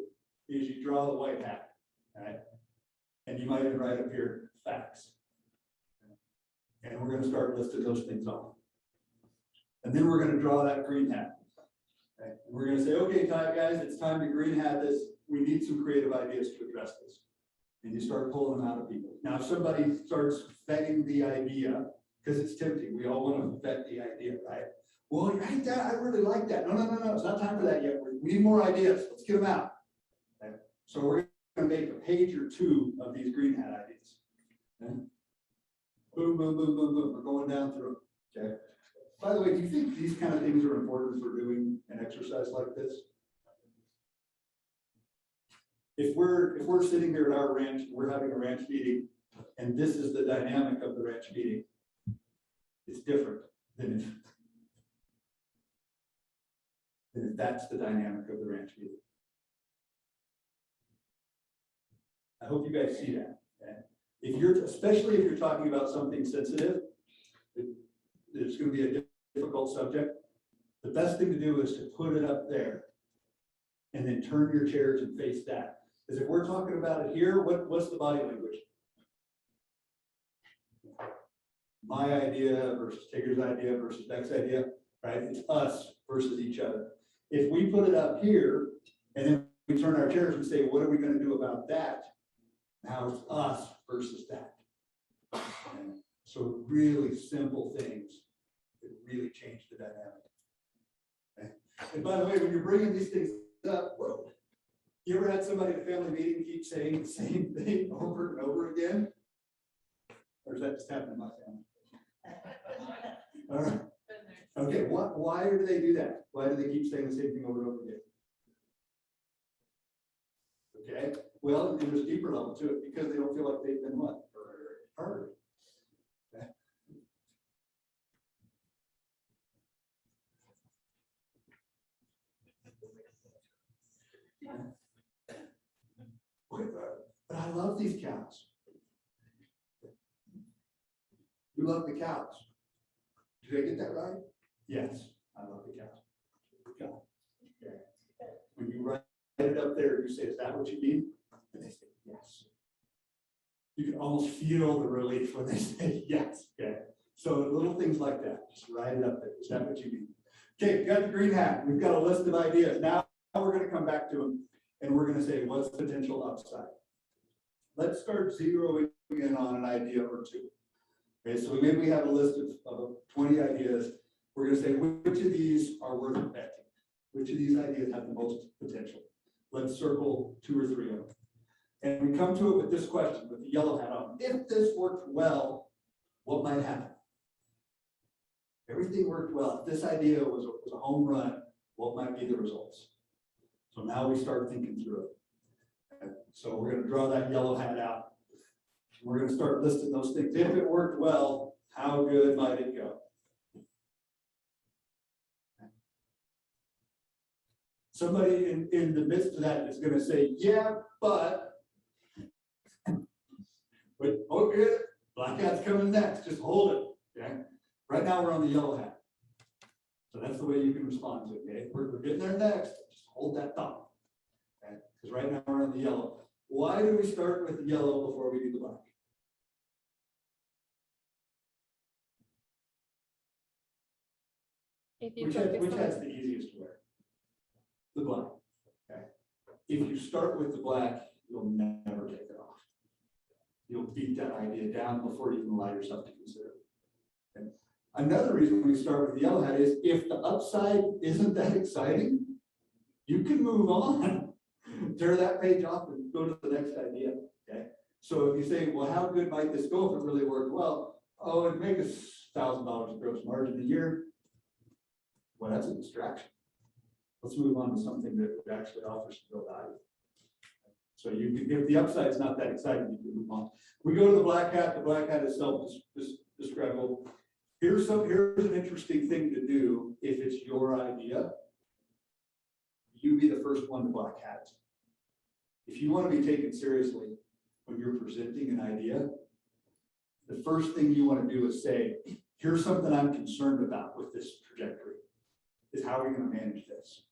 is you draw the white hat, right? And you might even write up here facts. And we're going to start listing those things off. And then we're going to draw that green hat. Okay? And we're going to say, okay, guys, it's time to green hat this. We need some creative ideas to address this. And you start pulling them out of people. Now, if somebody starts vetting the idea, because it's tempting, we all want to vet the idea, right? Well, you hate that, I really like that. No, it's not time for that yet. We need more ideas. Let's get them out. Okay? So we're going to make a page or 2 of these green hat ideas. Okay? Boom, boom, boom, boom, boom. We're going down through them. Okay. By the way, do you think these kind of things are important for doing an exercise like this? If we're sitting here at our ranch, we're having a ranch meeting, and this is the dynamic of the ranch meeting, it's different than if that's the dynamic of the ranch meeting. I hope you guys see that. Okay? Especially if you're talking about something sensitive, it's going to be a difficult subject. The best thing to do is to put it up there and then turn your chairs and face that. Because if we're talking about it here, what's the body language? My idea versus Tigger's idea versus Beck's idea, right? It's us versus each other. If we put it up here and then we turn our chairs and say, what are we going to do about that? Now it's us versus that. Okay? So really simple things that really change the dynamic. Okay? And by the way, when you're bringing these things up, whoa, you ever had somebody at a family meeting keep saying the same thing over and over again? Or does that just happen in my family? All right. Okay, why do they do that? Why do they keep saying the same thing over and over again? Okay, well, there's a deeper level to it, because they don't feel like they've been what? Heard. Okay. But I love these cows. You love the cows. Did I get that right? Yes, I love the cows. Okay. When you write it up there, you say, is that what you mean? And they say, yes. You can almost feel the relief when they say yes. Okay. So little things like that, just write it up there. Is that what you mean? Okay, got the green hat. We've got a list of ideas. Now we're going to come back to them and we're going to say, what's the potential upside? Let's start zeroing in on an idea or two. Okay, so maybe we have a list of 20 ideas. We're going to say, which of these are worth betting? Which of these ideas have the most potential? Let's circle 2 or 3 of them. And we come to it with this question, with the yellow hat on. If this worked well, what might happen? Everything worked well. If this idea was a home run, what might be the results? So now we start thinking through it. Okay, so we're going to draw that yellow hat out. We're going to start listing those things. If it worked well, how good might it go? Somebody in the midst of that is going to say, yeah, but okay, black hat's coming next. Just hold it. Okay. Right now we're on the yellow hat. So that's the way you can respond to it. Okay. We're getting there next. Just hold that thought. Okay. Because right now we're on the yellow. Why do we start with the yellow before we do the black? If you Which focus on- has the easiest to wear? The black. Okay. If you start with the black, you'll never take it off. You'll beat that idea down before you even allow yourself to consider it. Okay. Another reason we start with the yellow hat is if the upside isn't that exciting, you can move on. Tear that page off and go to the next idea. Okay. So if you say, well, how good might this go if it really worked well? Oh, it'd make us $1,000 of gross margin a year. Well, that's a distraction. Let's move on to something that would actually offer some real value. So you can, if the upside is not that exciting, you can move on. We go to the black hat. The black hat is self-describable. Here's an interesting thing to do if it's your idea. You be the first one to black hat. If you want to be taken seriously when you're presenting an idea, the first thing you want to do is say, here's something I'm concerned about with this trajectory, is how are we going to manage this?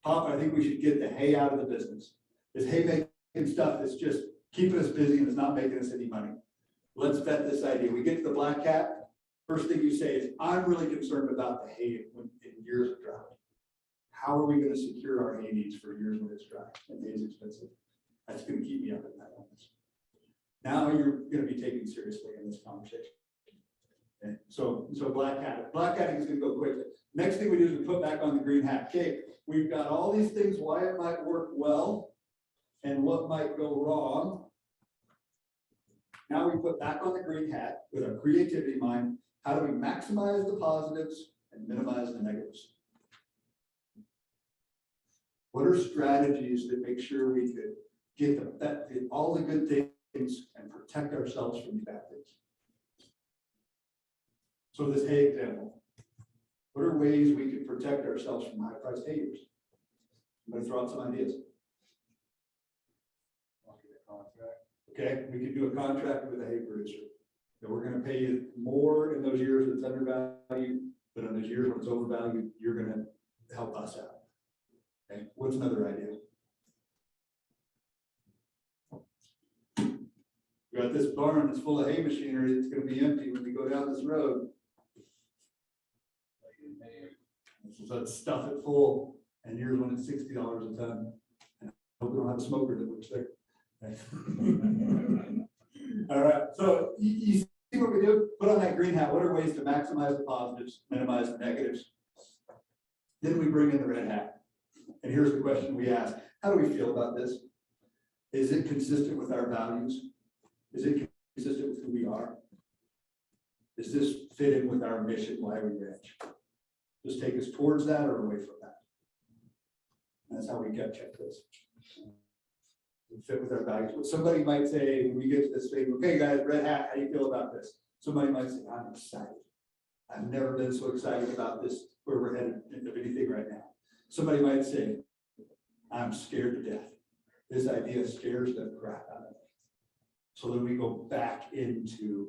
Pop, I think we should get the hay out of the business. This hay making stuff is just keeping us busy and it's not making us any money. Let's vet this idea. We get to the black hat. First thing you say is, I'm really concerned about the hay in years of drought. How are we going to secure our hay needs for years when it's dry and hay is expensive? That's going to keep me up at night on this. Now you're going to be taken seriously in this conversation. Okay. So black hat. Black hatting is going to go quickly. Next thing we do is we put back on the green hat. Okay, we've got all these things, why it might work well and what might go wrong. Now we put back on the green hat with our creativity mind. How do we maximize the positives and minimize the negatives? What are strategies that make sure we could get all the good things and protect ourselves from the bad things? So this hay example, what are ways we can protect ourselves from high-priced hayers? Somebody throw out some ideas. Okay, we could do a contract with a hay producer. That we're going to pay you more in those years when it's undervalued, but in those years when it's overvalued, you're going to help us out. Okay, what's another idea? We got this barn that's full of hay machinery that's going to be empty when we go down this road. So let's stuff it full, and here's when it's $60 a ton. And I hope we don't have a smoker that works there. Okay. All right, so you see what we do? Put on that green hat. What are ways to maximize the positives, minimize the negatives? Then we bring in the red hat. And here's the question we ask. How do we feel about this? Is it consistent with our values? Is it consistent with who we are? Does this fit in with our mission, why we ranch? Just take us towards that or away from that? That's how we gut check this. Fit with our values. But somebody might say, when we get to this thing, okay, guys, red hat, how do you feel about this? Somebody might say, I'm excited. I've never been so excited about this, where we're headed into anything right now. Somebody might say, I'm scared to death. This idea scares the crap out of me. So then we go back into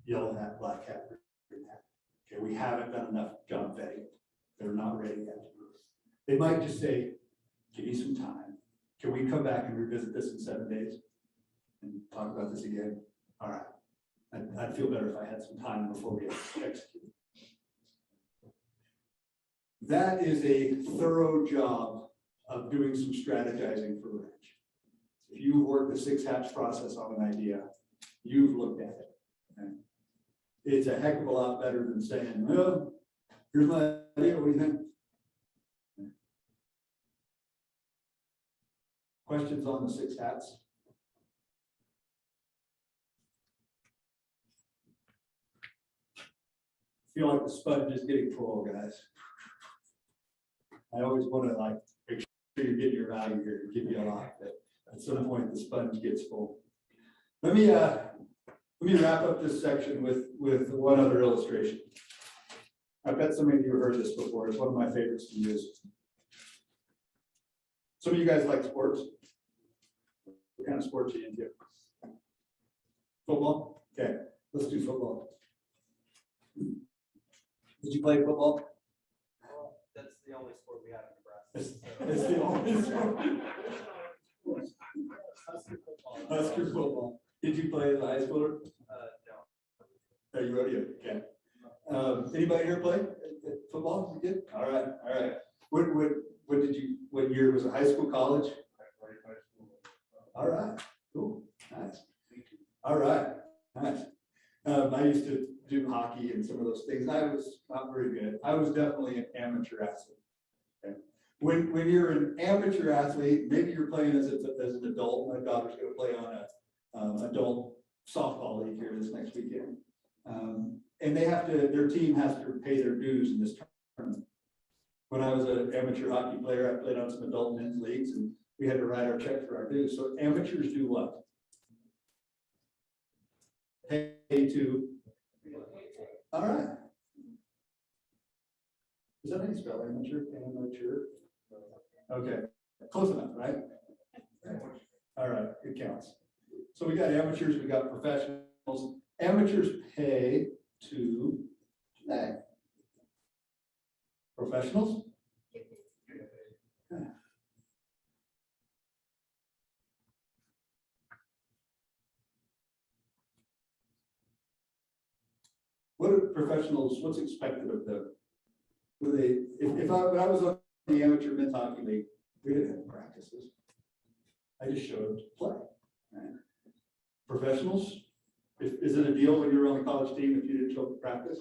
yellow hat, black hat, green hat. Okay, we haven't done enough job vetting. They're not ready yet. They might just say, give me some time. Can we come back and revisit this in 7 days and talk about this again? All right. I'd feel better if I had some time before we execute. That is a thorough job of doing some strategizing for ranch. If you work the 6 hatch process on an idea, you've looked at it. Okay? It's a heck of a lot better than saying, well, here's my idea, what do you think? Questions on the 6 hats? Feel like the sponge is getting full, guys. I always want to like make sure you're getting your value here, give you a lot, but at some point the sponge gets full. Let me wrap up this section with one other illustration. I bet some of you have heard this before. It's one of my favorites to use. Some of you guys like sports. What kind of sports are you into? Football? Okay, let's do football. Did you play football? Well, that's the only sport we have in Nebraska. It's the only sport. Husker football. Husker football. Did you play as a high schooler? No. Oh, you rodeo, okay. Anybody here play football? You did? All right, all right. What year was it? High school, college? All right, cool, nice. All right, nice. I used to do hockey and some of those things. I was not very good. I was definitely an amateur athlete. Okay. When you're an amateur athlete, maybe you're playing as an adult. My daughter's going to play on a adult softball league here this next weekend. And their team has to pay their dues in this tournament. When I was an amateur hockey player, I played on some adult men's leagues and we had to write our check for our dues. So amateurs do what? Pay to. All right. Is that how you spell amateur? Amateur. Okay, close enough, right? All right, it counts. So we got amateurs, we got professionals. Amateurs pay to play. Professionals? What are professionals, what's expected of them? When I was on the amateur men's hockey league, we didn't have practices. I just showed up to play. Right? Professionals, is it a deal when you're on the college team if you didn't show up to practice?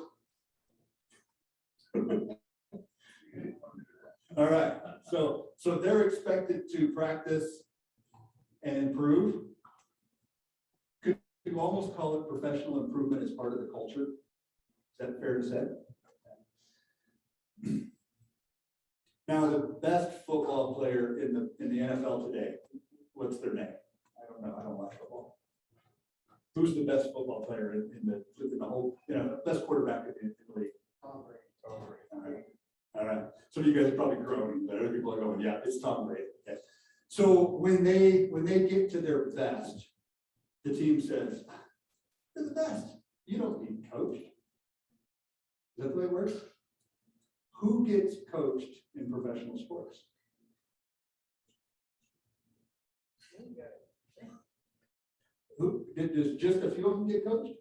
All right, so they're expected to practice and improve. Could you almost call it professional improvement as part of the culture? Is that fair to say? Now, the best football player in the NFL today, what's their name? I don't know. I don't watch football. Who's the best football player in the whole, best quarterback in the league? Tom Brady. Tom Brady. All right. Some of you guys are probably groaning, but other people are going, yeah, it's Tom Brady. Okay. So when they get to their best, the team says, "You're the best. You don't need coach." Is that the way it works? Who gets coached in professional sports? Who does just a few of them get coached?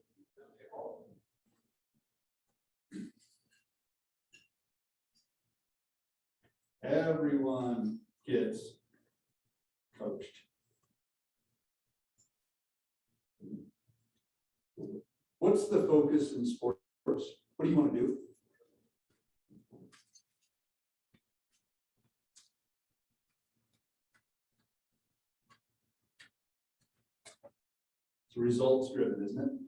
Everyone gets coached. What's the focus in sports? What do you want to do? It's results driven, isn't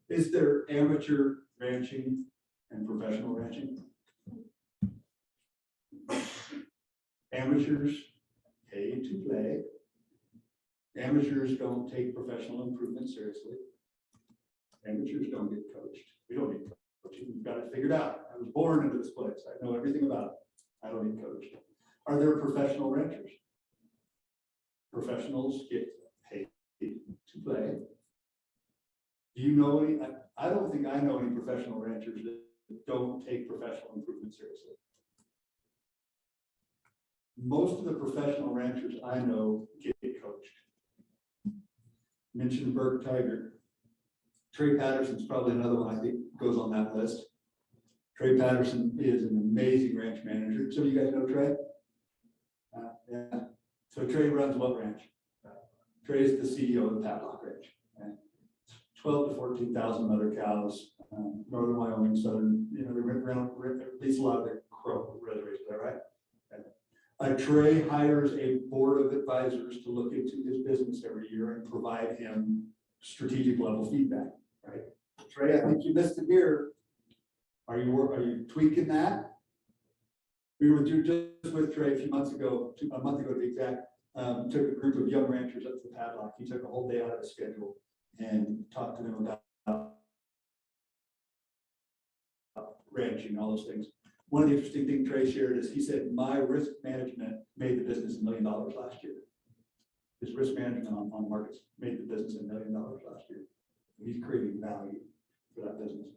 it? Is there amateur ranching and professional ranching? Amateurs pay to play. Amateurs don't take professional improvement seriously. Amateurs don't get coached. We don't need coaching. We've got it figured out. I was born into this place. I know everything about it. I don't need coached. Are there professional ranchers? Professionals get paid to play. Do you know any? I don't think I know any professional ranchers that don't take professional improvement seriously. Most of the professional ranchers I know get coached. Mentioned Burke Tiger. Trey Patterson's probably another one I think goes on that list. Trey Patterson is an amazing ranch manager. So you guys know Trey? Yeah. So Trey runs what ranch? Trey's the CEO of the Padlock Ranch. Right? 12 to 14,000 mother cows, northern Wyoming, southern, they run at least a lot of their crow reservations, is that right? Trey hires a board of advisors to look into his business every year and provide him strategic level feedback, right? Trey, I think you missed it here. Are you tweaking that? We were just with Trey a month ago to be exact, took a group of young ranchers up to the Padlock. He took a whole day out of his schedule and talked to them about ranching, all those things. One of the interesting things Trey shared is he said, my risk management made the business $1 million last year. His risk management on markets made the business $1 million last year. He's creating value for that business.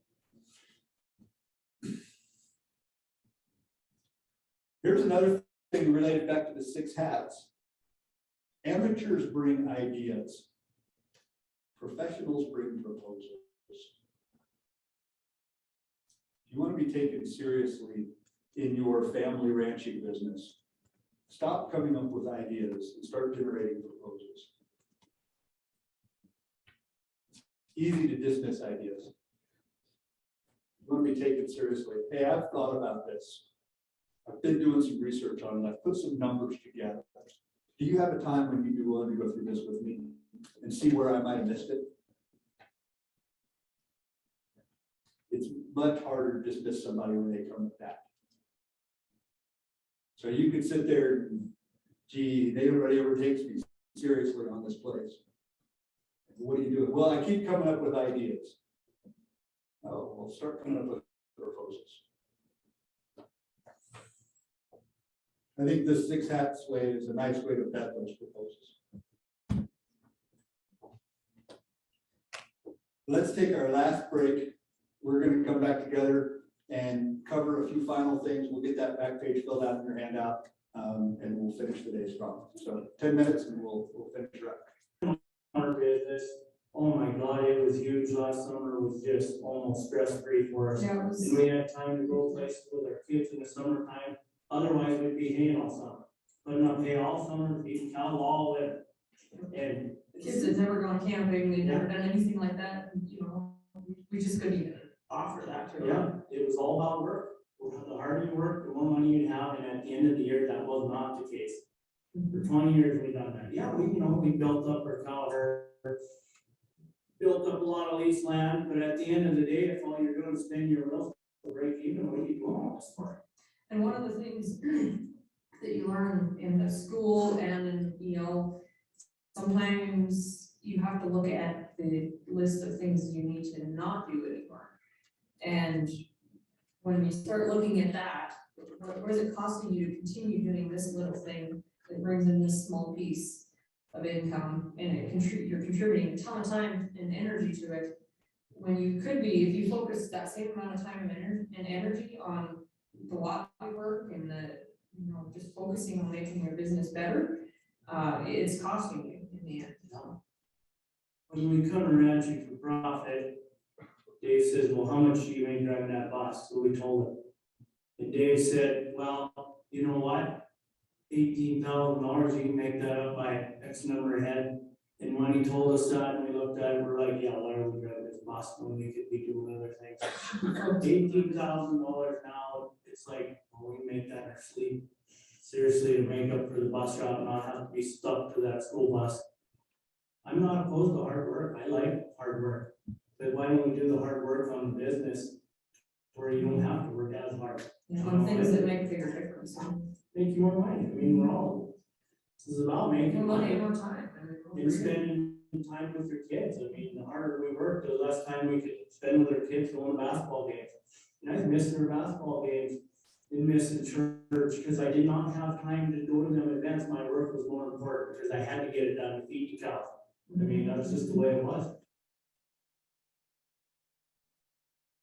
Here's another thing related back to the 6 hats. Amateurs bring ideas. Professionals bring proposals. If you want to be taken seriously in your family ranching business, stop coming up with ideas and start generating proposals. It's easy to dismiss ideas. You want to be taken seriously. Hey, I've thought about this. I've been doing some research on it. I've put some numbers together. Do you have a time when you'd be willing to go through this with me and see where I might have missed it? It's much harder to dismiss somebody when they come with that. So you could sit there and, gee, nobody ever takes me seriously on this place. What are you doing? Well, I keep coming up with ideas. Oh, well, start coming up with proposals. I think this 6 hats way is a nice way to vet those proposals. Let's take our last break. We're going to come back together and cover a few final things. We'll get that back page filled out in your handout, and we'll finish the day strong. So 10 minutes and we'll finish up. Our business, oh my God, it was huge last summer. It was just almost stress-free for us. Yeah, And we had time to go places with our kids in the summertime. Otherwise, we'd be haying all summer. But not hay all summer, feeding cows all winter. And the kids had never gone camping, they'd never done anything like that, and, we just couldn't even offer that to them. yeah, it was all about work. The harder you work, the more money you'd have, and at the end of the year, that was not the case. For 20 years, we've done that. Yeah, we built up our cow herd, built up a lot of lease land, but at the end of the day, if all you're doing is spending your bills to break even, what are you doing all this for? And one of the things that you learn in the school and in, sometimes you have to look at the list of things you need to not do anymore. And when you start looking at that, what is it costing you to continue doing this little thing that brings in this small piece of income, and you're contributing a ton of time and energy to it, when you could be, if you focus that same amount of time and energy on the lobby work and the, just focusing on making your business better, it's costing you in the end. When we come around you for profit, Dave says, well, how much do you make driving that bus? So we told him. And Dave said, well, you know what? $18,000, you can make that up by X number ahead. And when he told us that, and we looked at it, we're like, yeah, why are we driving this bus when we could be doing other things? $18,000 now, it's like, oh, we make that in our sleep. Seriously, to make up for the bus route and not have to be stuck to that school bus. I'm not opposed to hard work. I like hard work. But why don't we do the hard work on the business where you don't have to work as hard? On things that make a bigger difference. Make you more money. I mean, we're all, this is about making More money money and more time. I mean, and spending time with your kids. I mean, the harder we work, the less time we could spend with our kids going to basketball games. And I missed their basketball games, didn't miss the church, because I did not have time to go to them events. My work was more important, because I had to get it done to feed the cows. I mean, that's just the way it was.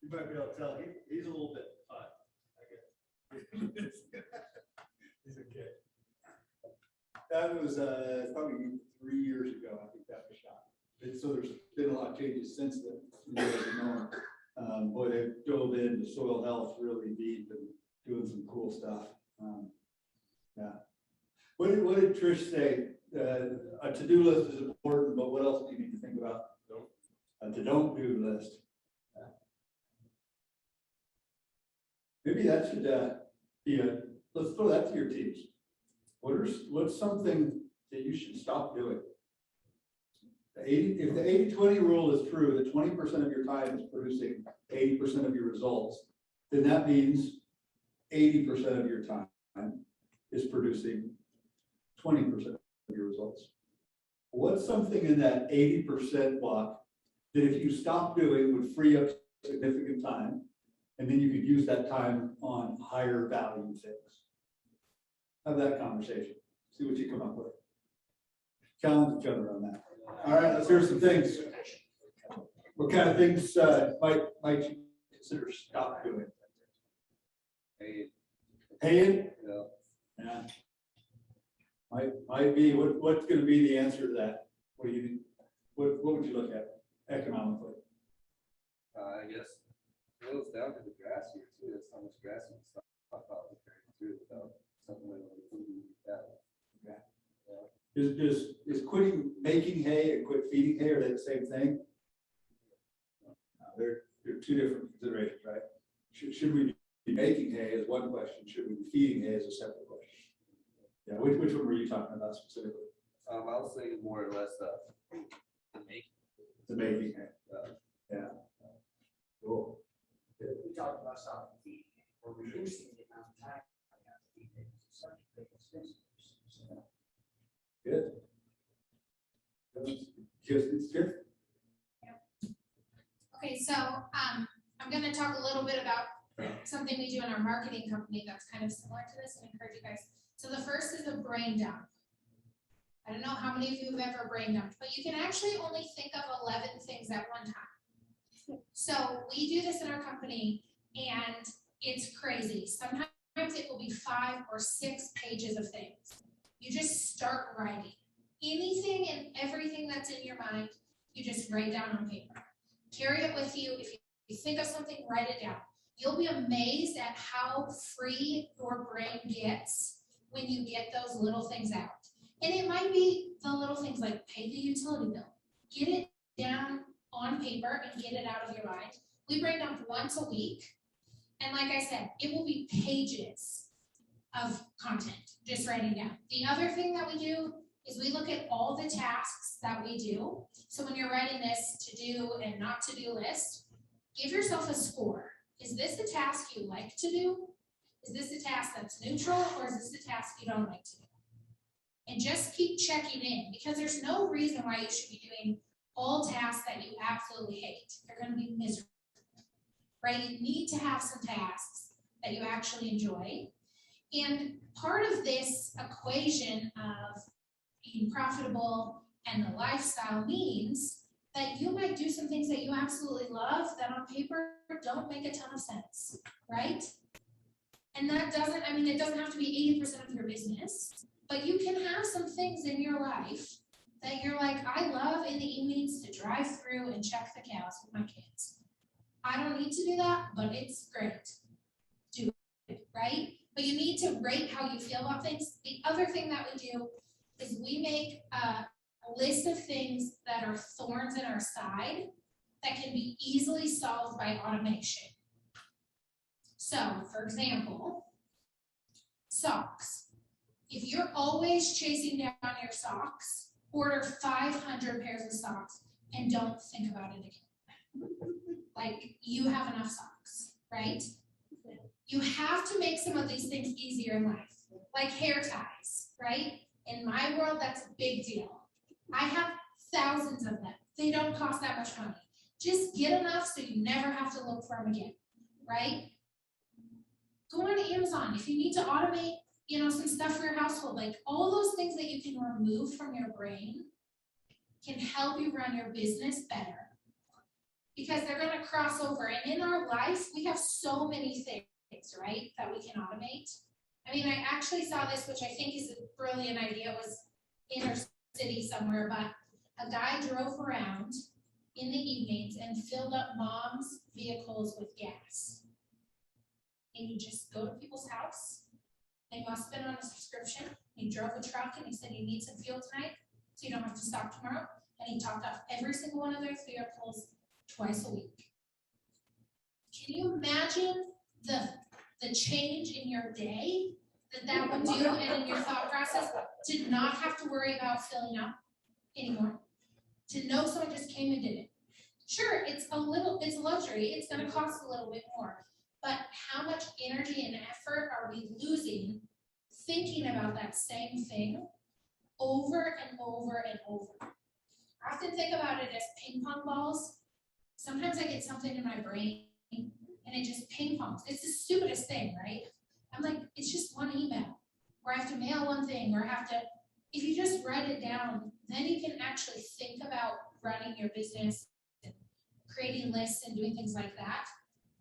You might be able to tell, he's a little bit fun, I guess. He's a kid. That was, probably 3 years ago, I think that was shot. And so there's been a lot of changes since then. You know, boy, they dove into soil health really deep and doing some cool stuff. Yeah. What did Trish say? A to-do list is important, but what else do you need to think about? The don't do list. Maybe that should be let's throw that to your teams. What's something that you should stop doing? If the 80-20 rule is true, that 20% of your time is producing 80% of your results, then that means 80% of your time is producing 20% of your results. What's something in that 80% block that if you stop doing would free up significant time, and then you could use that time on higher value things? Have that conversation, see what you come up with. Challenge each other on that. All right, let's hear some things. What kind of things might you consider stop doing? Haying? Yeah. Might be. What's going to be the answer to that? What would you look at economically? I guess it goes down to the grass here too. That's how much grass you can stop out through without something like that. Yeah. Is quitting making hay and quit feeding hay, are they the same thing? They're two different considerations, right? Should we be making hay is one question. Should we be feeding hay is a separate question. Yeah, which one were you talking about specifically? I was thinking more or less The making hay. Yeah. Cool. We talked about stopping feeding or reducing the amount of time we have to feed it. Such a big expense. Good. It's good. Okay, so, I'm gonna talk a little bit about something we do in our marketing company that's kind of similar to this and encourage you guys. So the first is a brain dump. I don't know how many of you have ever brain dumped, but you can actually only think of 11 things at one time. So we do this in our company and it's crazy. Sometimes it will be 5 or 6 pages of things. You just start writing. Anything and everything that's in your mind, you just write down on paper. Carry it with you. If you think of something, write it down. You'll be amazed at how free your brain gets when you get those little things out. And it might be the little things like pay the utility bill. Get it down on paper and get it out of your mind. We brain dump once a week. And like I said, it will be pages of content, just writing down. The other thing that we do is we look at all the tasks that we do. So when you're writing this to do and not to do list, give yourself a score. Is this a task you like to do? Is this a task that's neutral, or is this a task you don't like to do? And just keep checking in, because there's no reason why you should be doing all tasks that you absolutely hate. They're going to be miserable, right? You need to have some tasks that you actually enjoy. And part of this equation of being profitable and the lifestyle means that you might do some things that you absolutely love that on paper don't make a ton of sense, right? And that doesn't, I mean, it doesn't have to be 80% of your business, but you can have some things in your life that you're like, I love in the evenings to drive through and check the cows with my kids. I don't need to do that, but it's great. Do it, right? But you need to rate how you feel about things. The other thing that we do is we make a list of things that are thorns in our side that can be easily solved by automation. So, for example, socks. If you're always chasing down your socks, order 500 pairs of socks and don't think about it again. Like, you have enough socks, right? You have to make some of these things easier in life, like hair ties, right? In my world, that's a big deal. I have thousands of them. They don't cost that much money. Just get enough so you never have to look for them again, right? Go on Amazon. If you need to automate, some stuff for your household, like all those things that you can remove from your brain can help you run your business better. Because they're gonna cross over. And in our life, we have so many things, right, that we can automate. I mean, I actually saw this, which I think is a brilliant idea. It was inner city somewhere, but a guy drove around in the evenings and filled up moms' vehicles with gas. And you just go to people's house. They must have been on a subscription. He drove a truck and he said, you need some fuel tonight, so you don't have to stop tomorrow. And he topped off every single one of their vehicles twice a week. Can you imagine the change in your day that would do and in your thought process to not have to worry about filling up anymore? To know someone just came and did it. Sure, it's a luxury, it's gonna cost a little bit more, but how much energy and effort are we losing thinking about that same thing over and over and over? I often think about it as ping pong balls. Sometimes I get something in my brain and it just ping pongs. It's the stupidest thing, right? I'm like, it's just one email, or I have to mail one thing, or I have to, if you just write it down, then you can actually think about running your business and creating lists and doing things like that.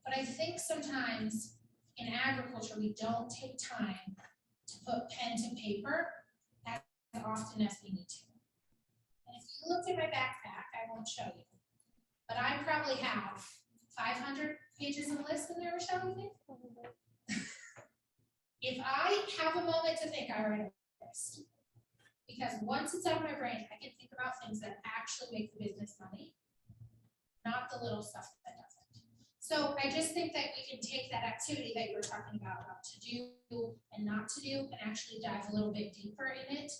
But I think sometimes in agriculture, we don't take time to put pen to paper as often as we need to. And if you looked at my backpack, I won't show you, but I probably have 500 pages of lists in there, Michelle, you think? If I have a moment to think, I write a list. Because once it's out of my brain, I can think about things that actually make the business money, not the little stuff that doesn't. So I just think that we can take that activity that you were talking about to do and not to do, and actually dive a little bit deeper in it,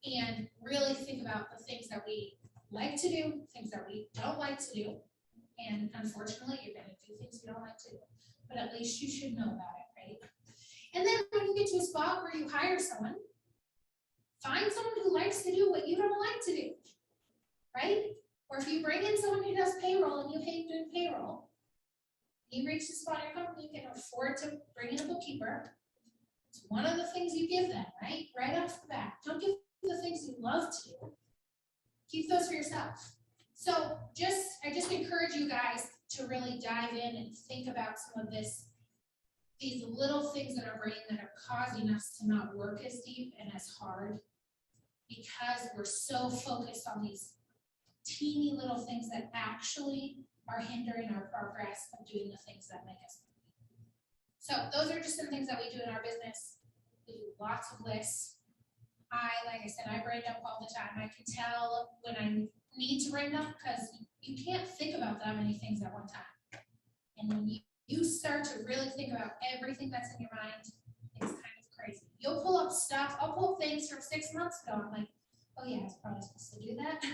and really think about the things that we like to do, things that we don't like to do. And unfortunately, you're gonna do things you don't like to do, but at least you should know about it, right? And then when you get to a spot where you hire someone, find someone who likes to do what you don't like to do, right? Or if you bring in someone who does payroll and you hate doing payroll, you reach the spot in your company, you can afford to bring in a bookkeeper. It's one of the things you give them, right? Right off the bat. Don't give the things you love to do. Keep those for yourself. So I just encourage you guys to really dive in and think about some of these little things in our brain that are causing us to not work as deep and as hard, because we're so focused on these teeny little things that actually are hindering our progress of doing the things that make us happy. So those are just some things that we do in our business. We do lots of lists. Like I said, I brain dump all the time. I can tell when I need to brain dump, because you can't think about that many things at one time. And when you start to really think about everything that's in your mind, it's kind of crazy. You'll pull up stuff. I'll pull things from 6 months ago. I'm like, oh yeah, I was probably supposed to do that.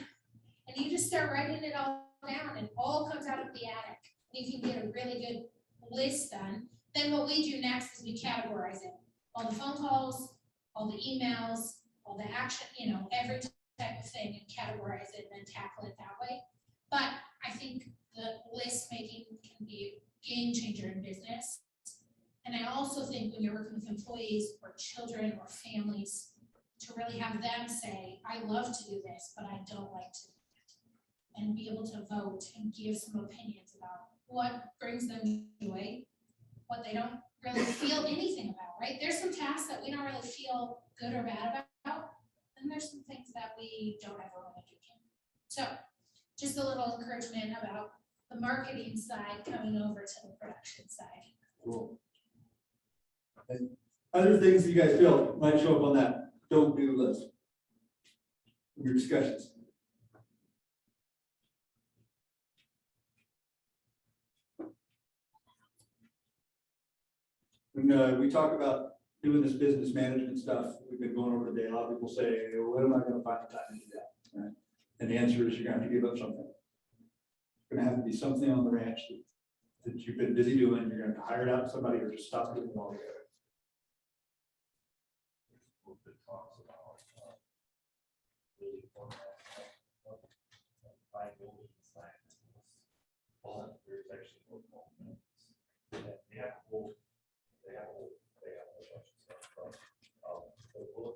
And you just start writing it all down, and it all comes out of the attic. You can get a really good list done. Then what we do next is we categorize it. All the phone calls, all the emails, all the action, every type of thing, and categorize it and then tackle it that way. But I think the list making can be a game changer in business. And I also think when you're working with employees or children or families, to really have them say, I love to do this, but I don't like to do it. And be able to vote and give some opinions about what brings them joy, what they don't really feel anything about, right? There's some tasks that we don't really feel good or bad about, and there's some things that we don't ever want to do. So just a little encouragement about the marketing side coming over to the production side. Cool. And other things that you guys feel might show up on that don't do list. Your discussions. When we talk about doing this business management stuff, we've been going over today, a lot of people say, when am I going to find the time to do that? Right? And the answer is you're going to have to give up something. gonna have to be something on the ranch that you've been busy doing, you're gonna have to hire out somebody or just stop doing it altogether. Really format, find building science. Well, there's actually no components. They have a whole bunch of stuff, but, but we'll,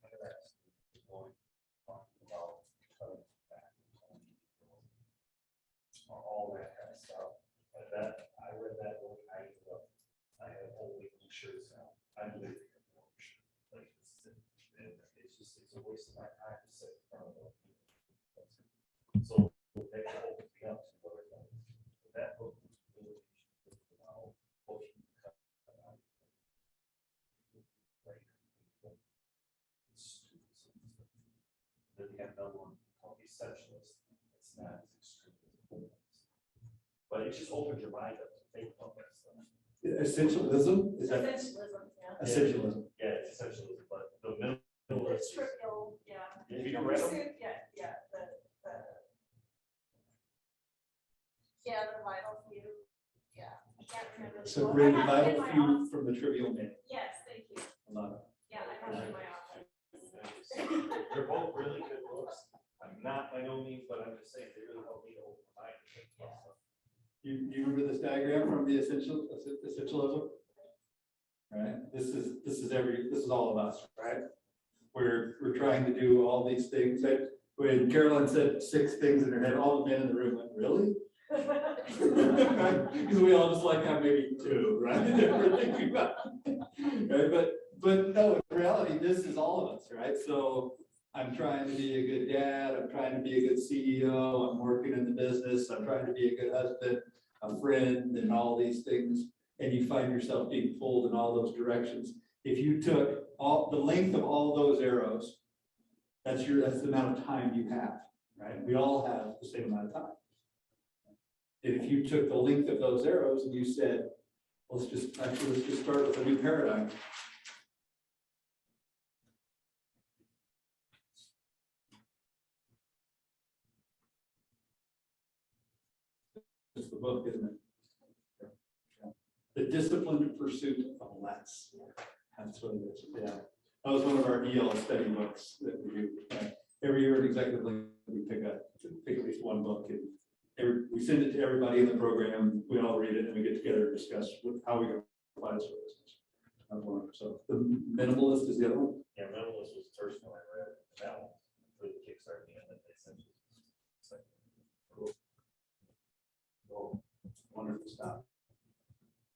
kind of that's going, talking about, back, all that kind of stuff. And that, I read that book, I ended up, I have only shirts now. I believe in your shirt. Like, it's just, it's a waste of my time to sit in front of them. So they can open me up to other things. That book was really, what you can cut out. Then we have another one called Essentialist. It's not as extreme. But it just opens your mind up to think about that stuff. Essentialism, is that? Essentialism, yeah. Essentialism. Yeah, it's essentialism, but the middle. It's trivial, yeah. If you read them, Yeah, yeah, the vital few, yeah, I can't remember. the So book. bring I the have it in vital my few office. from the trivial name. Yes, thank you. I love it. Yeah, I have it in my office. they're both really good books. I'm not by no means, but I'm just saying, they really help me to open my mind to think about stuff. You remember this diagram from the essentialism? Right, this is all of us, right? We're trying to do all these things that, when Carolyn said 6 things in her head, all the men in the room went, really? Because we all just like have maybe 2, right? That we're thinking about. Right, but no, in reality, this is all of us, right? So I'm trying to be a good dad, I'm trying to be a good CEO, I'm working in the business, I'm trying to be a good husband, a friend, and all these things. And you find yourself being pulled in all those directions. If you took all the length of all those arrows, that's the amount of time you have, right? We all have the same amount of time. And if you took the length of those arrows and you said, let's just start with a new paradigm. It's the book, isn't it? The Disciplined Pursuit of Less. That's what it is, yeah. That was one of our EL study books that we do. Every year at Executive Link, we pick at least one book and we send it to everybody in the program. We all read it and we get together and discuss how we can apply this for business. That's one of them. So the Minimalist is the other one. Yeah, Minimalist was the first one I read. That one really kickstarted me, and then they sent it. It's like, Oh, wonderful stuff.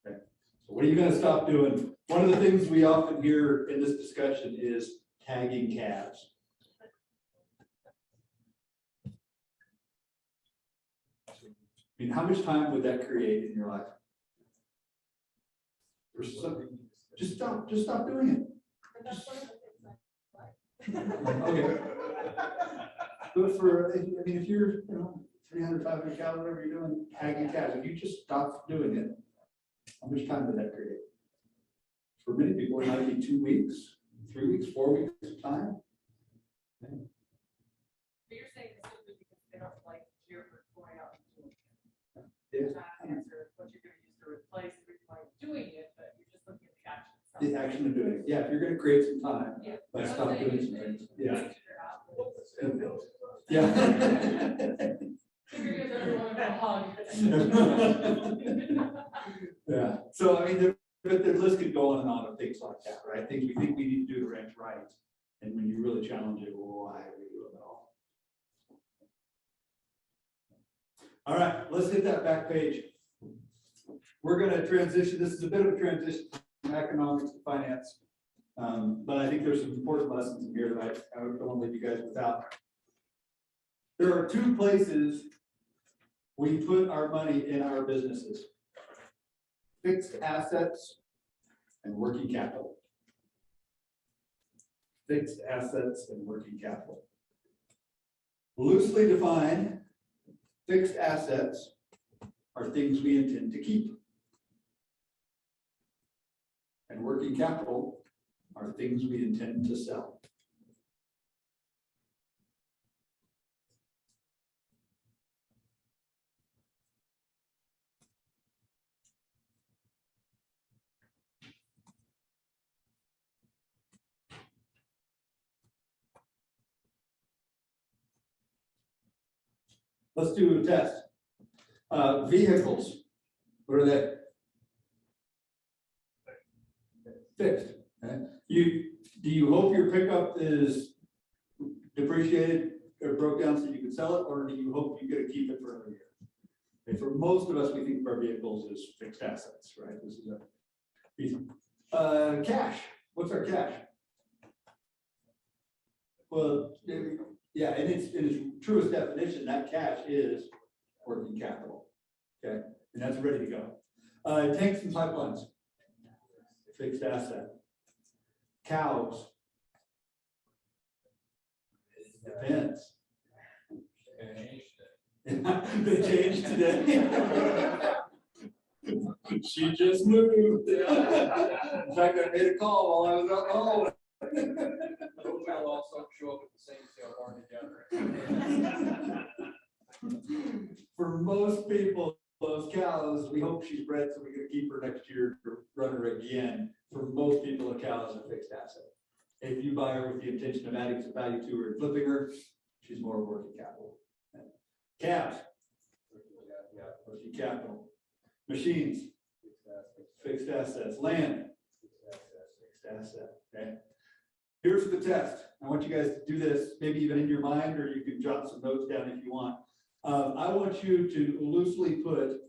Okay, so what are you going to stop doing? One of the things we often hear in this discussion is tagging calves. I mean, how much time would that create in your life? Just stop doing it. But that's one of the things I like. Okay. But for, I mean, if you're, 300, 500 calories, whatever you're doing, tagging calves, if you just stop doing it, how much time would that create? For many people, it might be 2 weeks, 3 weeks, 4 weeks of time. But you're saying this simply because they don't like you for going out and doing it. Yeah. Not answer what you're gonna use to replace the reason why you're doing it, but you're just looking at the action. itself. The action of doing it. Yeah, if you're gonna create some time, Yeah. by Let's stop say doing you some should things. Yeah. figure out. Yeah. Figure gives everyone a hug. Yeah, so I mean, but the list could go on and on of things like that, right? Things we think we need to do the ranch right. And when you really challenge it, well, why are we doing it all? All right, let's hit that back page. We're gonna transition, this is a bit of a transition from economics to finance. But I think there's some important lessons in here that I don't want to leave you guys without. There are 2 places we put our money in our businesses: fixed assets and working capital. Fixed assets and working capital. Loosely defined, fixed assets are things we intend to keep. And working capital are things we intend to sell. Let's do a test. Vehicles, what are they? Fixed. Okay. Do you hope your pickup is depreciated or broke down so you can sell it, or do you hope you get to keep it for another year? Okay, for most of us, we think of our vehicles as fixed assets, right? This is a cash. What's our cash? Well, yeah, in its truest definition, that cash is working capital. Okay, and that's ready to go. Tanks and pipelines, fixed asset. Cows. Depends. They changed today. She just moved. In fact, I made a call while I was out home. They'll also show up at the same sale barn together. For most people, those cows, we hope she's bred so we can keep her next year to run her again. For most people, a cow is a fixed asset. If you buy her with the intention of adding some value to her and flipping her, she's more working capital. Calves, working capital. Machines, fixed assets. Land, fixed asset. Okay. Here's the test. I want you guys to do this, maybe even in your mind, or you can jot some notes down if you want. I want you to loosely put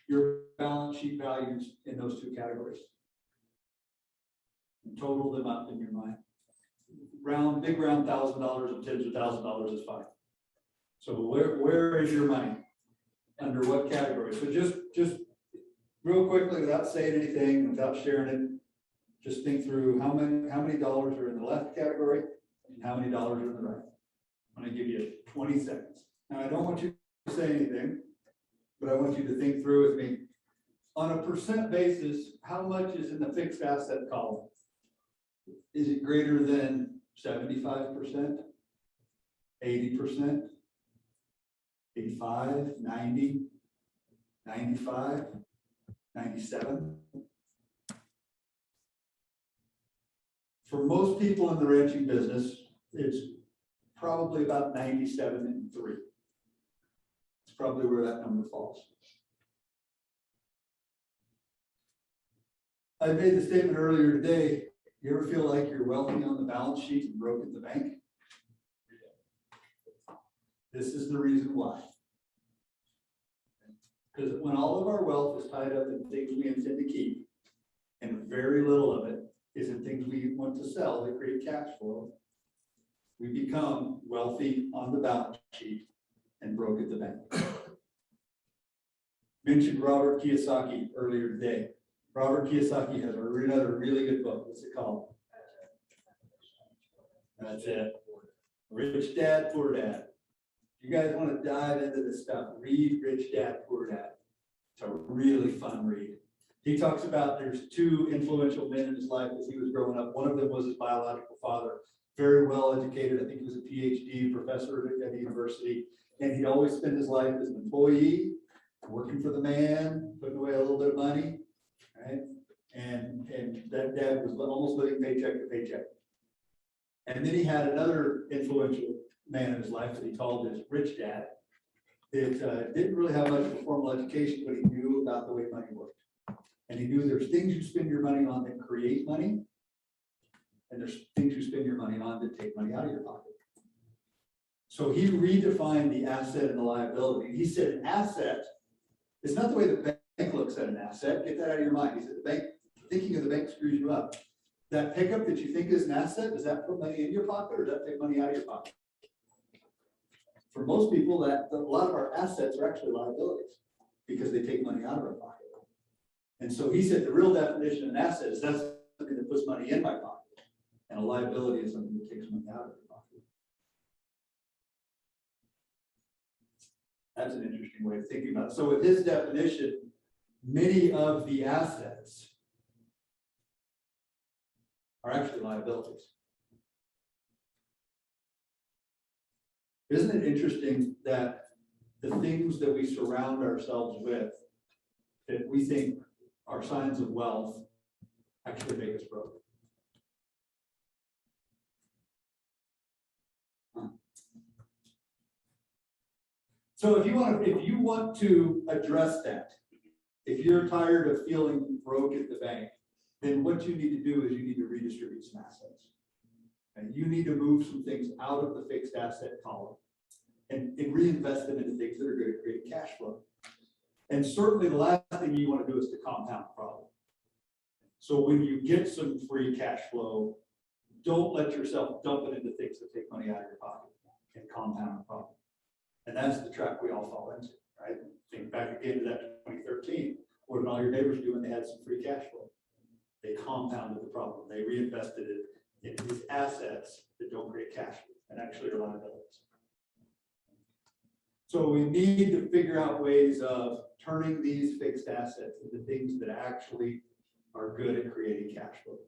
your balance sheet values in those two categories. And total them up in your mind. Big round $1,000 and tens of $1,000 is fine. So where is your money? Under what category? So just real quickly, without saying anything, without sharing it, just think through how many dollars are in the left category and how many dollars are in the right. I'm going to give you 20 seconds. Now, I don't want you to say anything, but I want you to think through with me. On a percent basis, how much is in the fixed asset column? Is it greater than 75%, 80%, 85, 90, 95, 97? For most people in the ranching business, it's probably about 97 and 3. It's probably where that number falls. I made the statement earlier today. You ever feel like you're wealthy on the balance sheet and broke at the bank? This is the reason why. Because when all of our wealth is tied up in things we intend to keep, and very little of it is in things we want to sell that create cash flow, we become wealthy on the balance sheet and broke at the bank. Mentioned Robert Kiyosaki earlier today. Robert Kiyosaki has another really good book. What's it called? That's it. Rich Dad, Poor Dad. If you guys want to dive into this stuff, read Rich Dad, Poor Dad. It's a really fun read. He talks about there's 2 influential men in his life as he was growing up. One of them was his biological father, very well educated. I think he was a PhD professor at the university. And he'd always spend his life as an employee, working for the man, putting away a little bit of money. Right? And that dad was almost living paycheck to paycheck. And then he had another influential man in his life that he called his rich dad. That didn't really have much of a formal education, but he knew about the way money worked. And he knew there's things you spend your money on that create money, and there's things you spend your money on that take money out of your pocket. So he redefined the asset and the liability. He said an asset is not the way the bank looks at an asset. Get that out of your mind. He said the bank, thinking of the bank screws you up. That pickup that you think is an asset, does that put money in your pocket or does that take money out of your pocket? For most people, a lot of our assets are actually liabilities because they take money out of our pocket. And so he said the real definition of an asset is that's something that puts money in my pocket, and a liability is something that takes money out of your pocket. That's an interesting way of thinking about it. So with his definition, many of the assets are actually liabilities. Isn't it interesting that the things that we surround ourselves with that we think are signs of wealth actually make us broke? So if you want to address that, if you're tired of feeling broke at the bank, then what you need to do is you need to redistribute some assets. And you need to move some things out of the fixed asset column and reinvest them into things that are going to create cash flow. And certainly the last thing you want to do is to compound the problem. So when you get some free cash flow, don't let yourself dump it into things that take money out of your pocket and compound the problem. And that's the trap we all fall into, right? Think back again to that 2013. What did all your neighbors do when they had some free cash flow? They compounded the problem. They reinvested it into these assets that don't create cash flow and actually are liabilities. So we need to figure out ways of turning these fixed assets into things that actually are good at creating cash flow.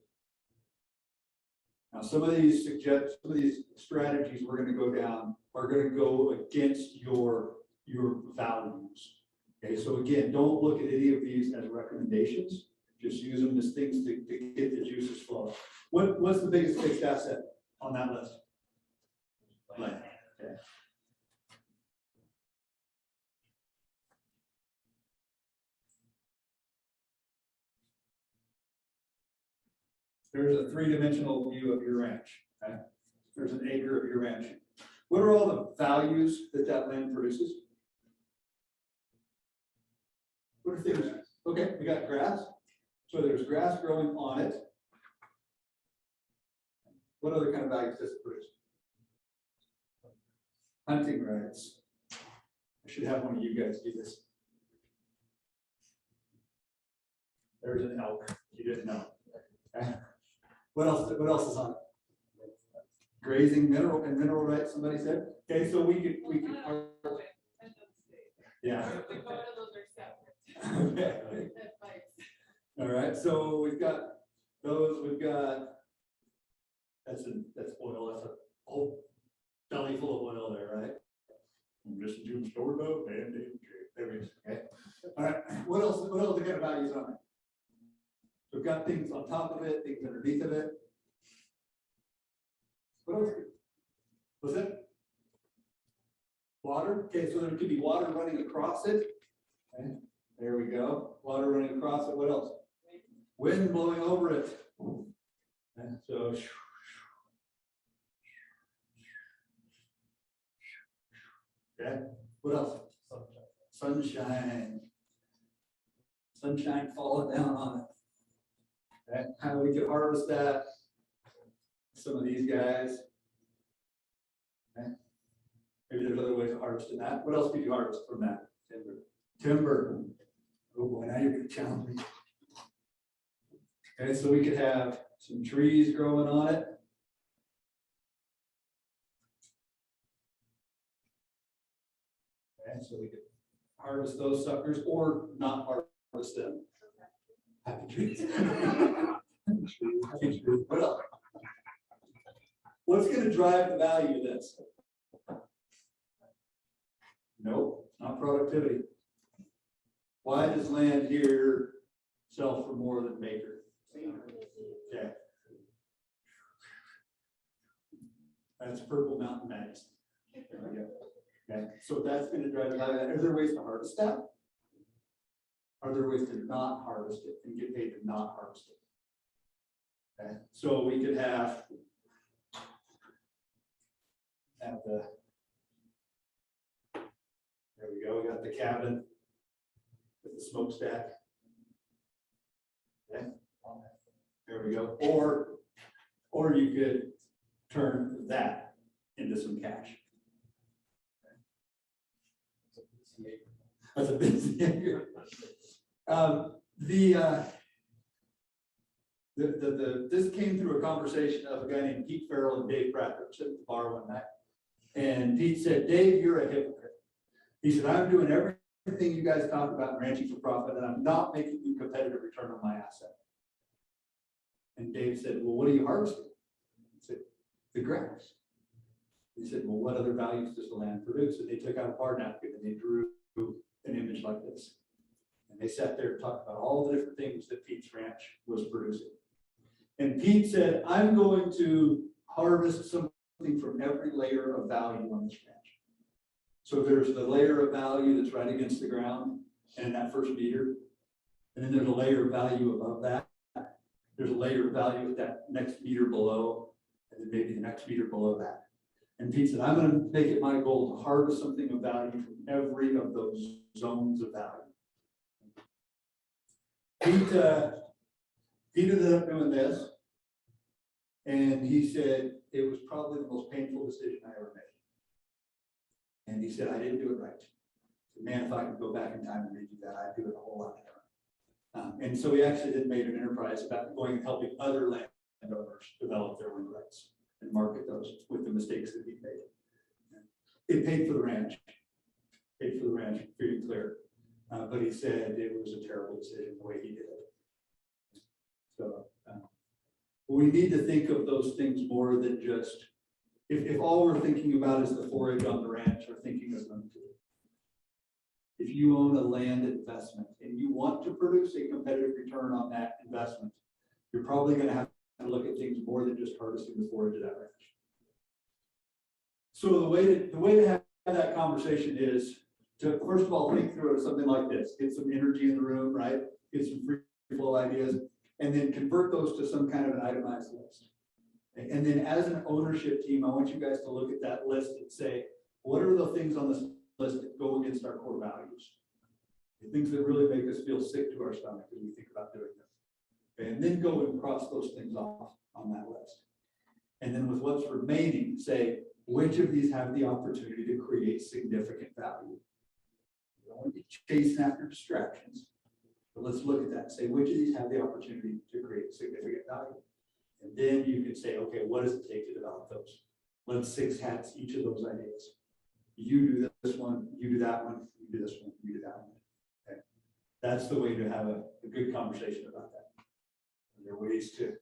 Now, some of these strategies we're going to go down are going to go against your values. Okay, so again, don't look at any of these as recommendations. Just use them as things to get the juices flowing. What's the biggest fixed asset on that list? Land. Okay. There's a three-dimensional view of your ranch. Okay? There's an acre of your ranch. What are all the values that land produces? What are things? Okay, we got grass. So there's grass growing on it. What other kind of values does it produce? Hunting rights. I should have one of you guys do this. There's an elk. You didn't know. Okay. What else is on it? Grazing, mineral rights, somebody said. Okay, so we could. Yeah. Okay. All right, so we've got those, that's oil, that's a whole belly full of oil there, right? Just June stored up, and there it is, okay? All right, what else are kind of values on it? So we've got things on top of it, things underneath of it. What else? What's it? Water, okay, so there could be water running across it. Okay. There we go, water running across it, what else? Wind blowing over it. And so, okay, what else? Sunshine. Sunshine falling down on it. Okay, how we could harvest that. Some of these guys. Okay. Maybe there's other ways of harvesting that. What else could you harvest from that? Timber. Oh boy, now you're gonna challenge me. Okay, so we could have some trees growing on it. Okay, so we could harvest those suckers or not harvest them. Happy trees. Happy trees. What else? What's going to drive the value of this? Nope, not productivity. Why does land here sell for more than Baker? Okay. That's Purple Mountain Magazine. There we go. Okay, so that's going to drive the value. Are there ways to harvest that? Are there ways to not harvest it and get paid to not harvest it? Okay, so we could have the, there we go, we got the cabin with the smokestack. Okay, there we go. Or you could turn that into some cash. Okay. That's a busy acre. This came through a conversation of a guy named Pete Farrell and Dave Bradford sitting at the bar one night. And Pete said, Dave, you're a hypocrite. He said, I'm doing everything you guys talk about in ranching for profit, and I'm not making you competitive return on my asset. And Dave said, well, what are you harvesting? He said, the grass. He said, well, what other values does the land produce? And they took out a bar napkin and they drew an image like this. And they sat there and talked about all the different things that Pete's ranch was producing. And Pete said, I'm going to harvest something from every layer of value on this ranch. So there's the layer of value that's right against the ground and that first meter. And then there's a layer of value above that. There's a layer of value at that next meter below, and then maybe the next meter below that. And Pete said, I'm gonna make it my goal to harvest something of value from every of those zones of value. Pete ended up doing this. And he said, it was probably the most painful decision I ever made. And he said, I didn't do it right. Man, if I could go back in time and redo that, I'd do it a whole lot different. And so he actually then made an enterprise about going and helping other landowners develop their land rights and market those with the mistakes that he made. It paid for the ranch, pretty clear. But he said it was a terrible decision the way he did it. So we need to think of those things more than just, if all we're thinking about is the forage on the ranch, or thinking of them too. If you own a land investment and you want to produce a competitive return on that investment, you're probably going to have to look at things more than just harvesting the forage of that ranch. So the way to have that conversation is to, first of all, think through something like this, get some energy in the room, right? Get some free flow ideas, and then convert those to some kind of an itemized list. And then as an ownership team, I want you guys to look at that list and say, what are the things on this list that go against our core values? The things that really make us feel sick to our stomach as we think about doing them. And then go and cross those things off on that list. And then with what's remaining, say, which of these have the opportunity to create significant value? We don't want to be chasing after distractions, but let's look at that and say, which of these have the opportunity to create significant value? And then you can say, okay, what does it take to develop those? Let's six hats each of those ideas. You do this one, you do that one, you do this one, you do that one. Okay. That's the way to have a good conversation about that. And there are ways to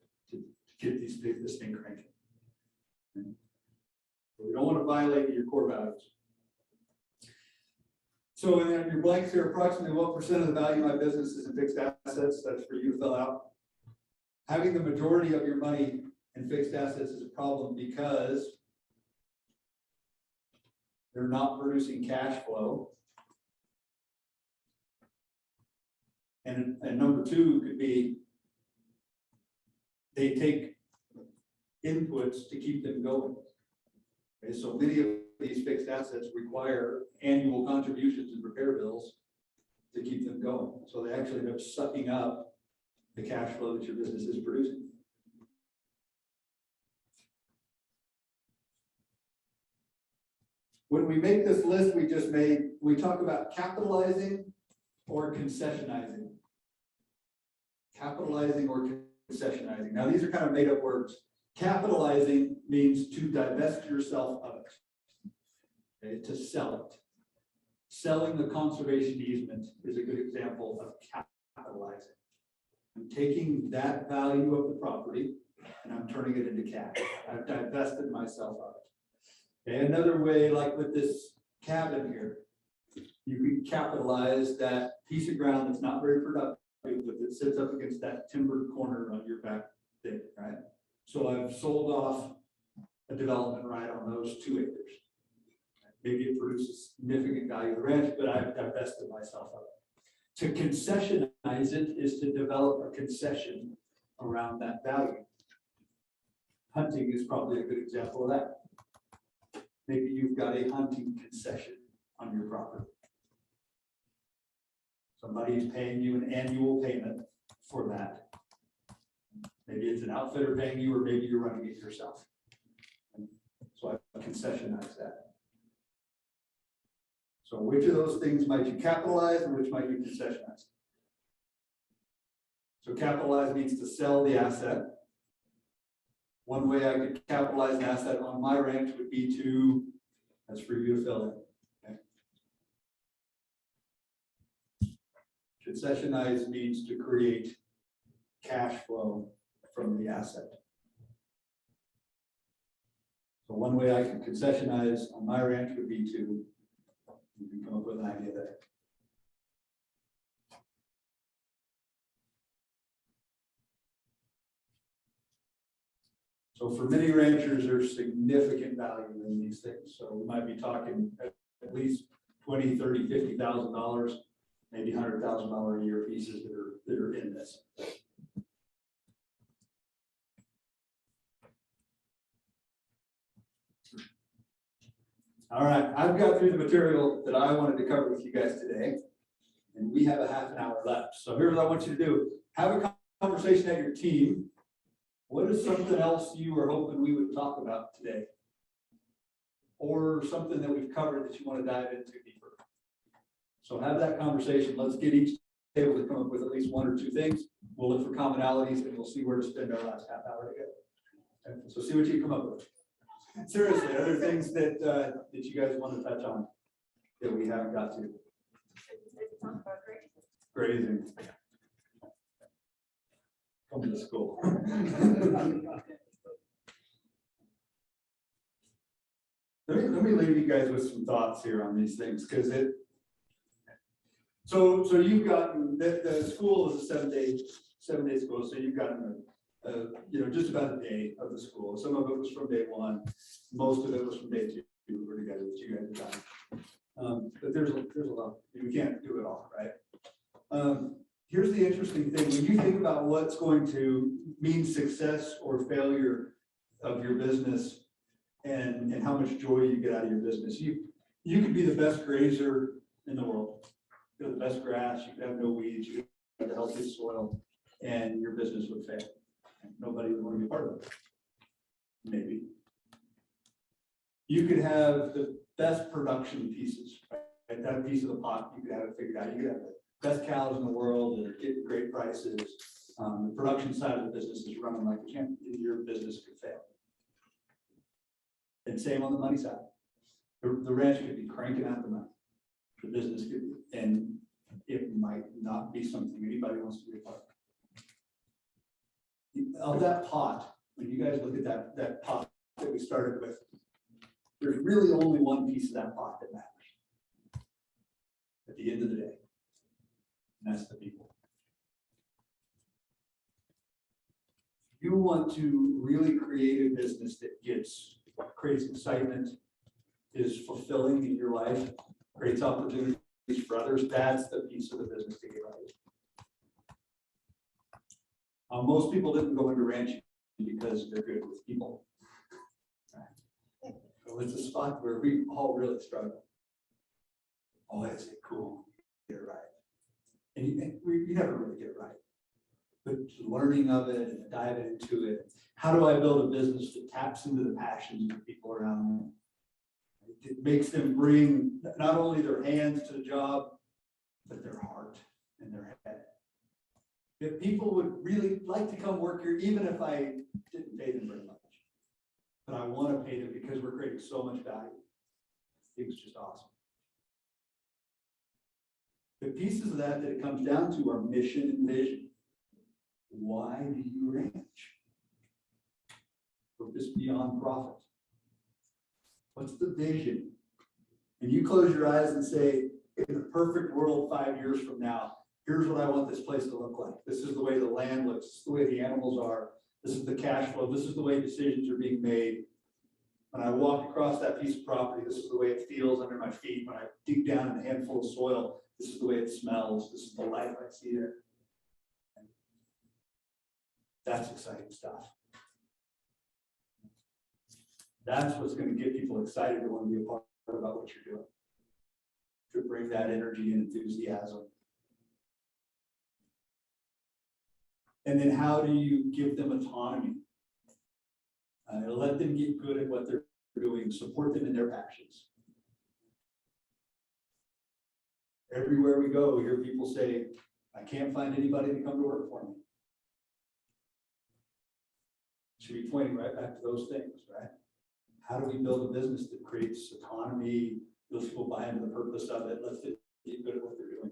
get this thing cranking. But we don't want to violate your core values. So in your blanks here, approximately what % of the value of my business is in fixed assets? That's for you to fill out. Having the majority of your money in fixed assets is a problem because they're not producing cash flow. And number two could be they take inputs to keep them going. Okay, so many of these fixed assets require annual contributions and repair bills to keep them going. So they actually end up sucking up the cash flow that your business is producing. When we make this list we just made, we talk about capitalizing or concessionizing. Capitalizing or concessionizing. Now these are kind of made up words. Capitalizing means to divest yourself of it, okay, to sell it. Selling the conservation easement is a good example of capitalizing. I'm taking that value of the property and I'm turning it into cash. I've divested myself of it. Okay, another way, like with this cabin here, you can capitalize that piece of ground that's not very productive, but that sits up against that timbered corner on your back thing, right? So I've sold off a development right on those 2 acres. Maybe it produces significant value of the ranch, but I've divested myself of it. To concessionize it is to develop a concession around that value. Hunting is probably a good example of that. Maybe you've got a hunting concession on your property. Somebody's paying you an annual payment for that. Maybe it's an outfitter paying you, or maybe you're running it yourself. So I concessionize that. So which of those things might you capitalize and which might you concessionize? So capitalize means to sell the asset. One way I could capitalize an asset on my ranch would be to, that's for you to fill in. Okay. Concessionize means to create cash flow from the asset. So one way I can concessionize on my ranch would be to, you can come up with an idea there. So for many ranchers, there's significant value in these things. So we might be talking at least $20,000, $30,000, $50,000, maybe $100,000 a year pieces that are in this. All right, I've got through the material that I wanted to cover with you guys today, and we have a half an hour left. So here's what I want you to do. Have a conversation at your team. What is something else you were hoping we would talk about today? Or something that we've covered that you want to dive into deeper? So have that conversation. Let's get each table to come up with at least one or two things. We'll look for commonalities and we'll see where to spend our last half hour together. Okay, so see what you come up with. Seriously, are there things that that you guys want to touch on that we haven't got to? Maybe talk about grazing. Grazing. Come to school. Let me leave you guys with some thoughts here on these things, because so you've gotten, the school is a seven-day school, so you've gotten just about a day of the school. Some of it was from day one, most of it was from day two, or together that you guys have done. But there's a lot, we can't do it all, right? Here's the interesting thing, when you think about what's going to mean success or failure of your business, and how much joy you get out of your business. You could be the best grazer in the world. You have the best grass, you could have no weeds, you could have the healthiest soil, and your business would fail. Nobody would want to be part of it. Maybe. You could have the best production pieces, right? That piece of the pot, you could have it figured out. You could have the best cows in the world that are getting great prices. The production side of the business is running like a champ. Your business could fail. And same on the money side. The ranch could be cranking out the money. The business could, and it might not be something anybody wants to be a part of. Of that pot, when you guys look at that pot that we started with, there's really only one piece of that pot that matters at the end of the day. And that's the people. You want to really create a business that creates excitement, is fulfilling in your life, creates opportunities for others. That's the piece of the business to get right. Most people didn't go into ranching because they're good with people. So it's a spot where we all really struggle. Oh, is it cool? Get it right. And you never really get it right. But learning of it and diving into it. How do I build a business that taps into the passions of the people around me? It makes them bring not only their hands to the job, but their heart and their head. If people would really like to come work here, even if I didn't pay them very much, but I want to pay them because we're creating so much value. It was just awesome. The pieces of that it comes down to are mission and vision. Why do you ranch? Purpose beyond profit. What's the vision? And you close your eyes and say, in the perfect world 5 years from now, here's what I want this place to look like. This is the way the land looks, this is the way the animals are, this is the cash flow, this is the way decisions are being made. When I walk across that piece of property, this is the way it feels under my feet. When I dig down in a handful of soil, this is the way it smells, this is the life I see there. That's exciting stuff. That's what's going to get people excited to want to be a part about what you're doing. To bring that energy and enthusiasm. And then how do you give them autonomy? Let them get good at what they're doing, support them in their passions. Everywhere we go, we hear people say, I can't find anybody to come to work for me. Should be pointing right back to those things, right? How do we build a business that creates autonomy, those people buy into the purpose of it, lets them get good at what they're doing?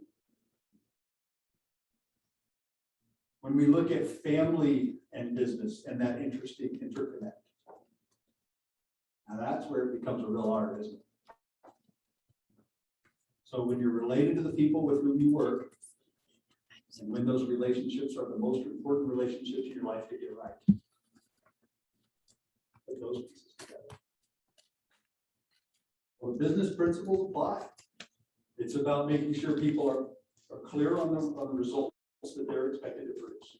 When we look at family and business and that interesting interconnect, now that's where it becomes a real art, isn't it? So when you're related to the people with whom you work, and when those relationships are the most important relationships in your life to get right, put those pieces together. Well, the business principles apply. It's about making sure people are clear on the results that they're expected to produce.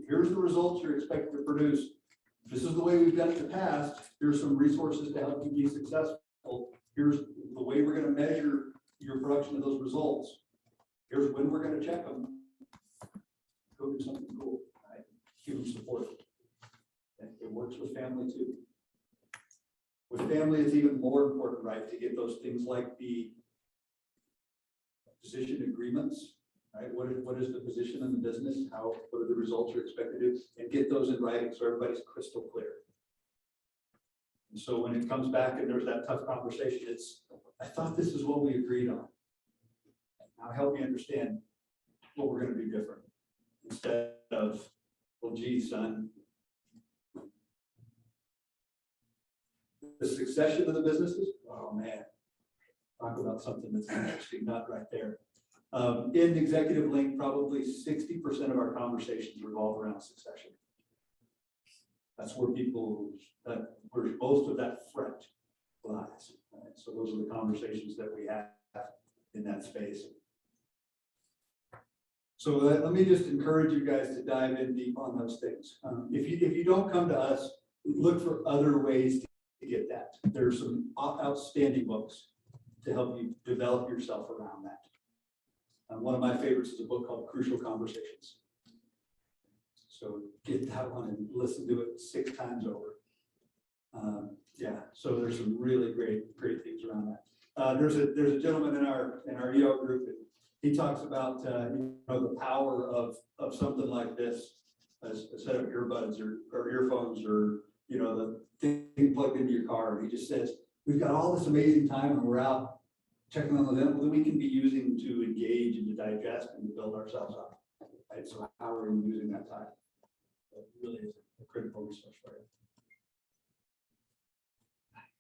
Here's the results you're expected to produce. This is the way we've done it in the past. Here's some resources to help you be successful. Here's the way we're going to measure your production of those results. Here's when we're going to check them. Go do something cool, right? Give them support. And it works with family too. With family, it's even more important, right, to get those things like the position agreements, right? What is the position in the business? What are the results you're expected to do? And get those in writing so everybody's crystal clear. And so when it comes back and there's that tough conversation, I thought this is what we agreed on. Now help me understand what we're going to do different. Instead of, well, gee, son, the succession of the businesses, oh man, talk about something that's an interesting nut right there. In Executive Link, probably 60% of our conversations revolve around succession. That's where where most of that fret lies. Right? So those are the conversations that we have in that space. So let me just encourage you guys to dive in deep on those things. If you don't come to us, look for other ways to get that. There's some outstanding books to help you develop yourself around that. One of my favorites is a book called Crucial Conversations. So get that one and listen to it 6 times over. Yeah, so there's some really great things around that. There's a gentleman in our EO group, and he talks about the power of something like this, as a set of earbuds or earphones, or the thing plugged into your car. And he just says, we've got all this amazing time and we're out checking on the event that we can be using to engage and to digest and to build ourselves up. Right? So how are we using that time? That really is a critical resource for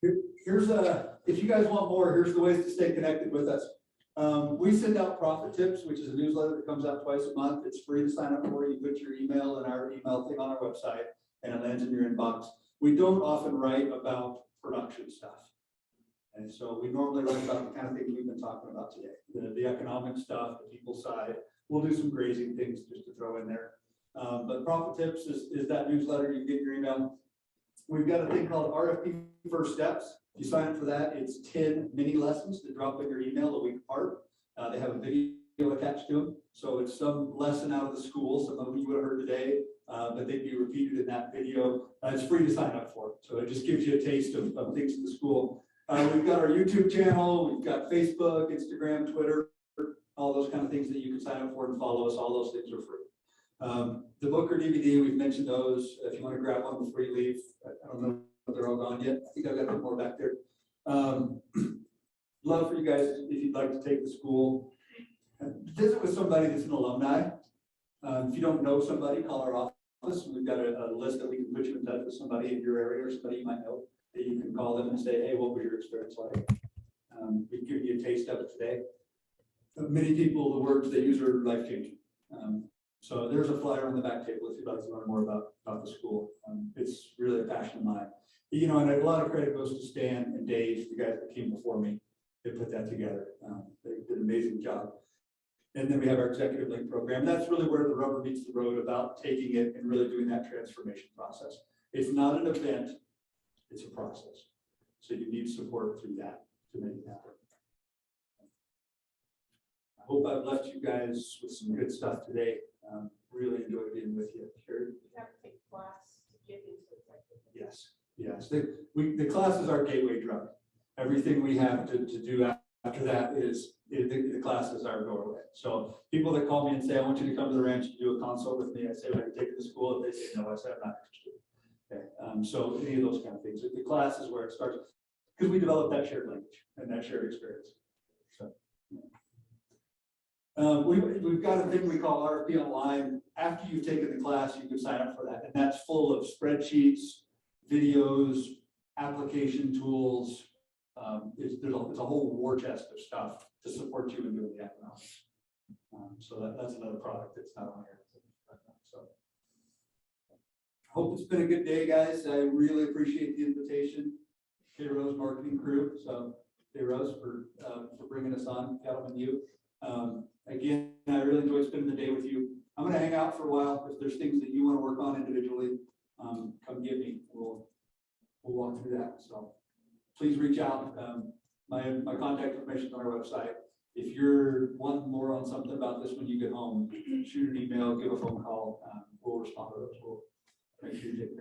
you. Here's if you guys want more, here's the ways to stay connected with us. We send out Profit Tips, which is a newsletter that comes out twice a month. It's free to sign up for. You put your email in our email thing on our website and it lands in your inbox. We don't often write about production stuff. And so we normally write about the kind of things we've been talking about today, the economic stuff, the people side. We'll do some grazing things just to throw in there. But Profit Tips is that newsletter. You get your email. We've got a thing called RFP First Steps. If you sign up for that, it's 10 mini lessons that drop in your email a week apart. They have a video attached to them. So it's some lesson out of the school, some of them you would have heard today, but they'd be repeated in that video. It's free to sign up for. So it just gives you a taste of things in the school. We've got our YouTube channel, we've got Facebook, Instagram, Twitter, all those kind of things that you can sign up for and follow us. All those things are free. The book or DVD, we've mentioned those. If you want to grab one before you leave, I don't know if they're all gone yet. I think I've got a bit more back there. Love for you guys, if you'd like to take the school, visit with somebody that's an alumni. If you don't know somebody, call our office. We've got a list that we can put you in touch with somebody in your area or somebody you might know. That you can call them and say, hey, what was your experience like? We've given you a taste of it today. Many people, the words they use are life-changing. So there's a flyer on the back table if you'd like to learn more about the school. It's really a passion of mine. And a lot of credit goes to Stan and Dave, the guys that came before me, they put that together. They did an amazing job. And then we have our Executive Link program. That's really where the rubber meets the road about taking it and really doing that transformation process. It's not an event. It's a process. So you need support through that to make it happen. I hope I've left you guys with some good stuff today. Really enjoyed being with you. Sure. You have to take a class to get into it. Yes. The class is our gateway drug. Everything we have to do after that is the class is our doorway. So people that call me and say, I want you to come to the ranch and do a consult with me, I say, well, I can take it to school. If they say no, I say, I'm not interested. Okay. So any of those kind of things. The class is where it starts because we develop that shared language and that shared experience. So we've got a thing we call RFP Online. After you've taken the class, you can sign up for that. And that's full of spreadsheets, videos, application tools. It's a whole war chest of stuff to support you in doing the economics. So that's another product that's not on here. So hope it's been a good day, guys. I really appreciate the invitation. K Rose marketing crew, so K Rose for bringing us on, Cattleman U. Again, I really enjoyed spending the day with you. I'm gonna hang out for a while. If there's things that you wanna work on individually, come get me. We'll walk through that. So please reach out. My contact information is on our website. If you're wanting more on something about this when you get home, shoot an email, give a phone call. We'll respond to those. We'll make sure you take